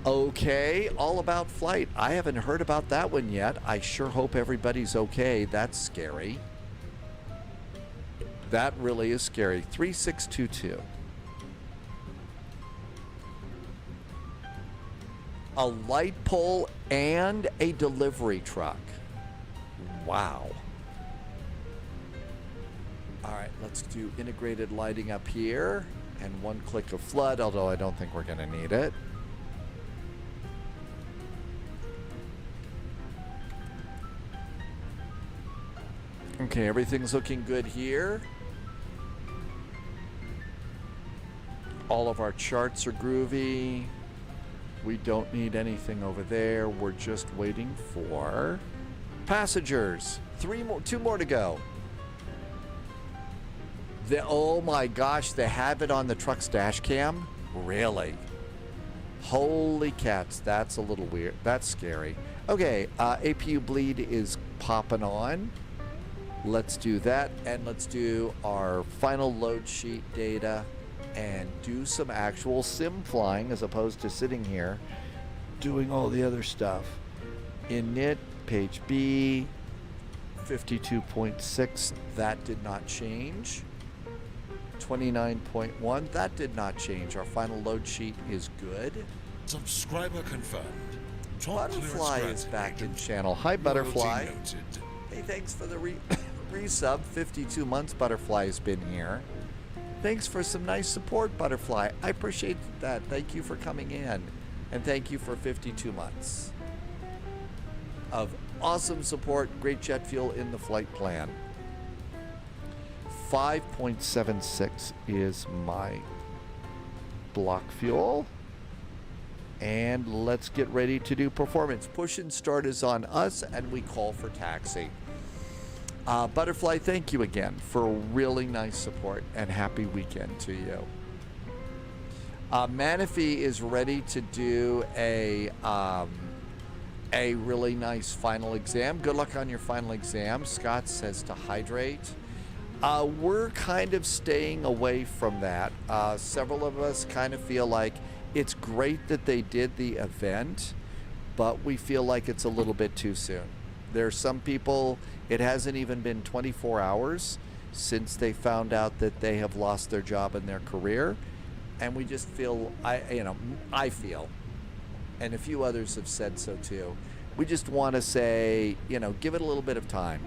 Okay, all about flight. I haven't heard about that one yet. I sure hope everybody's okay. That's scary. That really is scary. 3622. A light pole and a delivery truck. Wow. All right, let's do integrated lighting up here and one click of flood, although I don't think we're going to need it. Okay, everything's looking good here. All of our charts are groovy. We don't need anything over there. We're just waiting for passengers. Two more to go. Oh my gosh, they have it on the truck's dash cam? Really? Holy cats, that's a little weird. That's scary. Okay, APU bleed is popping on. Let's do that, and let's do our final load sheet data. and do some actual sim flying as opposed to sitting here doing all the other stuff. Init, page B, 52.6, that did not change. 29.1, that did not change. Our final load sheet is good. Subscriber confirmed. Butterfly is back in channel. Hi, Butterfly. Hey, thanks for the resub. 52 months Butterfly has been here. Thanks for some nice support, Butterfly. I appreciate that. Thank you for coming in. And thank you for 52 months of awesome support. Great jet fuel in the flight plan. 5.76 is my block fuel. And let's get ready to do performance. Push and start is on us, and we call for taxi. Butterfly, thank you again for really nice support, and happy weekend to you. Manaphy is ready to do a really nice final exam. Good luck on your final exam. Scott says to hydrate. We're kind of staying away from that. Several of us kind of feel like it's great that they did the event, but we feel like it's a little bit too soon. There are some people, it hasn't even been 24 hours since they found out that they have lost their job and their career. And we just feel, I feel, and a few others have said so too, we just want to say, give it a little bit of time.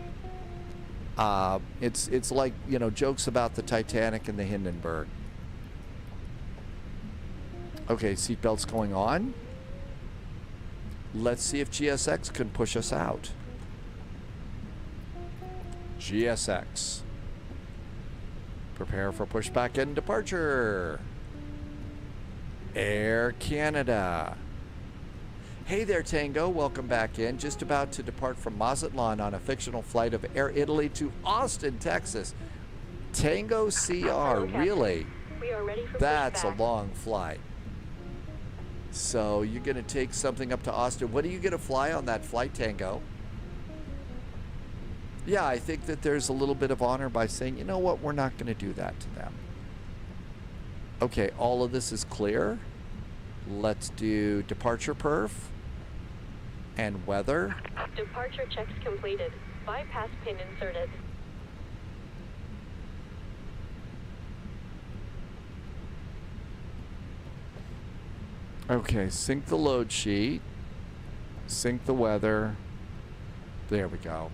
It's like, jokes about the Titanic and the Hindenburg. Okay, seatbelts going on. Let's see if GSX can push us out. GSX. Prepare for pushback and departure. Air Canada. Hey there, Tango. Welcome back in. Just about to depart from Mazatlan on a fictional flight of Air Italy to Austin, Texas. Tango CR, really? We are ready for That's pushback. A long flight. So you're going to take something up to Austin. What are you going to fly on that flight, Tango? Yeah, I think that there's a little bit of honor by saying, you know what, we're not going to do that to them. Okay, all of this is clear. Let's do departure perf and weather. Departure checks completed. Bypass pin inserted. Okay, sync the load sheet. Sync the weather. There we go.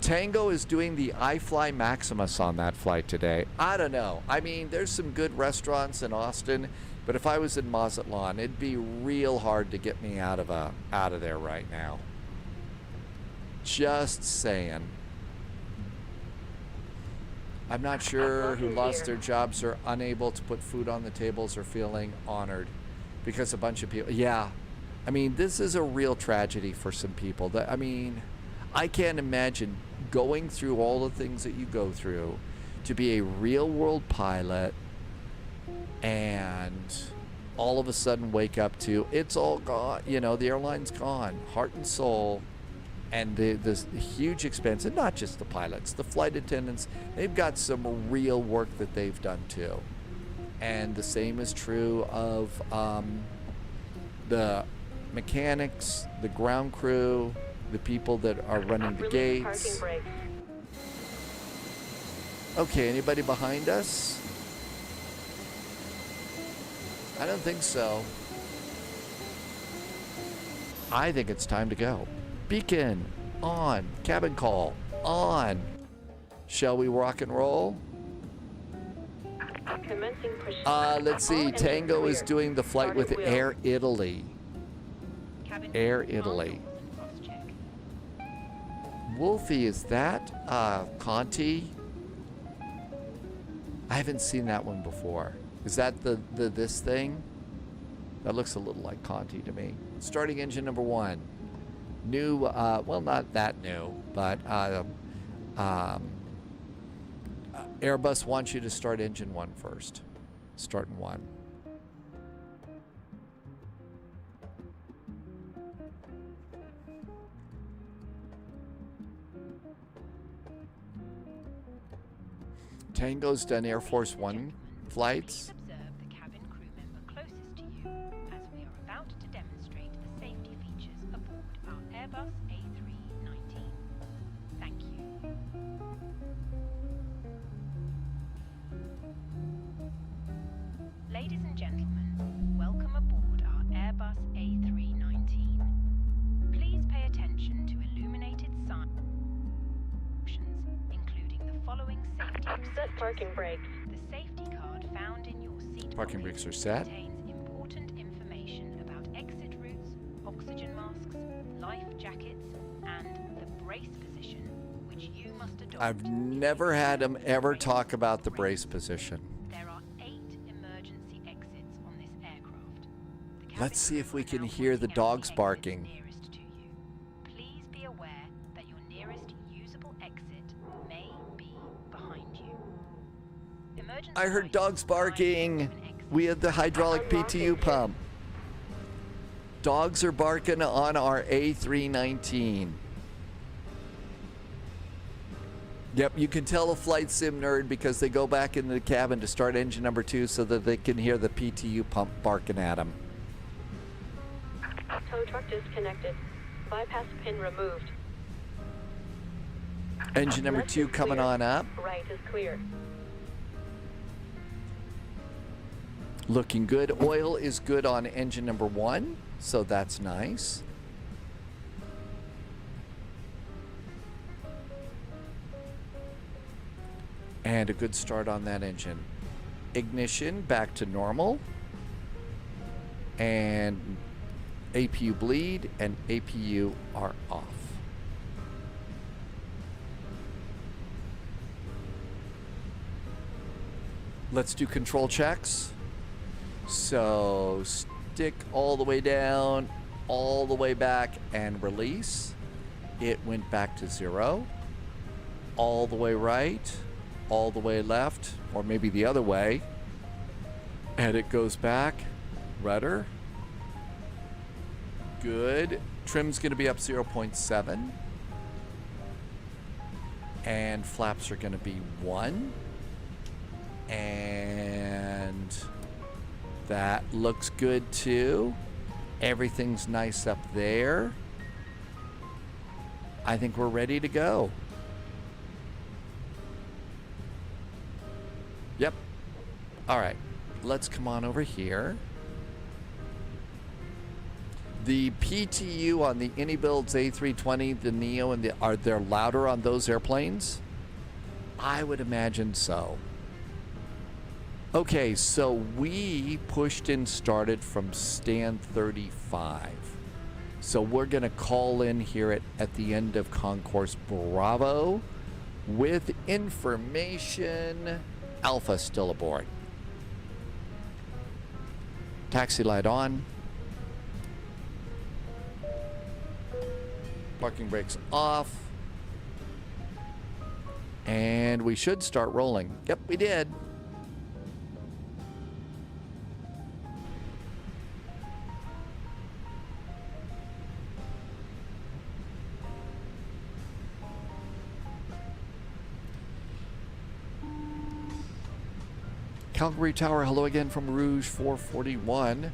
Tango is doing the iFly Maximus on that flight today. I don't know. I mean, there's some good restaurants in Austin, but if I was in Mazatlan, it'd be real hard to get me out of there right now. Just saying. I'm not sure who lost their jobs are unable to put food on the tables or feeling honored because a bunch of people. Yeah. I mean, this is a real tragedy for some people. I can't imagine going through all the things that you go through to be a real world pilot and all of a sudden wake up to it's all gone, the airline's gone, heart and soul, and this huge expense. And not just the pilots, the flight attendants, they've got some real work that they've done too. And the same is true of the mechanics, the ground crew, the people that are running the gates. Okay, anybody behind us? I don't think so. I think it's time to go. Beacon on. Cabin call on. Shall we rock and roll? Commencing push. Let's see. Tango is doing the flight with Air Italy. Air Italy. Wolfie, is that Conti? I haven't seen that one before. Is that this thing? That looks a little like Conti to me. Starting engine number 1. New, well, not that new, but Airbus wants you to start engine 1 first. Starting 1. Tango's done Air Force 1 flights. Observe the cabin crew member closest to you as we are about to demonstrate the safety features aboard our Airbus A319. Thank you. Ladies and gentlemen, welcome aboard our Airbus A319. Please pay attention to illuminated signs, including the following safety procedures. Set parking brakes. The safety card found in your seat Parking pocket brakes are set. contains important information about exit routes, oxygen masks, life jackets, and the brace position, which you must adopt. I've never had him ever talk about the brace position. There are 8 emergency exits on this aircraft. The cabin Let's see if crew we are can now hear the pointing out dogs exits barking. nearest to you. Please be aware that your nearest usable exit may be behind you. Emergency I heard lights dogs shine barking. through an exit. We had the hydraulic PTU pump. Dogs are barking on our A319. Yep, you can tell a flight sim nerd because they go back into the cabin to start engine number 2 so that they can hear the PTU pump barking at them. Tow truck disconnected. Bypass pin removed. Engine number Left 2 is coming clear. on up. Right is clear. Looking good. Oil is good on engine number 1, so that's nice. And a good start on that engine. Ignition back to normal. And APU bleed and APU are off. Let's do control checks. So stick all the way down, all the way back, and release. It went back to 0. All the way right, all the way left, or maybe the other way. And it goes back. Rudder. Good. Trim's going to be up 0.7. And flaps are going to be 1. And that looks good too. Everything's nice up there. I think we're ready to go. Yep. All right. Let's come on over here. The PTU on the Anybuilds A320, the Neo, and are they louder on those airplanes? I would imagine so. Okay, so we pushed and started from stand 35. So we're going to call in here at the end of Concourse Bravo with information. Alpha still aboard. Taxi light on. Parking brakes off. And we should start rolling. Yep, we did. Calgary Tower, hello again from Rouge 441.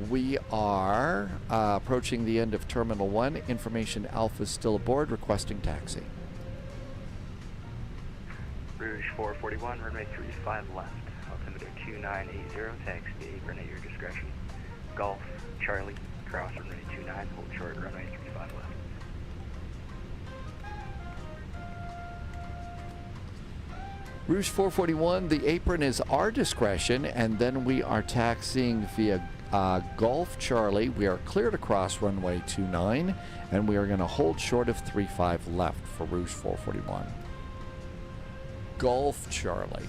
We are approaching the end of Terminal 1. Information Alpha is still aboard, requesting taxi. Rouge 441, runway 35 left. Altimeter 2980, taxi to apron at your discretion. Golf, Charlie, cross runway 29, hold short, runway 35 left. Rouge 441, the apron is our discretion, and then we are taxiing via Golf Charlie. We are clear to cross runway 29, and we are going to hold short of 35 left for Rouge 441. Golf Charlie.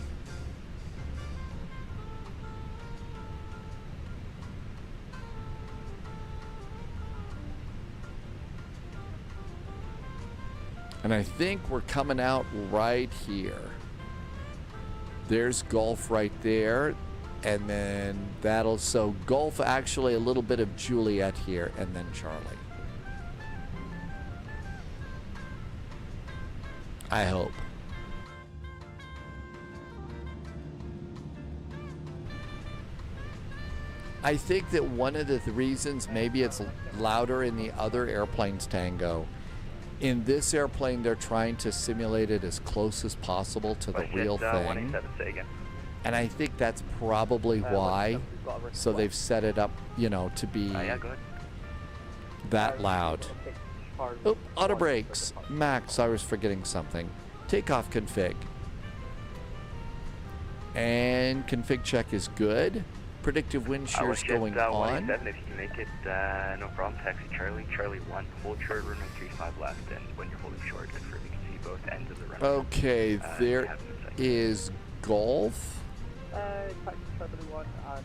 And I think we're coming out right here. There's Golf right there, and then that'll, so Golf, actually a little bit of Juliet here, and then Charlie. I hope. I think that one of the reasons maybe it's louder in the other airplanes, Tango. In this airplane, they're trying to simulate it as close as possible to the real thing. And I think that's probably why. So they've set it up, you know, to be that loud. Oh, auto brakes. Max, I was forgetting something. Takeoff config. And config check is good. Predictive wind shear is going on. If you can make it, no problem. Taxi Charlie, Charlie 1, hold short, runway 35 left, and when you're holding short, confirm you can see both ends of the runway. Okay, there is Golf. Taxi Charlie 1 and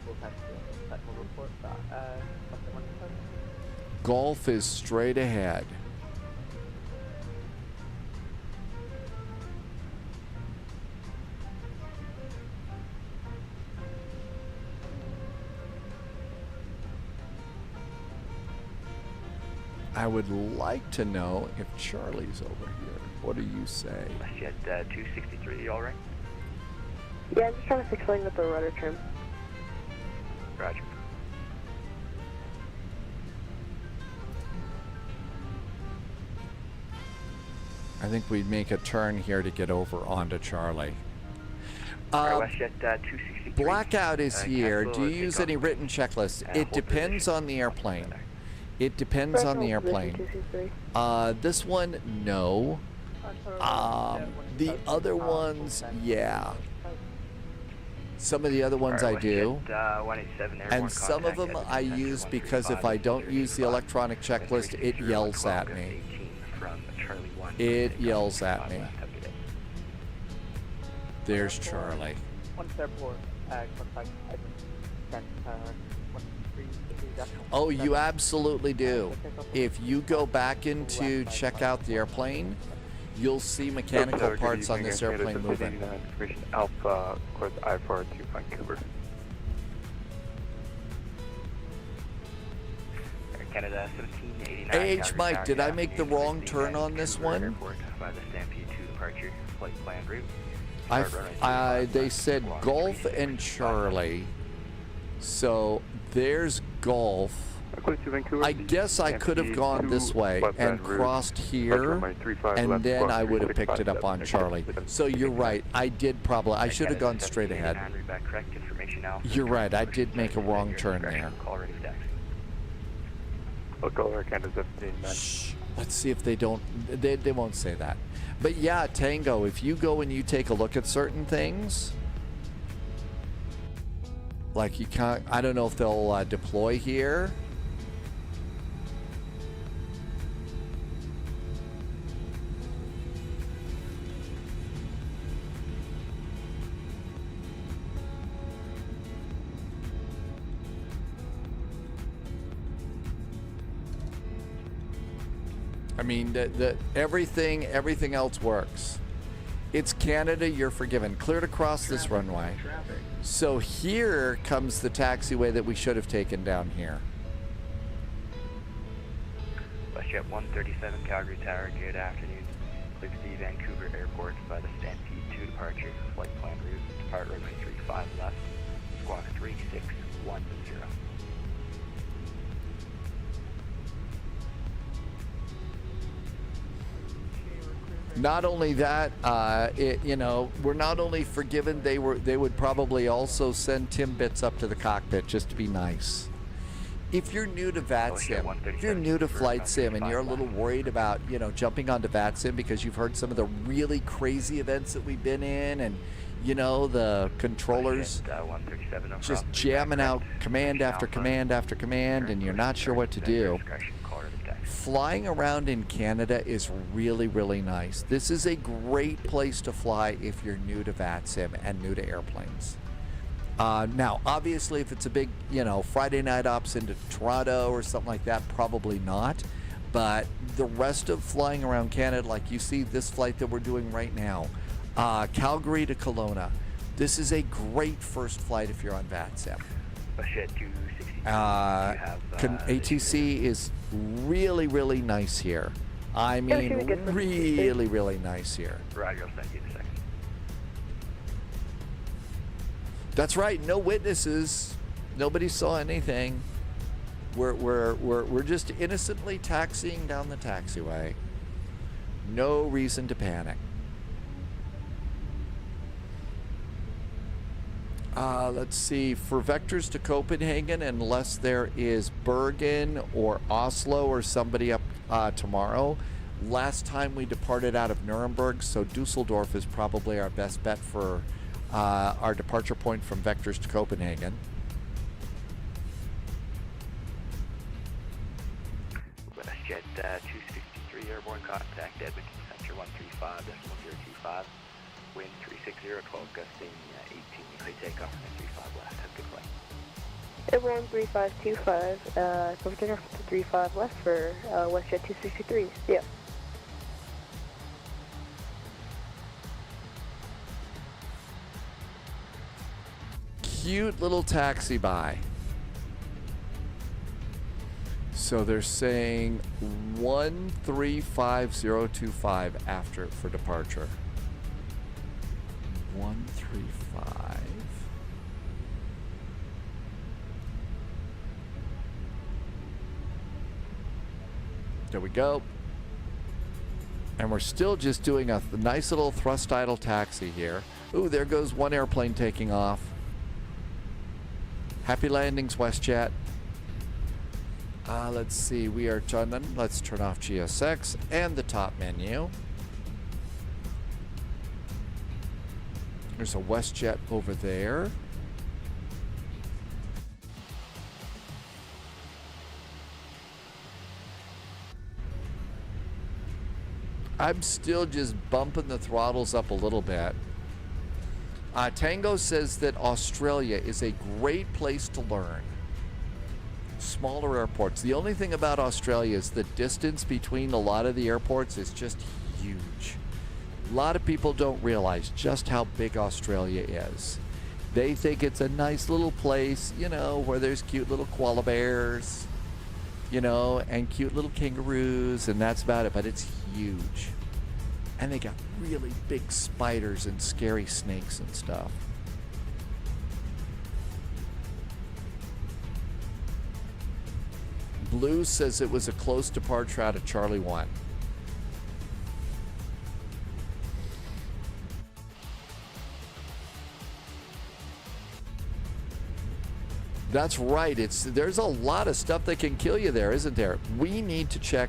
we'll technical report that, Golf is straight ahead. I would like to know if Charlie's over here. What do you say? Jet 263, you all right? Yeah, I'm just trying to fix something with the rudder trim. Roger. I think we'd make a turn here to get over onto Charlie. Jet 263. Blackout is here. Do you use any written checklists? It depends on the airplane. It depends on the airplane. This one, no. The other ones, yeah. Some of the other ones I do. And some of them I use because if I don't use the electronic checklist, it yells at me. It yells at me. There's Charlie. Oh, you absolutely do. If you go back into check out the airplane, you'll see mechanical parts on this airplane moving. Alpha, course I-4 to Vancouver. Canada 1789. AH Mike, did I make the wrong turn on this one? By the Stampede 2 departure, flight plan route. They said Golf and Charlie. So there's Golf. I guess I could have gone this way and crossed here, and then I would have picked it up on Charlie. So you're right. I should have gone straight ahead. You're right. I did make a wrong turn there. Shh. Let's see if they don't. They won't say that. But yeah, Tango, if you go and you take a look at certain things, like you can't, I don't know if they'll deploy here. I mean, everything else works. It's Canada, you're forgiven. Cleared across this runway. So here comes the taxiway that we should have taken down here. WestJet 137 Calgary Tower, good afternoon. Please see Vancouver Airport by the Stampede 2 departure, flight plan route, depart runway 35 left, squawk 3610. Not only that, we're not only forgiven, they would probably also send Timbits up to the cockpit just to be nice. If you're new to VATSIM, if you're new to Flight Sim and you're a little worried about, jumping onto VATSIM because you've heard some of the really crazy events that we've been in and, the controllers just jamming out command after command after command and you're not sure what to do. Flying around in Canada is really, really nice. This is a great place to fly if you're new to VATSIM and new to airplanes. Now, obviously, if it's a big, Friday night ops into Toronto or something like that, probably not. But the rest of flying around Canada, like you see this flight that we're doing right now, Calgary to Kelowna, this is a great first flight if you're on VATSIM. ATC is really, really nice here. I mean, really, really nice here. Roger, I'll send you in a second. That's right, no witnesses. Nobody saw anything. We're just innocently taxiing down the taxiway. No reason to panic. Let's see, for vectors to Copenhagen, unless there is Bergen or Oslo or somebody up tomorrow. Last time we departed out of Nuremberg, so Dusseldorf is probably our best bet for our departure point from vectors to Copenhagen. WestJet 263 airborne contact, Edmonton Center 135.025, wind 360, 12 gusting 18, clear takeoff and 35 left, have a good flight. Airborne 3525, cover takeoff to 35 left for WestJet 263, yeah. Cute little taxi by. So they're saying 135025 after for departure. 135. There we go. And we're still just doing a nice little thrust idle taxi here. Ooh, there goes one airplane taking off. Happy landings, WestJet. Let's see, we are done. Let's turn off GSX and the top menu. There's a WestJet over there. I'm still just bumping the throttles up a little bit. Tango says that Australia is a great place to learn. Smaller airports. The only thing about Australia is the distance between a lot of the airports is just huge. A lot of people don't realize just how big Australia is. They think it's a nice little place, you know, where there's cute little koala bears, you know, and cute little kangaroos, and that's about it, but it's huge. And they got really big spiders and scary snakes and stuff. Blue says it was a close departure out of Charlie 1. That's right. There's a lot of stuff that can kill you there, isn't there? We need to check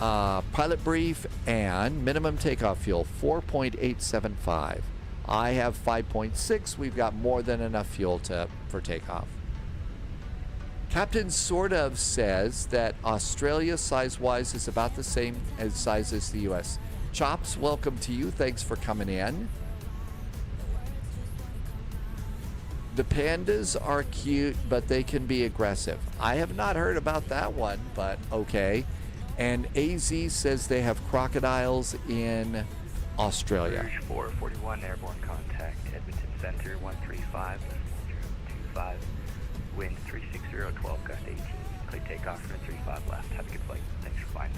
pilot brief and minimum takeoff fuel, 4.875. I have 5.6. We've got more than enough fuel for takeoff. Captain sort of says that Australia size-wise is about the same as size as the U.S. Chops, welcome to you. Thanks for coming in. The pandas are cute, but they can be aggressive. I have not heard about that one, but okay. And AZ says they have crocodiles in Australia. Rouge 441 airborne contact, Edmonton Center 135.025, wind 360, 12 gust 18, clear takeoff for 35 left. Have a good flight. Thanks for flying.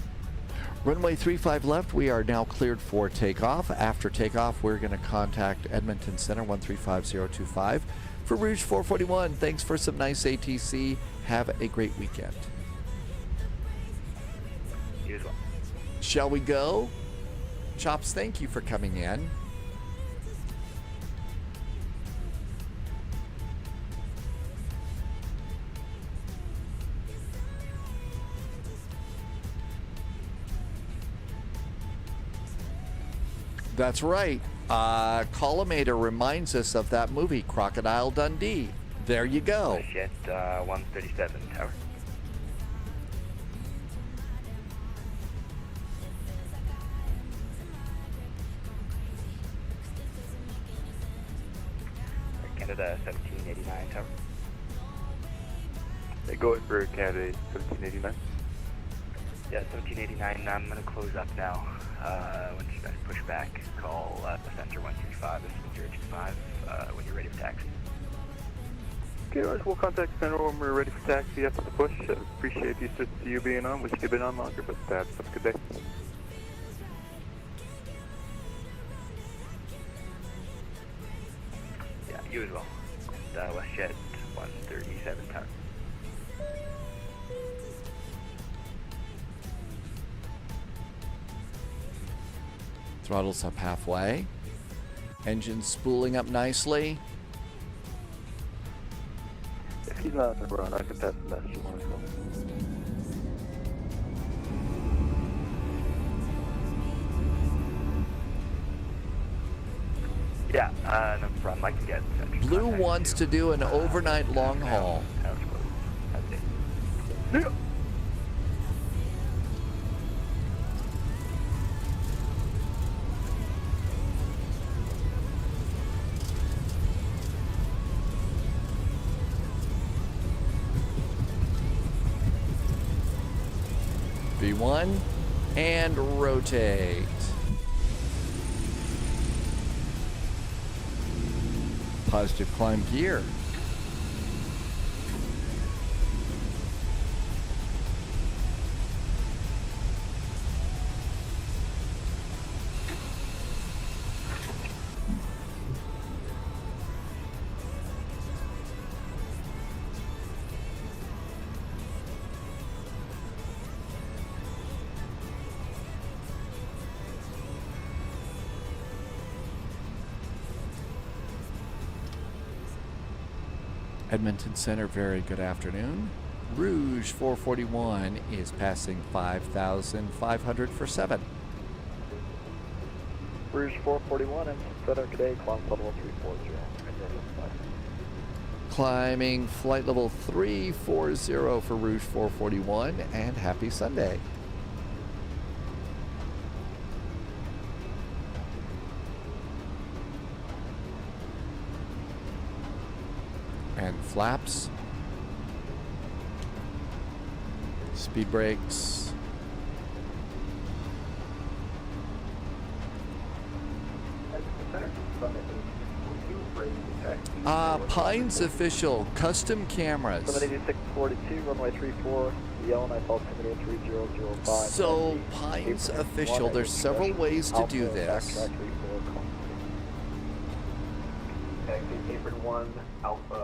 Runway 35 left, we are now cleared for takeoff. After takeoff, we're going to contact Edmonton Center 135025 for Rouge 441. Thanks for some nice ATC. Have a great weekend. You as well. Shall we go? Chops, thank you for coming in. That's right. Collimator reminds us of that movie, Crocodile Dundee. There you go. Jet 137 tower. Canada 1789 tower. They go for Canada 1789. Yeah, 1789. I'm going to close up now. Once you guys push back, call Center 135 025 when you're ready for taxi. Okay, right, we'll contact Center when we're ready for taxi after the push. Appreciate you being on. Wish you could have been on longer, but have a good day. Yeah, you as well. WestJet 137 tons. Throttle's up halfway. Engine spooling up nicely. If he's not on the run, I can pass the message on. Yeah, no problem. I can get central Blue contact wants you. to do an overnight long haul. Sounds close. That's it. V1 and rotate. Positive climb gear. Edmonton Center, very good afternoon. Rouge 441 is passing 5,500 for 7. Rouge 441 and Center today, climb level 340. Climbing flight level 340 for Rouge 441, and happy Sunday. And flaps, speed brakes, Pines official custom cameras. 78642, runway 34, Yellow, I fault 783, 005. So Pines official, there's several ways to do this.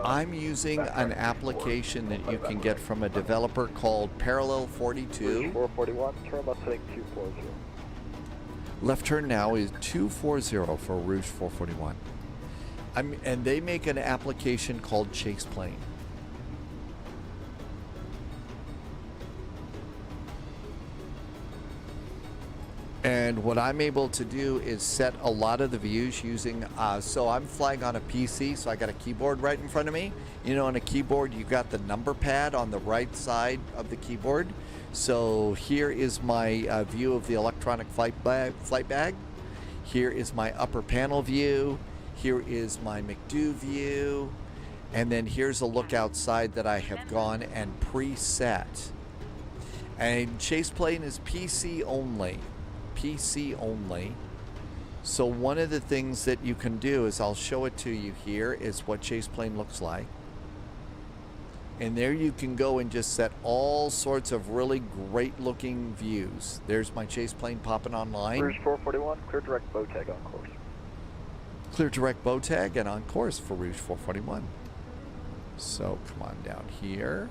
I'm using an application that you can get from a developer called Parallel 42. 441, turn left heading 240. Left turn now is 240 for Rouge 441. And they make an application called Chase Plane. And what I'm able to do is set a lot of the views using, so I'm flying on a PC, so I got a keyboard right in front of me. You know, on a keyboard, you got the number pad on the right side of the keyboard. So here is my view of the electronic flight bag. Here is my upper panel view. Here is my McDo view. And then here's a look outside that I have gone and preset. And Chase Plane is PC only. PC only. So one of the things that you can do is, I'll show it to you here, is what Chase Plane looks like. And there you can go and just set all sorts of really great looking views. There's my Chase Plane popping online. Rouge 441, clear direct bow tag on course. Clear direct bow tag and on course for Rouge 441. So come on down here.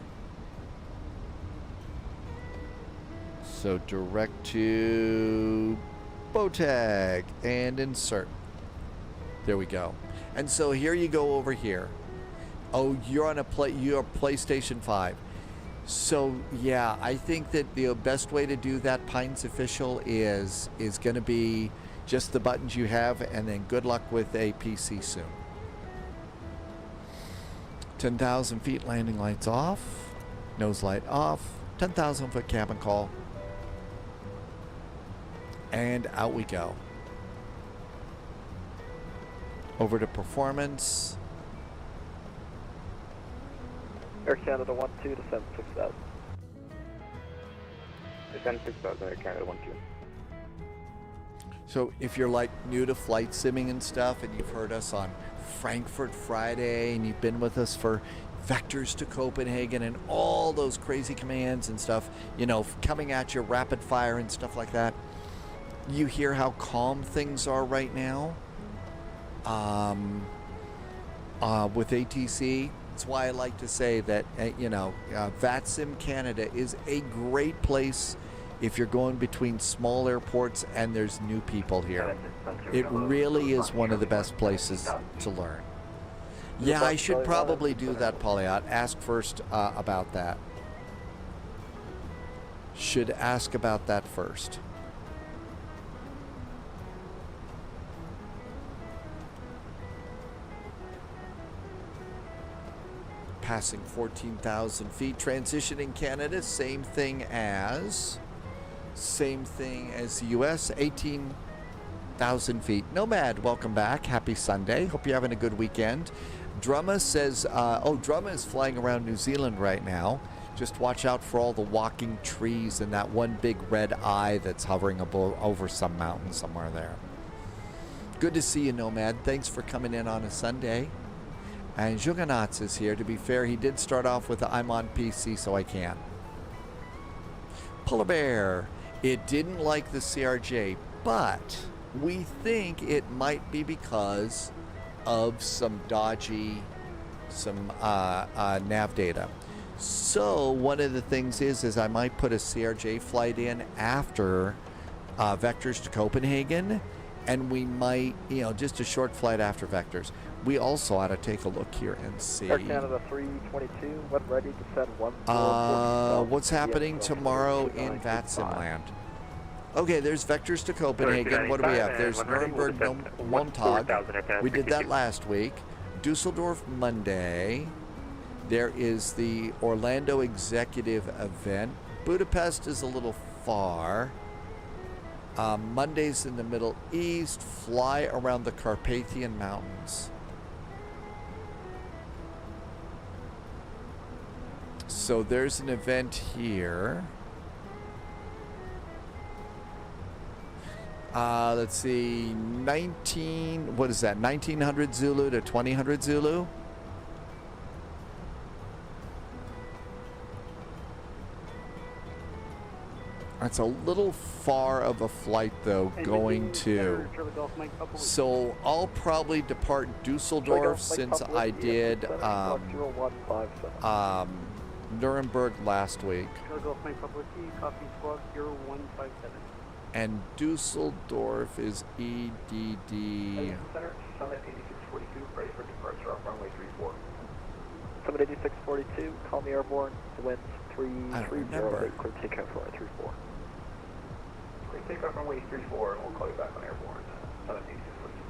So direct to bow tag and insert. There we go. And so here you go over here. Oh, you're on you're PlayStation 5. So yeah, I think that the best way to do that, Pines official, is going to be just the buttons you have, and then good luck with a PC soon. 10,000 feet, landing lights off, nose light off, 10,000 foot cabin call, and out we go. Over to performance. Air Canada 12 to send 6,000. Descend 6,000, Air Canada 12. So if you're like new to flight simming and stuff, and you've heard us on Frankfurt Friday, and you've been with us for vectors to Copenhagen and all those crazy commands and stuff, you know, coming at you rapid fire and stuff like that, you hear how calm things are right now with ATC. That's why I like to say that, VATSIM Canada is a great place if you're going between small airports and there's new people here. It really is one of the best places to learn. Yeah, I should probably do that, Polyot. Ask first about that. Should ask about that first. Passing 14,000 feet. Transitioning Canada, same thing as the US, 18,000 feet. Nomad, welcome back. Happy Sunday. Hope you're having a good weekend. Drumma says, Drumma is flying around New Zealand right now. Just watch out for all the walking trees and that one big red eye that's hovering over some mountain somewhere there. Good to see you, Nomad. Thanks for coming in on a Sunday. And Juganats is here. To be fair, he did start off with I'm on PC, so I can't. Polar Bear, it didn't like the CRJ, but we think it might be because of some dodgy, nav data. So one of the things is I might put a CRJ flight in after Vectors to Copenhagen, and we might, just a short flight after Vectors. We also ought to take a look here and see. Air Canada 322, when ready to set 1. What's happening tomorrow in VATSIM land? Okay, there's Vectors to Copenhagen. What do we have? There's Nuremberg, Montag. We did that last week. Dusseldorf Monday. There is the Orlando Executive event. Budapest is a little far. Monday's in the Middle East. Fly around the Carpathian Mountains. So there's an event here. Let's see, 1900 Zulu to 2000 Zulu? That's a little far of a flight, though, going to. So I'll probably depart Dusseldorf since I did Nuremberg last week. And Dusseldorf is EDD. Summit 8642, ready for departure off runway 34. Summit 8642, call me airborne, winds 330, clear takeoff runway 34. Clear takeoff runway 34, and we'll call you back on airborne, Summit 8642.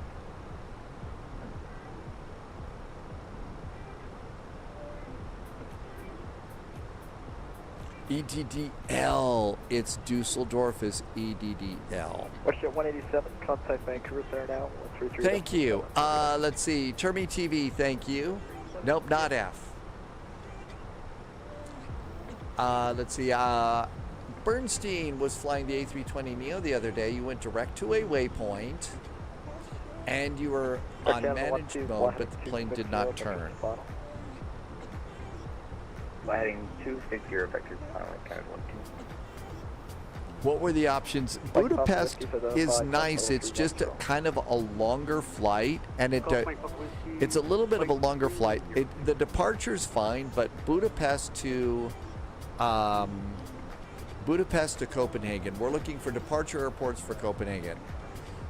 EDDL. It's Dusseldorf is EDDL. Russia 187, contact Vancouver there now. Thank you. Let's see. Termi TV, thank you. Nope, not F. Let's see. Bernstein was flying the A320neo the other day. You went direct to a waypoint, and you were on managed mode, but the plane did not turn. Heading 260 vectors, kind of 1-2. What were the options? Budapest is nice. It's just kind of a longer flight, and it's a little bit of a longer flight. The departure's fine, but Budapest to Copenhagen. We're looking for departure airports for Copenhagen.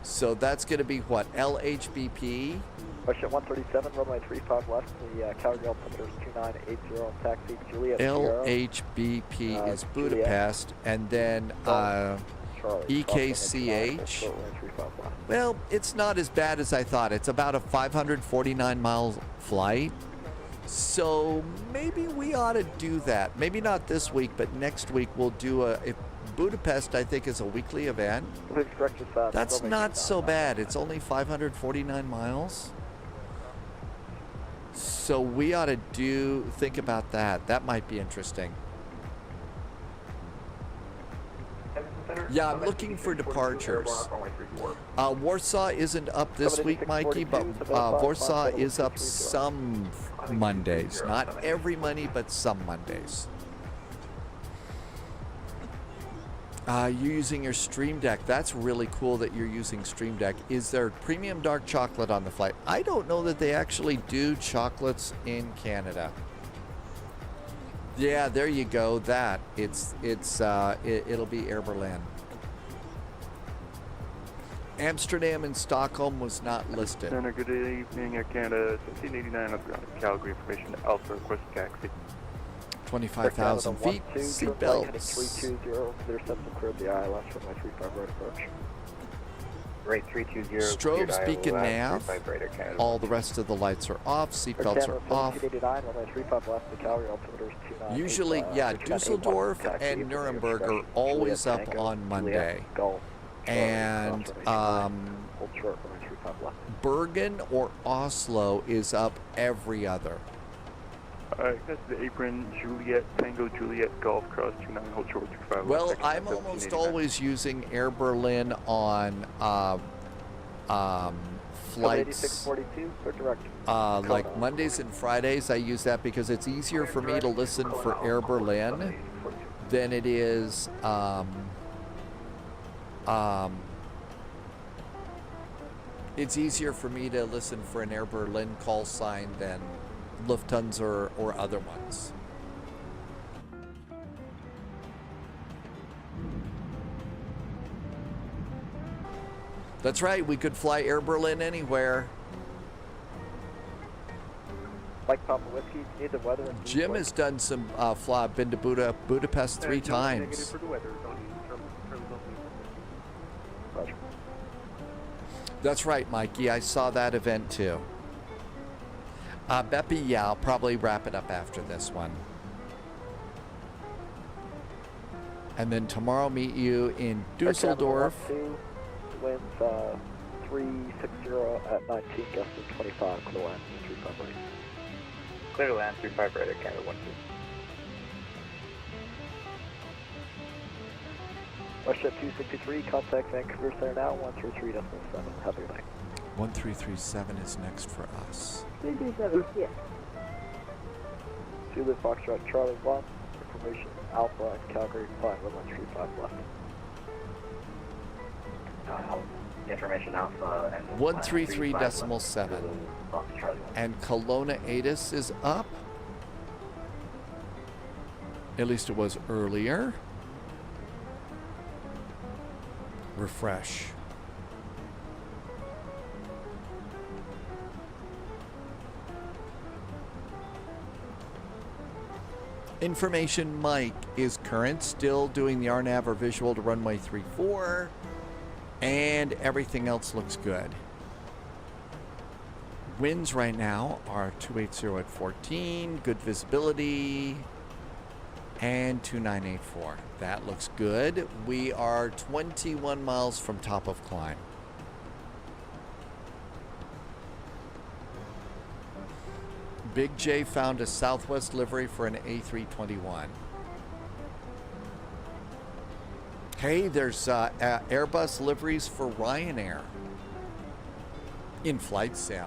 So that's going to be what? LHBP? Russia 137, runway 35 left. The Calgary altimeter is 2980, taxi Juliet. LHBP is Budapest, and then EKCH. Well, it's not as bad as I thought. It's about a 549-mile flight. So maybe we ought to do that. Maybe not this week, but next week we'll do if Budapest, I think, is a weekly event. That's not so bad. It's only 549 miles. So we ought to think about that. That might be interesting. Yeah, I'm looking for departures. Warsaw isn't up this week, Mikey, but Warsaw is up some Mondays. Not every Monday, but some Mondays. You're using your Stream Deck. That's really cool that you're using Stream Deck. Is there premium dark chocolate on the flight? I don't know that they actually do chocolates in Canada. Yeah, there you go. That it'll be Air Berlin. Amsterdam and Stockholm was not listed. Center, good evening, Air Canada, 1789 on the ground at Calgary. Information Alpha, request taxi. 25,000 feet, seatbelts. 320, there's some clear the ILS from my 35 right approach. Rate 320. Strobes, beacon, nav. All the rest of the lights are off. Seatbelts are off. Usually, yeah, Dusseldorf and Nuremberg are always up on Monday. And Bergen or Oslo is up every other. Alright, that's the apron, Juliet, Tango, Juliet, Golf, Cross, 29, hold short, 25. Well, I'm almost always using Air Berlin on flights. Like Mondays and Fridays, I use that because it's easier for me to listen for Air Berlin than it is it's easier for me to listen for an Air Berlin call sign than Lufthansa or other ones. That's right, we could fly Air Berlin anywhere. Like Papa Whiskey, need the weather. Jim has done some been to Budapest 3 times. That's right, Mikey. I saw that event too. Beppy, yeah, I'll probably wrap it up after this one. And then tomorrow meet you in Dusseldorf. Winds 360 at 19, gust of 25, clear land 35 right. Clear land 35 right at Canada 12. WestJet 263, contact Vancouver Center now, 133.7. Have a good night. 1337 is next for us. 337, yes. Zulu Foxtrot Charlie 1, information Alpha and Calgary, flying 1135 left. Information Alpha and 133.7. And Kelowna ATIS is up. At least it was earlier. Refresh. Information Mike is current, still doing the RNAV or visual to runway 34, and everything else looks good. Winds right now are 280 at 14, good visibility, and 2984. That looks good. We are 21 miles from top of climb. Big J found a Southwest livery for an A321. Hey, there's Airbus liveries for Ryanair in Flight Sim.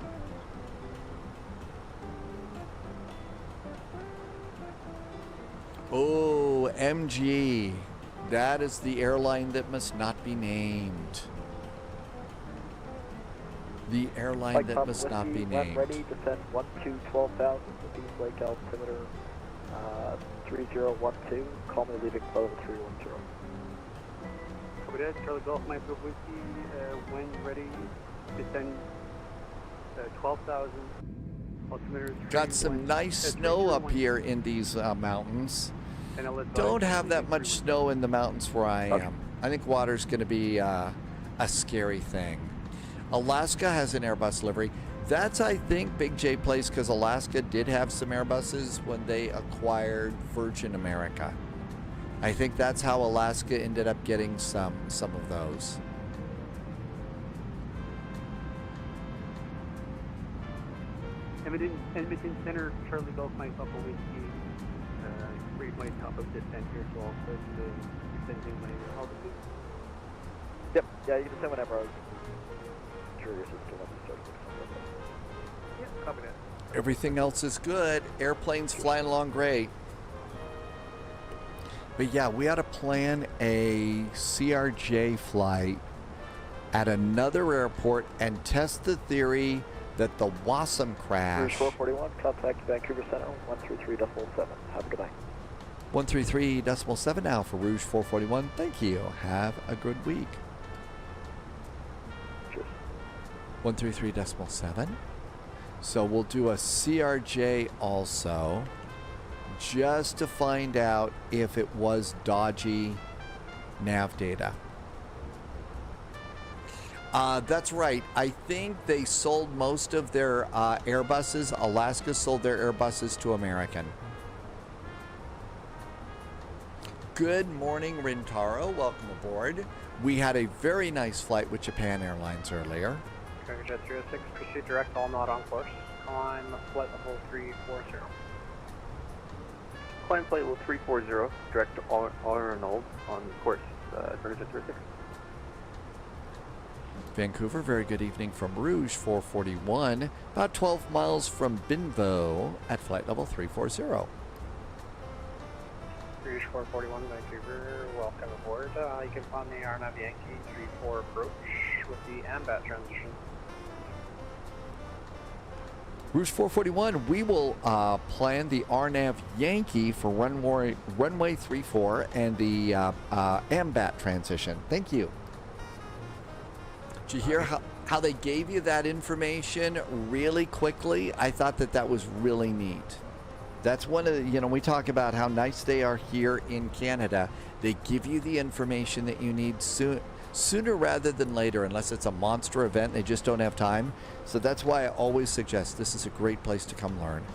Oh, MG. That is the airline that must not be named. The airline that must not be named. Ready, descend 12,000, East Lake altimeter 3012, call me leaving below 310. Copy that, Charlie Golf, Mike Whiskey, when ready, descend 12,000, altimeter. Got some nice snow up here in these mountains. Don't have that much snow in the mountains where I am. I think water's going to be a scary thing. Alaska has an Airbus livery. That's, I think, Big J Place, because Alaska did have some Airbuses when they acquired Virgin America. I think that's how Alaska ended up getting some of those. Edmonton Center, Charlie Golf, Mike Papa Whiskey, read my top of descent here, so I'll start descending my altitude. Yep, yeah, you can descend whenever. I was curious as to when you started. Yeah, copy that. Everything else is good. Airplanes flying along great. But yeah, we ought to plan a CRJ flight at another airport and test the theory that the Wasm crash. Rouge 441, contact Vancouver Center 133.7. Have a good night. 133.7 now for Rouge 441. Thank you. Have a good week. Cheers. 133.7. So we'll do a CRJ also, just to find out if it was dodgy nav data. That's right. I think they sold most of their Airbuses. Alaska sold their Airbuses to American. Good morning, Rintaro. Welcome aboard. We had a very nice flight with Japan Airlines earlier. Jet 306, proceed direct, all not on course. Climb flight level 340. Climb flight level 340, direct to Arnold on course, Jet 306. Vancouver, very good evening from Rouge 441, about 12 miles from Binvo at flight level 340. Rouge 441, Vancouver, welcome aboard. You can find the RNAV Yankee 34 approach with the AMBAT transition. Rouge 441, we will plan the RNAV Yankee for runway 34 and the AMBAT transition. Thank you. Did you hear how they gave you that information really quickly? I thought that was really neat. That's one of the, we talk about how nice they are here in Canada. They give you the information that you need sooner rather than later, unless it's a monster event. They just don't have time. So that's why I always suggest this is a great place to come learn.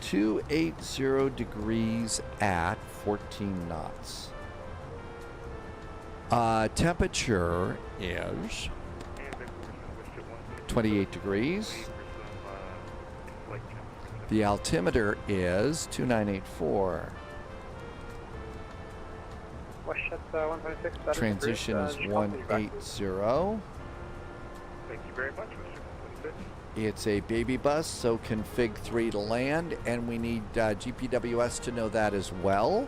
280 degrees at 14 knots. Temperature is 28 degrees. The altimeter is 2984. Transition is 180. Thank you very much, Mr. 26. It's a baby bus, so config 3 to land, and we need GPWS to know that as well.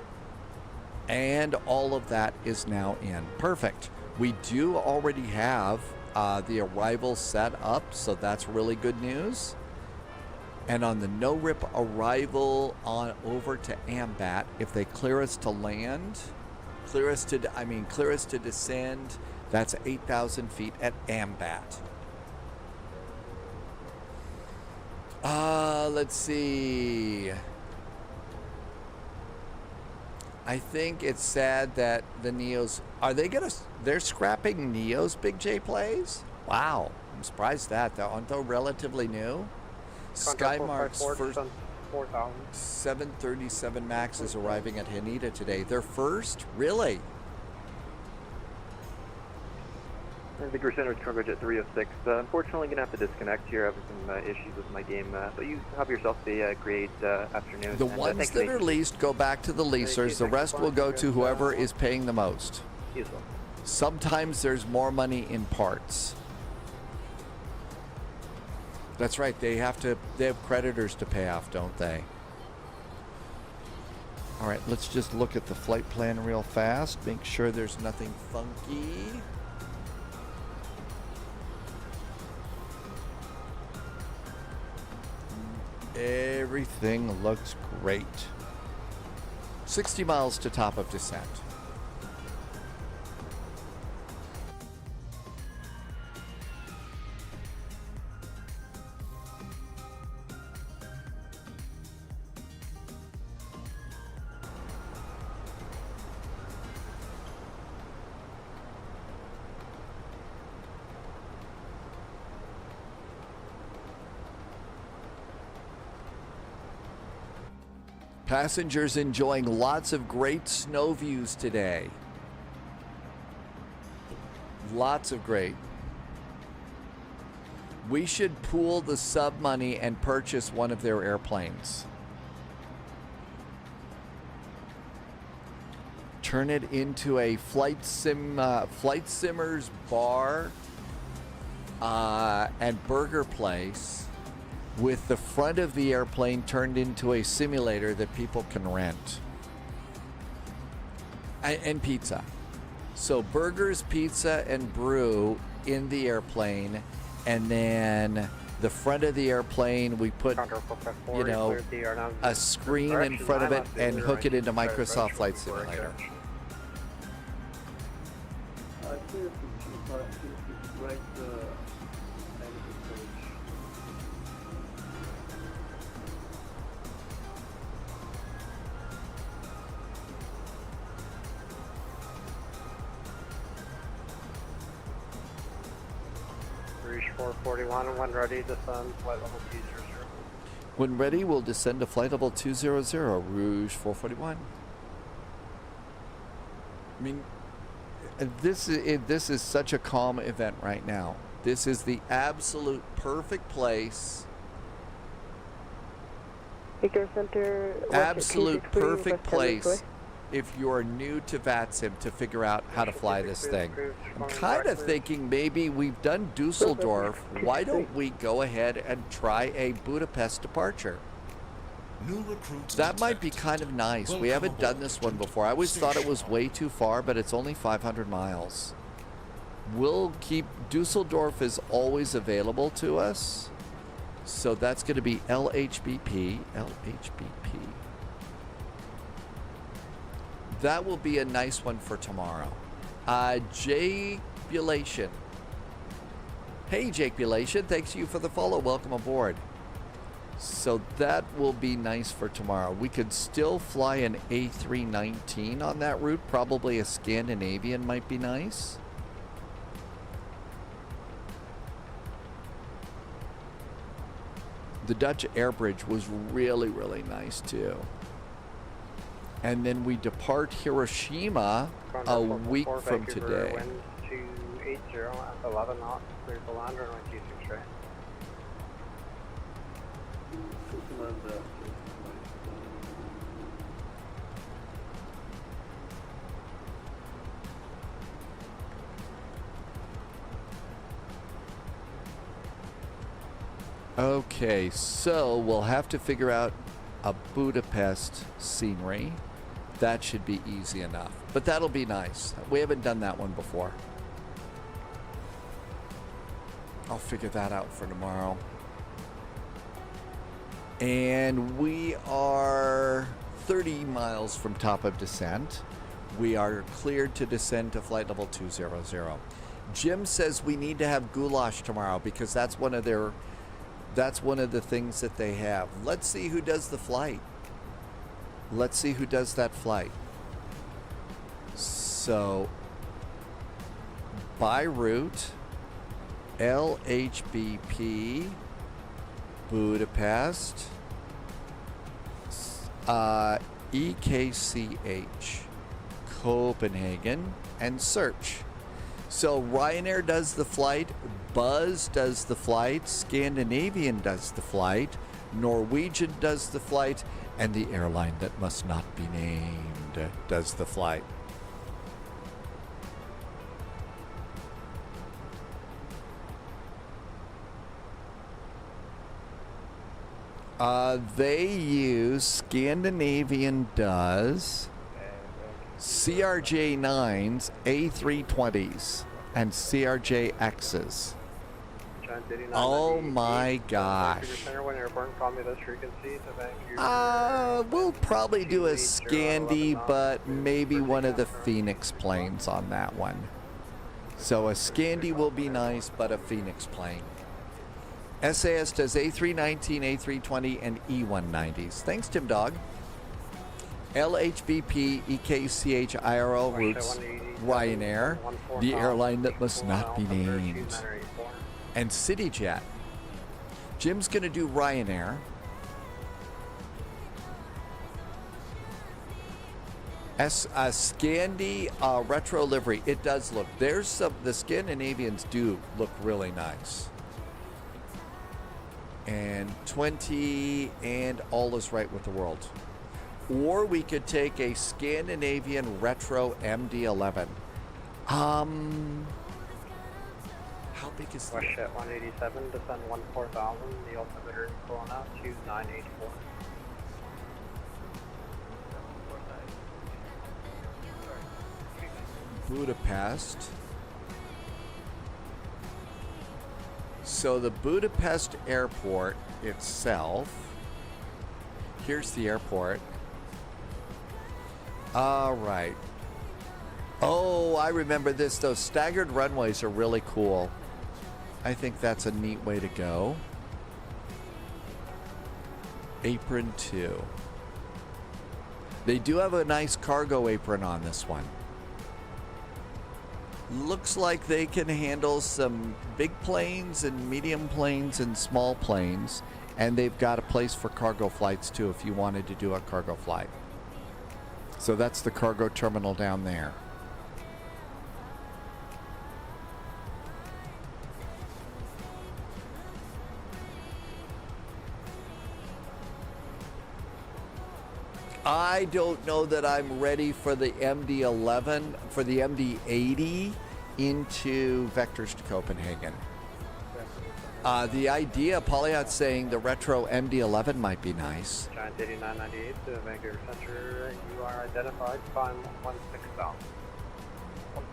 And all of that is now in. Perfect. We do already have the arrival set up, so that's really good news. And on the no-rip arrival on over to AMBAT, if they clear us to land, clear us to descend, that's 8,000 feet at AMBAT. Let's see. I think it's sad that the Neos, they're scrapping Neos Big J plays? Wow, I'm surprised that. Aren't they relatively new? Skymark's first 737 MAX is arriving at Haneda today. Their first? Really? Vancouver Center, Congo Jet 306. Unfortunately, going to have to disconnect here. Having some issues with my game. But you have yourself a great afternoon. The ones that are leased go back to the leasers. The rest will go to whoever is paying the most. Sometimes there's more money in parts. That's right. They have creditors to pay off, don't they? All right, let's just look at the flight plan real fast. Make sure there's nothing funky. Everything looks great. 60 miles to top of descent. Passengers enjoying lots of great snow views today. Lots of great. We should pool the sub money and purchase one of their airplanes. Turn it into a flight simmers bar and burger place, with the front of the airplane turned into a simulator that people can rent. And pizza. So burgers, pizza, and brew in the airplane, and then the front of the airplane, we put, you know, a screen in front of it and hook it into Microsoft Flight Simulator. Rouge 441, when ready, descend flight level 200. When ready, we'll descend to flight level 200, Rouge 441. I mean, this is such a calm event right now. This is the absolute perfect place. Victor Center. Absolute perfect place if you're new to VATSIM to figure out how to fly this thing. I'm kind of thinking maybe we've done Dusseldorf. Why don't we go ahead and try a Budapest departure? New recruits. That might be kind of nice. We haven't done this one before. I always thought it was way too far, but it's only 500 miles. We'll keep, Dusseldorf is always available to us. So that's going to be LHBP. That will be a nice one for tomorrow. Jake Bulation. Hey, Jake Bulation. Thanks to you for the follow. Welcome aboard. So that will be nice for tomorrow. We could still fly an A319 on that route. Probably a Scandinavian might be nice. The Dutch Airbridge was really, really nice too. And then we depart Hiroshima a week from today. Wind 280 at 11 knots, clear to land, runway 26 right. Okay, so we'll have to figure out a Budapest scenery. That should be easy enough, but that'll be nice. We haven't done that one before. I'll figure that out for tomorrow. And we are 30 miles from top of descent. We are cleared to descend to flight level 200. Jim says we need to have goulash tomorrow because that's one of the things that they have. Let's see who does the flight. Let's see who does that flight. So, by route, LHBP, Budapest, EKCH, Copenhagen, and search. So Ryanair does the flight, Buzz does the flight, Scandinavian does the flight, Norwegian does the flight, and the airline that must not be named does the flight. They use, Scandinavian does, CRJ9s, A320s, and CRJXs. Oh my gosh. We'll probably do a Scandi, but maybe one of the Phoenix planes on that one. So a Scandi will be nice, but a Phoenix plane. SAS does A319, A320, and E190s. Thanks, Tim Dog. LHBP, EKCH, IRL routes, Ryanair, the airline that must not be named, and CityJet. Jim's going to do Ryanair. Scandi retro livery. It does look. There's some. The Scandinavians do look really nice. And 20, and all is right with the world. Or we could take a Scandinavian retro MD-11. How big is that? WestJet 187, descend 14,000, the altimeter in Kelowna 2984. Budapest. So the Budapest airport itself, here's the airport. All right. Oh, I remember this. Those staggered runways are really cool. I think that's a neat way to go. Apron 2. They do have a nice cargo apron on this one. Looks like they can handle some big planes and medium planes and small planes. And they've got a place for cargo flights too if you wanted to do a cargo flight. So that's the cargo terminal down there. I don't know that I'm ready for the MD-11, for the MD-80 into Vectors to Copenhagen. The idea, Polyot's saying the retro MD-11 might be nice. Giant 8998 to Vancouver Center, you are identified, climb 16,000.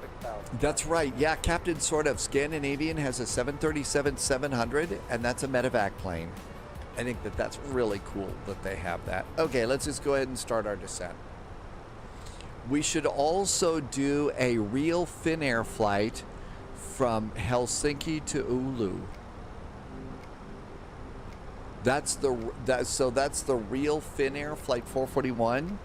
16,000. That's right, yeah, Captain Sort of Scandinavian has a 737-700, and that's a medevac plane. I think that that's really cool that they have that. Okay, let's just go ahead and start our descent. We should also do a real Finnair flight from Helsinki to Oulu. That's the real Finnair flight 441.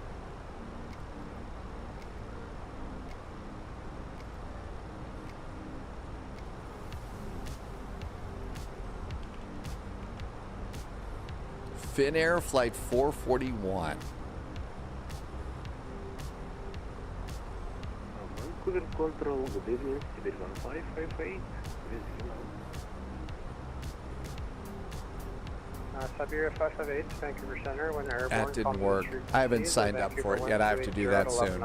Finnair flight 441. Vancouver Control, good evening, Sibir 1558. Siberia 558, Vancouver Center, when airborne. That didn't work. I haven't signed up for it yet. I have to do that soon.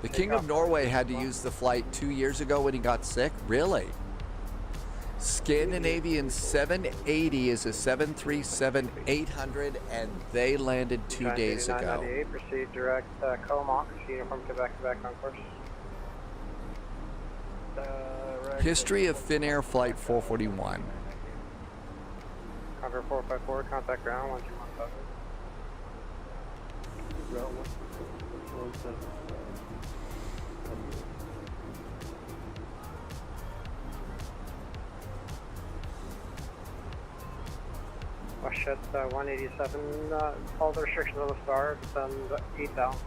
The King of Norway had to use the flight 2 years ago when he got sick. Really? Scandinavian 780 is a 737-800, and they landed 2 days ago. Proceed direct Comox, uniform Quebec on course. History of Finnair flight 441. Cover 454, contact ground 1217. Ground 1217. Westjet 187, all the restrictions on the star, send 8,000.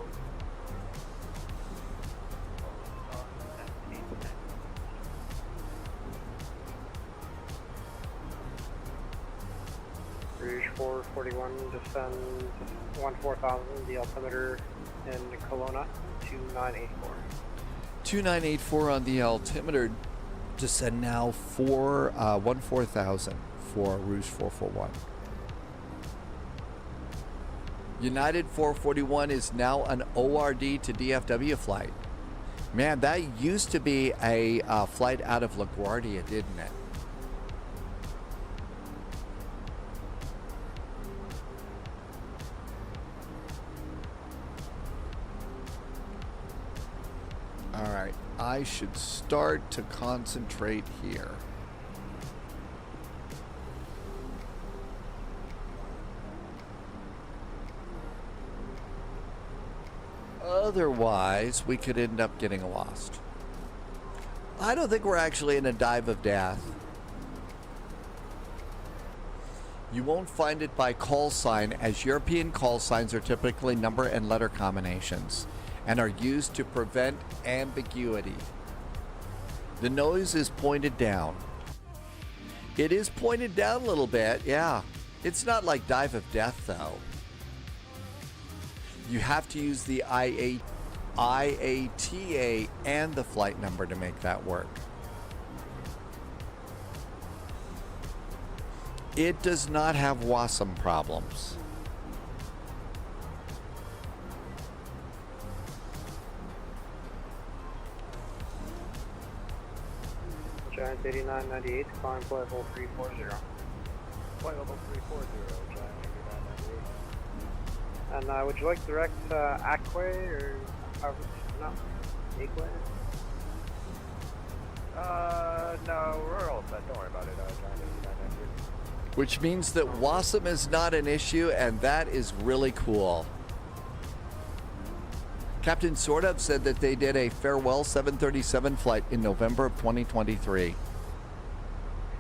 Rouge 441, descend 14,000, the altimeter in Kelowna, 2984. 2984 on the altimeter, descend now 14,000 for Rouge 441. United 441 is now an ORD to DFW flight. Man, that used to be a flight out of LaGuardia, didn't it? All right, I should start to concentrate here. Otherwise, we could end up getting lost. I don't think we're actually in a dive of death. You won't find it by call sign, as European call signs are typically number and letter combinations and are used to prevent ambiguity. The nose is pointed down. It is pointed down a little bit, yeah. It's not like dive of death, though. You have to use the IATA and the flight number to make that work. It does not have WASM problems. Giant 8998, climb flight level 340. Flight level 340, Giant 8998. And would you like direct Aquay or no, Aquay? No, we're all set. Don't worry about it. Which means that WASM is not an issue, and that is really cool. Captain Sort of said that they did a farewell 737 flight in November of 2023.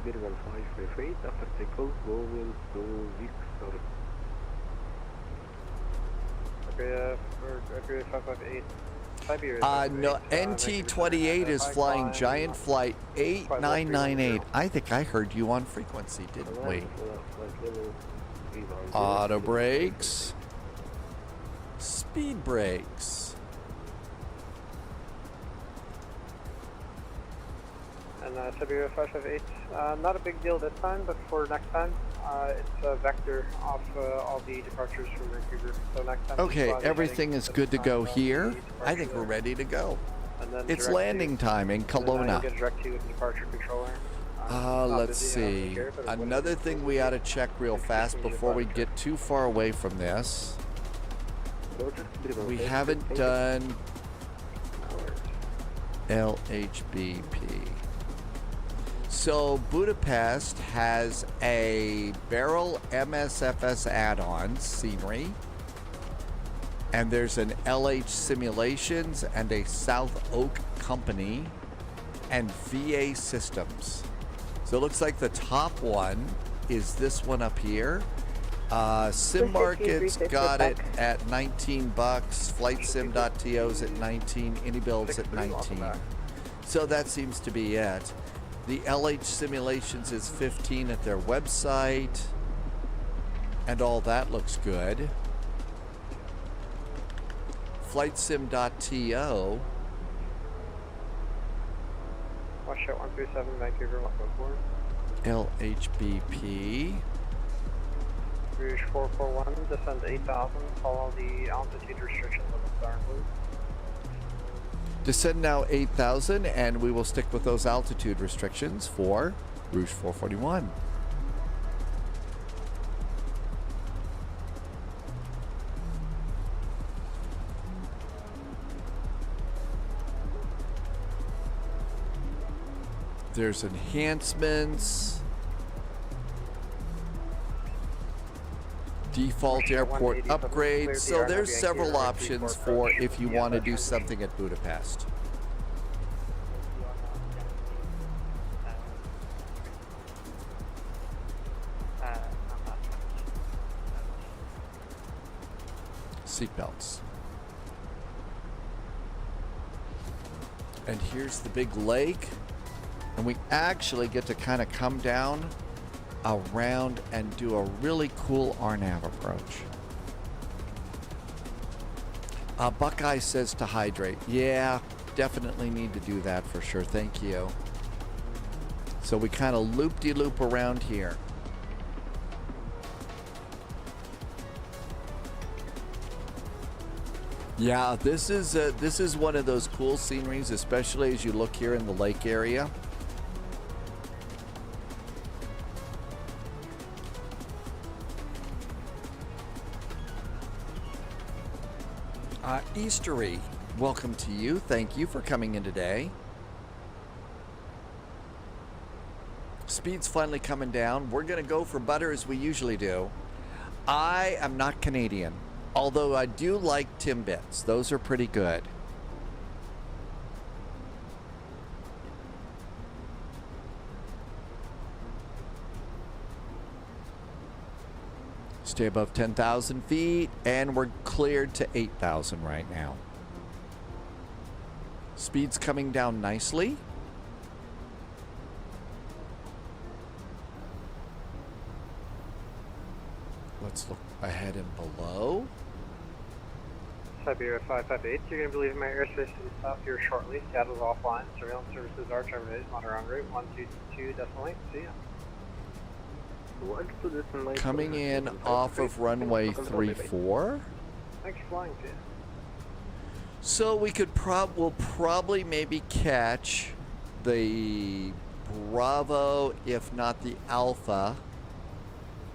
After takeoff, go will go weak, sorry. Okay, 558. No, NT28 is flying Giant Flight 8998. I think I heard you on frequency, didn't we? Auto brakes. Speed brakes. And Siberia 558, not a big deal this time, but for next time, it's a vector off all the departures from Vancouver. So next time. Okay, everything is good to go here. I think we're ready to go. It's landing time in Kelowna. Let's see. Another thing we ought to check real fast before we get too far away from this. We haven't done LHBP. So Budapest has a Barrel MSFS add-on scenery, and there's an LH Simulations and a South Oak Company and VA Systems. So it looks like the top one is this one up here. Sim Market's got it at 19 bucks. FlightSim.to's at 19. AnyBuild's at 19. So that seems to be it. The LH Simulations is 15 at their website, and all that looks good. FlightSim.to. Watch out 137 Vancouver, LHBP. Rouge 441, descend 8,000, follow the altitude restrictions of the Star Blue. Descend now 8,000, and we will stick with those altitude restrictions for Rouge 441. There's enhancements. Default airport upgrades. So there's several options for if you want to do something at Budapest. Seatbelts. And here's the big lake. And we actually get to kind of come down around and do a really cool RNAV approach. Buckeye says to hydrate. Yeah, definitely need to do that for sure. Thank you. So we kind of loop-de-loop around here. Yeah, this is one of those cool sceneries, especially as you look here in the lake area. Eastery, welcome to you. Thank you for coming in today. Speed's finally coming down. We're going to go for butter as we usually do. I am not Canadian, although I do like Timbits. Those are pretty good. Stay above 10,000 feet, and we're cleared to 8,000 right now. Speed's coming down nicely. Let's look ahead and below. Siberia 558, you're going to believe my airspace to the south here shortly. Seattle's offline. Surveillance services are terminated. Monitor en route 122.8. See ya. Coming in off of runway 34. Thanks for flying, too. So we could we'll probably maybe catch the Bravo, if not the Alpha.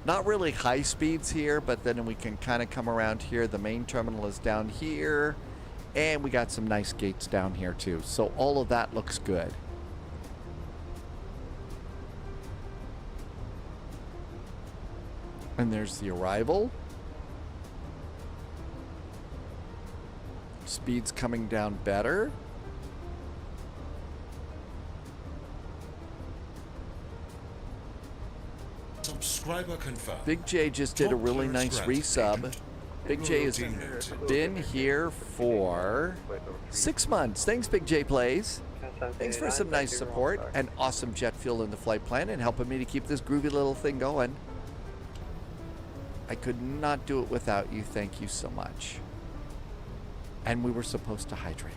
Not really high speeds here, but then we can kind of come around here. The main terminal is down here, and we got some nice gates down here too. So all of that looks good. And there's the arrival. Speed's coming down better. Subscriber confirmed. Big J just did a really nice resub. Big J has been here for 6 months. Thanks, Big J Plays. Thanks for some nice support and awesome jet fuel in the flight plan and helping me to keep this groovy little thing going. I could not do it without you. Thank you so much. And we were supposed to hydrate.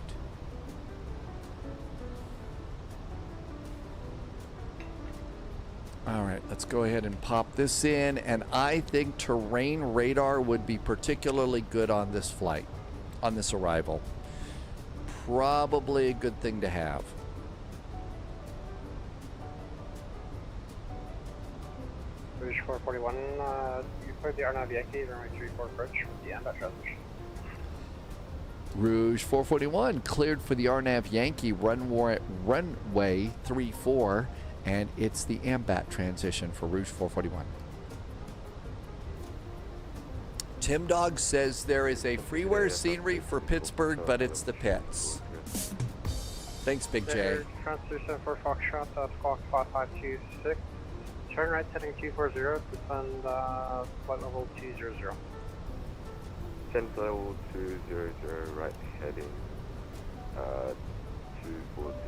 All right, let's go ahead and pop this in. And I think terrain radar would be particularly good on this flight, on this arrival. Probably a good thing to have. Rouge 441, you cleared the R9 Yankee, runway 34 approach with the AMBAT transmission. Rouge 441 cleared for the RNAV Yankee runway 34, and it's the AMBAT transition for Rouge 441. Tim Dog says there is a freeware scenery for Pittsburgh, but it's the pits. Thanks, Big J. Transfer 74 Foxtrot, squawk 5526. Turn right heading 240, descend flight level 200. Descend level 200, right heading 240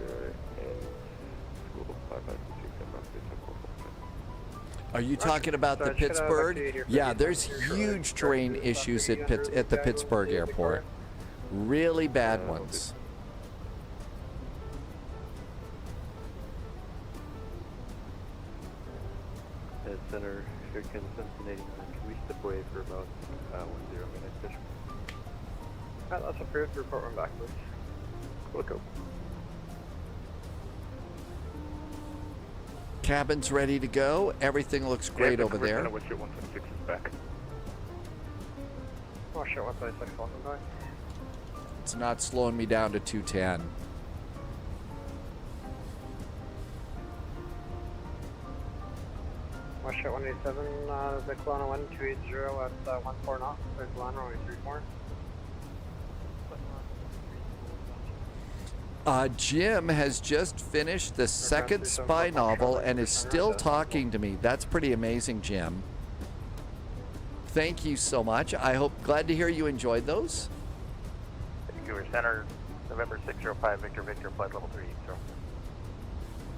and school 5526 and roughly 10. Are you talking about the Pittsburgh? Yeah, there's huge terrain issues at the Pittsburgh airport. Really bad ones. Center, here can Cincinnati. Can we step away for about 10 minutes? Alright, that's approved. Report one back, please. We'll go. Cabin's ready to go. Everything looks great over there. Watch it 126 is back. Watch it 126, welcome back. It's not slowing me down to 210. Watch it 187, the Kelowna 1280 at 14 knots, there's line runway 34. Jim has just finished the second spy novel and is still talking to me. That's pretty amazing, Jim. Thank you so much. Glad to hear you enjoyed those. Vancouver Center, November 605, Victor, flight level 30.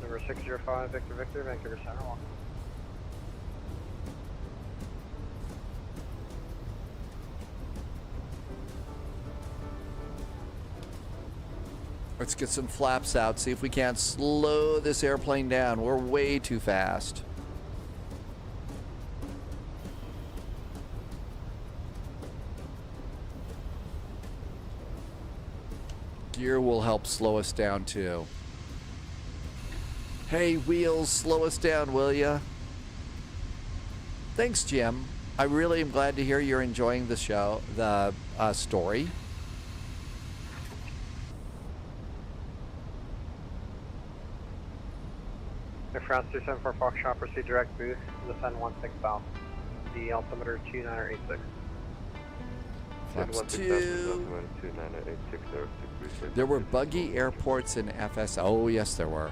Number 605, Victor, Vancouver Center, 1. Let's get some flaps out, see if we can't slow this airplane down. We're way too fast. Gear will help slow us down too. Hey, wheels, slow us down, will ya? Thanks, Jim. I really am glad to hear you're enjoying the show, the story. Air France 274 Foxtrot, proceed direct boost, descend 16 south. The altimeter 2986. Flaps 2. There were buggy airports in FS. Oh, yes, there were.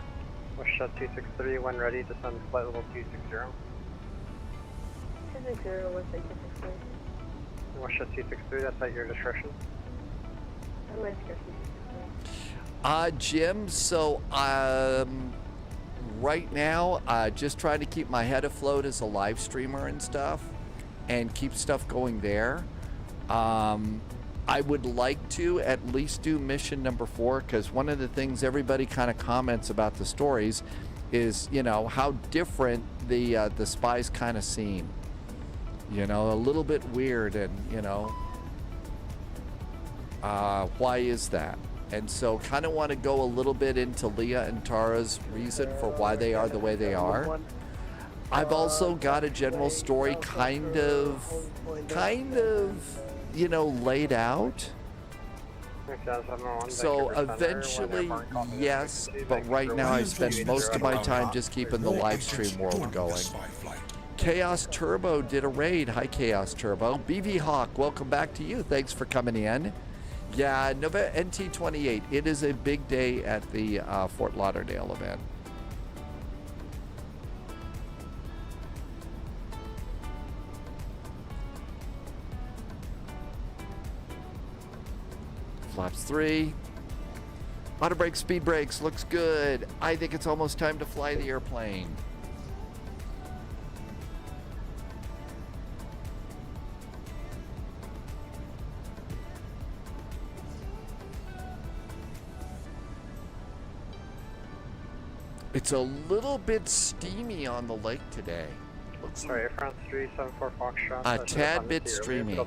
Westjet 263, when ready, descend flight level 260. 260, Westjet 263. Westjet 263, that's at your discretion. Jim, so right now, just trying to keep my head afloat as a live streamer and stuff, and keep stuff going there. I would like to at least do mission number 4, because one of the things everybody kind of comments about the stories is, you know, how different the spies kind of seem. You know, a little bit weird, and you know, why is that? And so kind of want to go a little bit into Leah and Tara's reason for why they are the way they are. I've also got a general story kind of, you know, laid out. So eventually, yes, but right now I spend most of my time just keeping the live stream world going. Chaos Turbo did a raid. Hi, Chaos Turbo. BV Hawk, welcome back to you. Thanks for coming in. Yeah, Nova NT28. It is a big day at the Fort Lauderdale event. Flaps 3. Auto brake, speed brakes, looks good. I think it's almost time to fly the airplane. It's a little bit steamy on the lake today. Sorry, Air France 374 Foxtrot. A tad bit streamy.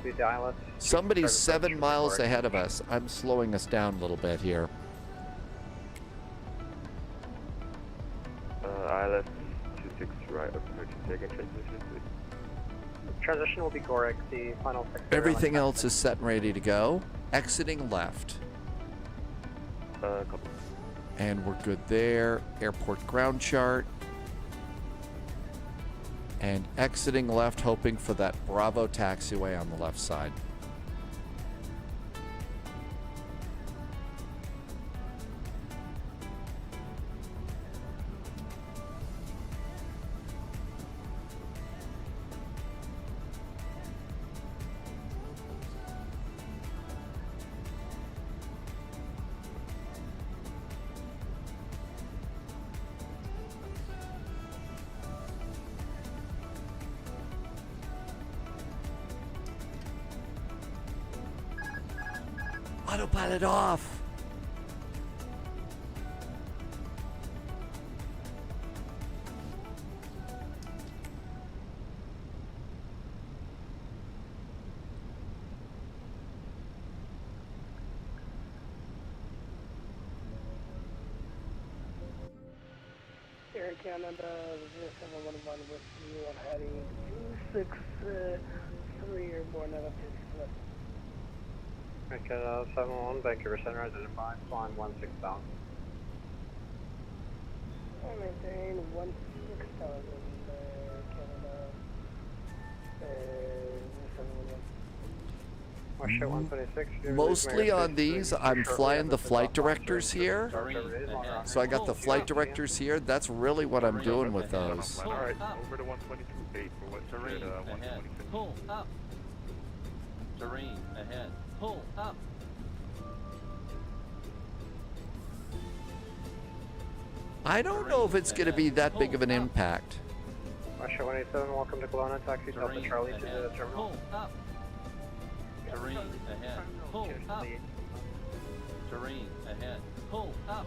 Somebody's 7 miles ahead of us. I'm slowing us down a little bit here. ILS 26 right, approaching second transmission, please. Transition will be Gorek, the final sector. Everything else is set and ready to go. Exiting left. Couple. And we're good there. Airport ground chart. And exiting left, hoping for that Bravo taxiway on the left side. Autopilot off. Air Canada 0711 with you. I'm heading 263 airborne at up to split. Okay, 71, Vancouver Center, identified, flying 16,000. I maintain 16,000, Canada, 711. Mostly on these, I'm flying the flight directors here. So I got the flight directors here. That's really what I'm doing with those. All right, over to 122.8 for what's Terrain ahead. Pull up. Terrain ahead. Pull up. I don't know if it's going to be that big of an impact. Russia 187, welcome to Kelowna, taxi Delta Charlie to the terminal. Pull up. Terrain ahead. Pull up. Terrain ahead. Pull up.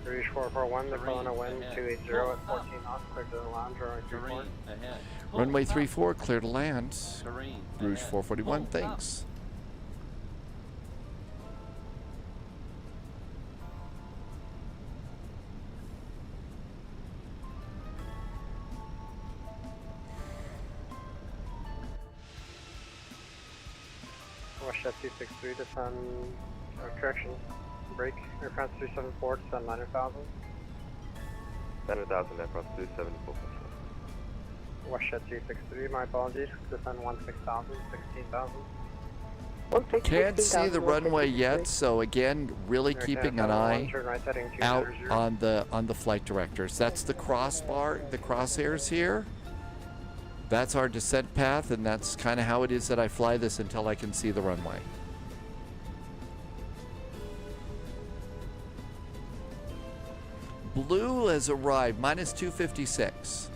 Rouge 441, the Kelowna wind 280 at 14 knots, clear to the lounge, runway 34. Ahead. Runway 34, clear to land. Terrain Rouge ahead. 441, thanks. Russia 263, descend, correction, break, Air France 374, descend 9,000. 9,000, Air France 374. Russia 263, my apologies, descend 16,000, 16,000. Can't see the runway yet, so again, really keeping an eye out on the flight directors. That's the crossbar, the crosshairs here. That's our descent path, and that's kind of how it is that I fly this until I can see the runway. Blue has arrived, minus 256.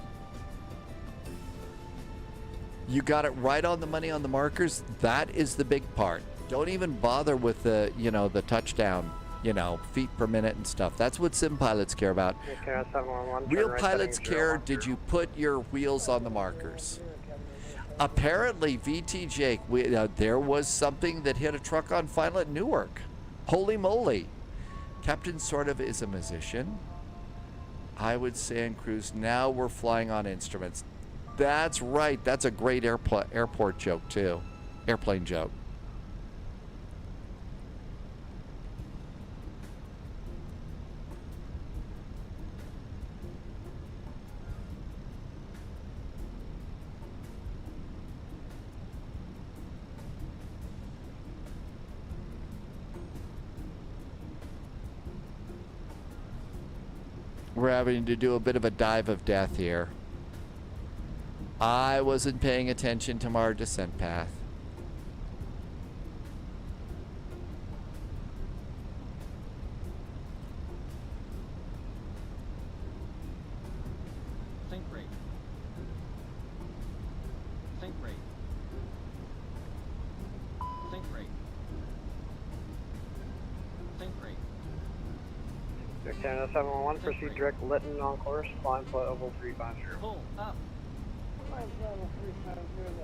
You got it right on the money on the markers. That is the big part. Don't even bother with the, the touchdown, feet per minute and stuff. That's what sim pilots care about. Real pilots care, did you put your wheels on the markers? Apparently, VT Jake, there was something that hit a truck on final at Newark. Holy moly. Captain sort of is a musician. I would say in cruise, now we're flying on instruments. That's right. That's a great airport joke, too. Airplane joke. We're having to do a bit of a dive of death here. I wasn't paying attention to our descent path. Sink rate. Sink rate. Sink rate. Sink rate. Canada 711, proceed direct Lytton on course, climb flight oval 350. Pull up.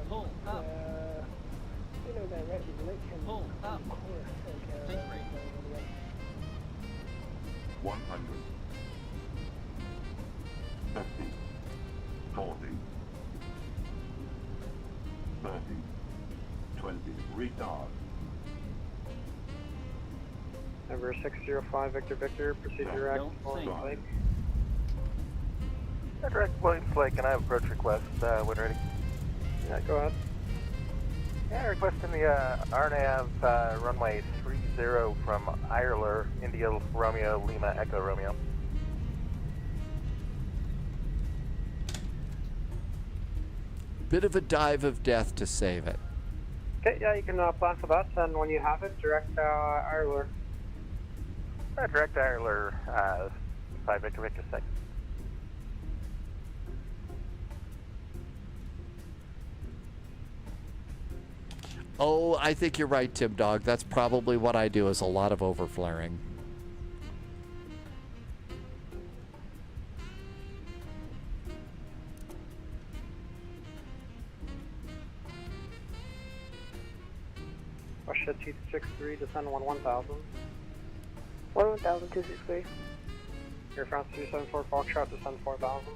Pull up. Pull up. Sink rate. 100. 50. 40. 30. 20. Retard. Number 605, Victor Victor, proceed direct Flyin Lake. Direct Flyin Lake, and I have approach request when ready. Yeah, go ahead. Yeah, requesting the RNAV runway 30 from Ireland, India Romeo, Lima Echo Romeo. Bit of a dive of death to save it. Okay, yeah, you can plan for that, and when you have it, direct Ireland. Direct Ireland, 5 Victor Victor 6. Oh, I think you're right, Tim Dog. That's probably what I do, is a lot of overflaring. Russia 263, descend 1000. 263. Air France 274, Foxtrot, descend 4000.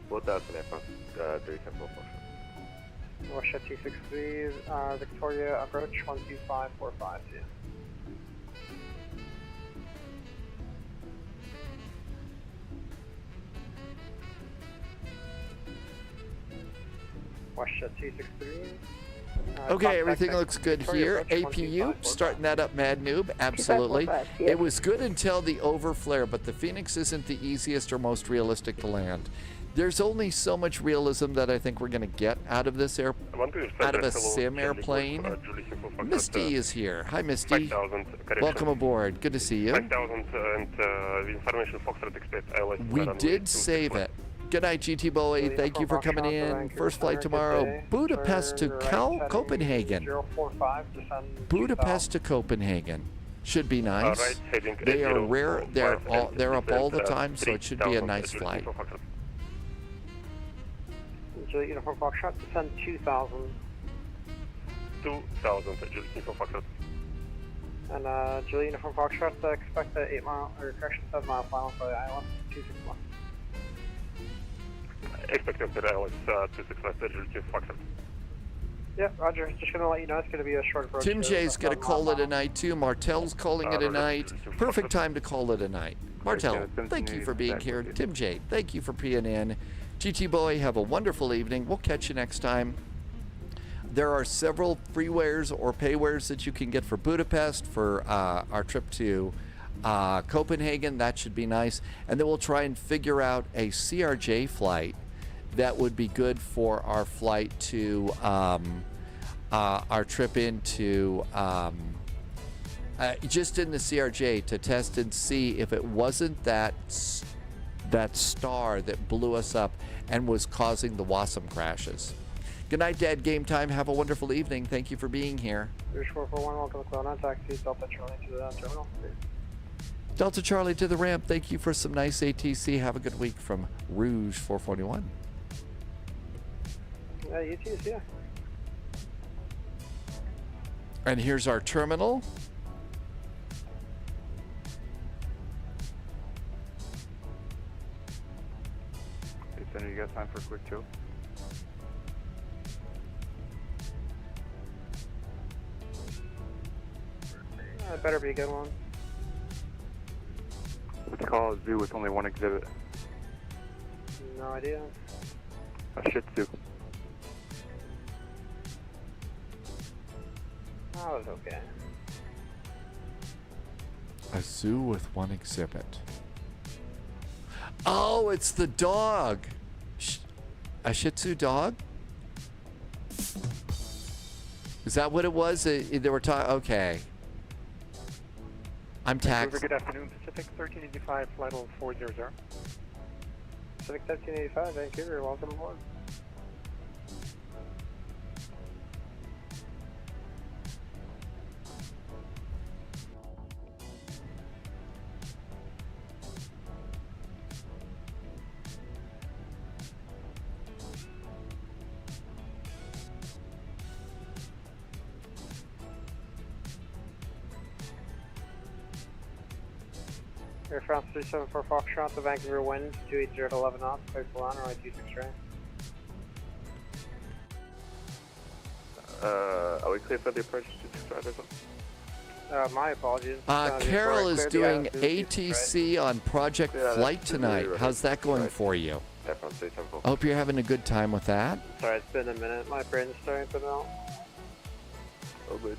4000 Air France 374 Foxtrot. Russia 263, Victoria approach 12545. Yeah. Russia 263. Okay, everything looks good here. APU, starting that up, Mad Noob. Absolutely. It was good until the overflare, but the Phoenix isn't the easiest or most realistic to land. There's only so much realism that I think we're going to get out of this out of a sim airplane. Misty is here. Hi, Misty. Welcome aboard. Good to see you. We did save it. Good night, GT Boy. Thank you for coming in. First flight tomorrow, Budapest to Copenhagen. Budapest to Copenhagen. Should be nice. They are rare. They're up all the time, so it should be a nice flight. Juliet Uniform Foxtrot, descend 2000. 2000, Juliet Uniform Foxtrot. And Juliet Uniform Foxtrot, expect a 8 mile, or correction, 7 mile final for the ILS 261. Expecting the ILS 261, Juliet Uniform Foxtrot. Yeah, Roger. Just going to let you know it's going to be a short approach. Tim J's going to call it a night, too. Martel's calling it a night. Perfect time to call it a night. Martel, thank you for being here. Tim J, thank you for being in. GT Boy, have a wonderful evening. We'll catch you next time. There are several freewares or paywares that you can get for Budapest for our trip to Copenhagen. That should be nice. And then we'll try and figure out a CRJ flight that would be good for our flight to our trip into just in the CRJ to test and see if it wasn't that star that blew us up and was causing the Wasm crashes. Good night, Dad. Game time. Have a wonderful evening. Thank you for being here. Rouge 441, welcome to Cloud 9 taxi, Delta Charlie to the terminal. Delta Charlie to the ramp. Thank you for some nice ATC. Have a good week from Rouge 441. Yeah, you too, yeah. And here's our terminal. Senator, you got time for a quick chill? It better be a good one. What's it called? A zoo with only one exhibit. No idea. A Shih Tzu. That was okay. A zoo with one exhibit. Oh, it's the dog. A Shih Tzu dog? Is that what it was? They were talking. Okay. I'm taxed. Good afternoon, Pacific 1385, flight level 400. Pacific 1385, Vancouver, welcome aboard. Air France 374 Foxtrot, the Vancouver wind, 280 at 11 knots, clear for land, runway 26 right. Are we clear for the approach to 26 right? My apologies. Carol is doing ATC on Project Flight tonight. How's that going for you? Air France 374. I hope you're having a good time with that. Sorry, it's been a minute. My brain's starting to melt. Oh, good.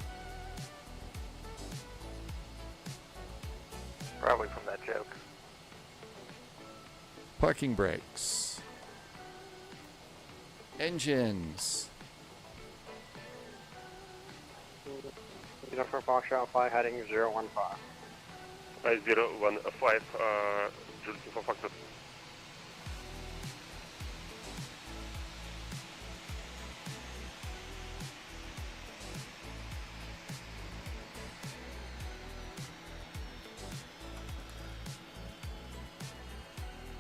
Probably from that joke. Parking brakes. Engines. Uniform Foxtrot, fly heading 015. 015, Uniform Foxtrot.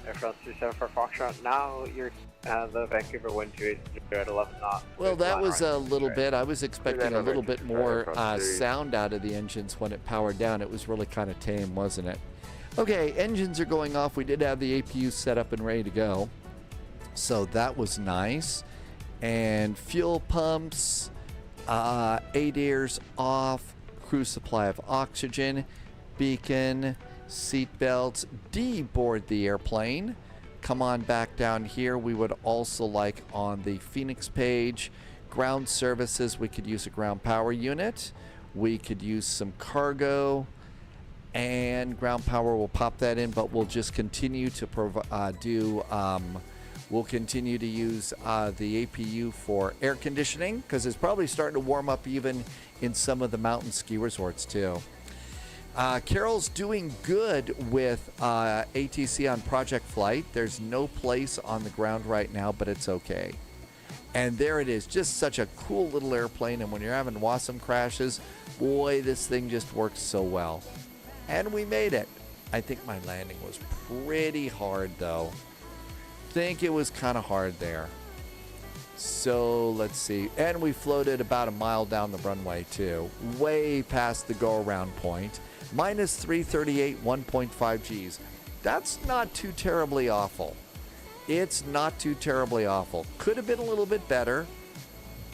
Air France 274 Foxtrot, now you're the Vancouver wind 280 at 11 knots. Well, that was a little bit. I was expecting a little bit more sound out of the engines when it powered down. It was really kind of tame, wasn't it? Okay, engines are going off. We did have the APU set up and ready to go. So that was nice. And fuel pumps, ADIRS off, crew supply of oxygen, beacon, seat belts, deboard the airplane. Come on back down here. We would also like on the Phoenix page, ground services, we could use a ground power unit. We could use some cargo, and ground power, will pop that in, but we'll just continue to we'll continue to use the APU for air conditioning, because it's probably starting to warm up even in some of the mountain ski resorts too. Carol's doing good with ATC on Project Flight. There's no place on the ground right now, but it's okay. And there it is, just such a cool little airplane. And when you're having awesome crashes, boy, this thing just works so well. And we made it. I think my landing was pretty hard, though. Think it was kind of hard there. So let's see. And we floated about a mile down the runway, too. Way past the go-around point. Minus 338, 1.5 Gs. That's not too terribly awful. It's not too terribly awful. Could have been a little bit better,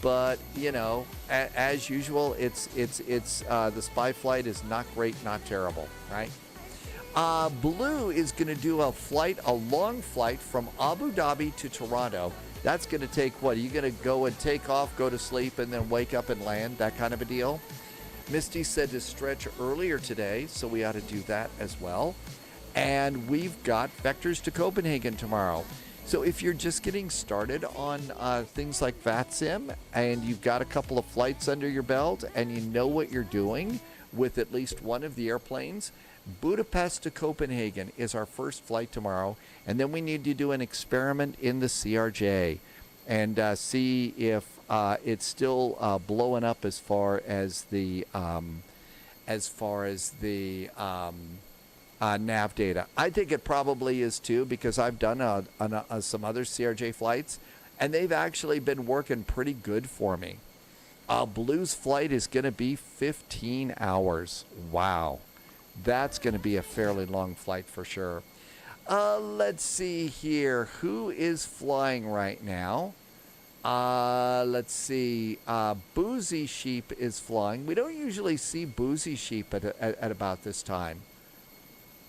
but you know, as usual, it's the spy flight is not great, not terrible, right? Blue is going to do a long flight from Abu Dhabi to Toronto. That's going to take what? Are you going to go and take off, go to sleep, and then wake up and land? That kind of a deal. Misty said to stretch earlier today, so we ought to do that as well. And we've got vectors to Copenhagen tomorrow. So if you're just getting started on things like VATSIM, and you've got a couple of flights under your belt, and you know what you're doing with at least one of the airplanes, Budapest to Copenhagen is our first flight tomorrow. And then we need to do an experiment in the CRJ and see if it's still blowing up as far as the nav data. I think it probably is too, because I've done some other CRJ flights, and they've actually been working pretty good for me. Blue's flight is going to be 15 hours. Wow. That's going to be a fairly long flight for sure. Let's see here. Who is flying right now? Let's see. Boozy Sheep is flying. We don't usually see Boozy Sheep at about this time.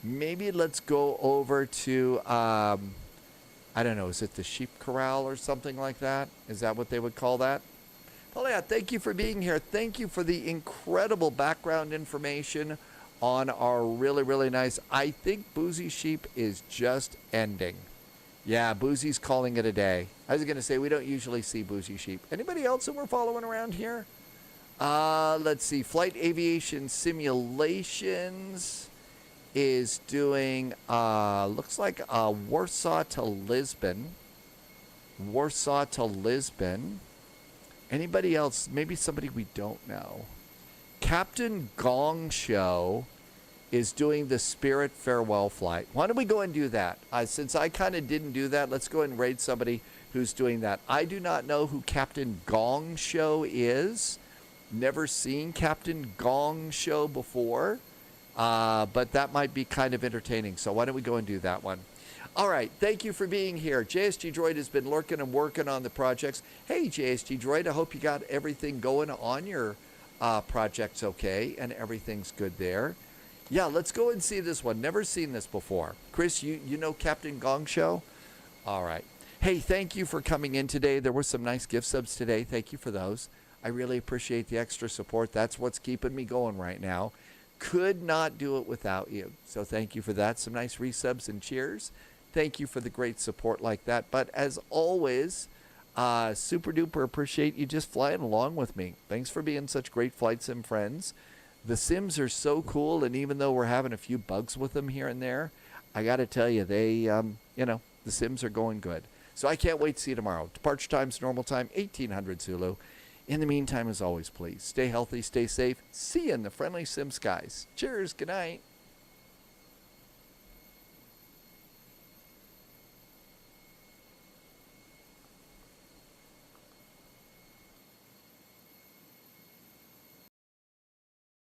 Maybe let's go over to, I don't know, is it the Sheep Corral or something like that? Is that what they would call that? Well, yeah, thank you for being here. Thank you for the incredible background information on our really, really nice, I think Boozy Sheep is just ending. Yeah, Boozy's calling it a day. I was going to say, we don't usually see Boozy Sheep. Anybody else that we're following around here? Let's see. Flight Aviation Simulations is doing, looks like Warsaw to Lisbon. Warsaw to Lisbon. Anybody else? Maybe somebody we don't know. Captain Gong Show is doing the Spirit farewell flight. Why don't we go and do that? Since I kind of didn't do that, let's go and raid somebody who's doing that. I do not know who Captain Gong Show is. Never seen Captain Gong Show before, but that might be kind of entertaining. So why don't we go and do that one? All right, thank you for being here. JSG Droid has been lurking and working on the projects. Hey, JSG Droid, I hope you got everything going on your projects okay, and everything's good there. Yeah, let's go and see this one. Never seen this before. Chris, you know Captain Gong Show? All right. Hey, thank you for coming in today. There were some nice gift subs today. Thank you for those. I really appreciate the extra support. That's what's keeping me going right now. Could not do it without you. So thank you for that. Some nice resubs and cheers. Thank you for the great support like that. But as always, super duper appreciate you just flying along with me. Thanks for being such great flight sim friends. The Sims are so cool, and even though we're having a few bugs with them here and there, I got to tell you, they, the Sims are going good. So I can't wait to see you tomorrow. Departure time's normal time, 1800 Zulu. In the meantime, as always, please stay healthy, stay safe. See you in the friendly Sim skies. Cheers. Good night.